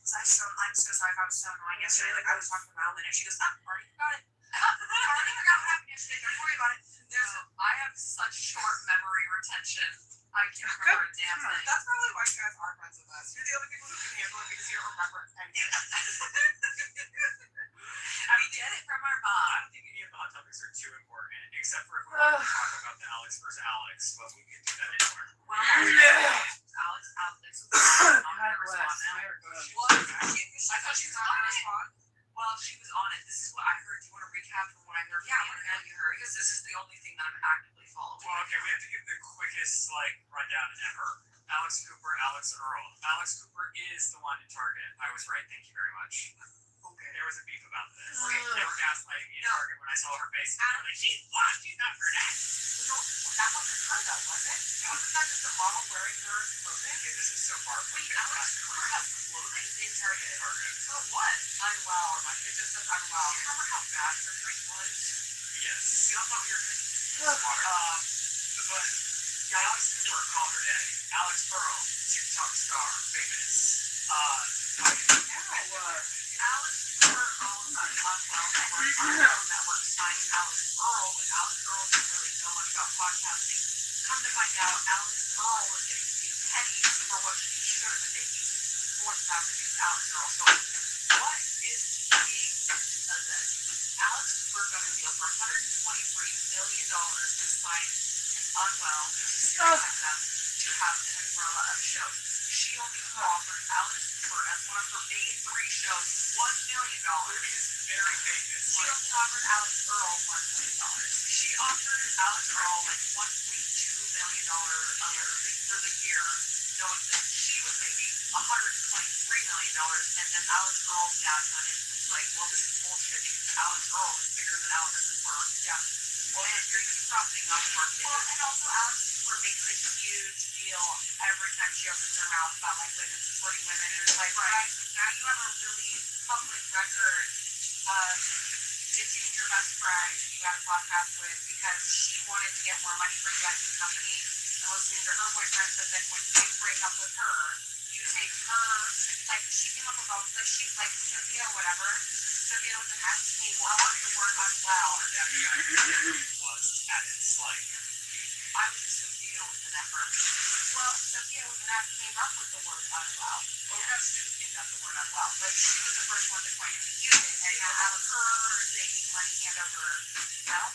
I'm so sorry if I was so annoying yesterday. Like I was talking to Madeline and she goes, already forgot it. Already forgot what happened yesterday. Don't worry about it. I have such short memory retention. I can't remember a damn thing. That's probably why you guys are friends with us. You're the only people who can handle it because you don't remember anything. We get it from our I mom. don't think any of the hot topics are too important, except for if we want to talk about the Alex versus Alex, but we can do that anywhere. Well, Alex, God not gonna bless. respond now. Dear God. I thought she was on it. Well, she was on it. This is what I heard. Do you want to recap from what I heard? Yeah, from the interview you heard? Because this is the only thing that I'm actively following. Well, okay, we have to give the quickest, rundown ever. Alex Cooper, Alex Earl. Alex Cooper is the one in Target. I was right, thank you very much. Okay. There was a beef about this. Okay. They were gaslighting me in No. Target when I saw her face. They were like, she's blonde, she's not brunette. No, that wasn't her though, was it? Wasn't that just a model wearing her clothing? Okay, this is so far from Wait, Alex Cooper has clothing in Target. Target. So what? Unwell. It just says unwell. Do you remember how bad her drink was? Yes. We all thought we were drinking Water. But Alex Cooper called her daddy. Alex Earl, TikTok star, famous. Alex Cooper owns the Unwell Network. Unwell Network signed Alex Earl, and Alex Earl didn't really know much about podcasting. Come to find out, Alex Earl was getting paid pennies for what she should have been making for the fact that she was Alex Earl. So, what is being alleged? Alex Cooper got a deal for $123 million to sign Unwell to SiriusXM to have an umbrella of shows. She only offered Alex Cooper as one of her main 3 shows $1 million. Who is very famous. She only offered Alex Earl $1 million. She offered Alex Earl like $1.2 million for the year, knowing that she was making $123 million. And then Alex Earl's dad got in and was like, well, this is bullshit because Alex Earl is bigger than Alex Cooper. Yeah. Well, and you're just profiting off of our kids. Well, and also Alex Cooper makes a huge deal every time she opens her mouth about like women supporting women. And it's like, guys, now you have a really public record of ditching your best friend who you had a podcast with because she wanted to get more money for you guys in the company and listening to her boyfriend. But then when you break up with her, you take her, like she came up with all, like she, like Sophia, whatever. Sophia was an S. Hey, well, I want to work on well. Her daddy was at its I was Sophia with an effort. Well, Sophia with an F came up with the word unwell. Well, her student came up with the word unwell, but she was the first one to coin it and use it. And now Alex Cooper is making money hand over mouth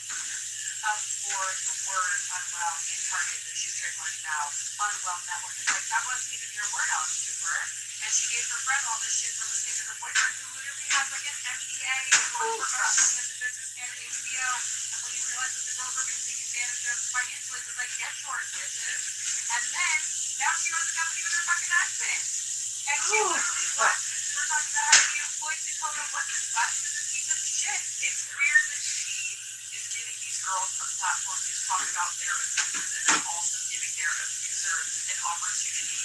for the word unwell in Target that she's trademarked now. Unwell Network. It's like, that wasn't even your word, Alex Cooper. And she gave her friend all this shit for listening to her boyfriend who literally has like an MBA and works as a businessman at HBO. And when you realize that the girls are being taken advantage of financially, it was like, get yours, bitches. And then, now she runs a company with her fucking husband. And she literally was. We were talking about how to be employed Dakota. What the fuck is a piece of shit? It's weird that she is giving these girls a platform to talk about their abusers and then also giving their abusers an opportunity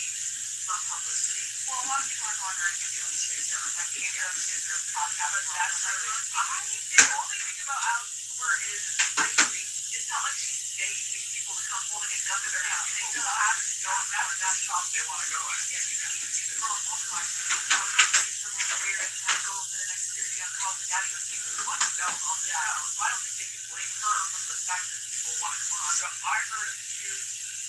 for publicity. Well, a lot of people are calling her an ambulance chaser. Like the ambulance chaser of podcast. But that's the only thing about Alex Cooper is I agree. It's not like she's begging these people to come holding a gun to their head. They just have to go out and that's shop they want to go in. Yeah, you can even see the girl in Walmart. Weird and have go to the next security on call the daddy or see who wants to go on the house. So I don't think they can blame her for the fact that people want to come on. So I heard a few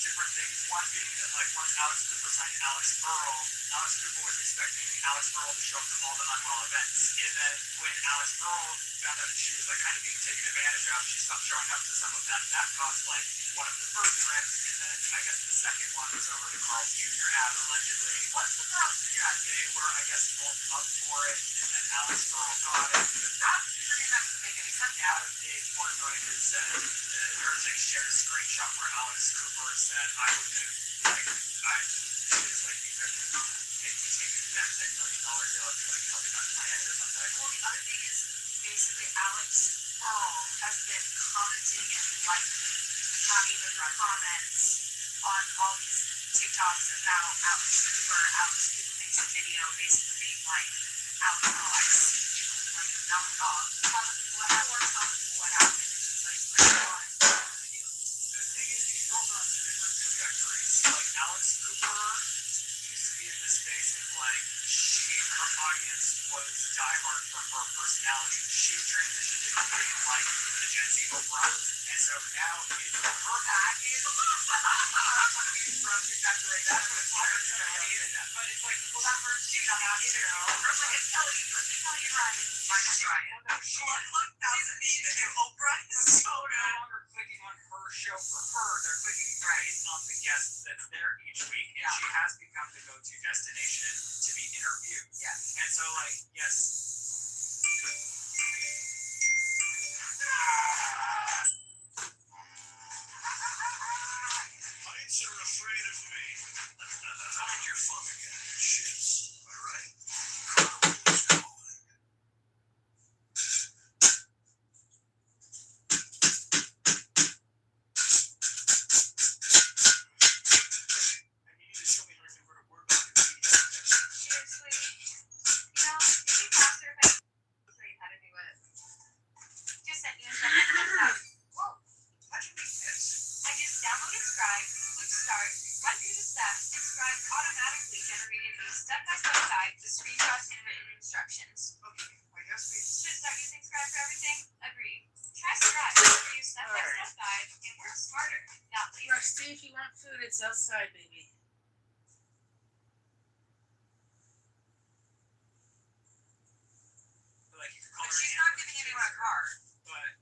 different things. One being that, like, once Alex Cooper signed Alex Earl, Alex Cooper was expecting Alex Earl to show up to all the Unwell events. And then when Alex Earl found out that she was, like, kind of being taken advantage of, she stopped showing up to some of that. That caused, like, one of the first trips. And then I guess the second one was over the Carl Jr. ad, allegedly. What's the Carl Jr. ad? They were, I guess, both up for it. And then Alex Earl got it. Alex Cooper didn't actually make any sense. Adam Dave Portnoy had said that there was, like, shared a screenshot where Alex Cooper said, I wouldn't have, like, she was like, you couldn't make me take that $10 million deal if you, like, held a gun to my head or something. Well, the other thing is basically Alex Earl has been commenting and liking, having the comments on all these TikToks about Alex Cooper. Alex Cooper makes a video basically being like, Alex Earl, I see you. Like, knock it off. Tell the people what happened. Tell the people what happened. And she's like, bring it on. The thing is, these girls are on two different trajectories. Like, Alex Cooper used to be in this space of, like, her audience was diehard from her personality. She transitioned into being, like, the Gen Z Oprah. And so now it's her package. Trajectory. That's what it's like. But it's like, well, that hurts you on that too. Or like a Kelly Ryan. Minus Ryan. Look, doesn't need to do Oprah. It's so no longer clicking on her show for her. They're clicking based on the guest that's there each week. And she has become the go-to destination to be interviewed. Yes. And so, like, yes. Heights are afraid of me. Find your fun again. Shits, all right? Carnival's calling. And you need to show me everything we're to work on and see how it is. Seriously, it'd be faster if I show you how to do it. Just sent you a step-by-step. Whoa. How'd you make this? I just downloaded Scribe, click start, run through the steps, and Scribe automatically generated a step-by-step guide with screenshots and written instructions. Okay, I guess we Should start using Scribe for everything? Agreed. Try Scribe for your step-by-step guide and work smarter, not later. Rusty, if you want food, it's outside, baby. Like, you could call But her she's an not Amber giving anyone a Chaser, card. But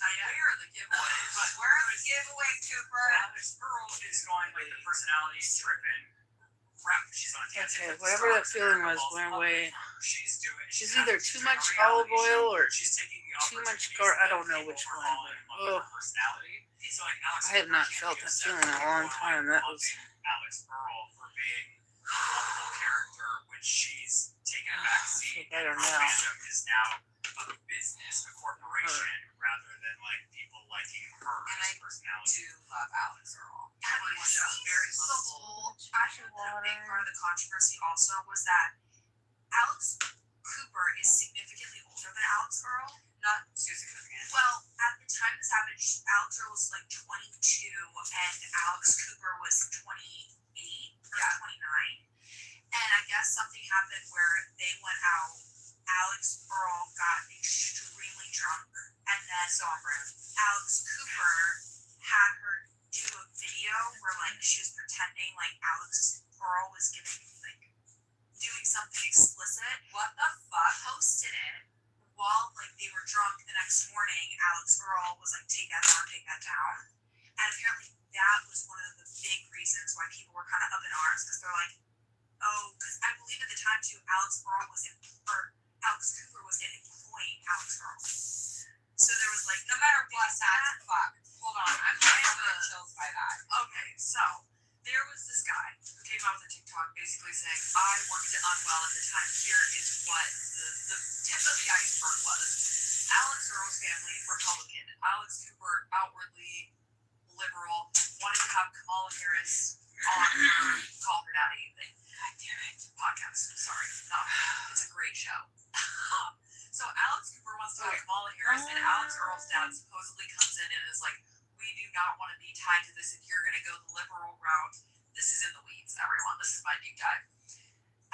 Not yet. Where are the giveaways? But Where are the giveaways, Cooper? Alex Earl is going, like, the personality tripping rep. She's on Dancing Okay, with the whatever that Stars, feeling was Carnival's went lovely. away. She's either she's too doing much a reality olive oil show or where she's taking the too much opportunities I that don't know people which are one, falling in love with her personality. So, like, Alex I had Cooper not can't felt be that upset feeling in a with long people time. That was loving Alex Earl for being a lovable character when she's taken a back seat. I don't Her know. fandom is now a business, a corporation, rather than, like, people liking her And as I a personality. do love Alex Earl. Have you Everyone seen is very the lovable. I heard that a big part of the controversy also was that Alex Cooper is significantly older than Alex Earl. Not too significant. Well, at the time this happened, Alex Earl was like 22 and Alex Cooper was 28 or 29. And I guess something happened where they went out. Alex Earl got extremely drunk, and then Alex Cooper had her do a video where like she was pretending like Alex Earl was giving like doing something explicit. What the fuck? Posted it while like they were drunk the next morning. Alex Earl was like, take that down. And apparently that was one of the big reasons why people were kind of up in arms, because they're like, oh, because I believe at the time too, Alex Cooper was employing Alex Earl. So there was like, no matter what, that's fuck. Hold on, I'm kind of chills by that. Okay, so there was this guy who came out with a TikTok basically saying, I worked at Unwell at the time. Here is what the tip of the iceberg was. Alex Earl's family, Republican. Alex Cooper, outwardly liberal, wanted to have Kamala Harris on her Call Her Daddy thing. God damn it. Podcast. Sorry. No, it's a great show. So Alex Cooper wants to have Kamala Harris, and Alex Earl's dad supposedly comes in and is like, we do not want to be tied to this if you're going to go the liberal route. This is in the weeds, everyone. This is my deep dive.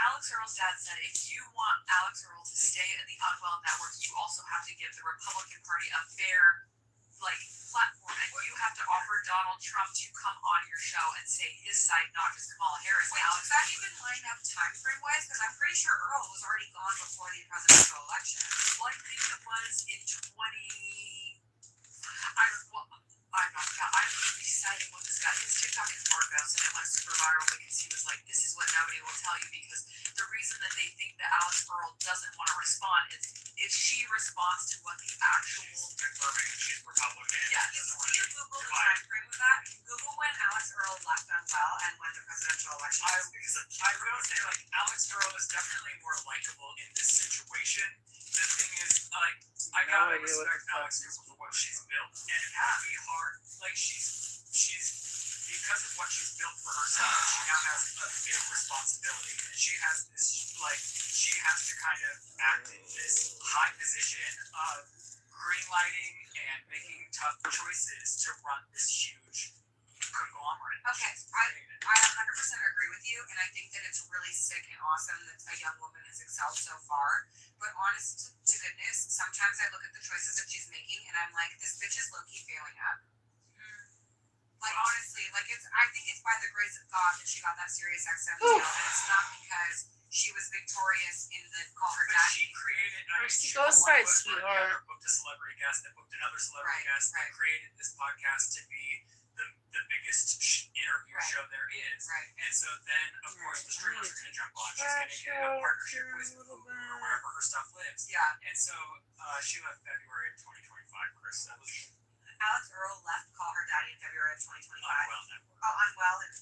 Alex Earl's dad said, if you want Alex Earl to stay in the Unwell network, you also have to give the Republican Party a fair, like, platform, and you have to offer Donald Trump to come on your show and say his side, not just Kamala Harris. Wait, Alex, does that even line up time frame wise? Because I'm pretty sure Earl was already gone before the presidential election. well, I think it was in 20. I'm not sure. I'm deciding what this guy. His TikTok is Marcos, and it went super viral because he was like, "This is what nobody will tell you." Because the reason that they think that Alex Earl doesn't want to respond is if she responds to what the actual. She's confirming she's Republican. Yeah. Can you Google the time frame of that? Can you Google when Alex Earl left Unwell and when the presidential election was? Because I will say, like, Alex Earl is definitely more likable in this situation. The thing is, like, I No gotta idea what respect the fuck Alex Cooper for what she's built, and it has to be hard. Like, she's because of what she's built for herself, she now has a big responsibility, and she has this, like, she has to kind of act in this high position of greenlighting and making tough choices to run this huge conglomerate. Okay, I 100% agree with you, and I think that it's really sick and awesome that a young woman has excelled so far. But honest to goodness, sometimes I look at the choices that she's making, and I'm like, this bitch is low-key failing at. Like, honestly, like, I think it's by the grace of God that she got that Sirius XM deal, and it's not because she was victorious in the Call Her But Daddy. she created. I mean, She she goes booked side, sweetheart. booked a celebrity guest, that booked another celebrity Right, guest, right. that created this podcast to be the biggest interview Right. show there is. Right. And so then, of course, the streamers are going to jump on. She's going to get a partnership with Hulu or wherever her stuff lives. Yeah. And so she left February of 2025, Chris. That was Alex Earl left Call Her Daddy in February of 2025. Unwell Network. Oh, Unwell in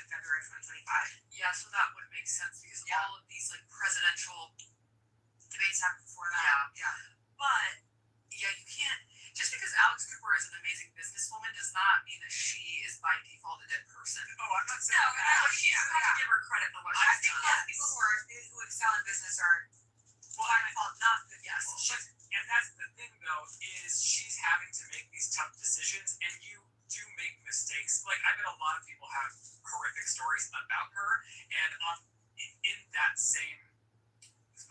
February of 2025. Yeah, so that would make sense because Yeah. all of these like presidential Debates happened before that. Yeah. But yeah, you can't. Just because Alex Cooper is an amazing businesswoman does not mean that she is by default a dead person. Oh, I'm not saying No, that. no, you have to give her credit for what I she's think done. that people who excel in business are Well, by default not good. Yes. and that's the thing, though, is she's having to make these tough decisions, and you do make mistakes. Like, I bet a lot of people have horrific stories about her, and in that same,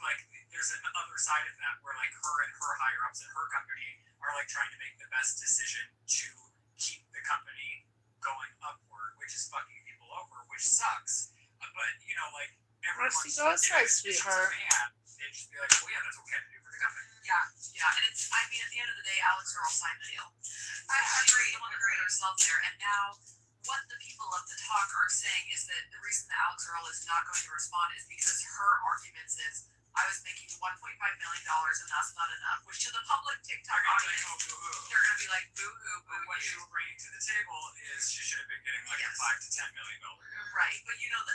like, there's an other side of that where, like, her and her higher-ups at her company are, like, trying to make the best decision to keep the company going upward, which is fucking people over, which sucks. But, you know, like, everyone's... She goes side, if she's a sweetheart. man, they'd just be like, well, yeah, that's okay to do for the company. Yeah, and it's, I mean, at the end of the day, Alex Earl signed the deal. I agree. She's the one that put herself there, and now what the people of the talk are saying is that the reason that Alex Earl is not going to respond is because her arguments is, I was making $1.5 million and that's not enough, which to the public TikTok They're gonna be audience, like, oh, boo-hoo. they're going to be like, boo-hoo, But what boo-hoo. she's bringing to the table is she should have been getting like Yes. a $5 to $10 million. Right, but you know the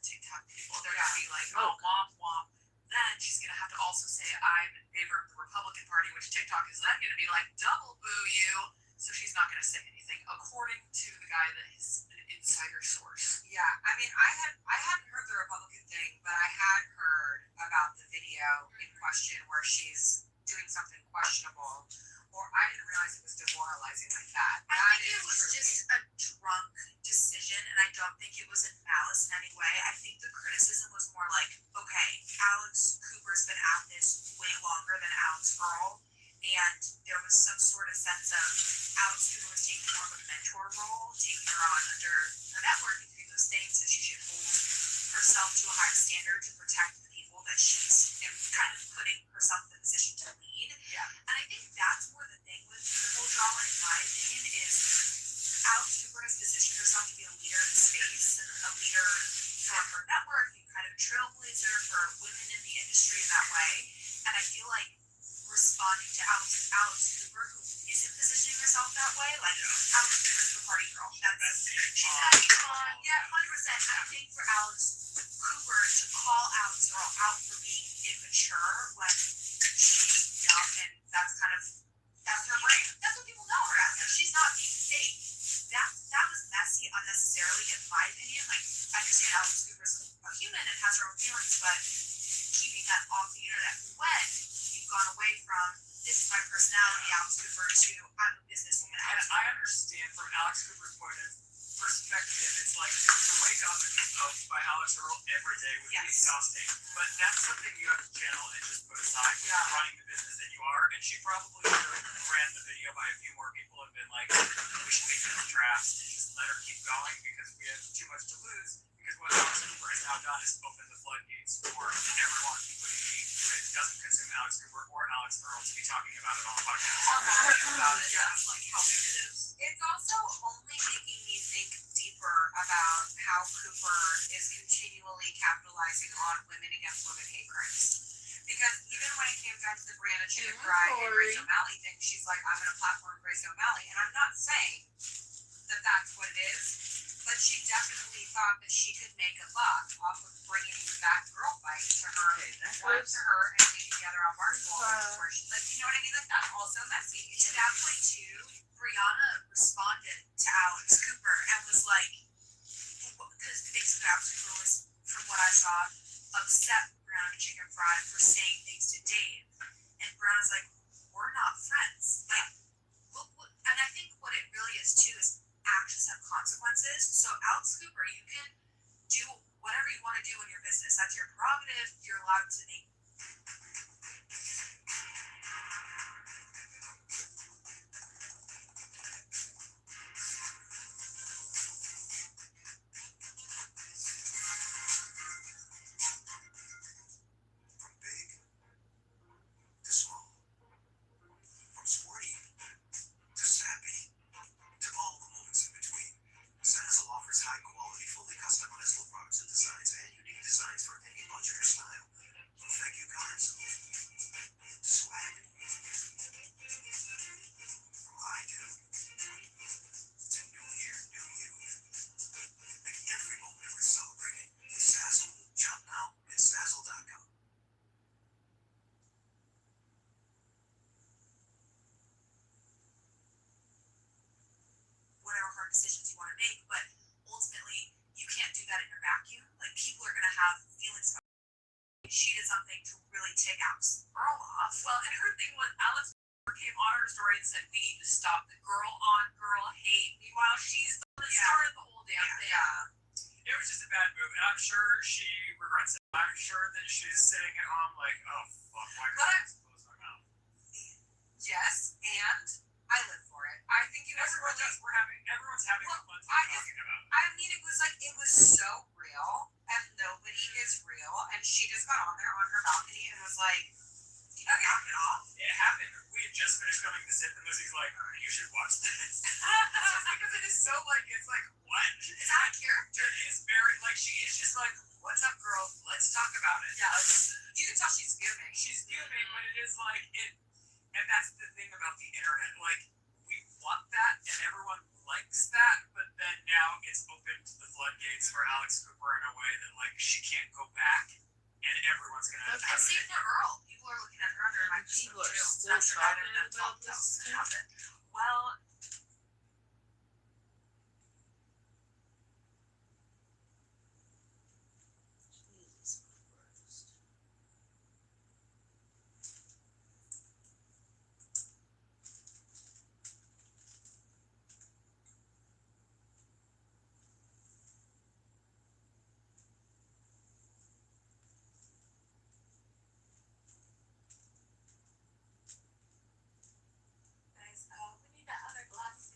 TikTok people, they're going to be like, oh, womp womp. Then she's going to have to also say, I'm in favor of the Republican Party, which TikTok is then going to be like, double boo you. So she's not going to say anything, according to the guy that is an insider source. Yeah, I mean, I hadn't heard the Republican thing, but I had heard about the video in question where she's doing something questionable, or I didn't realize it was demoralizing like that. I That think it is was true. just a drunk decision, and I don't think it was in malice in any way. I think the criticism was more like, okay, Alex Cooper's been at this way longer than Alex Earl, and there was some sort of sense of Alex Cooper was taking more of a mentor role, taking her on under her network and doing those things, and she should hold herself to a high standard to protect the people that she's kind of putting herself in the position to lead. Yeah. And I think that's more the thing with the whole drama, in my opinion, is Alex Cooper has positioned herself to be a leader in the space and a leader for her network and kind of a trailblazer for women in the industry in that way. And I feel like responding to Alex Cooper, who isn't positioning herself that way, like Alex Cooper's the party girl. She's having fun. Yeah, 100%. I think for Alex Cooper to call Alex Earl out for being immature when she's young, and that's her brain. That's what people know her as. Like, she's not being fake. That was messy unnecessarily, in my opinion. Like, I understand Alex Cooper's a human and has her own feelings, but keeping that off the internet when you've gone away from this is my personality, Alex Cooper, to I'm a businesswoman. And I understand from Alex Cooper's point of perspective, it's like to wake up and be coached by Alex Earl every day would be exhausting. But that's something you have to channel and just put aside when you're running the business that you are. And she probably should have ran the video by a few more people and been like, we should leave this drag drafts and just let her keep going because we have too much to lose. Because what Alex Cooper has now done is open the floodgates for everyone, including me, who doesn't consume Alex Cooper or Alex Earl, to be talking about it on the podcast. About it, yeah, like how big it is. It's also only making me think deeper about how Cooper is continually capitalizing on women against women hate crimes. Because even when it came down to the Brianna Chicken Fry and Grace O'Malley thing, she's like, I'm gonna platform Grace O'Malley. And I'm not saying that that's what it is, but she definitely thought that she could make a buck off of bringing that girl fight to her, to her and being together on Barstool. Where she, like, you know what I mean? Like, that's also messy. To that point, too, Brianna responded to Alex Cooper and was like, because basically Alex Cooper was, from what I saw, upset with Brianna Chicken Fry for saying things to Dave. And Brianna's like, we're not friends. Like, and I think what it really is, too, is actions have consequences. So Alex Cooper, you can do whatever you want to do in your business. That's your prerogative. You're allowed to make. From big to small, from sporty to sappy, to all the moments in between, Zazzle offers high-quality, fully customizable products and designs, and unique designs for any budget or style. From thank you cards to swag, from I do to New Year, New You. Make every moment worth celebrating with Zazzle. Shop now at Zazzle.com. Whatever hard decisions you want to make, but ultimately you can't do that in your vacuum. Like, people are gonna have feelings about it. She did something to really take Alex Earl off. Well, and her thing was Alex came on her story and said we need to stop the girl on girl hate. Meanwhile, she's the star of the whole damn thing. It was just a bad move, and I'm sure she regrets it. I'm sure that she's sitting at home like, oh fuck, why couldn't I just close my mouth? Yes, and I live for it. I think it was Everyone's having Well, fun I talking about it. I mean, it was like, it was so real, and nobody is real, and she just got on there on her balcony and was like, okay, knock it off. It happened. We had just finished filming the Zip, and Lizzie's like, you should watch this. Because it is so like, it's like, What? it's out of character. It is very, like, she is just like, what's up, girl? Let's talk about it. Yeah, you can tell she's fuming. She's fuming, but it is like, and that's the thing about the internet. Like, we want that, and everyone likes that, but then now it's opened the floodgates for Alex Cooper in a way that, like, she can't go back, and everyone's gonna And same for Earl. People are looking at her under a microscope People are too. still That's talking that's about all this that happened. Well, Jesus Christ. guys, we need that other glass.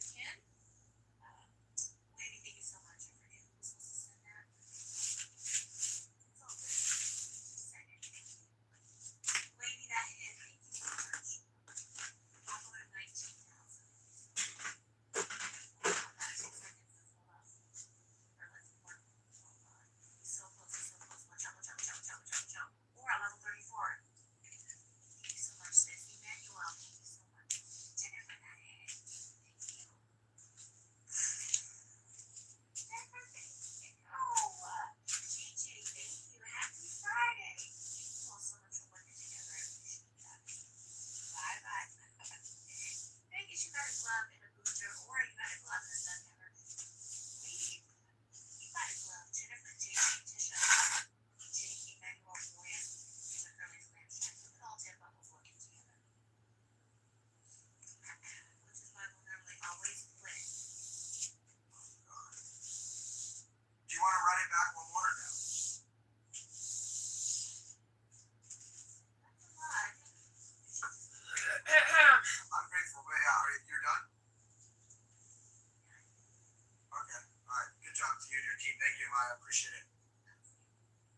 I appreciate it.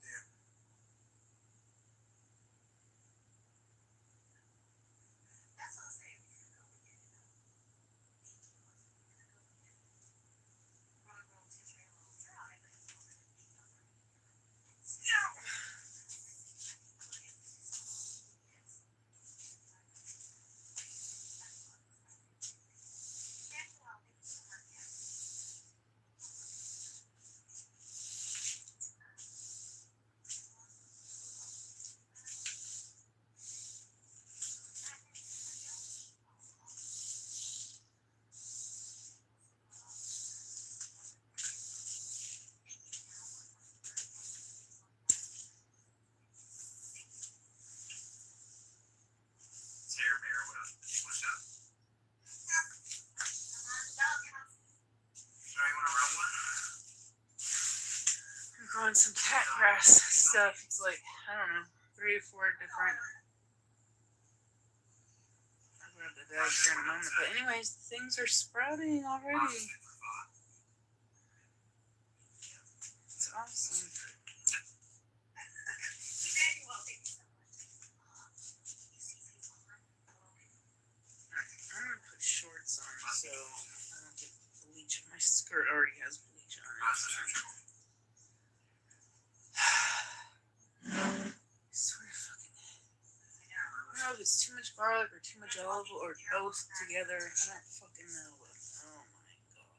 Damn. That's what I'm saying. Sarah Bear, what's up? Sorry, you want to run one? I'm growing some cat grass stuff. It's like, I don't know, 3 or 4 different. I'll grab the bag here in a moment. But anyways, things are sprouting already. It's awesome. I'm gonna put shorts on so I don't get bleach. My skirt already has bleach on it. I swear to fucking I don't know if it's too much garlic or too much olive oil or both together. I don't fucking know. But oh my god.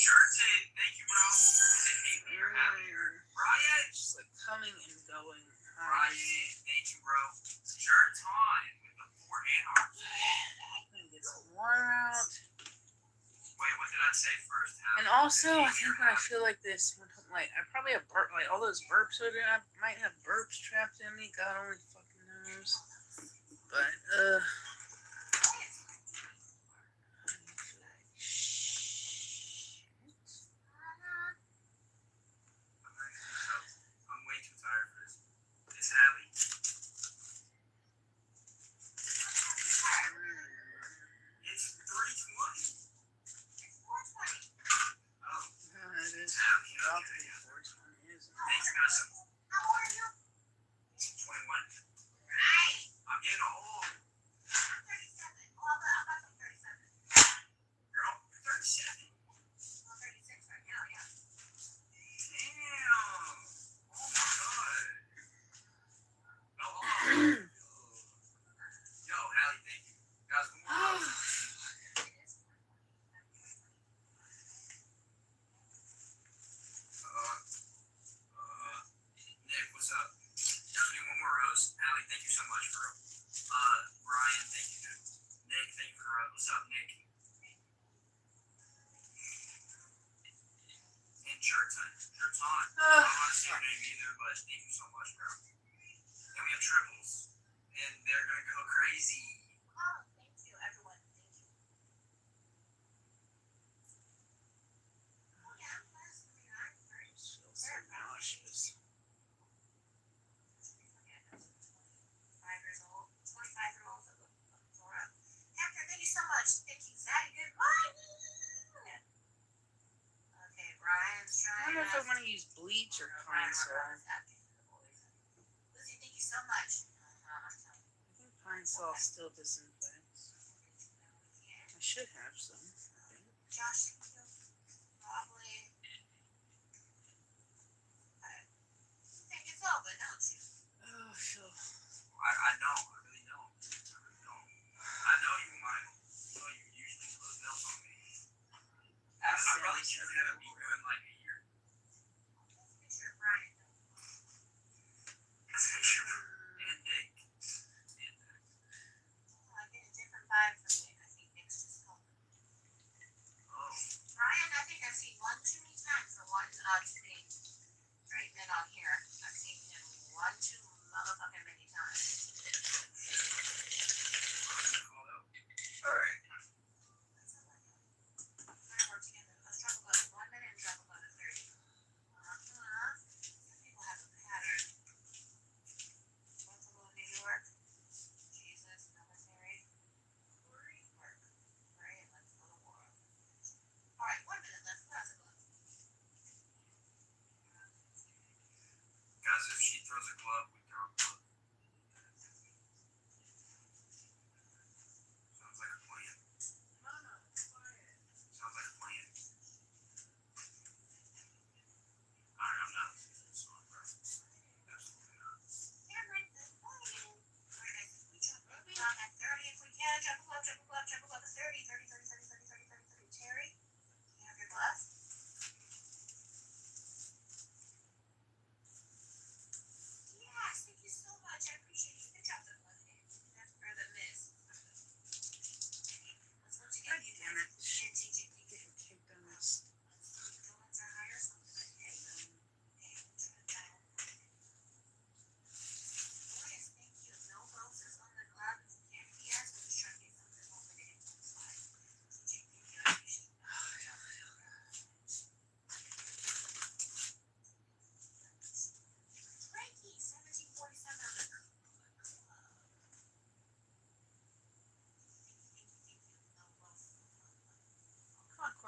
Jersey, thank you, bro. Is it Haley or Hallie or Brian? Just like coming and going. Brian, thank you, bro. Jerton with the 4 arms. I'm gonna get some water out. Wait, what did I say first? And also, I think when I feel like this, when I'm like, I probably have like all those burps are there. I might have burps trapped in me. God only fucking knows. But I'm way too tired for this. It's Hallie. It's 3:20. Oh, it is Hallie. about to Okay. be 420, isn't it? Thanks, cousin. 21. I'm getting old. Girl, you're 37. Damn. Oh my god. No, hold on. Yo, Hallie, thank you. Guys, one more. Nick, what's up? Guys, we need one more rose. Hallie, thank you so much for Brian, thank you, dude. Nick, thank you for the rose. What's up, Nick? And Jerton. I don't want to say your name either, but thank you so much, bro. And we have triples. And they're gonna go crazy. Just feel so nauseous. I don't know if I want to use bleach or pine sol. Lucy, thank you so much. I think pine sol still disinfects. I should have some. I think. Josh, thank you. Probably. You think it's over, don't you? Oh, I feel. I know. I really don't. I know you might. You know, you usually put milk on me. I probably should have been in like a year. Picture of Brian. And Nick. I get a different vibe from Nick. I think Nick's just home. Oh. Brian, I think I've seen one too many times for one too many straight men on here. I've seen him one too motherfucking many times. Alright. We're gonna work together. Let's talk about 1 minute and talk about 30. Some people have a pattern. Buffalo, New York. Jesus, military.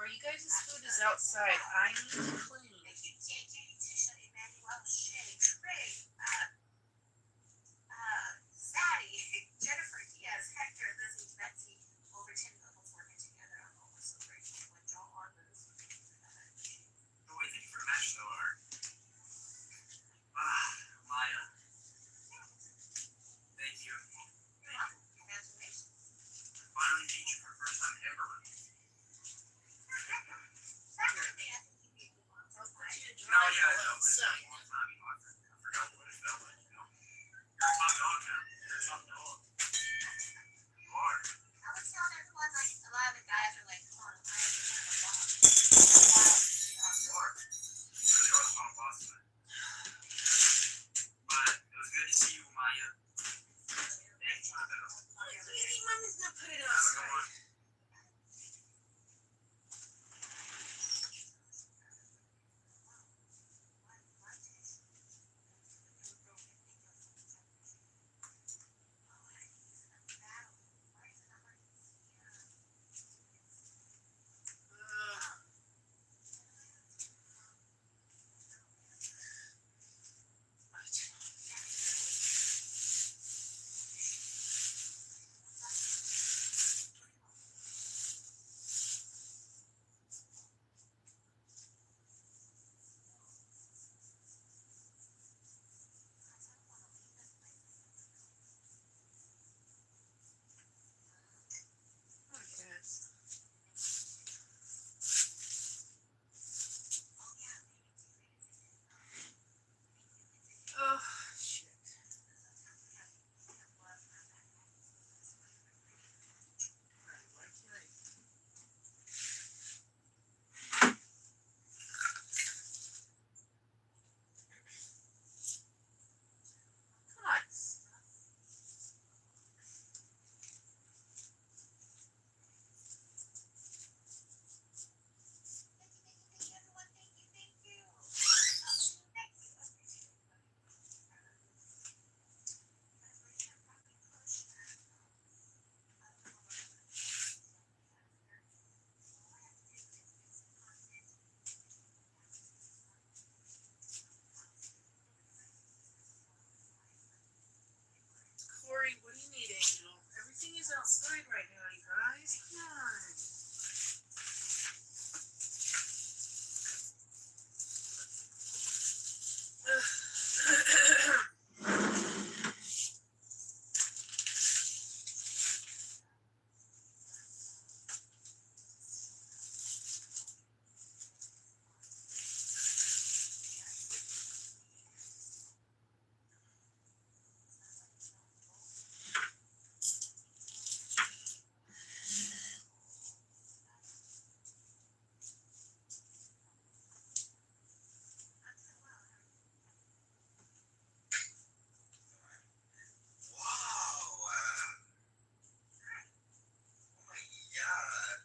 Or you guys' food is outside. I need to clean. Zaddy, Jennifer Diaz, Hector, Lizzie, Betsy, over 10 couples working together. I'm always so grateful when Joe Arlen's Oh, wait, thank you for the match, though, Art. Maya. Thank you. congratulations. Finally beat you for the first time ever. Secondly, I think you beat me once. I'll put you to No, dry yeah, now I know, but it's been outside. a long time, you know, I forgot what it felt like, you know. You're a top dog now. You're a top dog. You are. I was telling everyone, like, a lot of the guys are like, come on, I am the boss. You are. You really are the final boss tonight. But it was good to see you, Maya. Thank you for the bell. Sweetie, mommy's gonna put it Have a good outside. one. Oh, shit. Come on. Corey, what do you need, Angel? Everything is outside right now, you guys. Come on. Wow. Oh my God.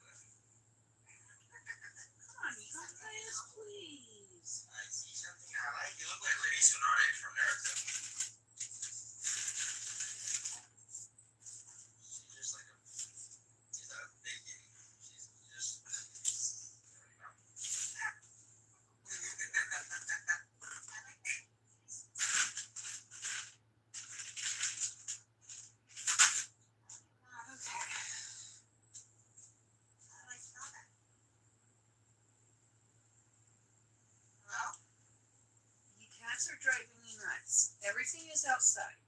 Come on, you guys, please. I see something I like. You look like Lady Sonare from Naruto. She's just like she's a big kitty. She's just, you know. You cats are driving me nuts. Everything is outside.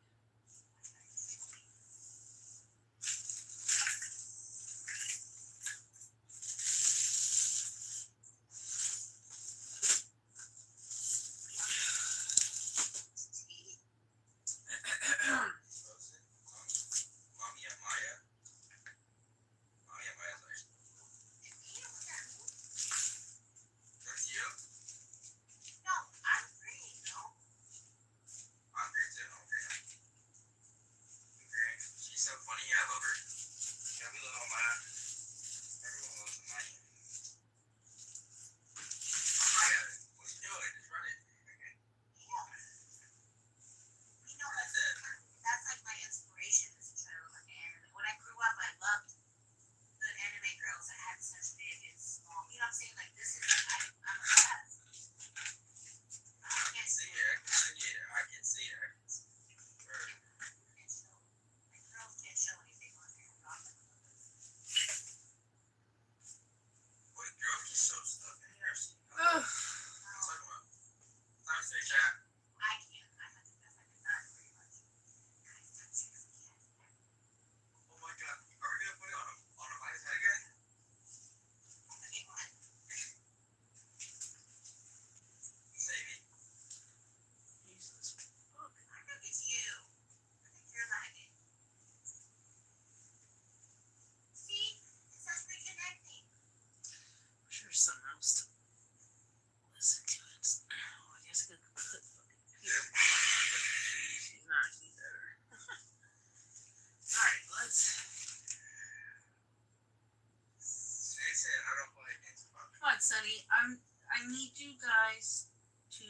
Mommy and Maya. Mommy and Maya's nice. That's you? I'm green too. Okay. Green. She's so funny. I love her. Yeah, we love Maya. Everyone loves Maya. Maya, what are you doing? Just run it. Okay. That's like my inspiration as a child. And when I grew up, I loved the anime girls that had such big and small. You know, Sonny, I need you guys to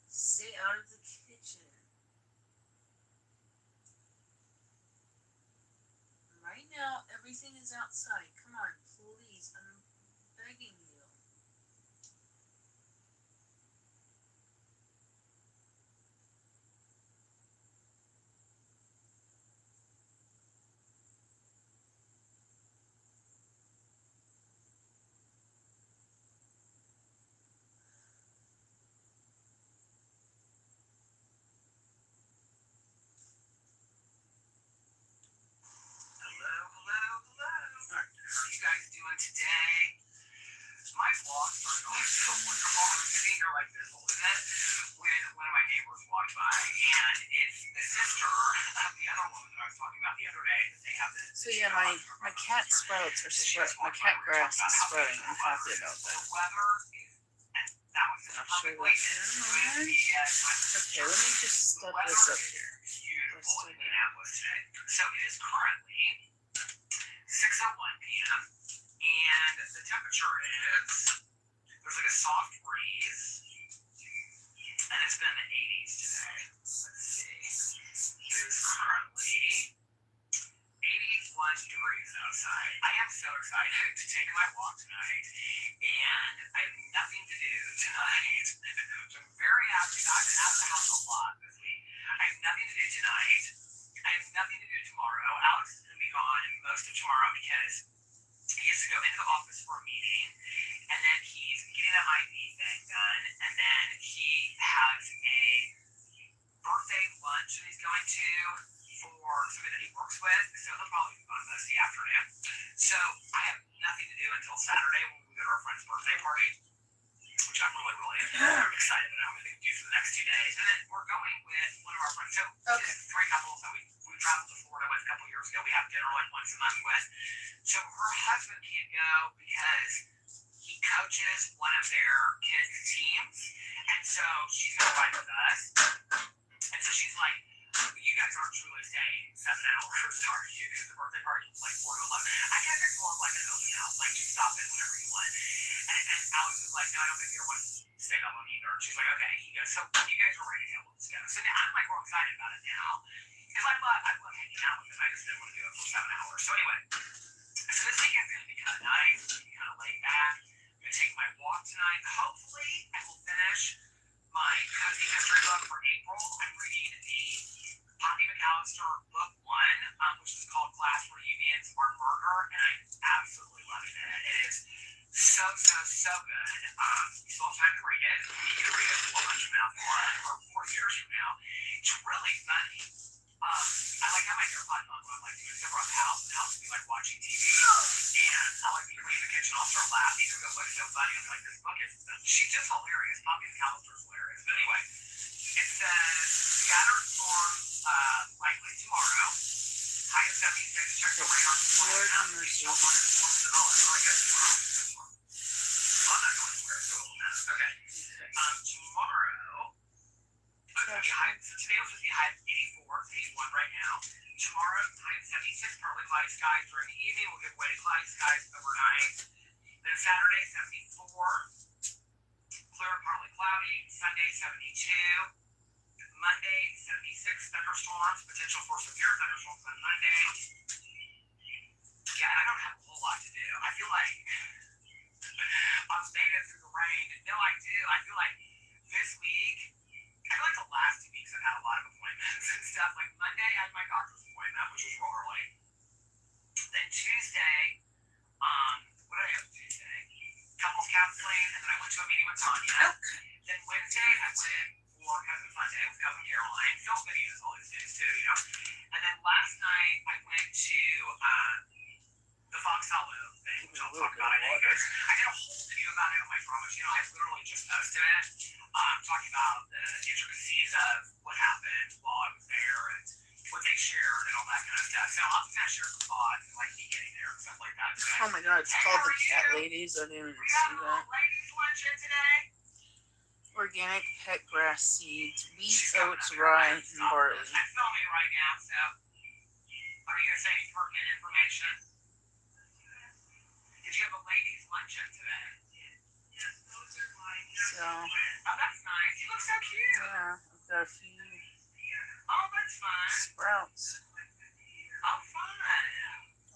stay out of the kitchen. Right now, everything is outside. Come on, please. I'm begging you. Hello. How are you guys doing today? My vlog started off so wonderful. I was sitting here like this, holding it, when one of my neighbors walked by, and it's the sister of the other woman that I was talking about the other day. That they have this. So yeah, my cat sprouts are spreading. My cat grass is spreading. I'm happy about The that. weather is, and that was the I'll show perfect you way that to in a do it. moment. Okay, let me just step this up here. Beautiful in Minneapolis today. So it is currently 6:01 p.m. and the temperature is, there's like a soft breeze, and it's been in the 80s today. Let's see. It is currently 81 degrees outside. I am so excited to take my walk tonight, and I have nothing to do tonight. So I'm very happy. I've been out of the house a lot this week. I have nothing to do tonight. I have nothing to do tomorrow. Alex is going to be gone most of tomorrow because he has to go into the office for a meeting, and then he's getting an IV thing done, and then he has a birthday lunch that he's going to for somebody that he works with, so he'll probably be gone most of the afternoon. So I have nothing to do until Saturday when we go to our friend's birthday party, which I'm really excited about. I'm going to do for the next 2 days. And then we're going with one of our friends. So Okay. it's 3 couples that we traveled to Florida with a couple years ago. We have dinner like once a month with. So her husband can't go because he coaches one of their kids' teams. And so she's going to ride with us. And so she's like, you guys aren't truly staying 7 hours, are you? Because the birthday party is like 4 to 11. I guess it's more like an open house, like just stop in whenever you want. And Alex was like, no, I don't think you want to stay that long either. She's like, okay. He goes, so you guys are ready to go. Let's go. So now I'm like, we're excited about it now. Because I love hanging out with him. I just didn't want to do it for 7 hours. So anyway, so this weekend's going to be kind of nice. It's going to be kind of laid back. I'm going to take my walk tonight. Hopefully, I will finish my cozy history book for April. I'm reading the Poppy McAllister book 1, which is called Class Reunions or Murder, and I'm absolutely loving it. It is so good. You still have time to read it. You can read it 4 months from now, or 4 years from now. It's really funny. I like have my AirPods on when I'm like doing stuff around the house, and Alex will be like watching TV, and I like to clean the kitchen. I'll start laughing. He'll go, "What's so funny?" I'm like, "This book is." She's just hilarious. Poppy McAllister is hilarious. But anyway, it says scattered storms likely tomorrow. High of 76. Check the radar. No storms at all. It's really good tomorrow. I'm not going anywhere, so it will matter. Okay. Tomorrow. So today was the high of 84, 81 right now. Tomorrow, high of 76, partly cloudy skies during the evening. We'll get way to cloudy skies overnight. Then Saturday, 74, clear and partly cloudy. Sunday, 72. Monday, 76, thunderstorms. Potential for severe thunderstorms on Monday. Yeah, I don't have a whole lot to do. I feel like I've made it through the rain. No, I do. I feel like this week, I feel like the last 2 weeks I've had a lot of appointments and stuff. Like Monday, I had my doctor's appointment, which was real early. Then Tuesday, what did I have Tuesday? Couples counseling, and then I went to a meeting with Tanya. Then Wednesday, I went for Cousin Sunday with Cousin Caroline. Film videos all these days too, you know. And then last night, I went to the Fox Hollow thing, which I'll talk about. I know you guys. I did a whole video about it on my Drama channel. I literally just posted it. Talking about the intricacies of what happened while I was there and what they shared and all that kind of stuff. So I'll just kind of share some thoughts and like me getting there and stuff like that. So, Oh my god, it's called the Cat Ladies. I didn't even we got see a little that. ladies luncheon today. Organic pet grass seeds, wheat, She's coming oats, up here. rye, I'm and filming barley. right now, so are you going to say any pertinent information? Did you have a ladies luncheon check today. Yes, those are mine. So, Oh, that's nice. You look so cute. yeah, I've got a few Oh, that's fun. sprouts Oh, fun.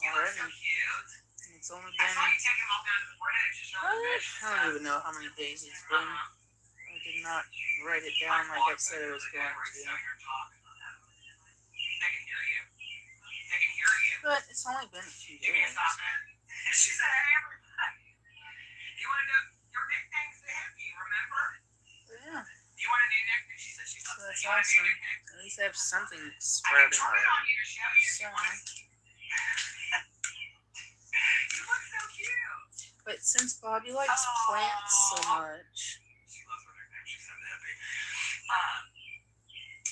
You look so already. cute. It's only I saw been, you take him all down to the bridge to show the fish and I don't stuff. even know how many days it's been. Uh-huh. I did not write it down like I said I was going to. They can hear you. They can hear you. But it's only been a few You can't days. stop it. She said, hey, everybody. You want to know your nickname's the hippie, remember? But yeah, You want a new nickname? She said she so loves it. that's You want a new awesome. nickname? At least I have something I can sprouting try it on already. you to show you if So, you want. You look so cute. but since Bobby likes plants so much, She loves her nickname. She said the hippie.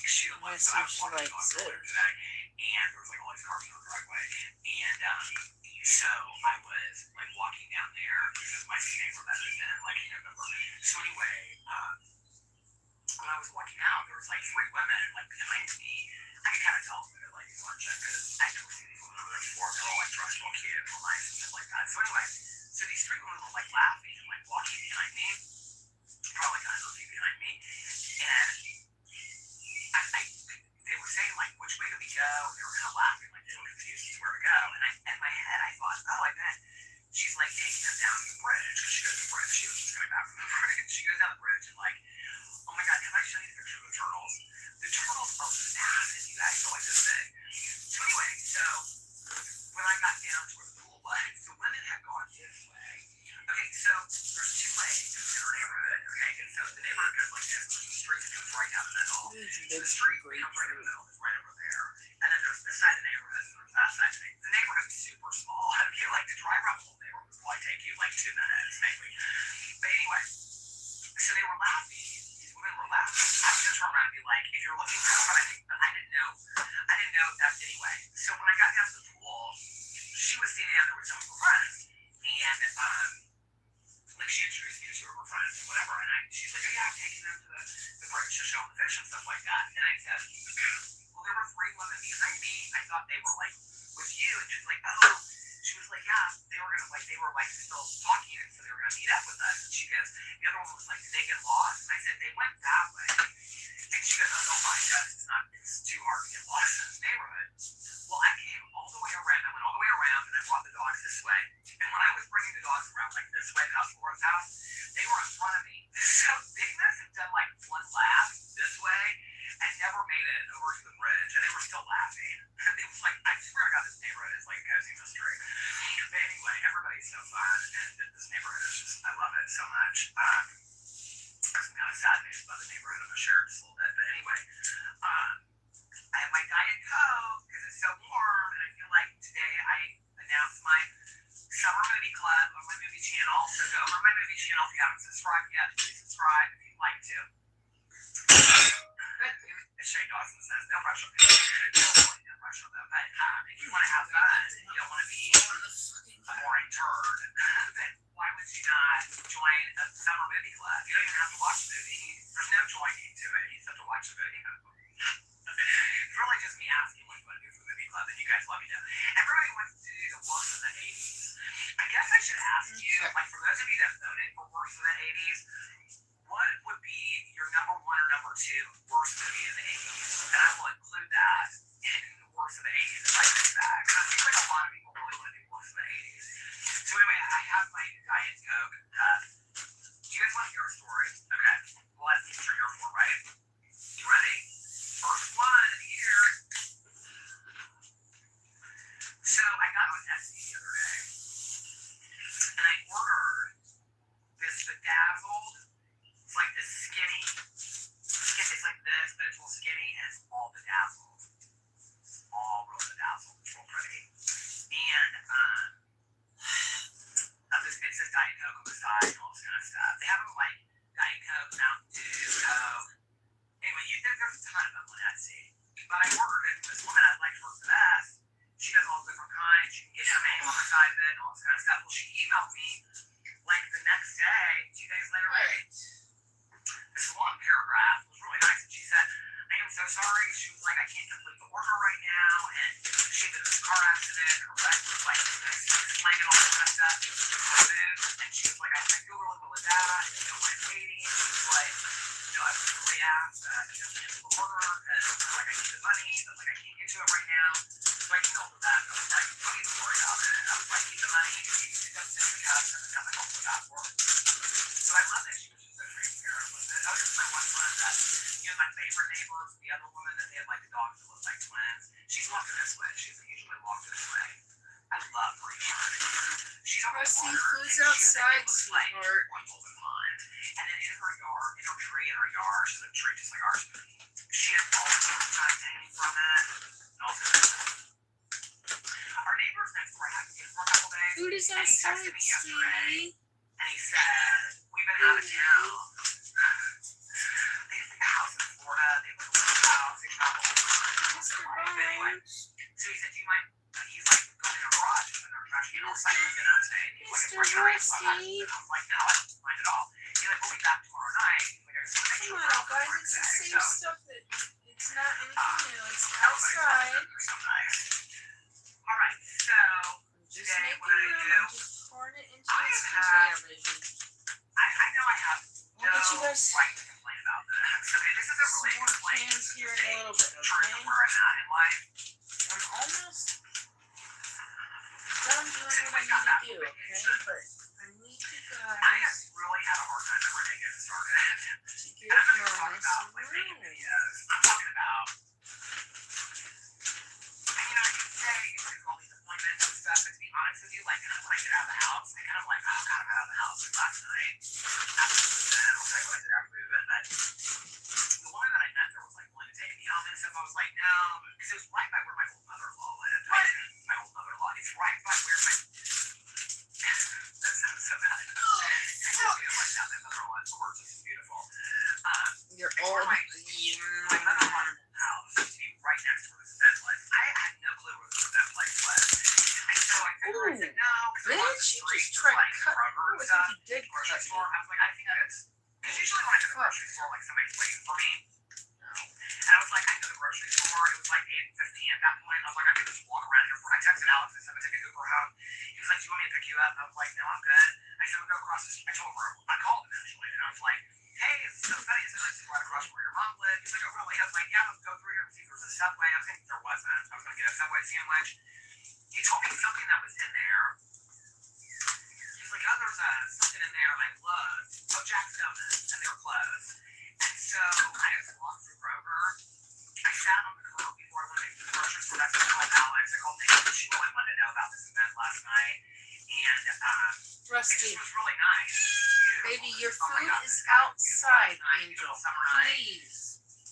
She I loves assume she likes it. today, and there was like all these cars in her driveway, and so I was like walking down there. This is my neighbor that is in like November. So anyway, when I was walking out, there was like three women like behind me. I could kind of tell that like these aren't check because I don't see these women over before. They're all like dressed real cute and nice and stuff like that. So anyway, so these three women were like laughing and like walking behind me, probably like 100 feet behind me, and they were saying like which way do we go? They were kind of laughing like they were confused as to where to go. And in my head I thought, oh, I bet she's like taking them down to the bridge because she goes to the bridge. She was just coming back from the bridge. She goes down the bridge and like, oh my god, can I show you the picture of the turtles? The turtles are massive, you guys. They're like this big. So anyway, so when I got down to where the pool was, the women had gone this way. Okay, so there's two lanes in our neighborhood. Okay, and so the neighborhood goes like this. The street goes right down the middle. The street comes right in the middle. It's right over there. And then there's this side of the neighborhood, and there's that side of the neighborhood. The neighborhood's super small. I feel like to drive around the whole neighborhood would probably take you like 2 minutes, maybe. But anyway, so they were laughing. These women were laughing. I was just turned around and be like, if you're looking for something, but I didn't know that anyway. So when I got down to the pool, she was standing out there with some of her friends. And like she introduced me to two of her friends and whatever. And she's like, oh yeah, I'm taking them to the bridge to show them the fish and stuff like that. And I said, well, there were three women behind me. I thought they were like with you. And she's like, oh, she was like, yeah, they were still talking, and so they were gonna meet up with us. And she goes, the other one was like, did they get lost? And I said, they went that way. And she goes, oh, don't mind us. It's too hard to get lost in this neighborhood. Well, I came all the way around. I went all the way around, and I brought the dogs this way. And when I was bringing the dogs around like this way past Laura's house, they were in front of me. So they must have done like one lap this way and never made it over to the bridge, and they were still laughing. It was like, I swear to God, this neighborhood is like a cozy mystery. But anyway, everybody's so fun, and this neighborhood is just, I love it so much. There's some kind of sad news about the neighborhood. I'm going to share it just a little bit. But anyway, I have my Diet Coke because it's so warm, and I feel like today I announced my summer movie club on my movie channel. So go over to my movie channel if you haven't subscribed yet. Please subscribe if you'd like to. As Shane Dawson says, no pressure. No pressure though. But if you want to have fun and you don't want to be a boring turd, then why would you not join a summer movie club? You don't even have to watch the movie. There's no joining to it. You just have to watch the video. It's really just me asking what you want to do for the movie club, and you guys let me know. Everybody wants to do the worst of the 80s. I guess I should ask you, like for those of you that voted for worst of the 80s, what would be your number one or number two worst movie in the 80s? And I will include that in the worst of the 80s if I get that. Because I feel like a lot of people really want to do worst of the 80s. So anyway, I have my Diet Coke. Do you guys want to hear a story? Okay. Well, that's what you're here for, right? You ready? First one here. So I got on Etsy the other day, and I ordered this bedazzled. It's like this skinny. It's like this, but it's real skinny, and it's all bedazzled. It's all real bedazzled. It's real pretty. And it says Diet Coke on the side and all this kind of stuff. They have them like Diet Coke, Mountain Dew, Coke. Anyway, there's a ton of them on Etsy. But I ordered it from this woman I liked her the best. She does all different kinds. You can get your name on the side of it and all this kind of stuff. Well, she emailed me like the next day, 2 days later, right? This long paragraph was really nice. And she said, I am so sorry. She was like, I can't complete the order right now. And she had been in a car accident. Her leg was like laying and all that kind of stuff. She was super food. And she so much Rusty, water. food's And she was like, outside, it looks like sweetheart. one golden pond. And then in her yard, in her tree in her yard, she's a tree just like ours. She had all the sunshine hanging from it. And all this. Our neighbors next door had kids for a couple days. Food is And he outside, texted me yesterday. sweetie. And he said, we've been out of town. They have like a house in Florida. They have like a little house. They travel all the time. Mr. Anyway, Barnes. so he said, do you mind? He's like going in a garage and they're trash can all recycling bin out today. And he's like, Mr. bring your ice Rusty. And I was like, no, I don't mind at all. He's like, we'll be back tomorrow night. He's like, I just want to make Come sure on, we're out guys. for It's the today. same So, stuff that it's not anything new. It's everybody's outside. they're so nice. All right, so Just today, making what did I room. do? I'm just pouring it into I this have container vision. I know I have We'll get you no guys right to complain about this. Okay, this isn't some really a more complaint. cans This is here just in a little bit, truth of okay? where I'm at in life. I'm almost done doing Since what I we got need back to do, from okay? vacation, But I need you I guys have really had a hard time ever getting started. to And give I'm not me even talking about like making room. videos. I'm talking about, you know, you say you take all these appointments and stuff, but to be honest with you, like when I get out of the house, I kind of like, oh god, I'm out of the house. Like last night, after the event, I'll tell you what I did after the event, but the woman that I met there was like willing to take me home and stuff. I was like, no, because it was right by where my old mother-in-law lived. My old mother-in-law, it's right by where my, that sounds so bad. I just feel like that. My mother-in-law is gorgeous and beautiful. You're It's old. where my mother-in-law's house used to be right next to where this event was. I had no clue where this event place was. And so I figured, I said, no, because Didn't the you street just was try to like cut? Kroger Oh, and I stuff. think you did Grocery cut store. me. I was like, I think it's because usually when I go to the grocery store, like somebody's waiting for me. And I was like, I go to the grocery store. It was like 8:15 at that point. I was like, I could just walk around here. I texted Alex and said, I'm gonna take an Uber home. He was like, do you want me to pick you up? I was like, no, I'm good. I said, we'll go across the street. I told him, I called him actually, and I was like, hey, it's so funny. It's right across where your mom lived. He's like, oh really? I was like, yeah, let's go through here and see if there's a Subway. I was thinking there wasn't. I was gonna get a Subway sandwich. He told me something that was in there. He's like, oh, there's something in there I love. Oh, Jack's Donuts, and they're closed. And so I just walked through Kroger. I sat on the curb before I went to the grocery store. That's when I called Alex. I called Nikki. She really wanted to know about this event last night. And it Rusty, just was really nice. baby, your Oh my food God, is this guy was outside, beautiful. Nice, Angel. beautiful summer night. Please.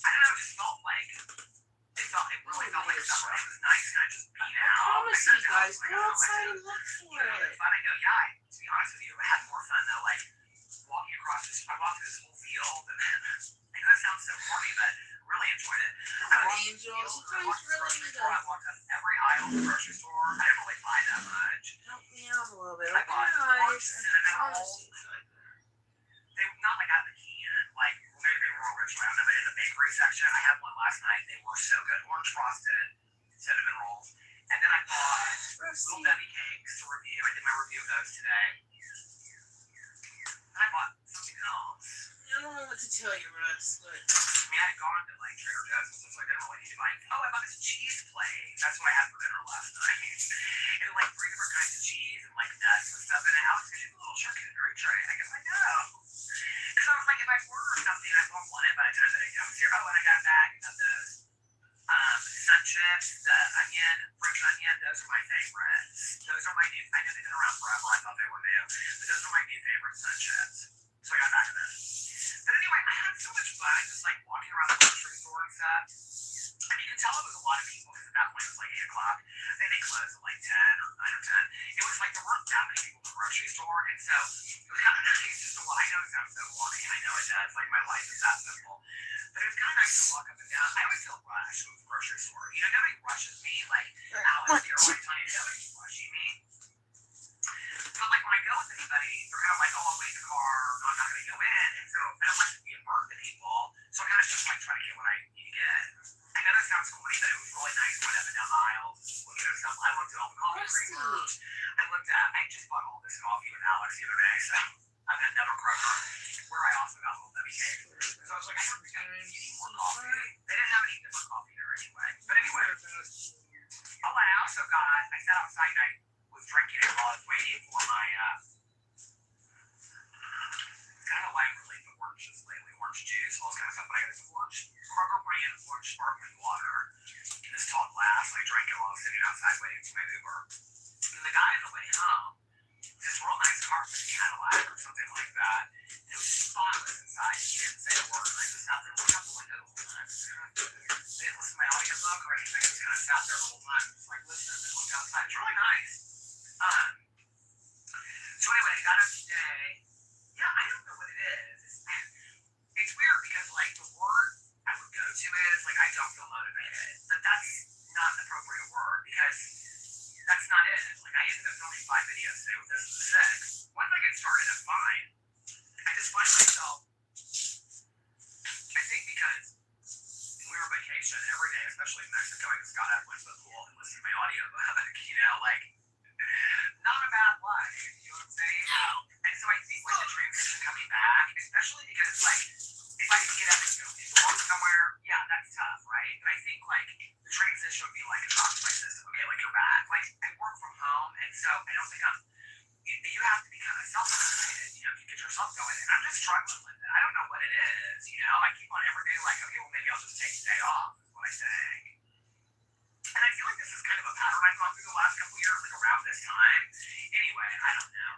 I don't know, it just felt like it really felt like summer. It was nice kind of just being I out. promise I you kinda guys, felt go like outside I and look for you know, it. it's fun. I go, yeah, to be honest with you, I had more fun though, like walking across this, I walked through this whole field and then, I know it sounds so corny, but I really enjoyed it. Come I on, walked Angel. the field, I Sometimes walked the really grocery need store, I to walked up every aisle of the grocery store. I didn't really buy that much. help me out a little bit. I Open bought your orange eyes. I cinnamon promise rolls. you. They were not like out of the can, like well, maybe they were originally, I don't know, but in the bakery section, I had one last night. They were so good, orange frosted cinnamon rolls. And then I bought Rusty. little Debbie cakes to review. I did my review of those today. And I bought something else. I don't know what to tell you, Russ, but I mean, I had gone to like Trader Joe's and stuff, so I didn't really need to buy. Oh, I bought this cheese plate. That's what I had for dinner last night. It had like 3 different kinds of cheese and like nuts and stuff in it. Alex gives you a little charcuterie tray. I guess I know. Because I was like, if I order something, I won't want it by the time that it comes here. Oh, and I got a bag of those sun chips, the onion, French onion. Those are my favorites. Those are my new. I know they've been around forever. I thought they were new, but those are my new favorite sun chips. So I got a bag of those. But anyway, I had so much fun just like walking around the grocery store and stuff. And you can tell it was a lot of people because at that point it was like 8 o'clock. I think they closed at like 10 or 9 or 10. It was like there weren't that many people in the grocery store. And so it was kind of nice just to walk. I know it sounds so corny. I know it does. Like my life is that simple. But it was kind of nice to walk up and down. I always feel rushed with the grocery store. You know, nobody rushes me like Alex here. Why Tanya? Nobody's rushing me. But like when I go with anybody, they're kind of like, oh, I'll wait in the car. No, I'm not going to go in. And so I don't like to be a burden to people. So I kind of just like try to get what I need to get. I know that sounds corny, but it was really nice going up and down the aisles, looking at stuff. I looked at all the coffee creamers. I just bought all this coffee with Alex the other day. So I've got another Kroger where I also got a little Debbie cake. So I was like, I don't think I need any more coffee. They didn't have any different coffee there anyway. But anyway, oh, I also got, I sat outside and I was drinking it while I was waiting for my, I don't know why I'm really into oranges lately, orange juice, all this kind of stuff, but I got this orange, Kroger brand orange sparkling water in this tall glass, and I drank it while I was sitting outside waiting for my Uber. And the guy on the way home this real nice car from a Cadillac or something like that. It was spotless inside. He didn't say a word. I just sat there and looked out the window the whole time. They didn't listen to my audiobook or anything. I just kind of sat there the whole time, just like listening and looked outside. It's really nice. So anyway, I got up today. Yeah, I don't know what it is. It's weird because like the word I would go to is like I don't feel motivated, but that's not an appropriate word because that's not it. Like I ended up filming 5 videos today with this is the 6th. Once I get started, I'm fine. I just find myself, I think because when we were on vacation every day, especially in Mexico, I just got up, went to the pool, and listened to my audiobook. You know, like not a bad life. You know what I'm saying? And so I think with the transition coming back, especially because like if I can get up and go into work somewhere, yeah, that's tough, right? But I think like the transition would be like a shock to my system. Okay, like go back. Like I work from home, and so I don't think you have to be kind of self-motivated, you know, to get yourself going. And I'm just struggling with it. I don't know what it is, you know. I keep on every day like, okay, well maybe I'll just take the day off, is what I think. And I feel like this is kind of a pattern I've gone through the last couple years, like around this time. Anyway, I don't know.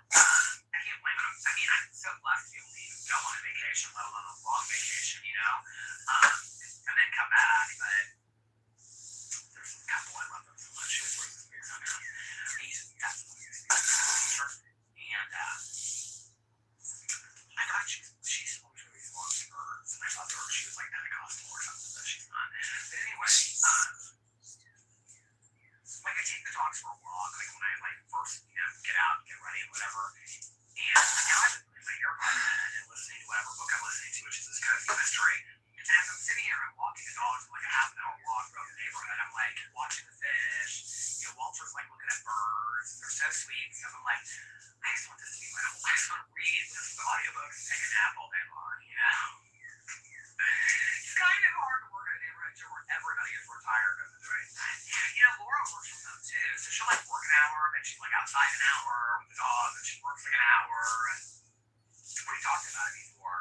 I can't blame it. I mean, I'm so blessed to be able to even go on a vacation, let alone a long vacation, you know, and then come back. But there's a couple I love them so much. Where's this beer on now? That's what I used to be. And I thought she's supposed to be these long skirts, and I thought she was like Pentecostal or something, but she's not. But anyway, like I take the dogs for a walk, like when I like first, you know, get out and get ready and whatever. And now I've been putting my AirPods in and listening to whatever book I'm listening to, which is this cozy mystery. And as I'm sitting here and walking the dogs, like a half an hour walk throughout the neighborhood, I'm like watching the fish. You know, Walter's like looking at birds. They're so sweet and stuff. I'm like, I just want this to be my whole life. I just want to read, listen to audiobooks, and take a nap all day long, you know? It's kind of hard to work in a neighborhood where everybody is retired and doing that. You know, Laura works from home too, so she'll like work an hour, then she's like outside an hour with the dog, and she works like an hour, and we talked about it before.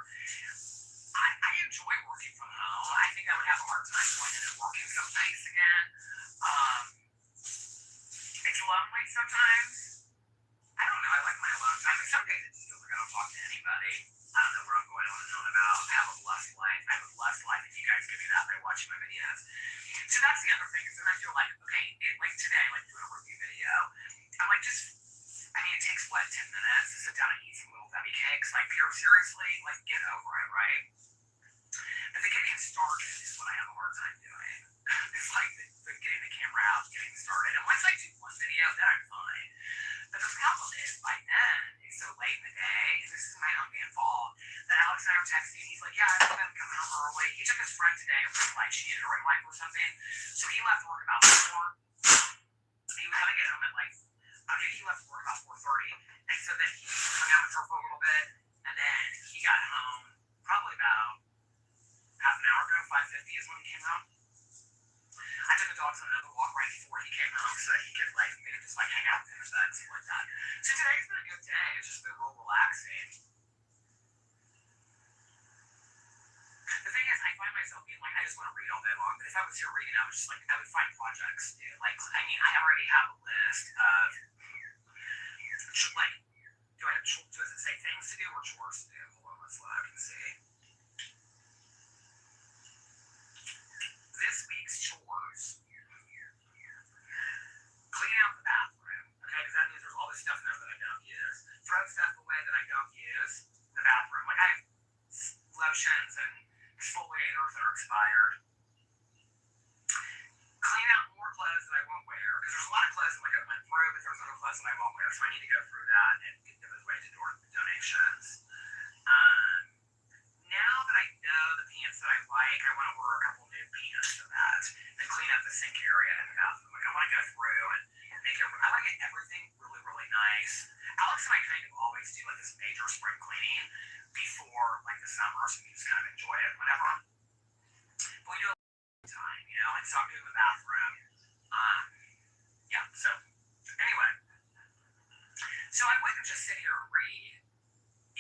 I enjoy working from home. I think I would have a hard time going in and working someplace again. It's lonely sometimes. I don't know, I like my alone time. But some days it just feels like I don't talk to anybody. I don't know where I'm going on and on about. I have a blessed life. I have a blessed life if you guys give me that by watching my videos. So that's the other thing, is then I feel like, okay, like today, like doing a review video, I'm like I mean, it takes what, 10 minutes to sit down and eat some little Debbie cakes? Like, Pierre, seriously, like get over it, right? But the getting started is what I have a hard time doing. It's like the getting the camera out, getting started. And once I do one video, then I'm fine. But the problem is, by then, it's so late in the day, and this is my own damn fault, that Alex and I were texting, he's like, yeah, I've been coming home early. He took his friend today, like, she needed a ring light or something, so he left work about 4. He was gonna get home at, like, okay, he left work about 4:30, and so then he hung out with her for a little bit, and then he got home probably about half an hour ago, 5:50 is when he came home. I took the dogs on another walk right before he came home so that he could like maybe just like hang out with him and stuff like that. So today's been a good day. It's just been real relaxing. The thing is, I find myself being like, I just want to read all day long. But if I was here reading, I would just like, I would find projects to do. Like, I mean, I already have a list of like, does it say things to do or chores to do? Hold on, let's look and see. This week's chores. Clean out the bathroom, okay? Because that means there's all this stuff in there that I don't use. Throw stuff away that I don't use in the bathroom. Like I have lotions and exfoliators that are expired. Clean out more clothes that I won't wear. Because there's a lot of clothes that like I went through, but there's other clothes that I won't wear. So I need to go through that and get them away to donations. Now that I know the pants that I like, I want to order a couple new pants for that and clean up the sink area in the bathroom. Like I want to go through and make it. I want to get everything really, really nice. Alex and I kind of always do like this major spring cleaning before like the summer, so we just kind of enjoy it, whatever. But we do it all the time, you know. And so I'm doing the bathroom. Yeah. So anyway, so I wouldn't just sit here and read,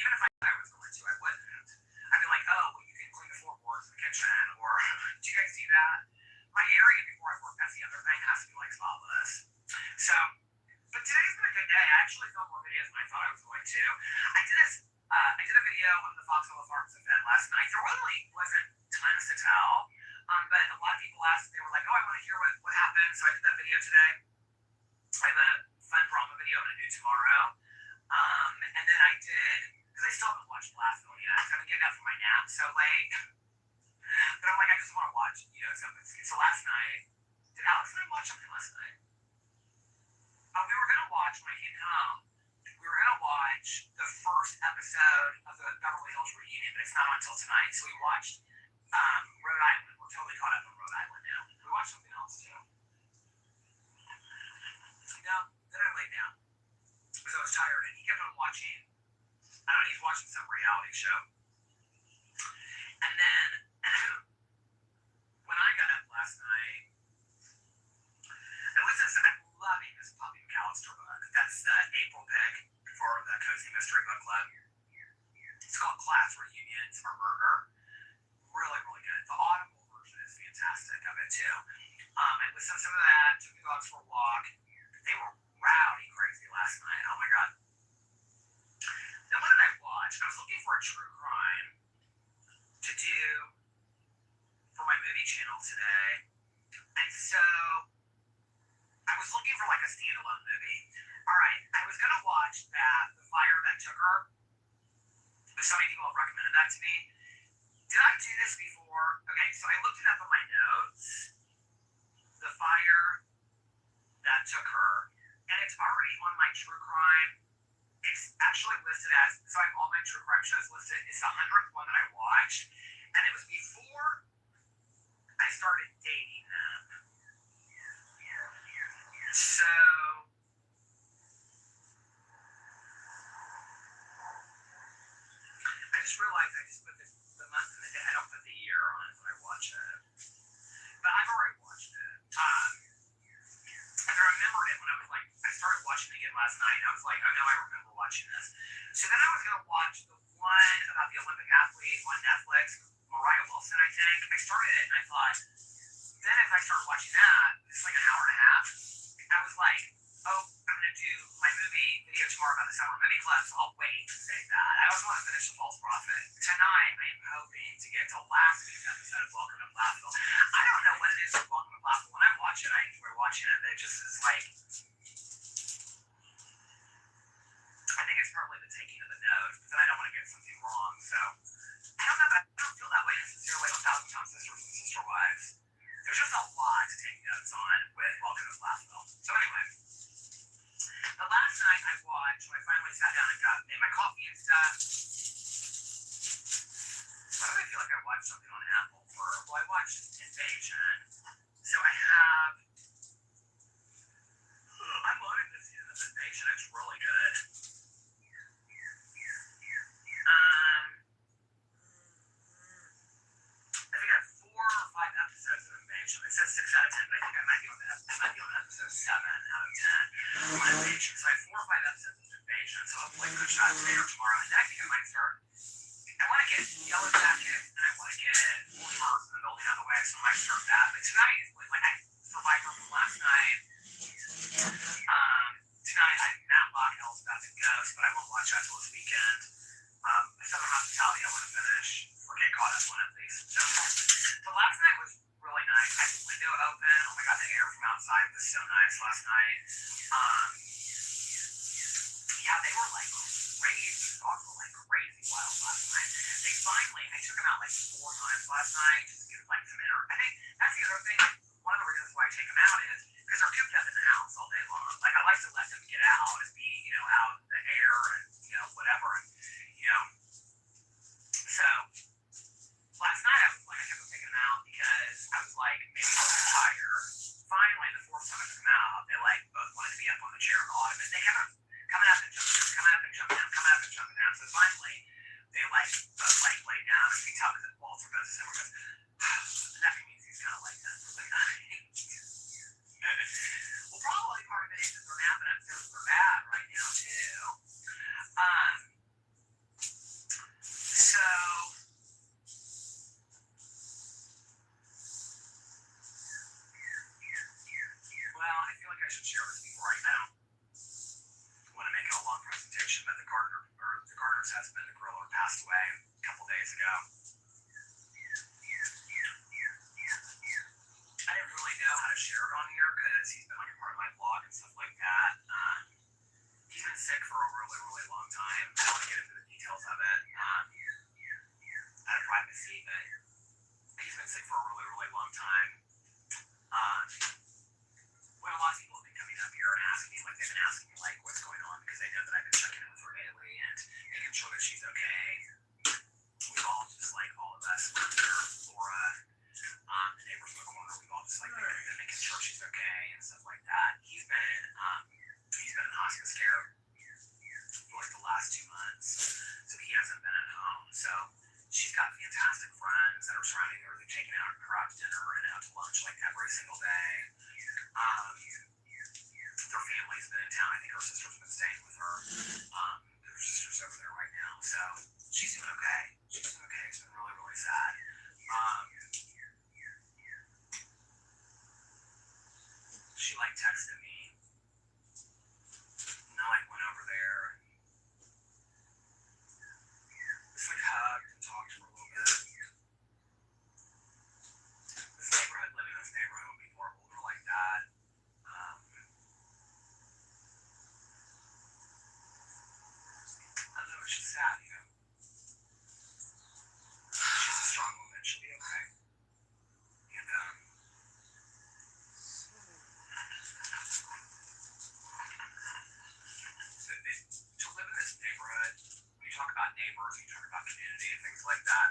even if I thought I was going to. I wouldn't. I'd be like, oh, well, you can clean the floorboards in the kitchen, or do you guys see that? My area before I work, that's the other thing, has to be like spotless. So, but today's been a good day. I actually filmed more videos than I thought I was going to. I did a video on the Foxhole Farms event last night. There really wasn't tons to tell, but a lot of people asked. They were like, "Oh, I want to hear what happened." So I did that video today. I have a fun drama video I'm going to do tomorrow, and then I did because I still haven't watched Glassville yet. So I've been getting up from my nap so late, but I'm like, I just want to watch, something. So last night, did Alex and I watch something last night? We were gonna watch when I came home. We were gonna watch the first episode of the Beverly Hills reunion, but it's not until tonight. So we watched Rhode Island. We're totally caught up on Rhode Island now. We watched something else too. No, then I laid down because I was tired, and he kept on watching. I don't know. He's watching some reality show, and then when I got up last night, I'm loving this Poppy McAllister book. That's the April pick for the Cozy Mystery Book Club. It's called Class Reunions or Murder. Really, really good. The Audible version is fantastic of it too. I listened to some of that, took the dogs for a walk. They were rowdy crazy last night. Oh my god. Then what did I watch? I was looking for a true crime to do for my movie channel today. And so I was looking for like a standalone movie. All right, I was gonna watch that, The Fire That Took Her. So many people have recommended that to me. Did I do this before? Okay, so I looked it up on my notes. The Fire That Took Her, and it's already on my true crime. It's actually listed as, so I have all my true crime shows listed. It's the 100th one that I watched, and it was before I started dating them. So I just realized I just put the month and the day. I don't put the year on it when I watch it, but I've already watched it. And I remembered it when I was like, I started watching it again last night. And I was like, oh no, I remember watching this. So then I was gonna watch the one about the Olympic athlete on Netflix, Mariah Wilson, I think. I started it and I thought, then as I started watching that, it's like an hour and a half. I was like, oh, I'm going to do my movie video tomorrow about the summer movie club, so I'll wait to say that. I also want to finish The False Prophet. Tonight, I am hoping to get to last week's episode of Welcome to Glassville. I don't know what it is with Welcome to Glassville. When I watch it, I enjoy watching it. It just is like, I think it's probably the taking of the notes, but then I don't want to get something wrong. So, I don't know, but I don't feel that way necessarily on Thousand Pound Sisters and Sister Wives. There's just a lot to take notes on with Welcome to Glassville. So anyway, the last night I watched, when I finally sat down and made my coffee and stuff, why do I feel like I watched something on Apple for, well, I watched Invasion. So I have, I'm loving this season of Invasion. It's really good. I think I have 4 or 5 episodes of Invasion. It says 6 out of 10, but I think I might be on episode 7 out of 10 on Invasion. So I have 4 or 5 episodes of Invasion. So hopefully I finish that today or tomorrow. And then I think I might start. I want to get Yellow Jacket and I want to get Earth in the Building out of the way. So I might start that. But tonight is like I Survivor from last night. Tonight I have Matlock, Elspeth, and Ghost, but I won't watch that till this weekend. Southern Hospitality I want to finish or get caught up on at least. So last night was really nice. I had the window open. Oh my god, the air from outside was so nice last night. Yeah, they were like crazy. The dogs were like crazy wild last night. They finally, I took them out like 4 times last night just to get like some inner. I think that's the other thing. One of the reasons why I take them out is because they're cooped up in the house all day long. Like I like to let them get out and be, out in the air and whatever. And so last night I kept on taking them out because I was like, maybe they're tired. Finally, the 4th time I took them out, they like both wanted to be up on the chair in the ottoman. They kept on coming up and jumping down, coming up and jumping down, coming up and jumping down. So finally, they like both like lay down. You can tell that Walter goes to somewhere goes, that means he's kind of like that for the night. Well, probably part of it is that they're napping upstairs for bad right now too. So well, I feel like I should share this before I don't. want to make a long presentation, but the gardener's husband, the griller, passed away a couple days ago. I didn't really know how to share it on here because he's been like a part of my blog and stuff like that. He's been sick for a really, really long time. I don't want to get into the details of it out of privacy, but he's been sick for a really, really long time. When a lot of people have been coming up here and asking me, like they've been asking me, like what's going on because they know that I've been checking in with her daily and making sure that she's okay. We've all just like all of us, Laura, the neighbors in the corner, we've all just like been making sure she's okay and stuff like that. He's been in hospice care for like the last 2 months, so he hasn't been at home. So she's got fantastic friends that are surrounding her. They're taking her out to dinner and out to lunch like every single day. Their family's been in town. I think her sister's been staying with her. Her sister's over there right now, so she's doing okay. She's doing okay. It's been really, really sad. She like texted me, and I like went over there and just like hugged and talked for a little bit. Living in this neighborhood would be more older like that. I don't know, it's just sad, you know. She's a strong woman, she'll be okay. And to live in this neighborhood, when you talk about neighbors, you talk about community and things like that.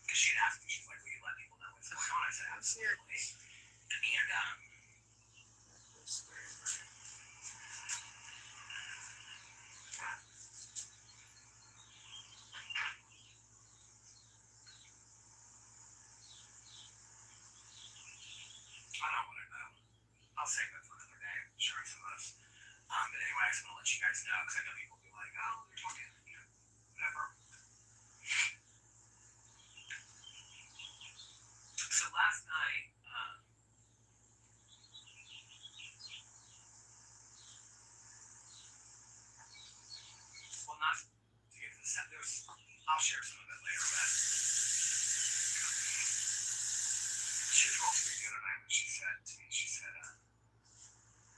Because she'd asked me, she's like, will you let people know what's going on? I said, absolutely. And I don't want to know. I'll save it for another day. Sure, some of us. But anyway, I just want to let you guys know because I know people will be like, oh, you're talking, you know, whatever. So last night, well, not to get to the set, I'll share some of it later, but she was real sweet the other night when she said to me, she said,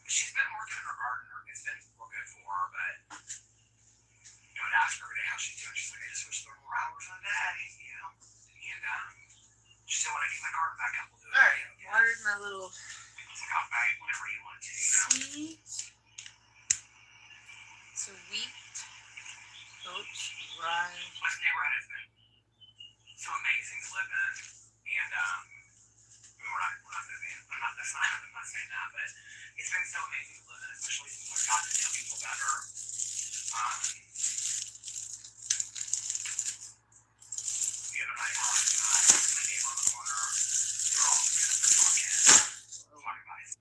she's been working in her garden, it's been real good for her, but I would ask her every day how she's doing. She's like, I just wish there were more hours in a day, you know? And she said, when I get my garden back up, we'll do it. Alright, watered my little I was like, all right, whenever you want to, you know? seeds. So wheat, oats, rye. This neighborhood has been so amazing to live in, and we're not moving. I'm not saying that, but it's been so amazing to live in, especially since I've gotten to know people better. The other night, Alex and I, my neighbor in the corner, we were all together talking about it.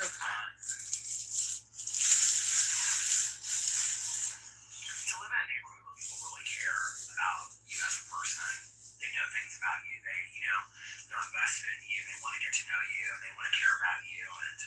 Okay. To live in a neighborhood where people really care about you as a person, they know things about you, they're invested in you, they want to get to know you, they want to care about you, and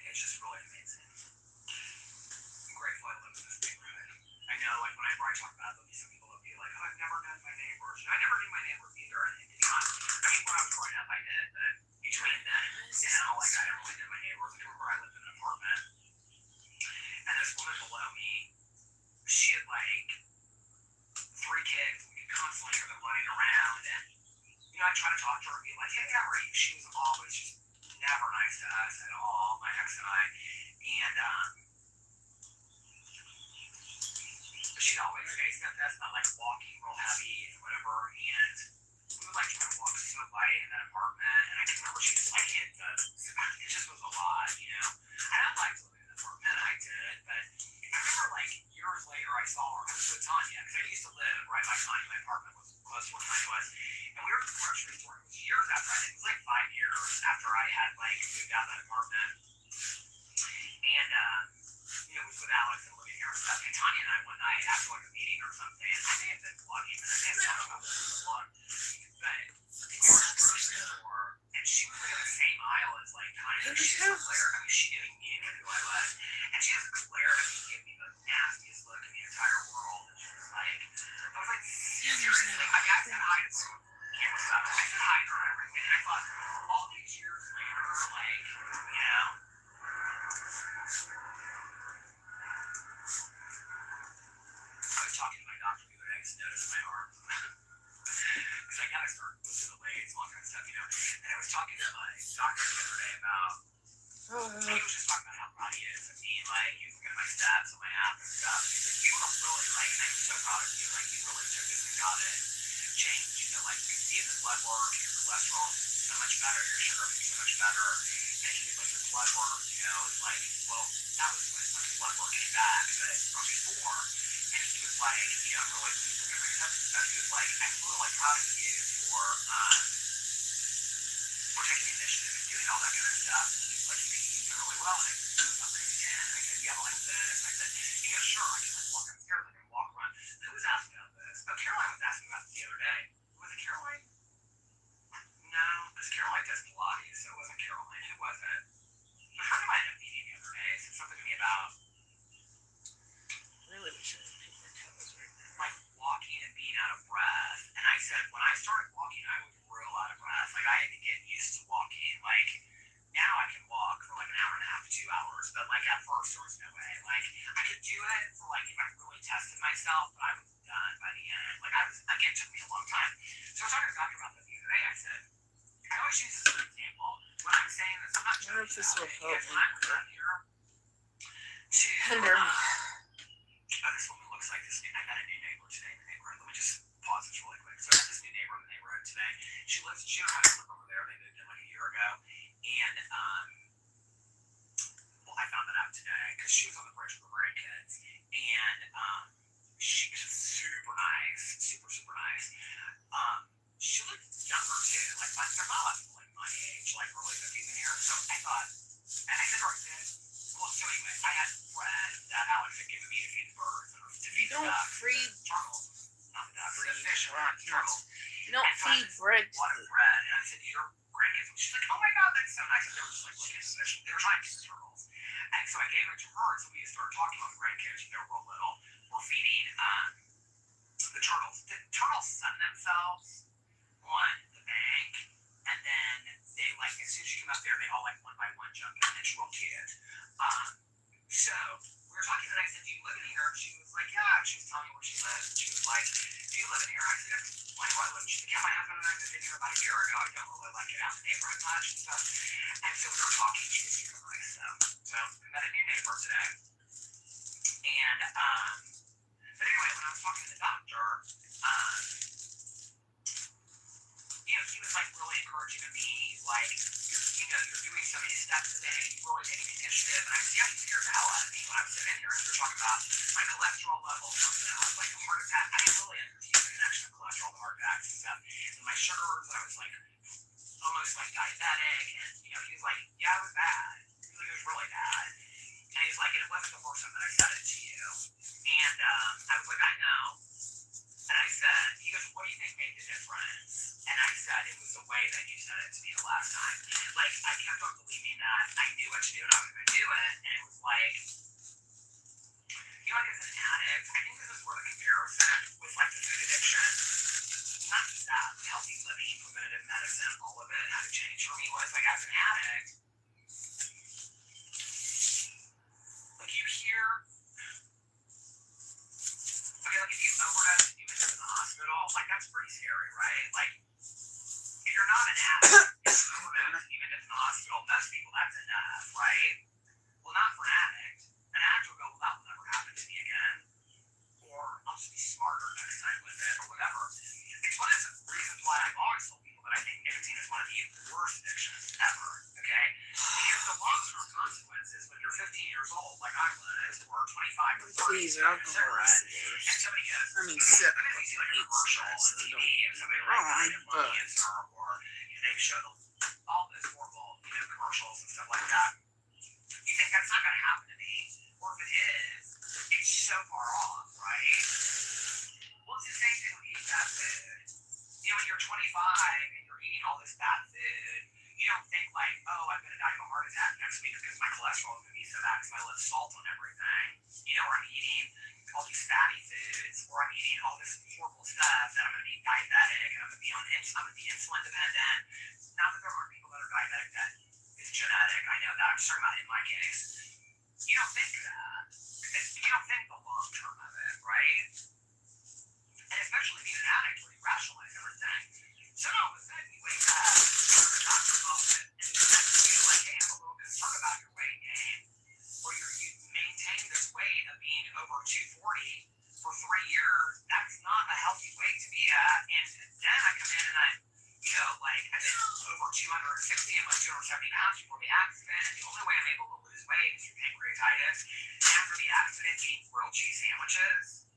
it's just really amazing. I'm grateful I live in this neighborhood. I know, like, whenever I talk about it, there'll be some people that'll be like, oh, I've never known my neighbors. I never knew my neighbors either, and it's not, I mean, when I was growing up, I did, but between then and now, like, I don't really know my neighbors. I remember I lived in an apartment, and this woman below me, she had, like, 3 kids, and we could constantly hear them running around, and, you know, I try to talk to her and be like, hey, how are you? She was always just never nice to us at all, my ex and I, and, she'd always say stuff that's not, like, walking real heavy and whatever, and we would, like, try to walk so light in that apartment, and I can remember she just, like, hit the, it just was a lot, you know? And I liked living in an apartment, I did, but I remember, like, years later I saw her, I was with Tanya, because I used to live right by Tanya, my apartment was close to where Tanya was, and we were at the grocery store, it was years after, I think it was, like, 5 years after I had, like, moved out of that apartment, and, you know, it was with Alex and living here and stuff, and Tanya and I one night, after, like, a meeting or something, I may have been vlogging, and I may have talked about this in the vlog, but we were at the grocery camera stuff. I said hi to her and everything. And I thought, all these years later, like, you know, I was talking to my doctor the other day, because I noticed my arm. Because I gotta start lifting the weights, all kind of stuff, you know. And I was talking to my doctor the other day about, he was just talking about how proud he is of me, like, he was looking at my stats on my app and stuff. He's like, you were really, like, and I'm so proud of you, like, you really took this and got it changed, you know, like, you see in the blood work, your cholesterol is so much better, your sugar is so much better, and he was like, your blood work, you know, is like, well, that was when like, the blood work came back, but from before, and he was like, you know, I'm really pleased with my tests and stuff. He was like, I'm really proud of you for taking the initiative and doing all that kind of stuff. And he was like, you doing really well. And I said, something again. I said, yeah, like this. I said, he goes, sure, I can like walk upstairs, I can walk around. Who was asking about this? Oh, Caroline was asking about this the other day. Was it Caroline? No, because Caroline does Pilates, so it wasn't Caroline. Who was it? How did I end up meeting the other day? Said something to me about Really wish I could pick my toes right now. like walking and being out of breath. And I said, when I started walking, I was real out of breath. Like I had to get used to walking. Like now I can walk for like an hour and a half to 2 hours, but like at first there was no way. Like I could do it for like if I really tested myself, but I was done by the end. Like it took me a long time. So I was talking to the doctor about that the other day. I said, I always use this as an example. When I'm saying this, I'm not I wonder if joking this about will it. help Because me. when I was out here Tender. this woman looks like this. I got a new neighbor today in the neighborhood. Let me just pause this really quick. So I got this new neighbor in the neighborhood today. She don't have to live over there. They moved in like a year ago. And, well, I found that out today because she was on the bridge with her grandkids. And, she was super nice. Super nice. She looked younger too. Like, there's not a lot of people like my age, like early 50s in here. So I thought, and I said to her, I said, well, so anyway, I had bread that Alex had given me to feed the birds and to feed the Don't ducks. feed Turtles. Not the ducks, the fish around the turtles. You don't feed bread to What a bread. And I said, your grandkids. She's like, oh my God, that's so nice. And they were just like looking at the fish. They were trying to feed the turtles. And so I gave it to her. And so we started talking about the grandkids. They were real little. We're feeding the turtles. The turtles sun themselves on the bank. And then they like, as soon as you come up there, they all like one by one jump in. It's real cute. So we were talking and I said, do you live in here? She was like, yeah. She was telling me where she lives. And she was like, do you live in here? I said, why do I live? She said, yeah, my husband and I moved in here about a year ago. I don't really like it out in the neighborhood much and stuff. And so we were talking. She was super nice. So I met a new neighbor today. And, but anyway, when I was talking to the doctor, you know, he was like really encouraging of me, like, you're doing so many steps a day, you're really taking initiative. And I said, yeah, you scared the hell out of me when I was sitting here and you were talking about my cholesterol levels, something I was like a heart attack. I didn't really understand the connection of cholesterol to heart attacks and stuff. And my sugars, I was like almost like diabetic. And, you know, he was like, yeah, it was bad. He was like, it was really bad. And he's like, and it wasn't the first time that I said it to you. And I was like, I know. And I said, he goes, what do you think made the difference? And I said, it was the way that you said it to me the last time. Like, I kept on believing that I knew what to do and I was going to do it. And it was like, you know, like as an addict, I think this is where the comparison with like the food addiction, not just that, healthy living, preventative medicine, all of it, how to change for me was like as an addict, like you hear, okay, like if you overdose and you end up in the hospital, like that's pretty scary, right? Like, if you're not an addict, if you overdose and you end up in the hospital, most people, that's enough, right? Well, not for an addict. An addict will go, well, that will never happen to me again. Or I'll just be smarter next time with it, or whatever. It's one of the reasons why I've always told people that I think nicotine is one of the worst addictions ever, okay? Because the long-term consequences when you're 15 years old, like I was, or 25 or 30, please, alcohol is and somebody goes, I mean, sick. even if you see like a commercial on TV of somebody like died of lung cancer, or you know, they show all those horrible, you know, commercials and stuff like that, you think that's not going to happen to me, or if it is, it's so far off, right? Well, it's the same thing when you eat bad food. You know, when you're 25 and you're eating all this bad food, you don't think like, oh, I'm gonna die of a heart attack next week because my cholesterol is gonna be so bad because I let salt on everything. You know, or I'm eating all these fatty foods, or I'm eating all this horrible stuff that I'm gonna be diabetic and I'm gonna be I'm gonna be insulin dependent. Not that there aren't people that are diabetic that is genetic. I know that. I'm just talking about in my case. You don't think that. You don't think the long term of it, right? And especially being an addict where you rationalize everything. So all of a sudden you wake up, you go to the doctor's office, and the next thing you're like, hey, I'm a little concerned about your weight gain, or you maintain this weight of being over 240 for 3 years. That's not a healthy weight to be at. And then I come in and I've been over 260 and like 270 pounds before the accident. And the only way I'm able to lose weight is through pancreatitis. And after the accident, eating grilled cheese sandwiches,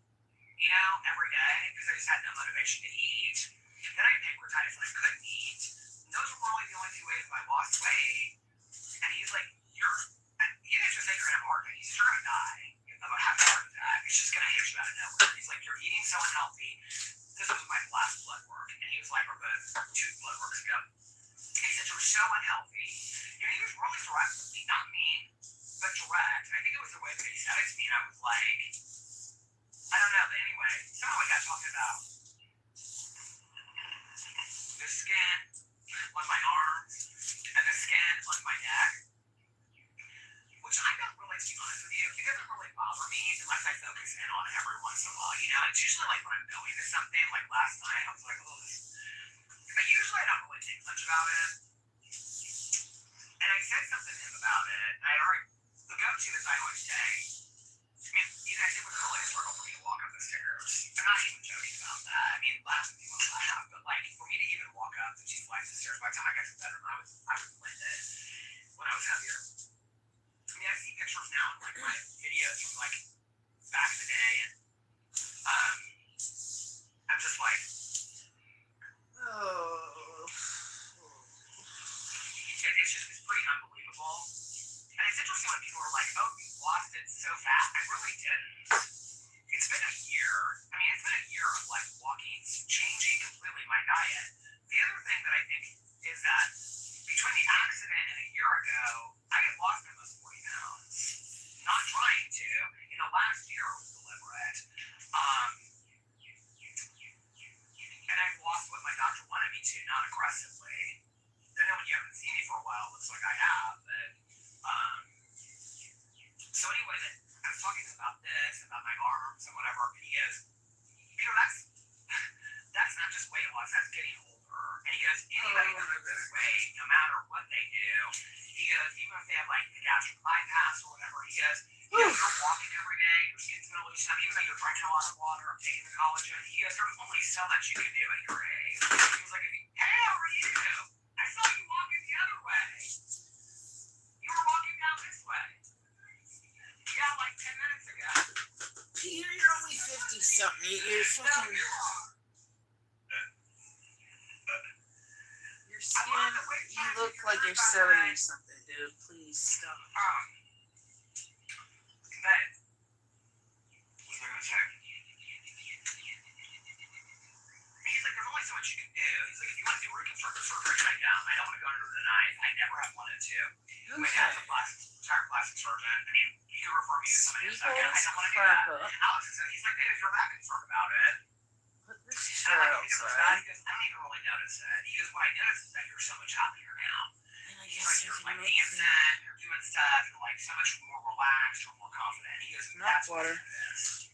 every day because I just had no motivation to eat. Then I had pancreatitis and I couldn't eat. And those were probably the only 2 ways I lost weight. And he's like, he didn't just say you're gonna have a heart attack. He said, you're gonna die of having a heart attack. It's just gonna hit you out of nowhere. He's like, you're eating so unhealthy. This was my last blood work. And he was like, or both 2 blood works ago. And he said, you're so unhealthy. He was really direct with me. Not mean, but direct. And I think it was the way that he said it to me. And I was like, I don't know, but anyway, somehow we got talking about the skin on my arms and the skin on my neck, which I don't really, to be honest with you, it doesn't really bother me unless I focus in on it every once in a while. It's usually like when I'm going to something, like last night, I was like, oh, this. But usually I don't really think much about it. And I said something to him about it, and the go-to is I always say, you guys, it was really a struggle for me to walk up the stairs. I'm not even joking about that. I mean, laugh if you want to laugh, but like for me to even walk up the 2 flights of stairs, by the time I got to the bedroom, I was winded when I was heavier. I mean, I see pictures now in like my videos from like back in the day, and I'm just like, oh, it's pretty unbelievable. And it's interesting when people are like, oh, you lost it so fast. I really didn't. It's been a year. I mean, it's been a year of like walking, changing completely my diet. The other thing that I think is that between the accident and a year ago, I had lost almost 40 pounds. Not trying to. Last year was deliberate. And I've lost what my doctor wanted me to, not aggressively. I know when you haven't seen me for a while, it looks like I have, but so anyway, I was talking about this, about my arms and whatever, and he goes, that's not just weight loss, that's getting older. And he goes, anybody who loses weight, no matter what they do, he goes, even if they have like the gastric bypass or whatever, he goes, you're walking every day, your skin's gonna lose some, even though you're drinking a lot of water, I'm taking the collagen. He goes, there's only so much you can do at your age. He was like, hey, how are you? I saw you walking the other way. You were walking down this way. Yeah, like 10 minutes ago. Peter, you're only 50 something. You're fucking. Your skin, you look like you're 70 something, dude. Please stop. But, what was I gonna say? He's like, there's only so much you can do. He's like, if you want to do reconstructive surgery, I don't want to go under the knife. I never have wanted to. My dad's a retired plastic surgeon. I mean, you can refer me to somebody in a second. I don't want to do that. Alex is, he's like, Dave, you're that concerned about it. But this is And I'm like, he goes, I don't even really notice it. He goes, what I notice is that you're so much happier now. He's like, you're like dancing, you're doing stuff, and like so much more relaxed or more confident. He goes, that's what it is.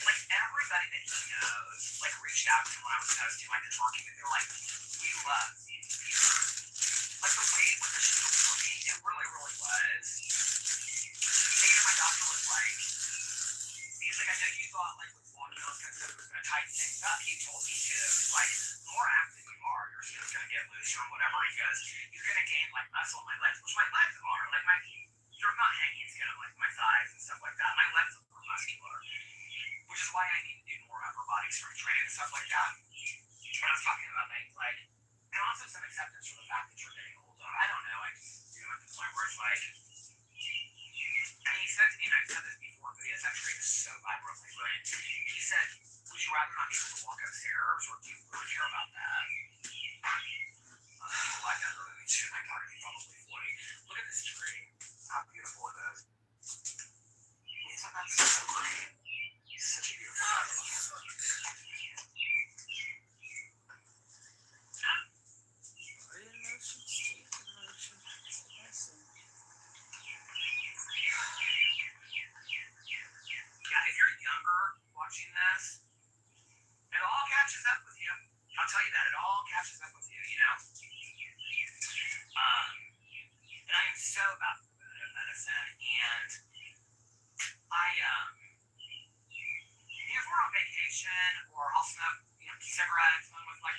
Like everybody that he knows, like reached out to him when I was posting like the talking, but they're like, we love seeing Peter. Like the weight was a shield for me. It really, really was. Even my doctor was like, he's like, I know you thought like with walking on it was gonna tighten things up. He told me to. He's like, the more active you are, your skin's gonna get looser or whatever. He goes, you're gonna gain like muscle in my legs, which my legs are. Like you're not hanging skin on like my thighs and stuff like that. My legs are muscular, which is why I need to do more upper body strength training and stuff like that. When I was talking about things like, and also some acceptance for the fact that you're getting older. I don't know. I just, at the point where it's like, and he said to me, and I've said this before, but his actually is so vibrantly right. He said, would you rather not be able to walk upstairs, or do you really care about that? Well, I got really too.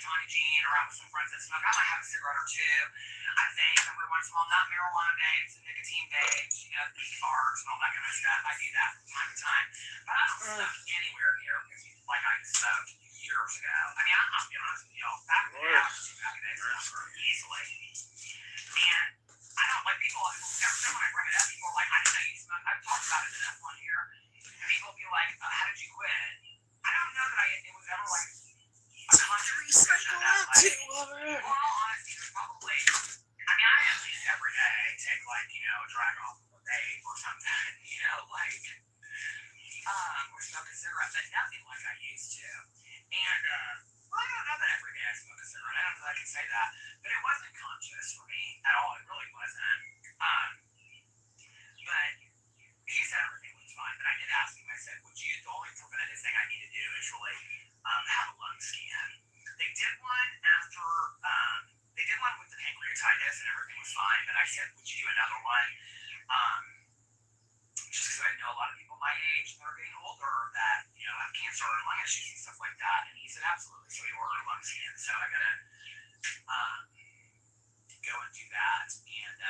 Tanya Jean or out with some friends that smoke, I might have a cigarette or two. I think every once in a while, not marijuana babes and nicotine babes, you know, the bars and all that kind of stuff. I do that from time to time. But I don't smoke anywhere near like I smoked years ago. I mean, I'll be honest with y'all, back in the day, I was too back in the day easily. And I don't like people, every time when I bring it up, people are like, I didn't know you smoke. I've talked about it enough on here. And people will be like, how did you quit? I don't know that it was ever like a conscious decision that like, well, honestly, there's probably, I mean, I at least every day take like, you know, a drag off of a vape or something, you know, like, or smoke a cigarette, but nothing like I used to. And, well, I don't know that every day I smoke a cigarette. I don't know that I can say that, but it wasn't conscious for me at all. It really wasn't. But he said everything was fine. But I did ask him. I said, the only preventative thing I need to do is really have a lung scan. They did one after, they did one with the pancreatitis and everything was fine. But I said, would you do another one? Just because I know a lot of people my age that are getting older that, you know, have cancer and lung issues and stuff like that. And he said, absolutely. So he ordered a lung scan. So I got to go and do that. And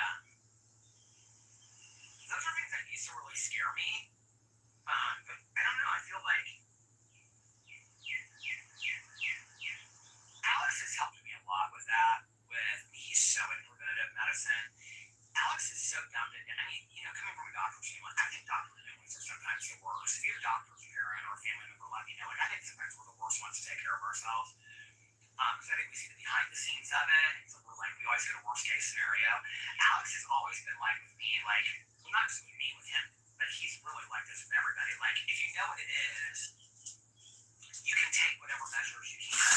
those are things that used to really scare me. But I don't know. I feel like Alex has helped me a lot with that. He's so into preventative medicine. Alex is so dumb to, I mean, you know, coming from a doctor's family, I think doctor families are sometimes the worst. If you have a doctor's parent or a family member, let me know. Like, I think sometimes we're the worst ones to take care of ourselves. Because I think we see the behind the scenes of it. So we're like, we always get a worst case scenario. Alex has always been like with me, like, well, not just with me, with him, but he's really like this with everybody. Like, if you know what it is, you can take whatever measures you can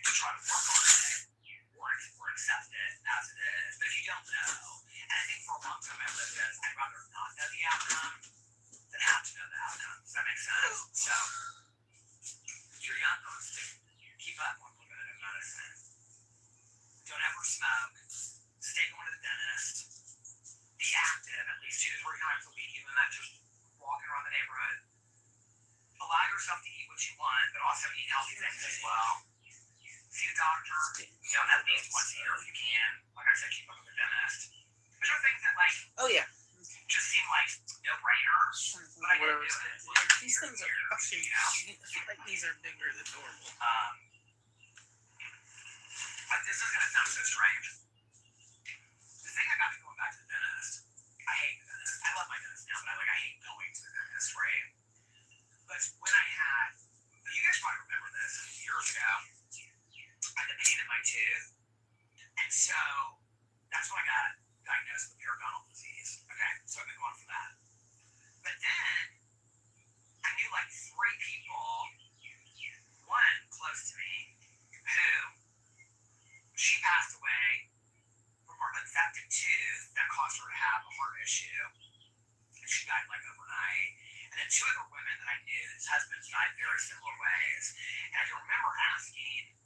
to try to work on it or accept it as it is. But if you don't know, and I think for a long time I lived as, I'd rather not know the outcome than have to know the outcome. Does that make sense? So, you're young, keep up on preventative medicine. Don't ever smoke. Stay going to the dentist. Be active at least 2 to 3 times a week, even that just walking around the neighborhood. Allow yourself to eat what you want, but also eat healthy things as well. See a doctor, you know, at least once a year if you can. Like I said, keep up with the dentist. Those are things that, like, Oh yeah. just seem like no-brainers, but I didn't do it. These things are fucking. You know? I feel like these are bigger than normal. But this is going to sound so strange. The thing I got me going back to the dentist, I hate the dentist. I love my dentist now, but I hate going to the dentist, right? But when I had, you guys probably remember this, years ago, I had the pain in my tooth. And so that's when I got diagnosed with periodontal disease. Okay, so I've been going for that. But then I knew like 3 people, one close to me, who she passed away from her infected tooth that caused her to have a heart issue. And she died like overnight. And then 2 other women that I knew, whose husbands died very similar ways. And I can remember asking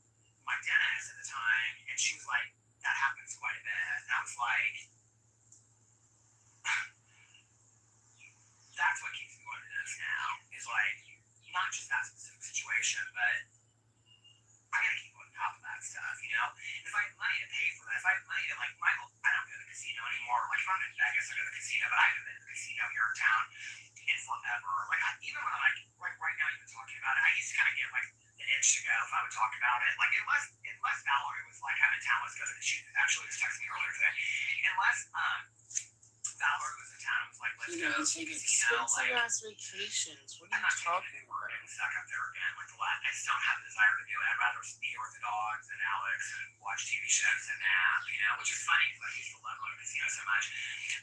my dentist at the time, and she was like, that happens quite a bit. And I was like, that's what keeps me going to this now, is like, not just that specific situation, but I gotta keep on top of that stuff, you know? If I had money to pay for that, if I had money to, like, I don't go to the casino anymore. Like, if I'm in Vegas, I go to the casino, but I haven't been to the casino here in town in forever. Like, even when I'm, like right now, you've been talking about it, I used to kind of get, like, an itch to go if I would talk about it. Like, unless Valerie was like, I'm in town, let's go to the, she actually was texting me earlier today. Unless, Valerie was in town and was like, let's go to the take casino, expensive like, ass vacations. What I'm are not you talking talking about about? getting stuck up there again. Like I just don't have the desire to do it. I'd rather be here with the dogs and Alex and watch TV shows and nap, you know, which is funny because I used to love going to the casino so much.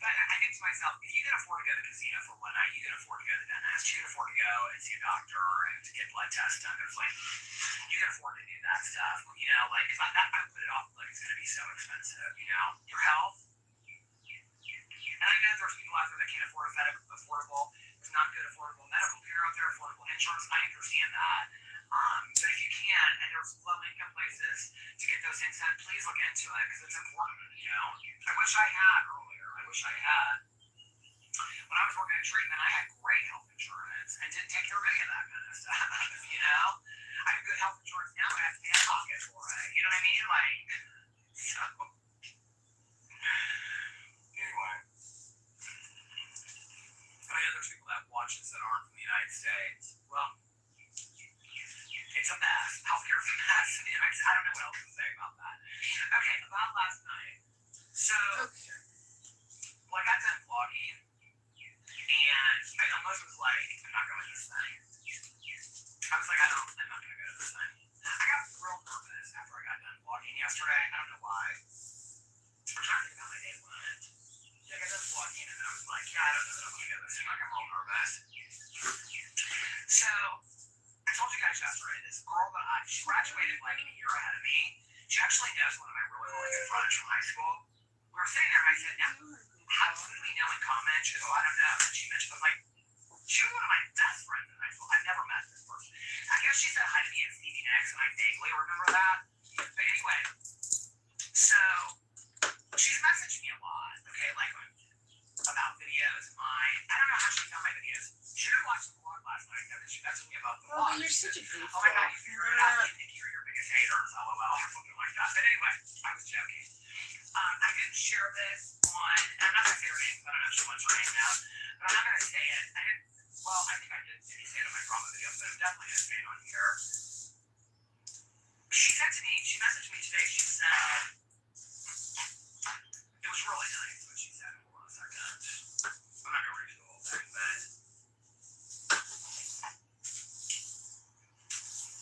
But I think to myself, if you can afford to go to the casino for one night, you can afford to go to the dentist. You can afford to go and see a doctor and to get blood tests done. There's like, you can afford to do that stuff. You know, like, because I put it off like it's going to be so expensive, you know, your health. And I know there's people out there that can't afford affordable, there's not good affordable medical care out there, affordable insurance. I understand that. But if you can, and there's low income places to get those things done, please look into it because it's important, you know. I wish I had earlier. I wish I had. when I was working in treatment, I had great health insurance and didn't take care of any of that kind of stuff, you know? I have good health insurance now, but I have to pay a pocket for it. You know what I mean? Like, so. Anyway. I know there's people that watch this that aren't from the United States. Well, it's a mess. Healthcare's a mess. I don't know what else to say about that. Okay, about last night. So, well, I got done vlogging, and I almost was like, I'm not going to this thing. I was like, I'm not going to go to this thing. I got real nervous after I got done vlogging yesterday. I don't know why. I'm trying to think how my day went. Yeah, I got done vlogging, and I was like, yeah, I don't know that I'm going to go to this thing. Like, I'm real nervous. So, I told you guys yesterday, this girl that she graduated like a year ahead of me. She actually knows one of my really, really good friends from high school. We were sitting there, and I said, now, how do we know in common? She goes, oh, I don't know. And she mentioned, I was like, she was one of my best friends in high school. I've never met this person. I guess she said hi to me at Stevie Nicks, and I vaguely remember that. But anyway, so she's messaged me a lot, okay, like about videos of mine. I don't know how she found my videos. She didn't watch the vlog last night, though, and she messaged me about the vlog. Oh, you're such a goofball. Oh my god, you figured it out. You think you're your biggest haters, lol, or something like that. But anyway, I was joking. I didn't share this on, and I'm not going to say her name because I don't know if she wants her name now, but I'm not going to say it. I think I did say it in my drama video, but I'm definitely going to say it on here. She said to me, she messaged me today, she said, it was really nice what she said. Hold on a second. I'm not going to read the whole thing, but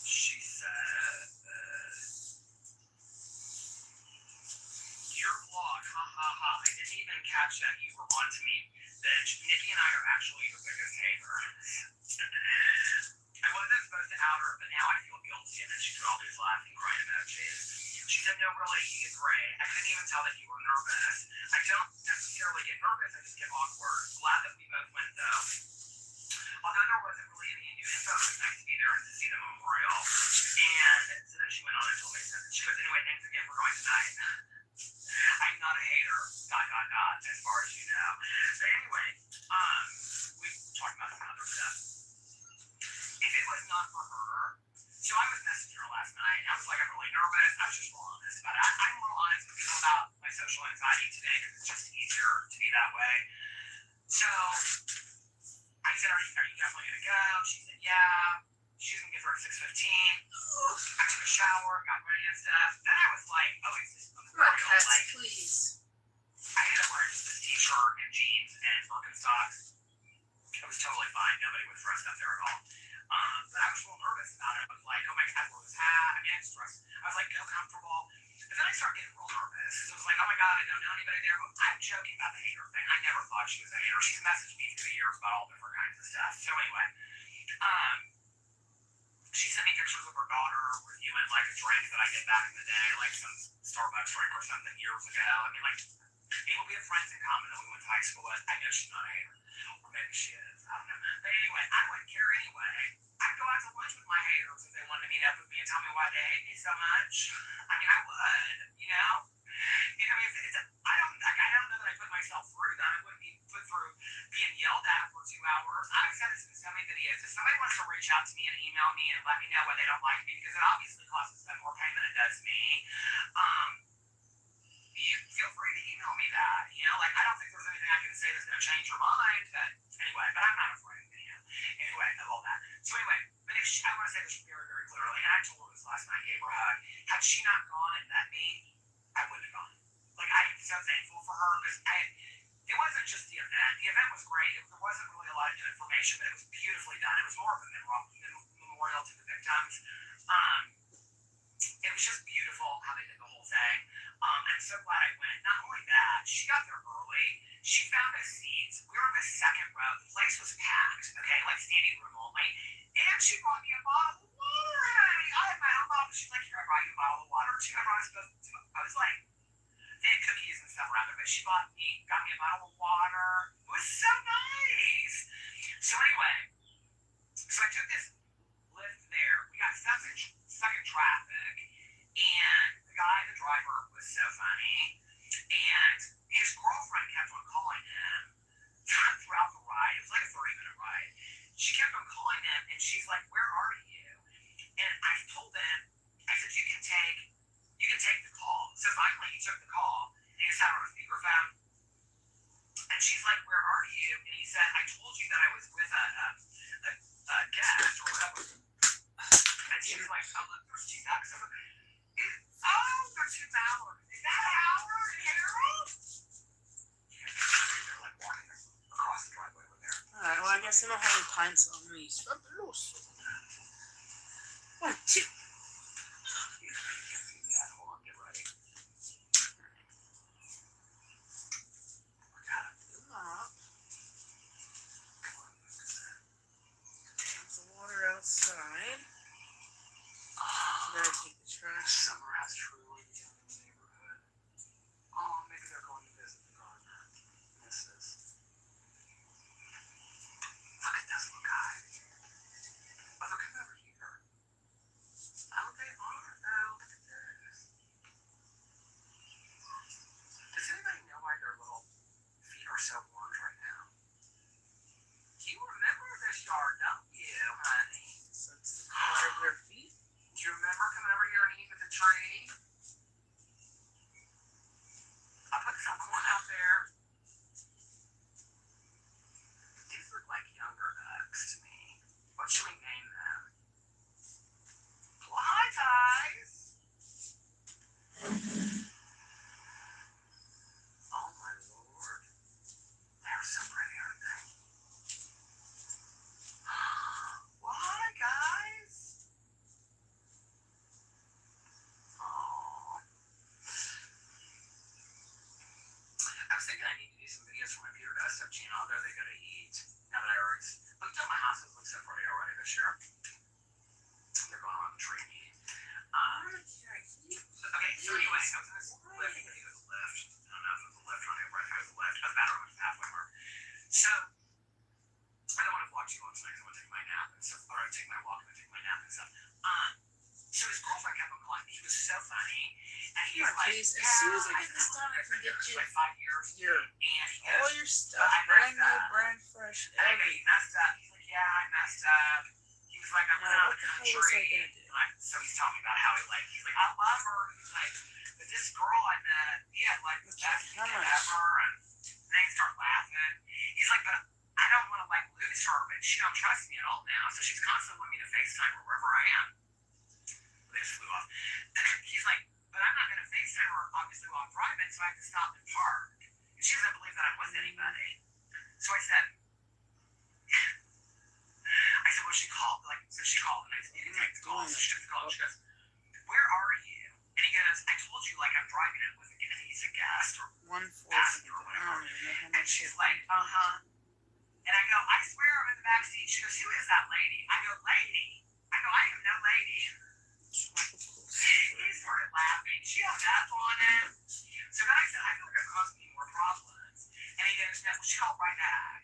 she said, your vlog, ha ha ha. I didn't even catch that you were on to me, bitch. Nikki and I are actually your biggest haters. I wasn't supposed to out her, but now I feel guilty. And then she drew all these laughing, crying emojis. She said, no, really, you did great. I couldn't even tell that you were nervous. I don't necessarily get nervous, I just get awkward. Glad that we both went, though. Although there wasn't really any new info, it was nice to be there and to see the memorial. And so then she went on and told me something. She goes, anyway, thanks again for going tonight. I'm not a hater, ... as far as you know. But anyway, we talked about some other stuff. If it was not for her, so I was messaging her last night. I was like, I'm really nervous. I was just real honest about it. I'm real honest with people about my social anxiety today because it's just easier to be that way. So I said, are you definitely going to go? She said, yeah. She's going to get her at 6:15. I took a shower, got ready and stuff. Then I was like, oh, it's this memorial. Like, Please. I ended up wearing just this t-shirt and jeans and Birkenstocks. It was totally fine. Nobody was dressed up there at all. But I was real nervous about it. I was like, oh my god, I wore this hat. I mean, I was dressed. I was like, so comfortable. But then I started getting real nervous. It was like, oh my god, I don't know anybody there. But I'm joking about the hater thing. I never thought she was a hater. She's messaged me through the years about all different kinds of stuff. So anyway, she sent me pictures of her daughter reviewing like a drink that I did back in the day, like some Starbucks drink or something years ago. I mean, like, we have friends in common that we went to high school with. I know she's not a hater. Or maybe she is. I don't know. But anyway, I wouldn't care anyway. I'd go out to lunch with my haters if they wanted to meet up with me and tell me why they hate me so much. I mean, I would, you know? I mean, I don't know that I put myself through that. I wouldn't be put through being yelled at for 2 hours. I've said this in so many videos. If somebody wants to reach out to me and email me and let me know why they don't like me, because it obviously causes them more pain than it does me, you feel free to email me that. You know, like, I don't think there's anything I can say that's going to change your mind. But anyway, but I'm not afraid. Anyway, of all that. So anyway, but if I want to say this very, very clearly, and I told her this last night, gave her a hug. Had she not gone and met me, I wouldn't have gone. Like, I am so thankful for her because it wasn't just the event. The event was great. There wasn't really a lot of new information, but it was beautifully done. It was more of a memorial to the victims. It was just beautiful how they did the whole thing. I'm so glad I went. Not only that, she got there early. She found us seats. We were in the second row. The place was packed, okay, like standing room only. And she brought me a bottle of water. I had my own bottle. She's like, here, I brought you a bottle of water too. I brought us both. I was like, they had cookies and stuff around there, but she got me a bottle of water. It was so nice. So anyway, so I took this lift there. We got stuck in traffic, and the driver was so funny, and his girlfriend kept on calling him throughout the ride, it was like a 30-minute ride, she kept on calling him, and she's like, "Where are you?" And I told him, I said, you can take the call. So finally, he took the call, and he just had it on a speakerphone. And she's like, "Where are you?" And he said, "I told you that I was with a guest or whatever." And she was like, "Oh, look, there's two ducks over there." Oh, there's two mallards. Is that Howard and Harold? Yeah, they're like walking across the driveway over there. Alright, well, I guess I don't have any pints on me. Fabuloso. 1, 2. You can't see that. Hold on, get ready. There's the water outside. Gotta take the trash. Summer has truly begun in the neighborhood. Oh, maybe they're going to visit the gardener. Mrs. Look at this little guy. Oh, they're coming over here. Oh, they are. Oh, look at this. Does anybody know why their little feet are so orange right now? You remember this yard, don't you, honey? So it's the color of their feet. Do you remember coming over here and eating at the tree? I put some corn out there. These look like younger ducks to me. What should we name them? Well, hi, guys. Oh, my Lord. They're so pretty, aren't they? Well, hi, guys. Oh. I was thinking I need to do some videos for my Peter Gusto channel. There they go to eat. Now that I already looked at my house, it looks so pretty already this year. They're going on the tree meeting. Okay, so anyway, I was in this lift. I think it was a lift. I don't know if it was a lift or not. I think it was a lift. I was about to run the halfway mark. So I don't want to vlog too long tonight because I want to take my nap and stuff. Or I take my walk and I take my nap and stuff. So his girlfriend kept on calling me. He was so funny. And he was like, Please, as soon as I get this done, I can get you like 5 years. your And he all goes, your stuff, brand new, brand fresh. and I go, "You messed up." He's like, "Yeah, I messed up." He was like, "I went Now, out what of the the hell was I country." gonna do? So he's telling me about how he's like, "I love her." He's like, "But this girl I met, he had like the best How weekend much? ever." And they start laughing. He's like, "But I don't want to like lose her, but she don't trust me at all now. So she's constantly wanting me to FaceTime her wherever I am." They just flew off. He's like, "But I'm not going to FaceTime her, obviously, while I'm driving, so I have to stop and park." And she doesn't believe that I'm with anybody. So I said, "Well, she called." Like, so she called, and I said, "You can take the call." So she took the call, and she goes, "Where are you?" And he goes, "I told you, like, I'm driving it with a guest. He's a guest or 1/4. passenger or whatever." And she's like, "Uh-huh." And I go, "I swear I'm in the back seat." She goes, "Who is that lady?" I go, "Lady." I go, "I am no lady." He started laughing. She hung up on him. So then I said, "I feel like I'm causing you more problems." And he goes, "No." She called right back.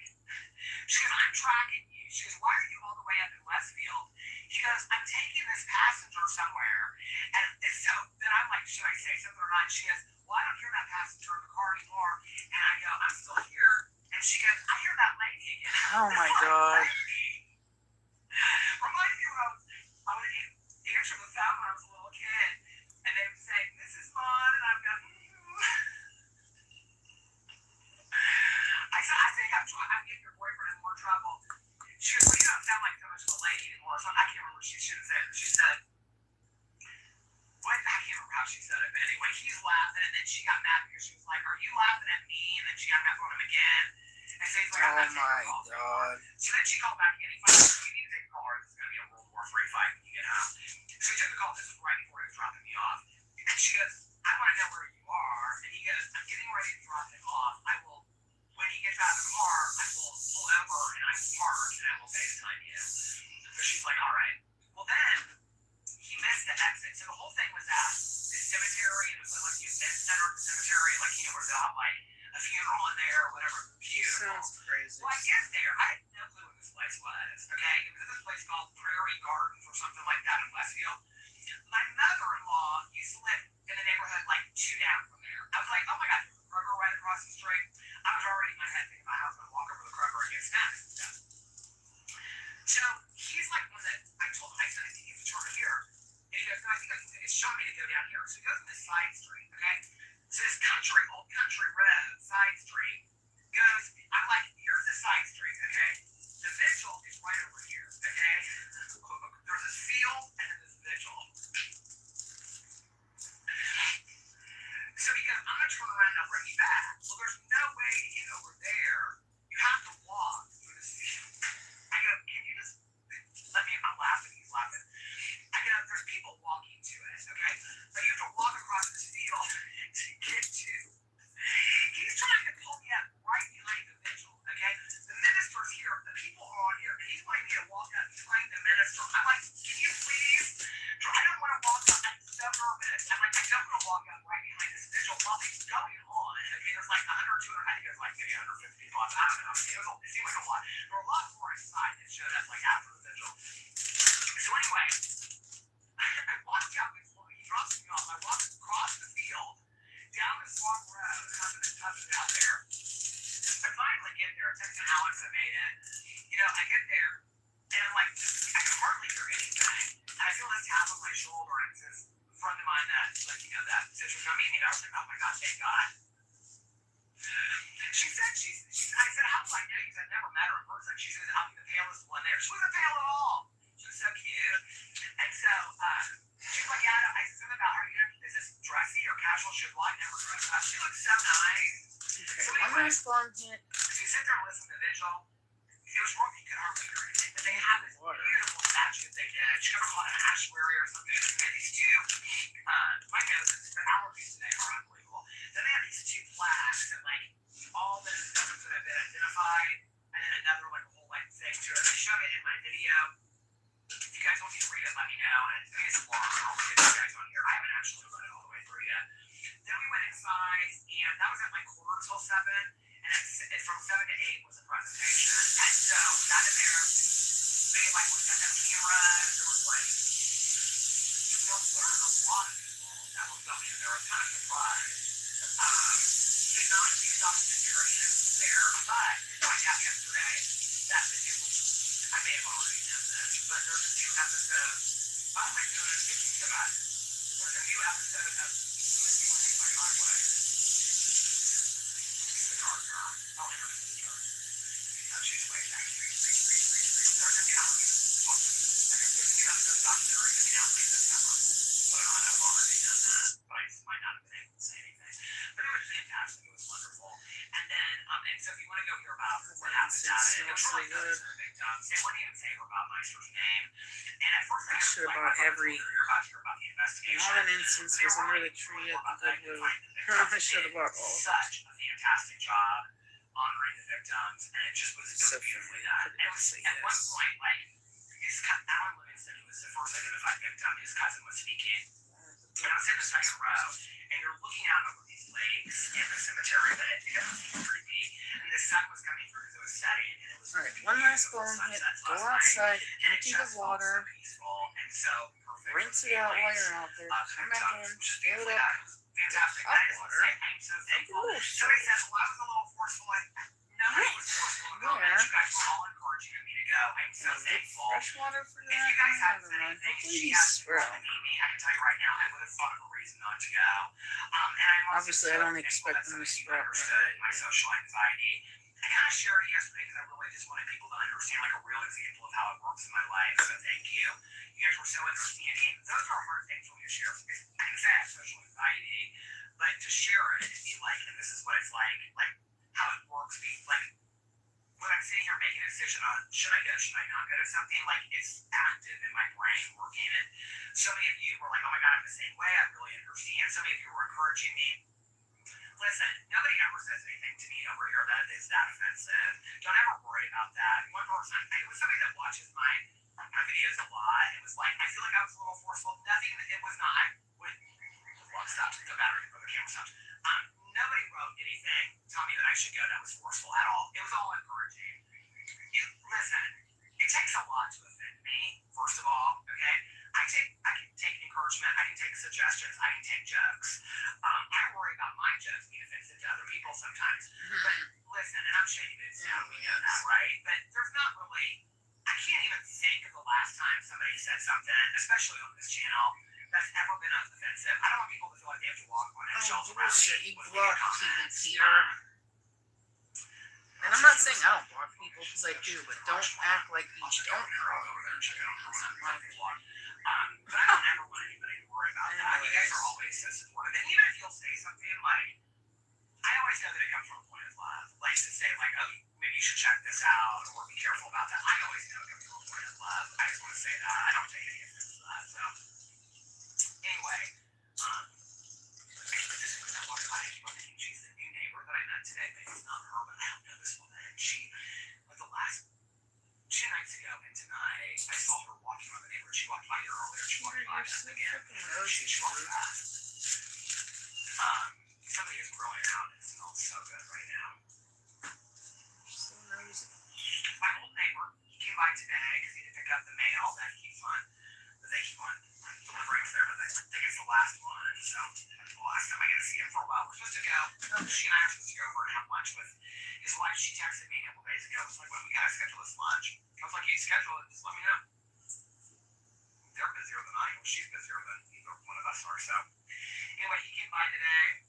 She goes, "I'm tracking you." She goes, "Why are you all the way up in Westfield?" He goes, "I'm taking this passenger somewhere." And so then I'm like, "Should I say something or not?" She goes, "Well, I don't hear that passenger in the car anymore." And I go, "I'm still here." And she goes, "I hear that lady again." Oh my God. Reminded me when I would answer the phone when I was a little kid, and they would say, "This is Mom," and I'd go, I think I'm getting your boyfriend in more trouble. She goes, "Well, you don't sound like so much of a lady anymore." So I can't remember. She shouldn't say it. She said, "What?" I can't remember how she said it. But anyway, he's laughing, and then she got mad because she was like, "Are you laughing at me?" And then she got mad on him again. And so he's like, "I'm Oh not taking my the call." God. So then she called back again. He's like, "You need to take a call, or this is going to be a World War III fight when you get home." So he took the call. This was right before he was dropping me off. And she goes, "I want to know where you are." And he goes, "I'm getting ready to drop him off. When he gets out of the car, I will pull over and I will park and I will FaceTime you." So she's like, "All right." Well, then he missed the exit. So the whole thing was at the cemetery, and it was like the event center of the cemetery, like, where they have like a funeral in there or whatever. Beautiful. Sounds crazy. Well, I get there. I had no clue what this place was. Okay, it was this place called Prairie Gardens or something like that in Westfield. My mother-in-law used to live in the neighborhood like 2 down from there. I was like, "Oh my God, there's a river right across the street." I was already in my head thinking about how I was going to walk over this side street, okay? So this old country road, side street, goes, I'm like, here's the side street, okay? The vigil is right over here, okay? There's this field and then this vigil. So he goes, I'm gonna turn around and I'll bring you back. Well, there's no way to get over there. You have to walk through this field. I go, can you just let me, I'm laughing, he's laughing. I go, there's people walking to it, okay? But you have to walk across this field to get to. He's trying to pull me up right behind the vigil, okay? The minister's here, the people are on here, and he's wanting me to walk up behind the minister. I'm like, can you please? I don't want to walk up. I'm so nervous. I'm like, I don't want to walk up right behind this vigil while he's going on. Okay, there's like 100, 200, I think there's like maybe 150 people. I don't know. It seemed like a lot. There were a lot more inside that showed up like after the vigil. So anyway, I walked down this long. He drops me off. I walk across the field, down this long road, huffing out there. I finally get there. Texting Alex, I made it. You know, I get there, and I'm like, I can hardly hear anything. And I feel this tap on my shoulder, and it's this friend of mine that, like, you know, that sister from me, and I was like, oh my God, thank God. She said, I said, how do I know you? I've never met her in person. She said, I'm the palest one there. She wasn't pale at all. She was so cute. And so, she's like, yeah, I said something about her. You know, is this dressy or casual? She was like, never dressed up. She looks so nice. So One anyway, last long hit. so you sit there and listen to the vigil. It was wrong, you could hardly hear anything. But they have this beautiful statue that they did. She could call it an ashbury or something. They had these two, my nose, the allergies today are unbelievable. Then they have these two plaques that, like, all the numbers that have been identified, and then another, like, whole, like, thing to it. I showed it in my video. If you guys want me to read it, let me know. And it's long. I'll get you guys on here. I haven't actually read it all the way through yet. Then we went inside, and that was at like 6:45, and from 7 to 8 was a presentation. And so we got in there, they like looked at the cameras. There was like, there weren't a lot of people that were coming in. There was kind of surprised. Did not see the documentarian there, but did find out yesterday that the new, I may have already known this, but there's a new episode. Oh my goodness, thinking so much. There's a new episode of, let me look at my driveway. It's the car. Oh, I know it's the car. Oh, she's way back. There's a new episode. Awesome. There's a new episode of documentary coming out late September. But I know I've already done that, but I just might not have been able to say anything. But it was fantastic. It was wonderful. And then, and so if you want to go hear about what happened at it, it was really good. They wouldn't even say her Baumeister's name. And at first, I should about every. you're about to hear about the investigation. Not an instance was under the tree at the Goodwill. I should have bought all of them. Such a fantastic job honoring the victims, and it just was So beautifully done. And it was say at one yes. point, like, Alan Livingston, who was the first identified victim, his cousin was speaking. And I was in the second row, and you're looking out over these lakes in the cemetery, but it was creepy. And the sun was coming through because it was setting, and it was All right, one last bone hit. Go outside, empty the water, and so perfect. rinse it out while you're out there. Come back in, fill it up. Fantastic. Hot I just water. say I'm so thankful. Somebody says, well, I was a little forceful. Nobody was forceful to go, and you guys were all encouraging me to go. I'm so thankful. Fresh water for If that. you guys hadn't said Another one. anything, Hopefully she these asked sprout. to meet me, I can tell you right now, I would have thought of a reason not to go. And I'm also Obviously, I so don't thankful expect that them to some of you sprout right understood my social anxiety. I kind of shared it yesterday because I really just wanted people to understand like a real example of how it works in my life. So thank you. You guys were so understanding. Those are hard things for me to share because I can say I have social anxiety, but to share it and be like, and this is what it's like how it works, be like when I'm sitting here making a decision on should I go, should I not go to something, like it's active in my brain working. And so many of you were like, oh my God, I'm the same way. I really understand. So many of you were encouraging me. Listen, nobody ever says anything to me over here that is that offensive. Don't ever worry about that. One person, it was somebody that watches my videos a lot. It was like, I feel like I was a little forceful. Nothing, it was not. Stop, the battery for the camera stopped. Nobody wrote anything telling me that I should go that was forceful at all. It was all encouraging. Listen, it takes a lot to offend me, first of all, okay? I can take encouragement, I can take suggestions, I can take jokes. I worry about my jokes being offensive to other people sometimes. But listen, and I'm shady bits now, we know that, right? But there's not really, I can't even think of the last time somebody said something, especially on this channel, that's ever been offensive. I don't want people to feel like they have to walk on eggshells around bullshit. me You with block negative people, comments. Peter. And I'm not saying I don't block people, because I do, but don't act like you don't block them. That's not my fault. But I don't ever want anybody to worry about that. You guys are always so supportive. And even if you'll say something like, I always know that it comes from a point of love. Like to say, like, oh, maybe you should check this out or be careful about that. I always know it comes from a point of love. I just want to say that. I don't take any offense to that. So, anyway, actually, this week I walked by and she's the new neighbor that I met today. Maybe it's not her, but I don't know this woman. And she, like the last 2 nights ago and tonight, I saw her walking around the neighborhood. She walked by here earlier. She walked by us again. She walked past. Something is growing out. It smells so good right now. So nosy. My old neighbor, he came by today because he had to pick up the mail that they keep on delivering to there, but I think it's the last one. So that's the last time I get to see him for a while. We're supposed to go. She and I are supposed to go over and have lunch with his wife. She texted me a couple days ago. It was like, when we gotta schedule this lunch. I was like, you schedule it. Just let me know. They're busier than I am. She's busier than either one of us are. So anyway, he came by today.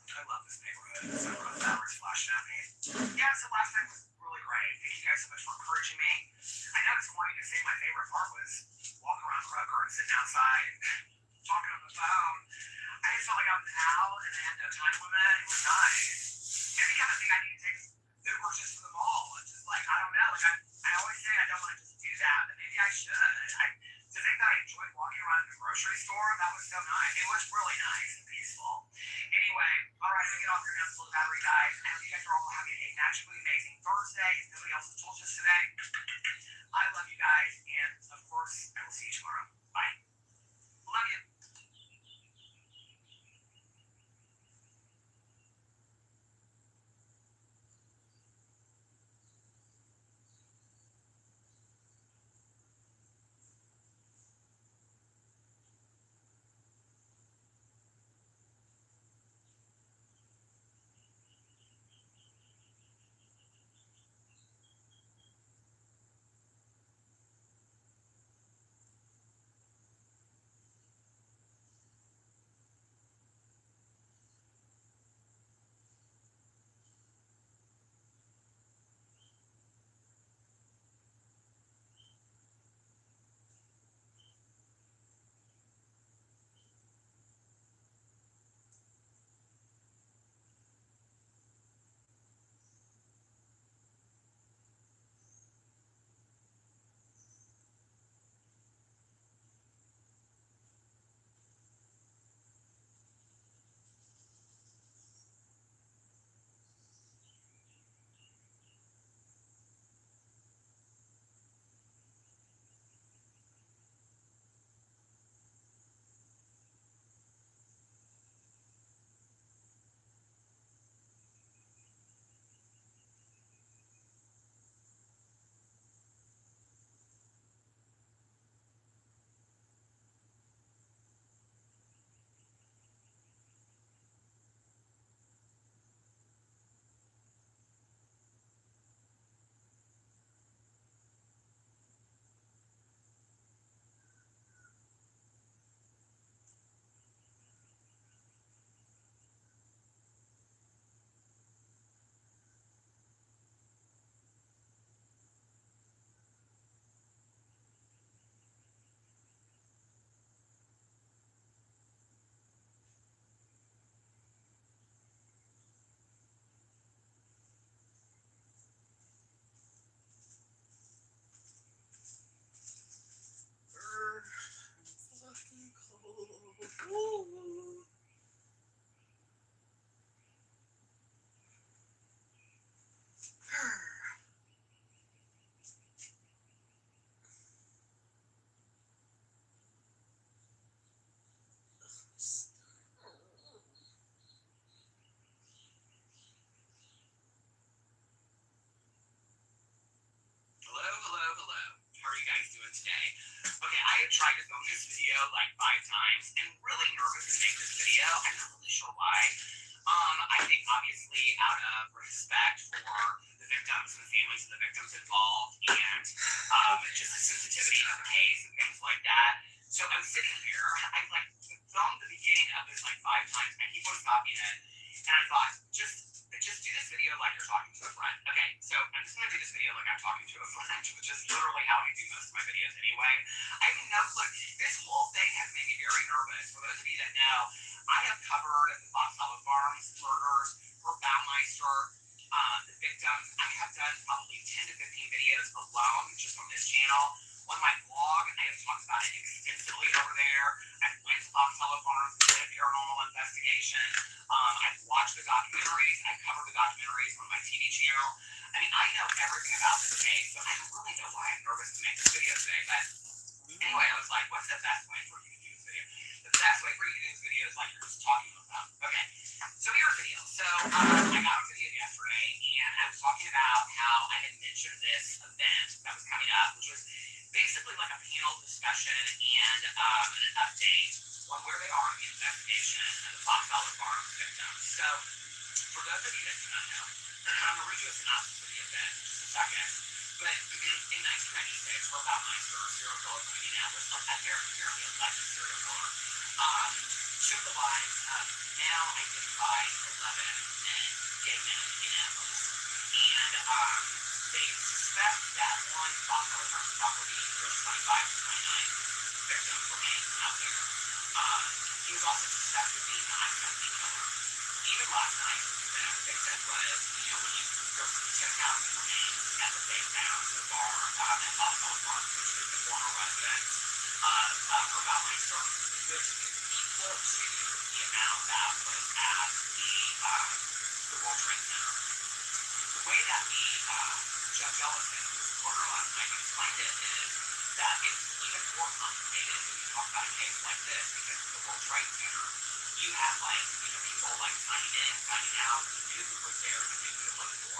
I love this neighborhood. So flowers flashing at me. Yeah, so last night was really great. Thank you guys so much for encouraging me. I know it's corny to say my favorite part was walking around Kroger and sitting outside talking on the phone. I just felt like I was out and I had no time limit. It was nice. Maybe kind of thing I need to take Uber just to the mall. It's just like, I don't know. Like I always say I don't want to just do that, but maybe I should. To think that I enjoyed walking around the grocery store, that was so nice. It was really nice and peaceful. Anyway, all right, get off your nuts, little battery guys. I hope you guys are all having a magically amazing Thursday. If nobody else has told you today, I love you guys, and of course, I will see you tomorrow. Bye. Love you. Fucking cold. Ooh. Hello. How are you guys doing today? Okay, I had tried to film this video like 5 times and really nervous to make this video. I'm not really sure why. I think obviously out of respect for the victims and the families of the victims involved and just the sensitivity of the case and things like that. So I'm sitting here, I like filmed the beginning of this like 5 times. I keep on stopping it, and I thought, just do this video like you're talking to a friend. Okay, so I'm just gonna do this video like I'm talking to a friend, which is literally how I do most of my videos anyway. I have no clue. This whole thing has made me very nervous. For those of you that know, I have covered the Box Olive Farms murders, for Baumeister, the victims. I have done probably 10 to 15 videos alone just on this channel. On my blog, I have talked about it extensively over there. I've went to Box Olive Farms, did a paranormal investigation. I've watched the documentaries. I've covered the documentaries on my TV channel. I mean, I know everything about this case, so I don't really know why I'm nervous to make this video today. But anyway, I was like, what's the best way for you to do this video? The best way for you to do this video is like you're just talking about. Okay, so here's the deal. So I got a video yesterday, and I was talking about how I had mentioned this event that was coming up, which was basically like a panel discussion and an update on where they are in the investigation of the Fox Olive Farms victims. So, for those of you that do not know, I'm going to read you a synopsis of the event in just a second. But in 1996, Rob Baumeister, a serial killer from Indianapolis, apparently a alleged serial killer, took the lives of now identified 11 men, gay men in Indianapolis. And they suspect that on Fox Olive Farms property, there's 25 to 29 victims remain out there. He was also suspected of being the I-70 killer. Even last night, what they said was, you know, when you, there's 10,000 remains that they found so far at Fox Olive Farms, which is the former residence for Baumeister, which is equal to the amount that was at the World Trade Center. The way that Jeff Ellison, who was the coroner last night, explained it is that it's even more complicated when you talk about a case like this because of the World Trade Center. You have like, you know, people like signing in, signing out, you knew who was there, you knew who to look for.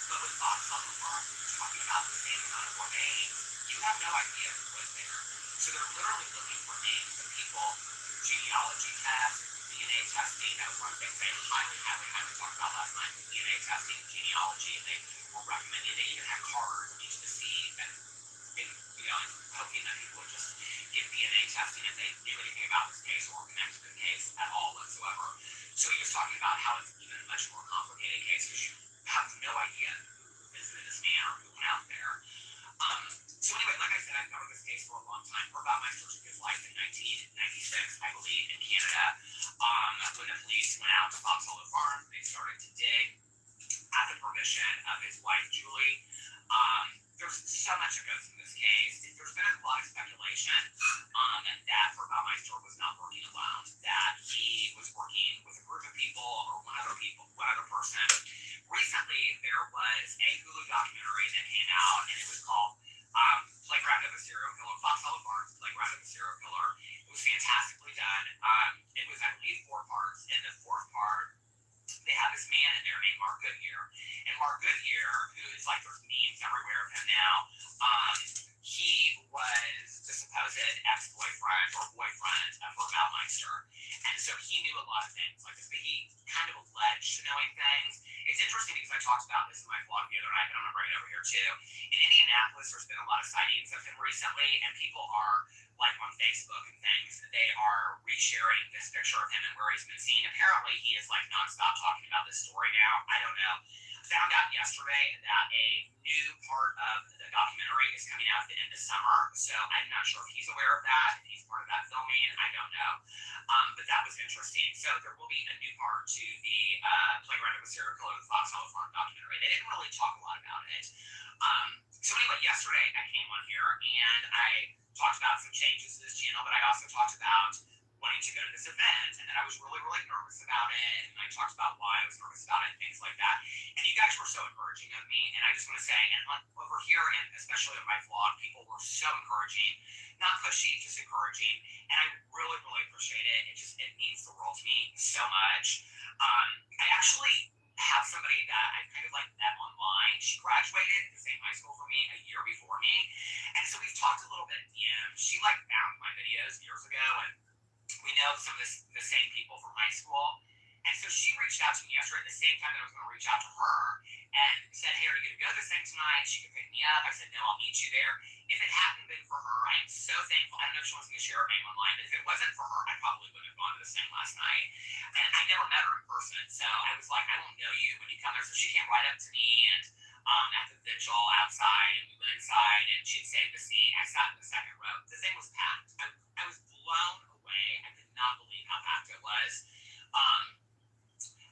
But with Fox Olive Farms, you're talking about the same amount of remains. You have no idea who was there. So they're literally looking for names of people through genealogy tests, DNA testing. That was one of the things they highly talked about last night, DNA testing, genealogy, and they were recommending they even have cards on each decedent and you know, hoping that people would just get DNA testing if they knew anything about this case or connected to the case at all whatsoever. So he was talking about how it's even a much more complicated case because you have no idea who visited this man or who went out there. So anyway, like I said, I've covered this case for a long time. We're about my took his life in 1996, I believe, in Canada. When the police went out to Fox Olive Farms, they started to dig at the permission of his wife, Julie. There's so much that goes in this case. There's been a lot of speculation that Baumeister was not working alone, that he was working with a group of people or one other person. Recently, there was a Hulu documentary that came out, and it was called Playground of a Serial Killer, Fox Olive Farms, Playground of a Serial Killer. It was fantastically done. It was, I believe, 4 parts. In the 4th part, they have this man in there named Mark Goodyear. And Mark Goodyear, who is like, there's memes everywhere of him now, he was the supposed ex-boyfriend or boyfriend of Baumeister. And so he knew a lot of things like this, but he kind of alleged knowing things. It's interesting because I talked about this in my vlog the other night, but I'm going to bring it over here too. In Indianapolis, there's been a lot of sightings of him recently, and people are, like on Facebook and things, they are resharing this picture of him and where he's been seen. Apparently, he is like nonstop talking about this story now. I don't know. Found out yesterday that a new part of the documentary is coming out at the end of summer, so I'm not sure if he's aware of that, if he's part of that filming, I don't know. But that was interesting. So there will be a new part to the Playground of a Serial Killer, the Fox Olive Farm documentary. They didn't really talk a lot about it. So anyway, yesterday I came on here and I talked about some changes to this channel, but I also talked about wanting to go to this event and that I was really, really nervous about it. And I talked about why I was nervous about it and things like that. And you guys were so encouraging of me. And I just want to say, and over here, and especially on my vlog, people were so encouraging, not pushy, just encouraging. And I really, really appreciate it. It means the world to me so much. I actually have somebody that I kind of like met online. She graduated in the same high school for me a year before me. And so we've talked a little bit at DM. She like found my videos years ago, and we know some of the same people from high school. And so she reached out to me yesterday at the same time that I was going to reach out to her and said, hey, are you going to go to this thing tonight? She could pick me up. I said, no, I'll meet you there. If it hadn't been for her, I am so thankful. I don't know if she wants me to share her name online, but if it wasn't for her, I probably wouldn't have gone to this thing last night. And I never met her in person. So I was like, I don't know you when you come there. So she came right up to me and at the vigil outside, and we went inside, and she had saved the seat. I sat in the second row. The thing was packed. I was blown away. I could not believe how packed it was.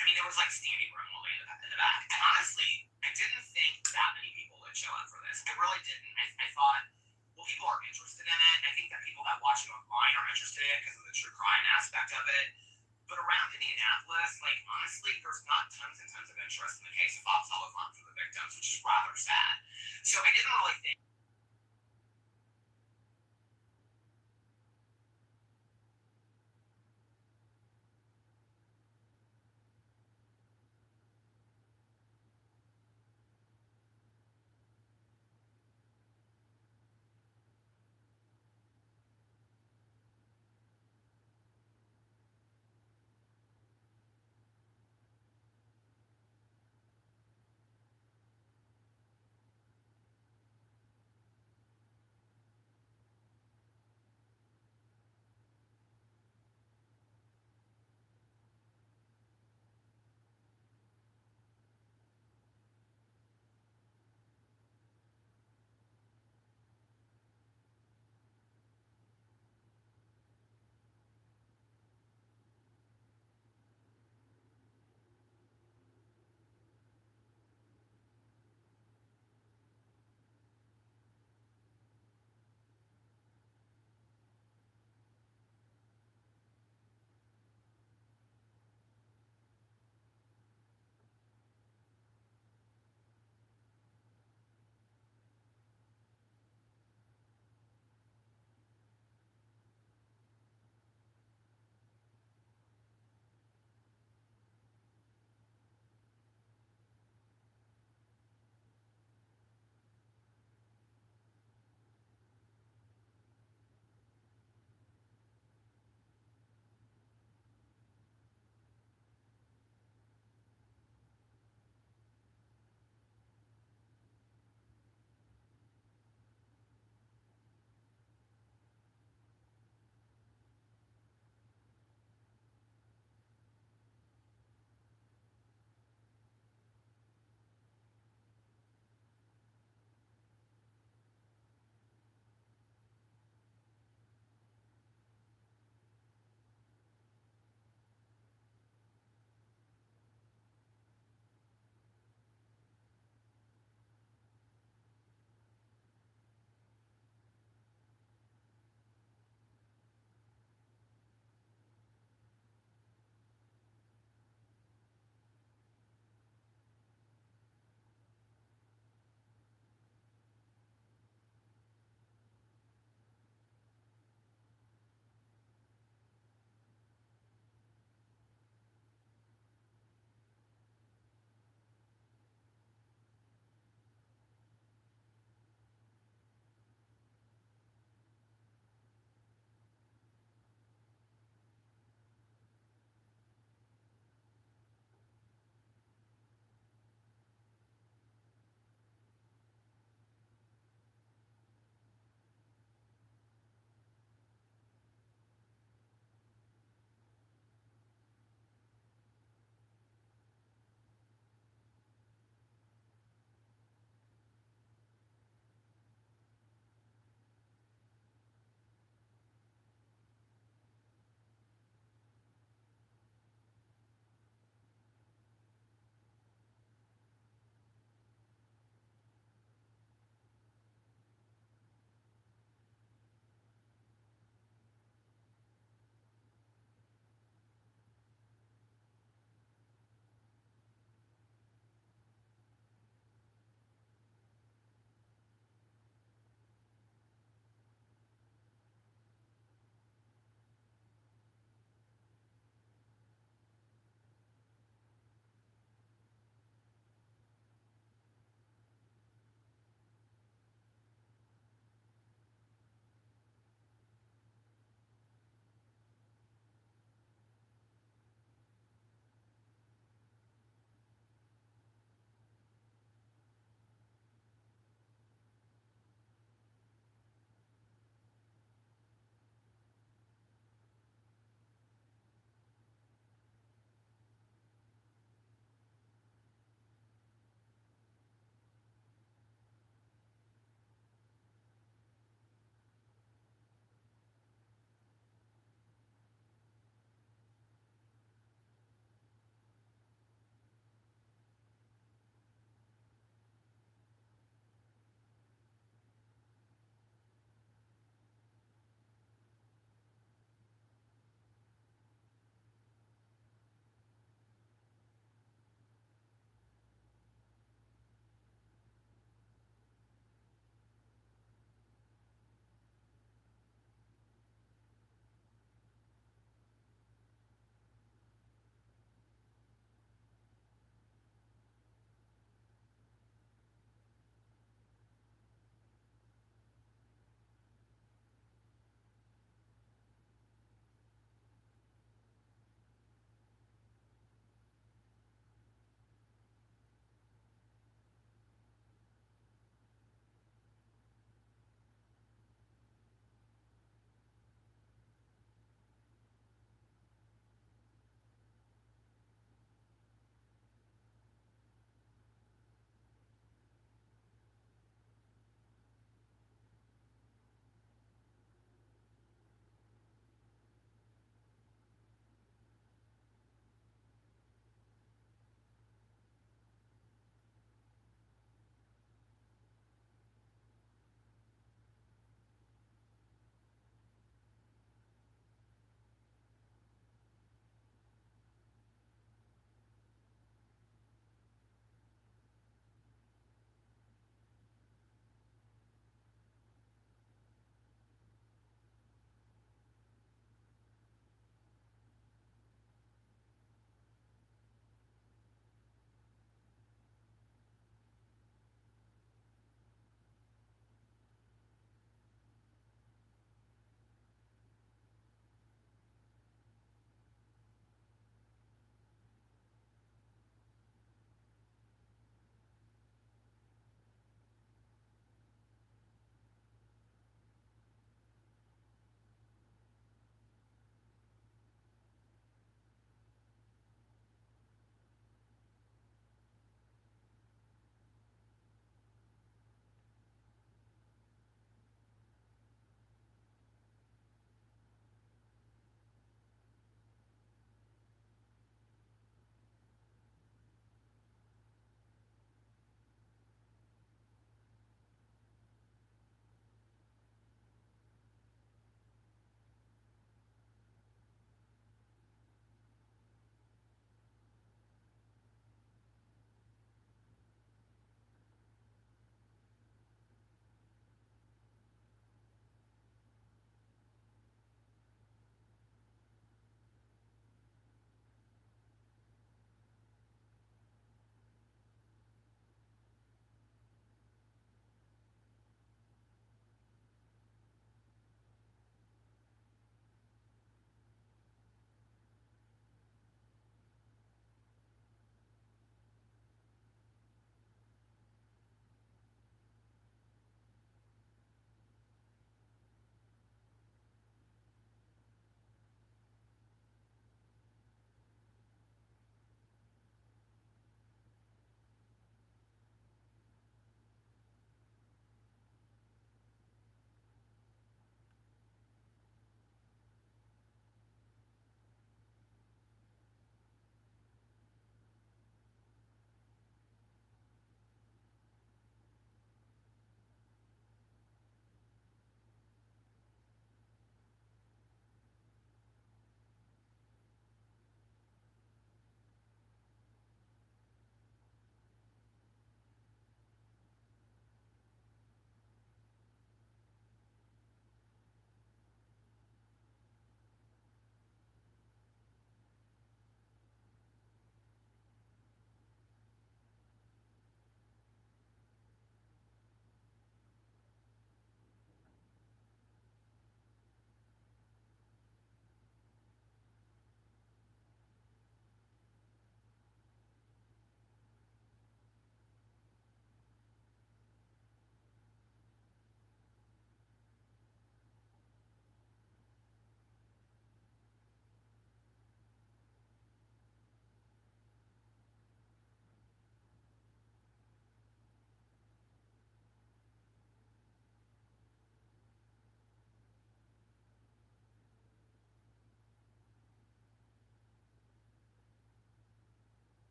I mean, there was like standing room only in the back. And honestly, I didn't think that many people would show up for this. I really didn't. I thought, well, people are interested in it. I think that people that watch it online are interested in it because of the true crime aspect of it. But around Indianapolis, like, honestly, there's not tons and tons of interest in the case of Bob Sullivan for the victims, which is rather sad. So I didn't really think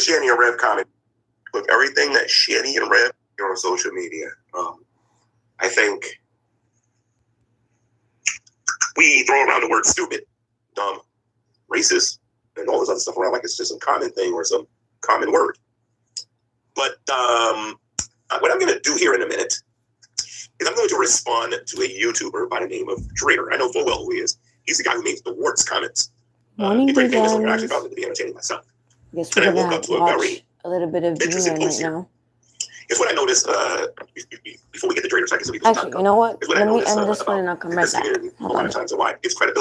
Shanny and Rev comment. Look, everything that Shanny and Rev are on social media. I think we throw around the word stupid, dumb, racist, and all this other stuff around like it's just some common thing or some common word. But what I'm going to do here in a minute is I'm going to respond to a YouTuber by the name of Drader. I know full well who he is. He's the guy who makes the warts comments. Morning, He's pretty famous, so I DJs. actually found it to be entertaining myself. Guess And I we're woke gonna up to a watch very a little bit of interesting G-Man post right here. now. Here's what I noticed before we get to Drader, so I can see Actually, you know what? Here's what I Let me noticed end this one about and I'll come right this back. community a Hold lot on. of times and why its credibility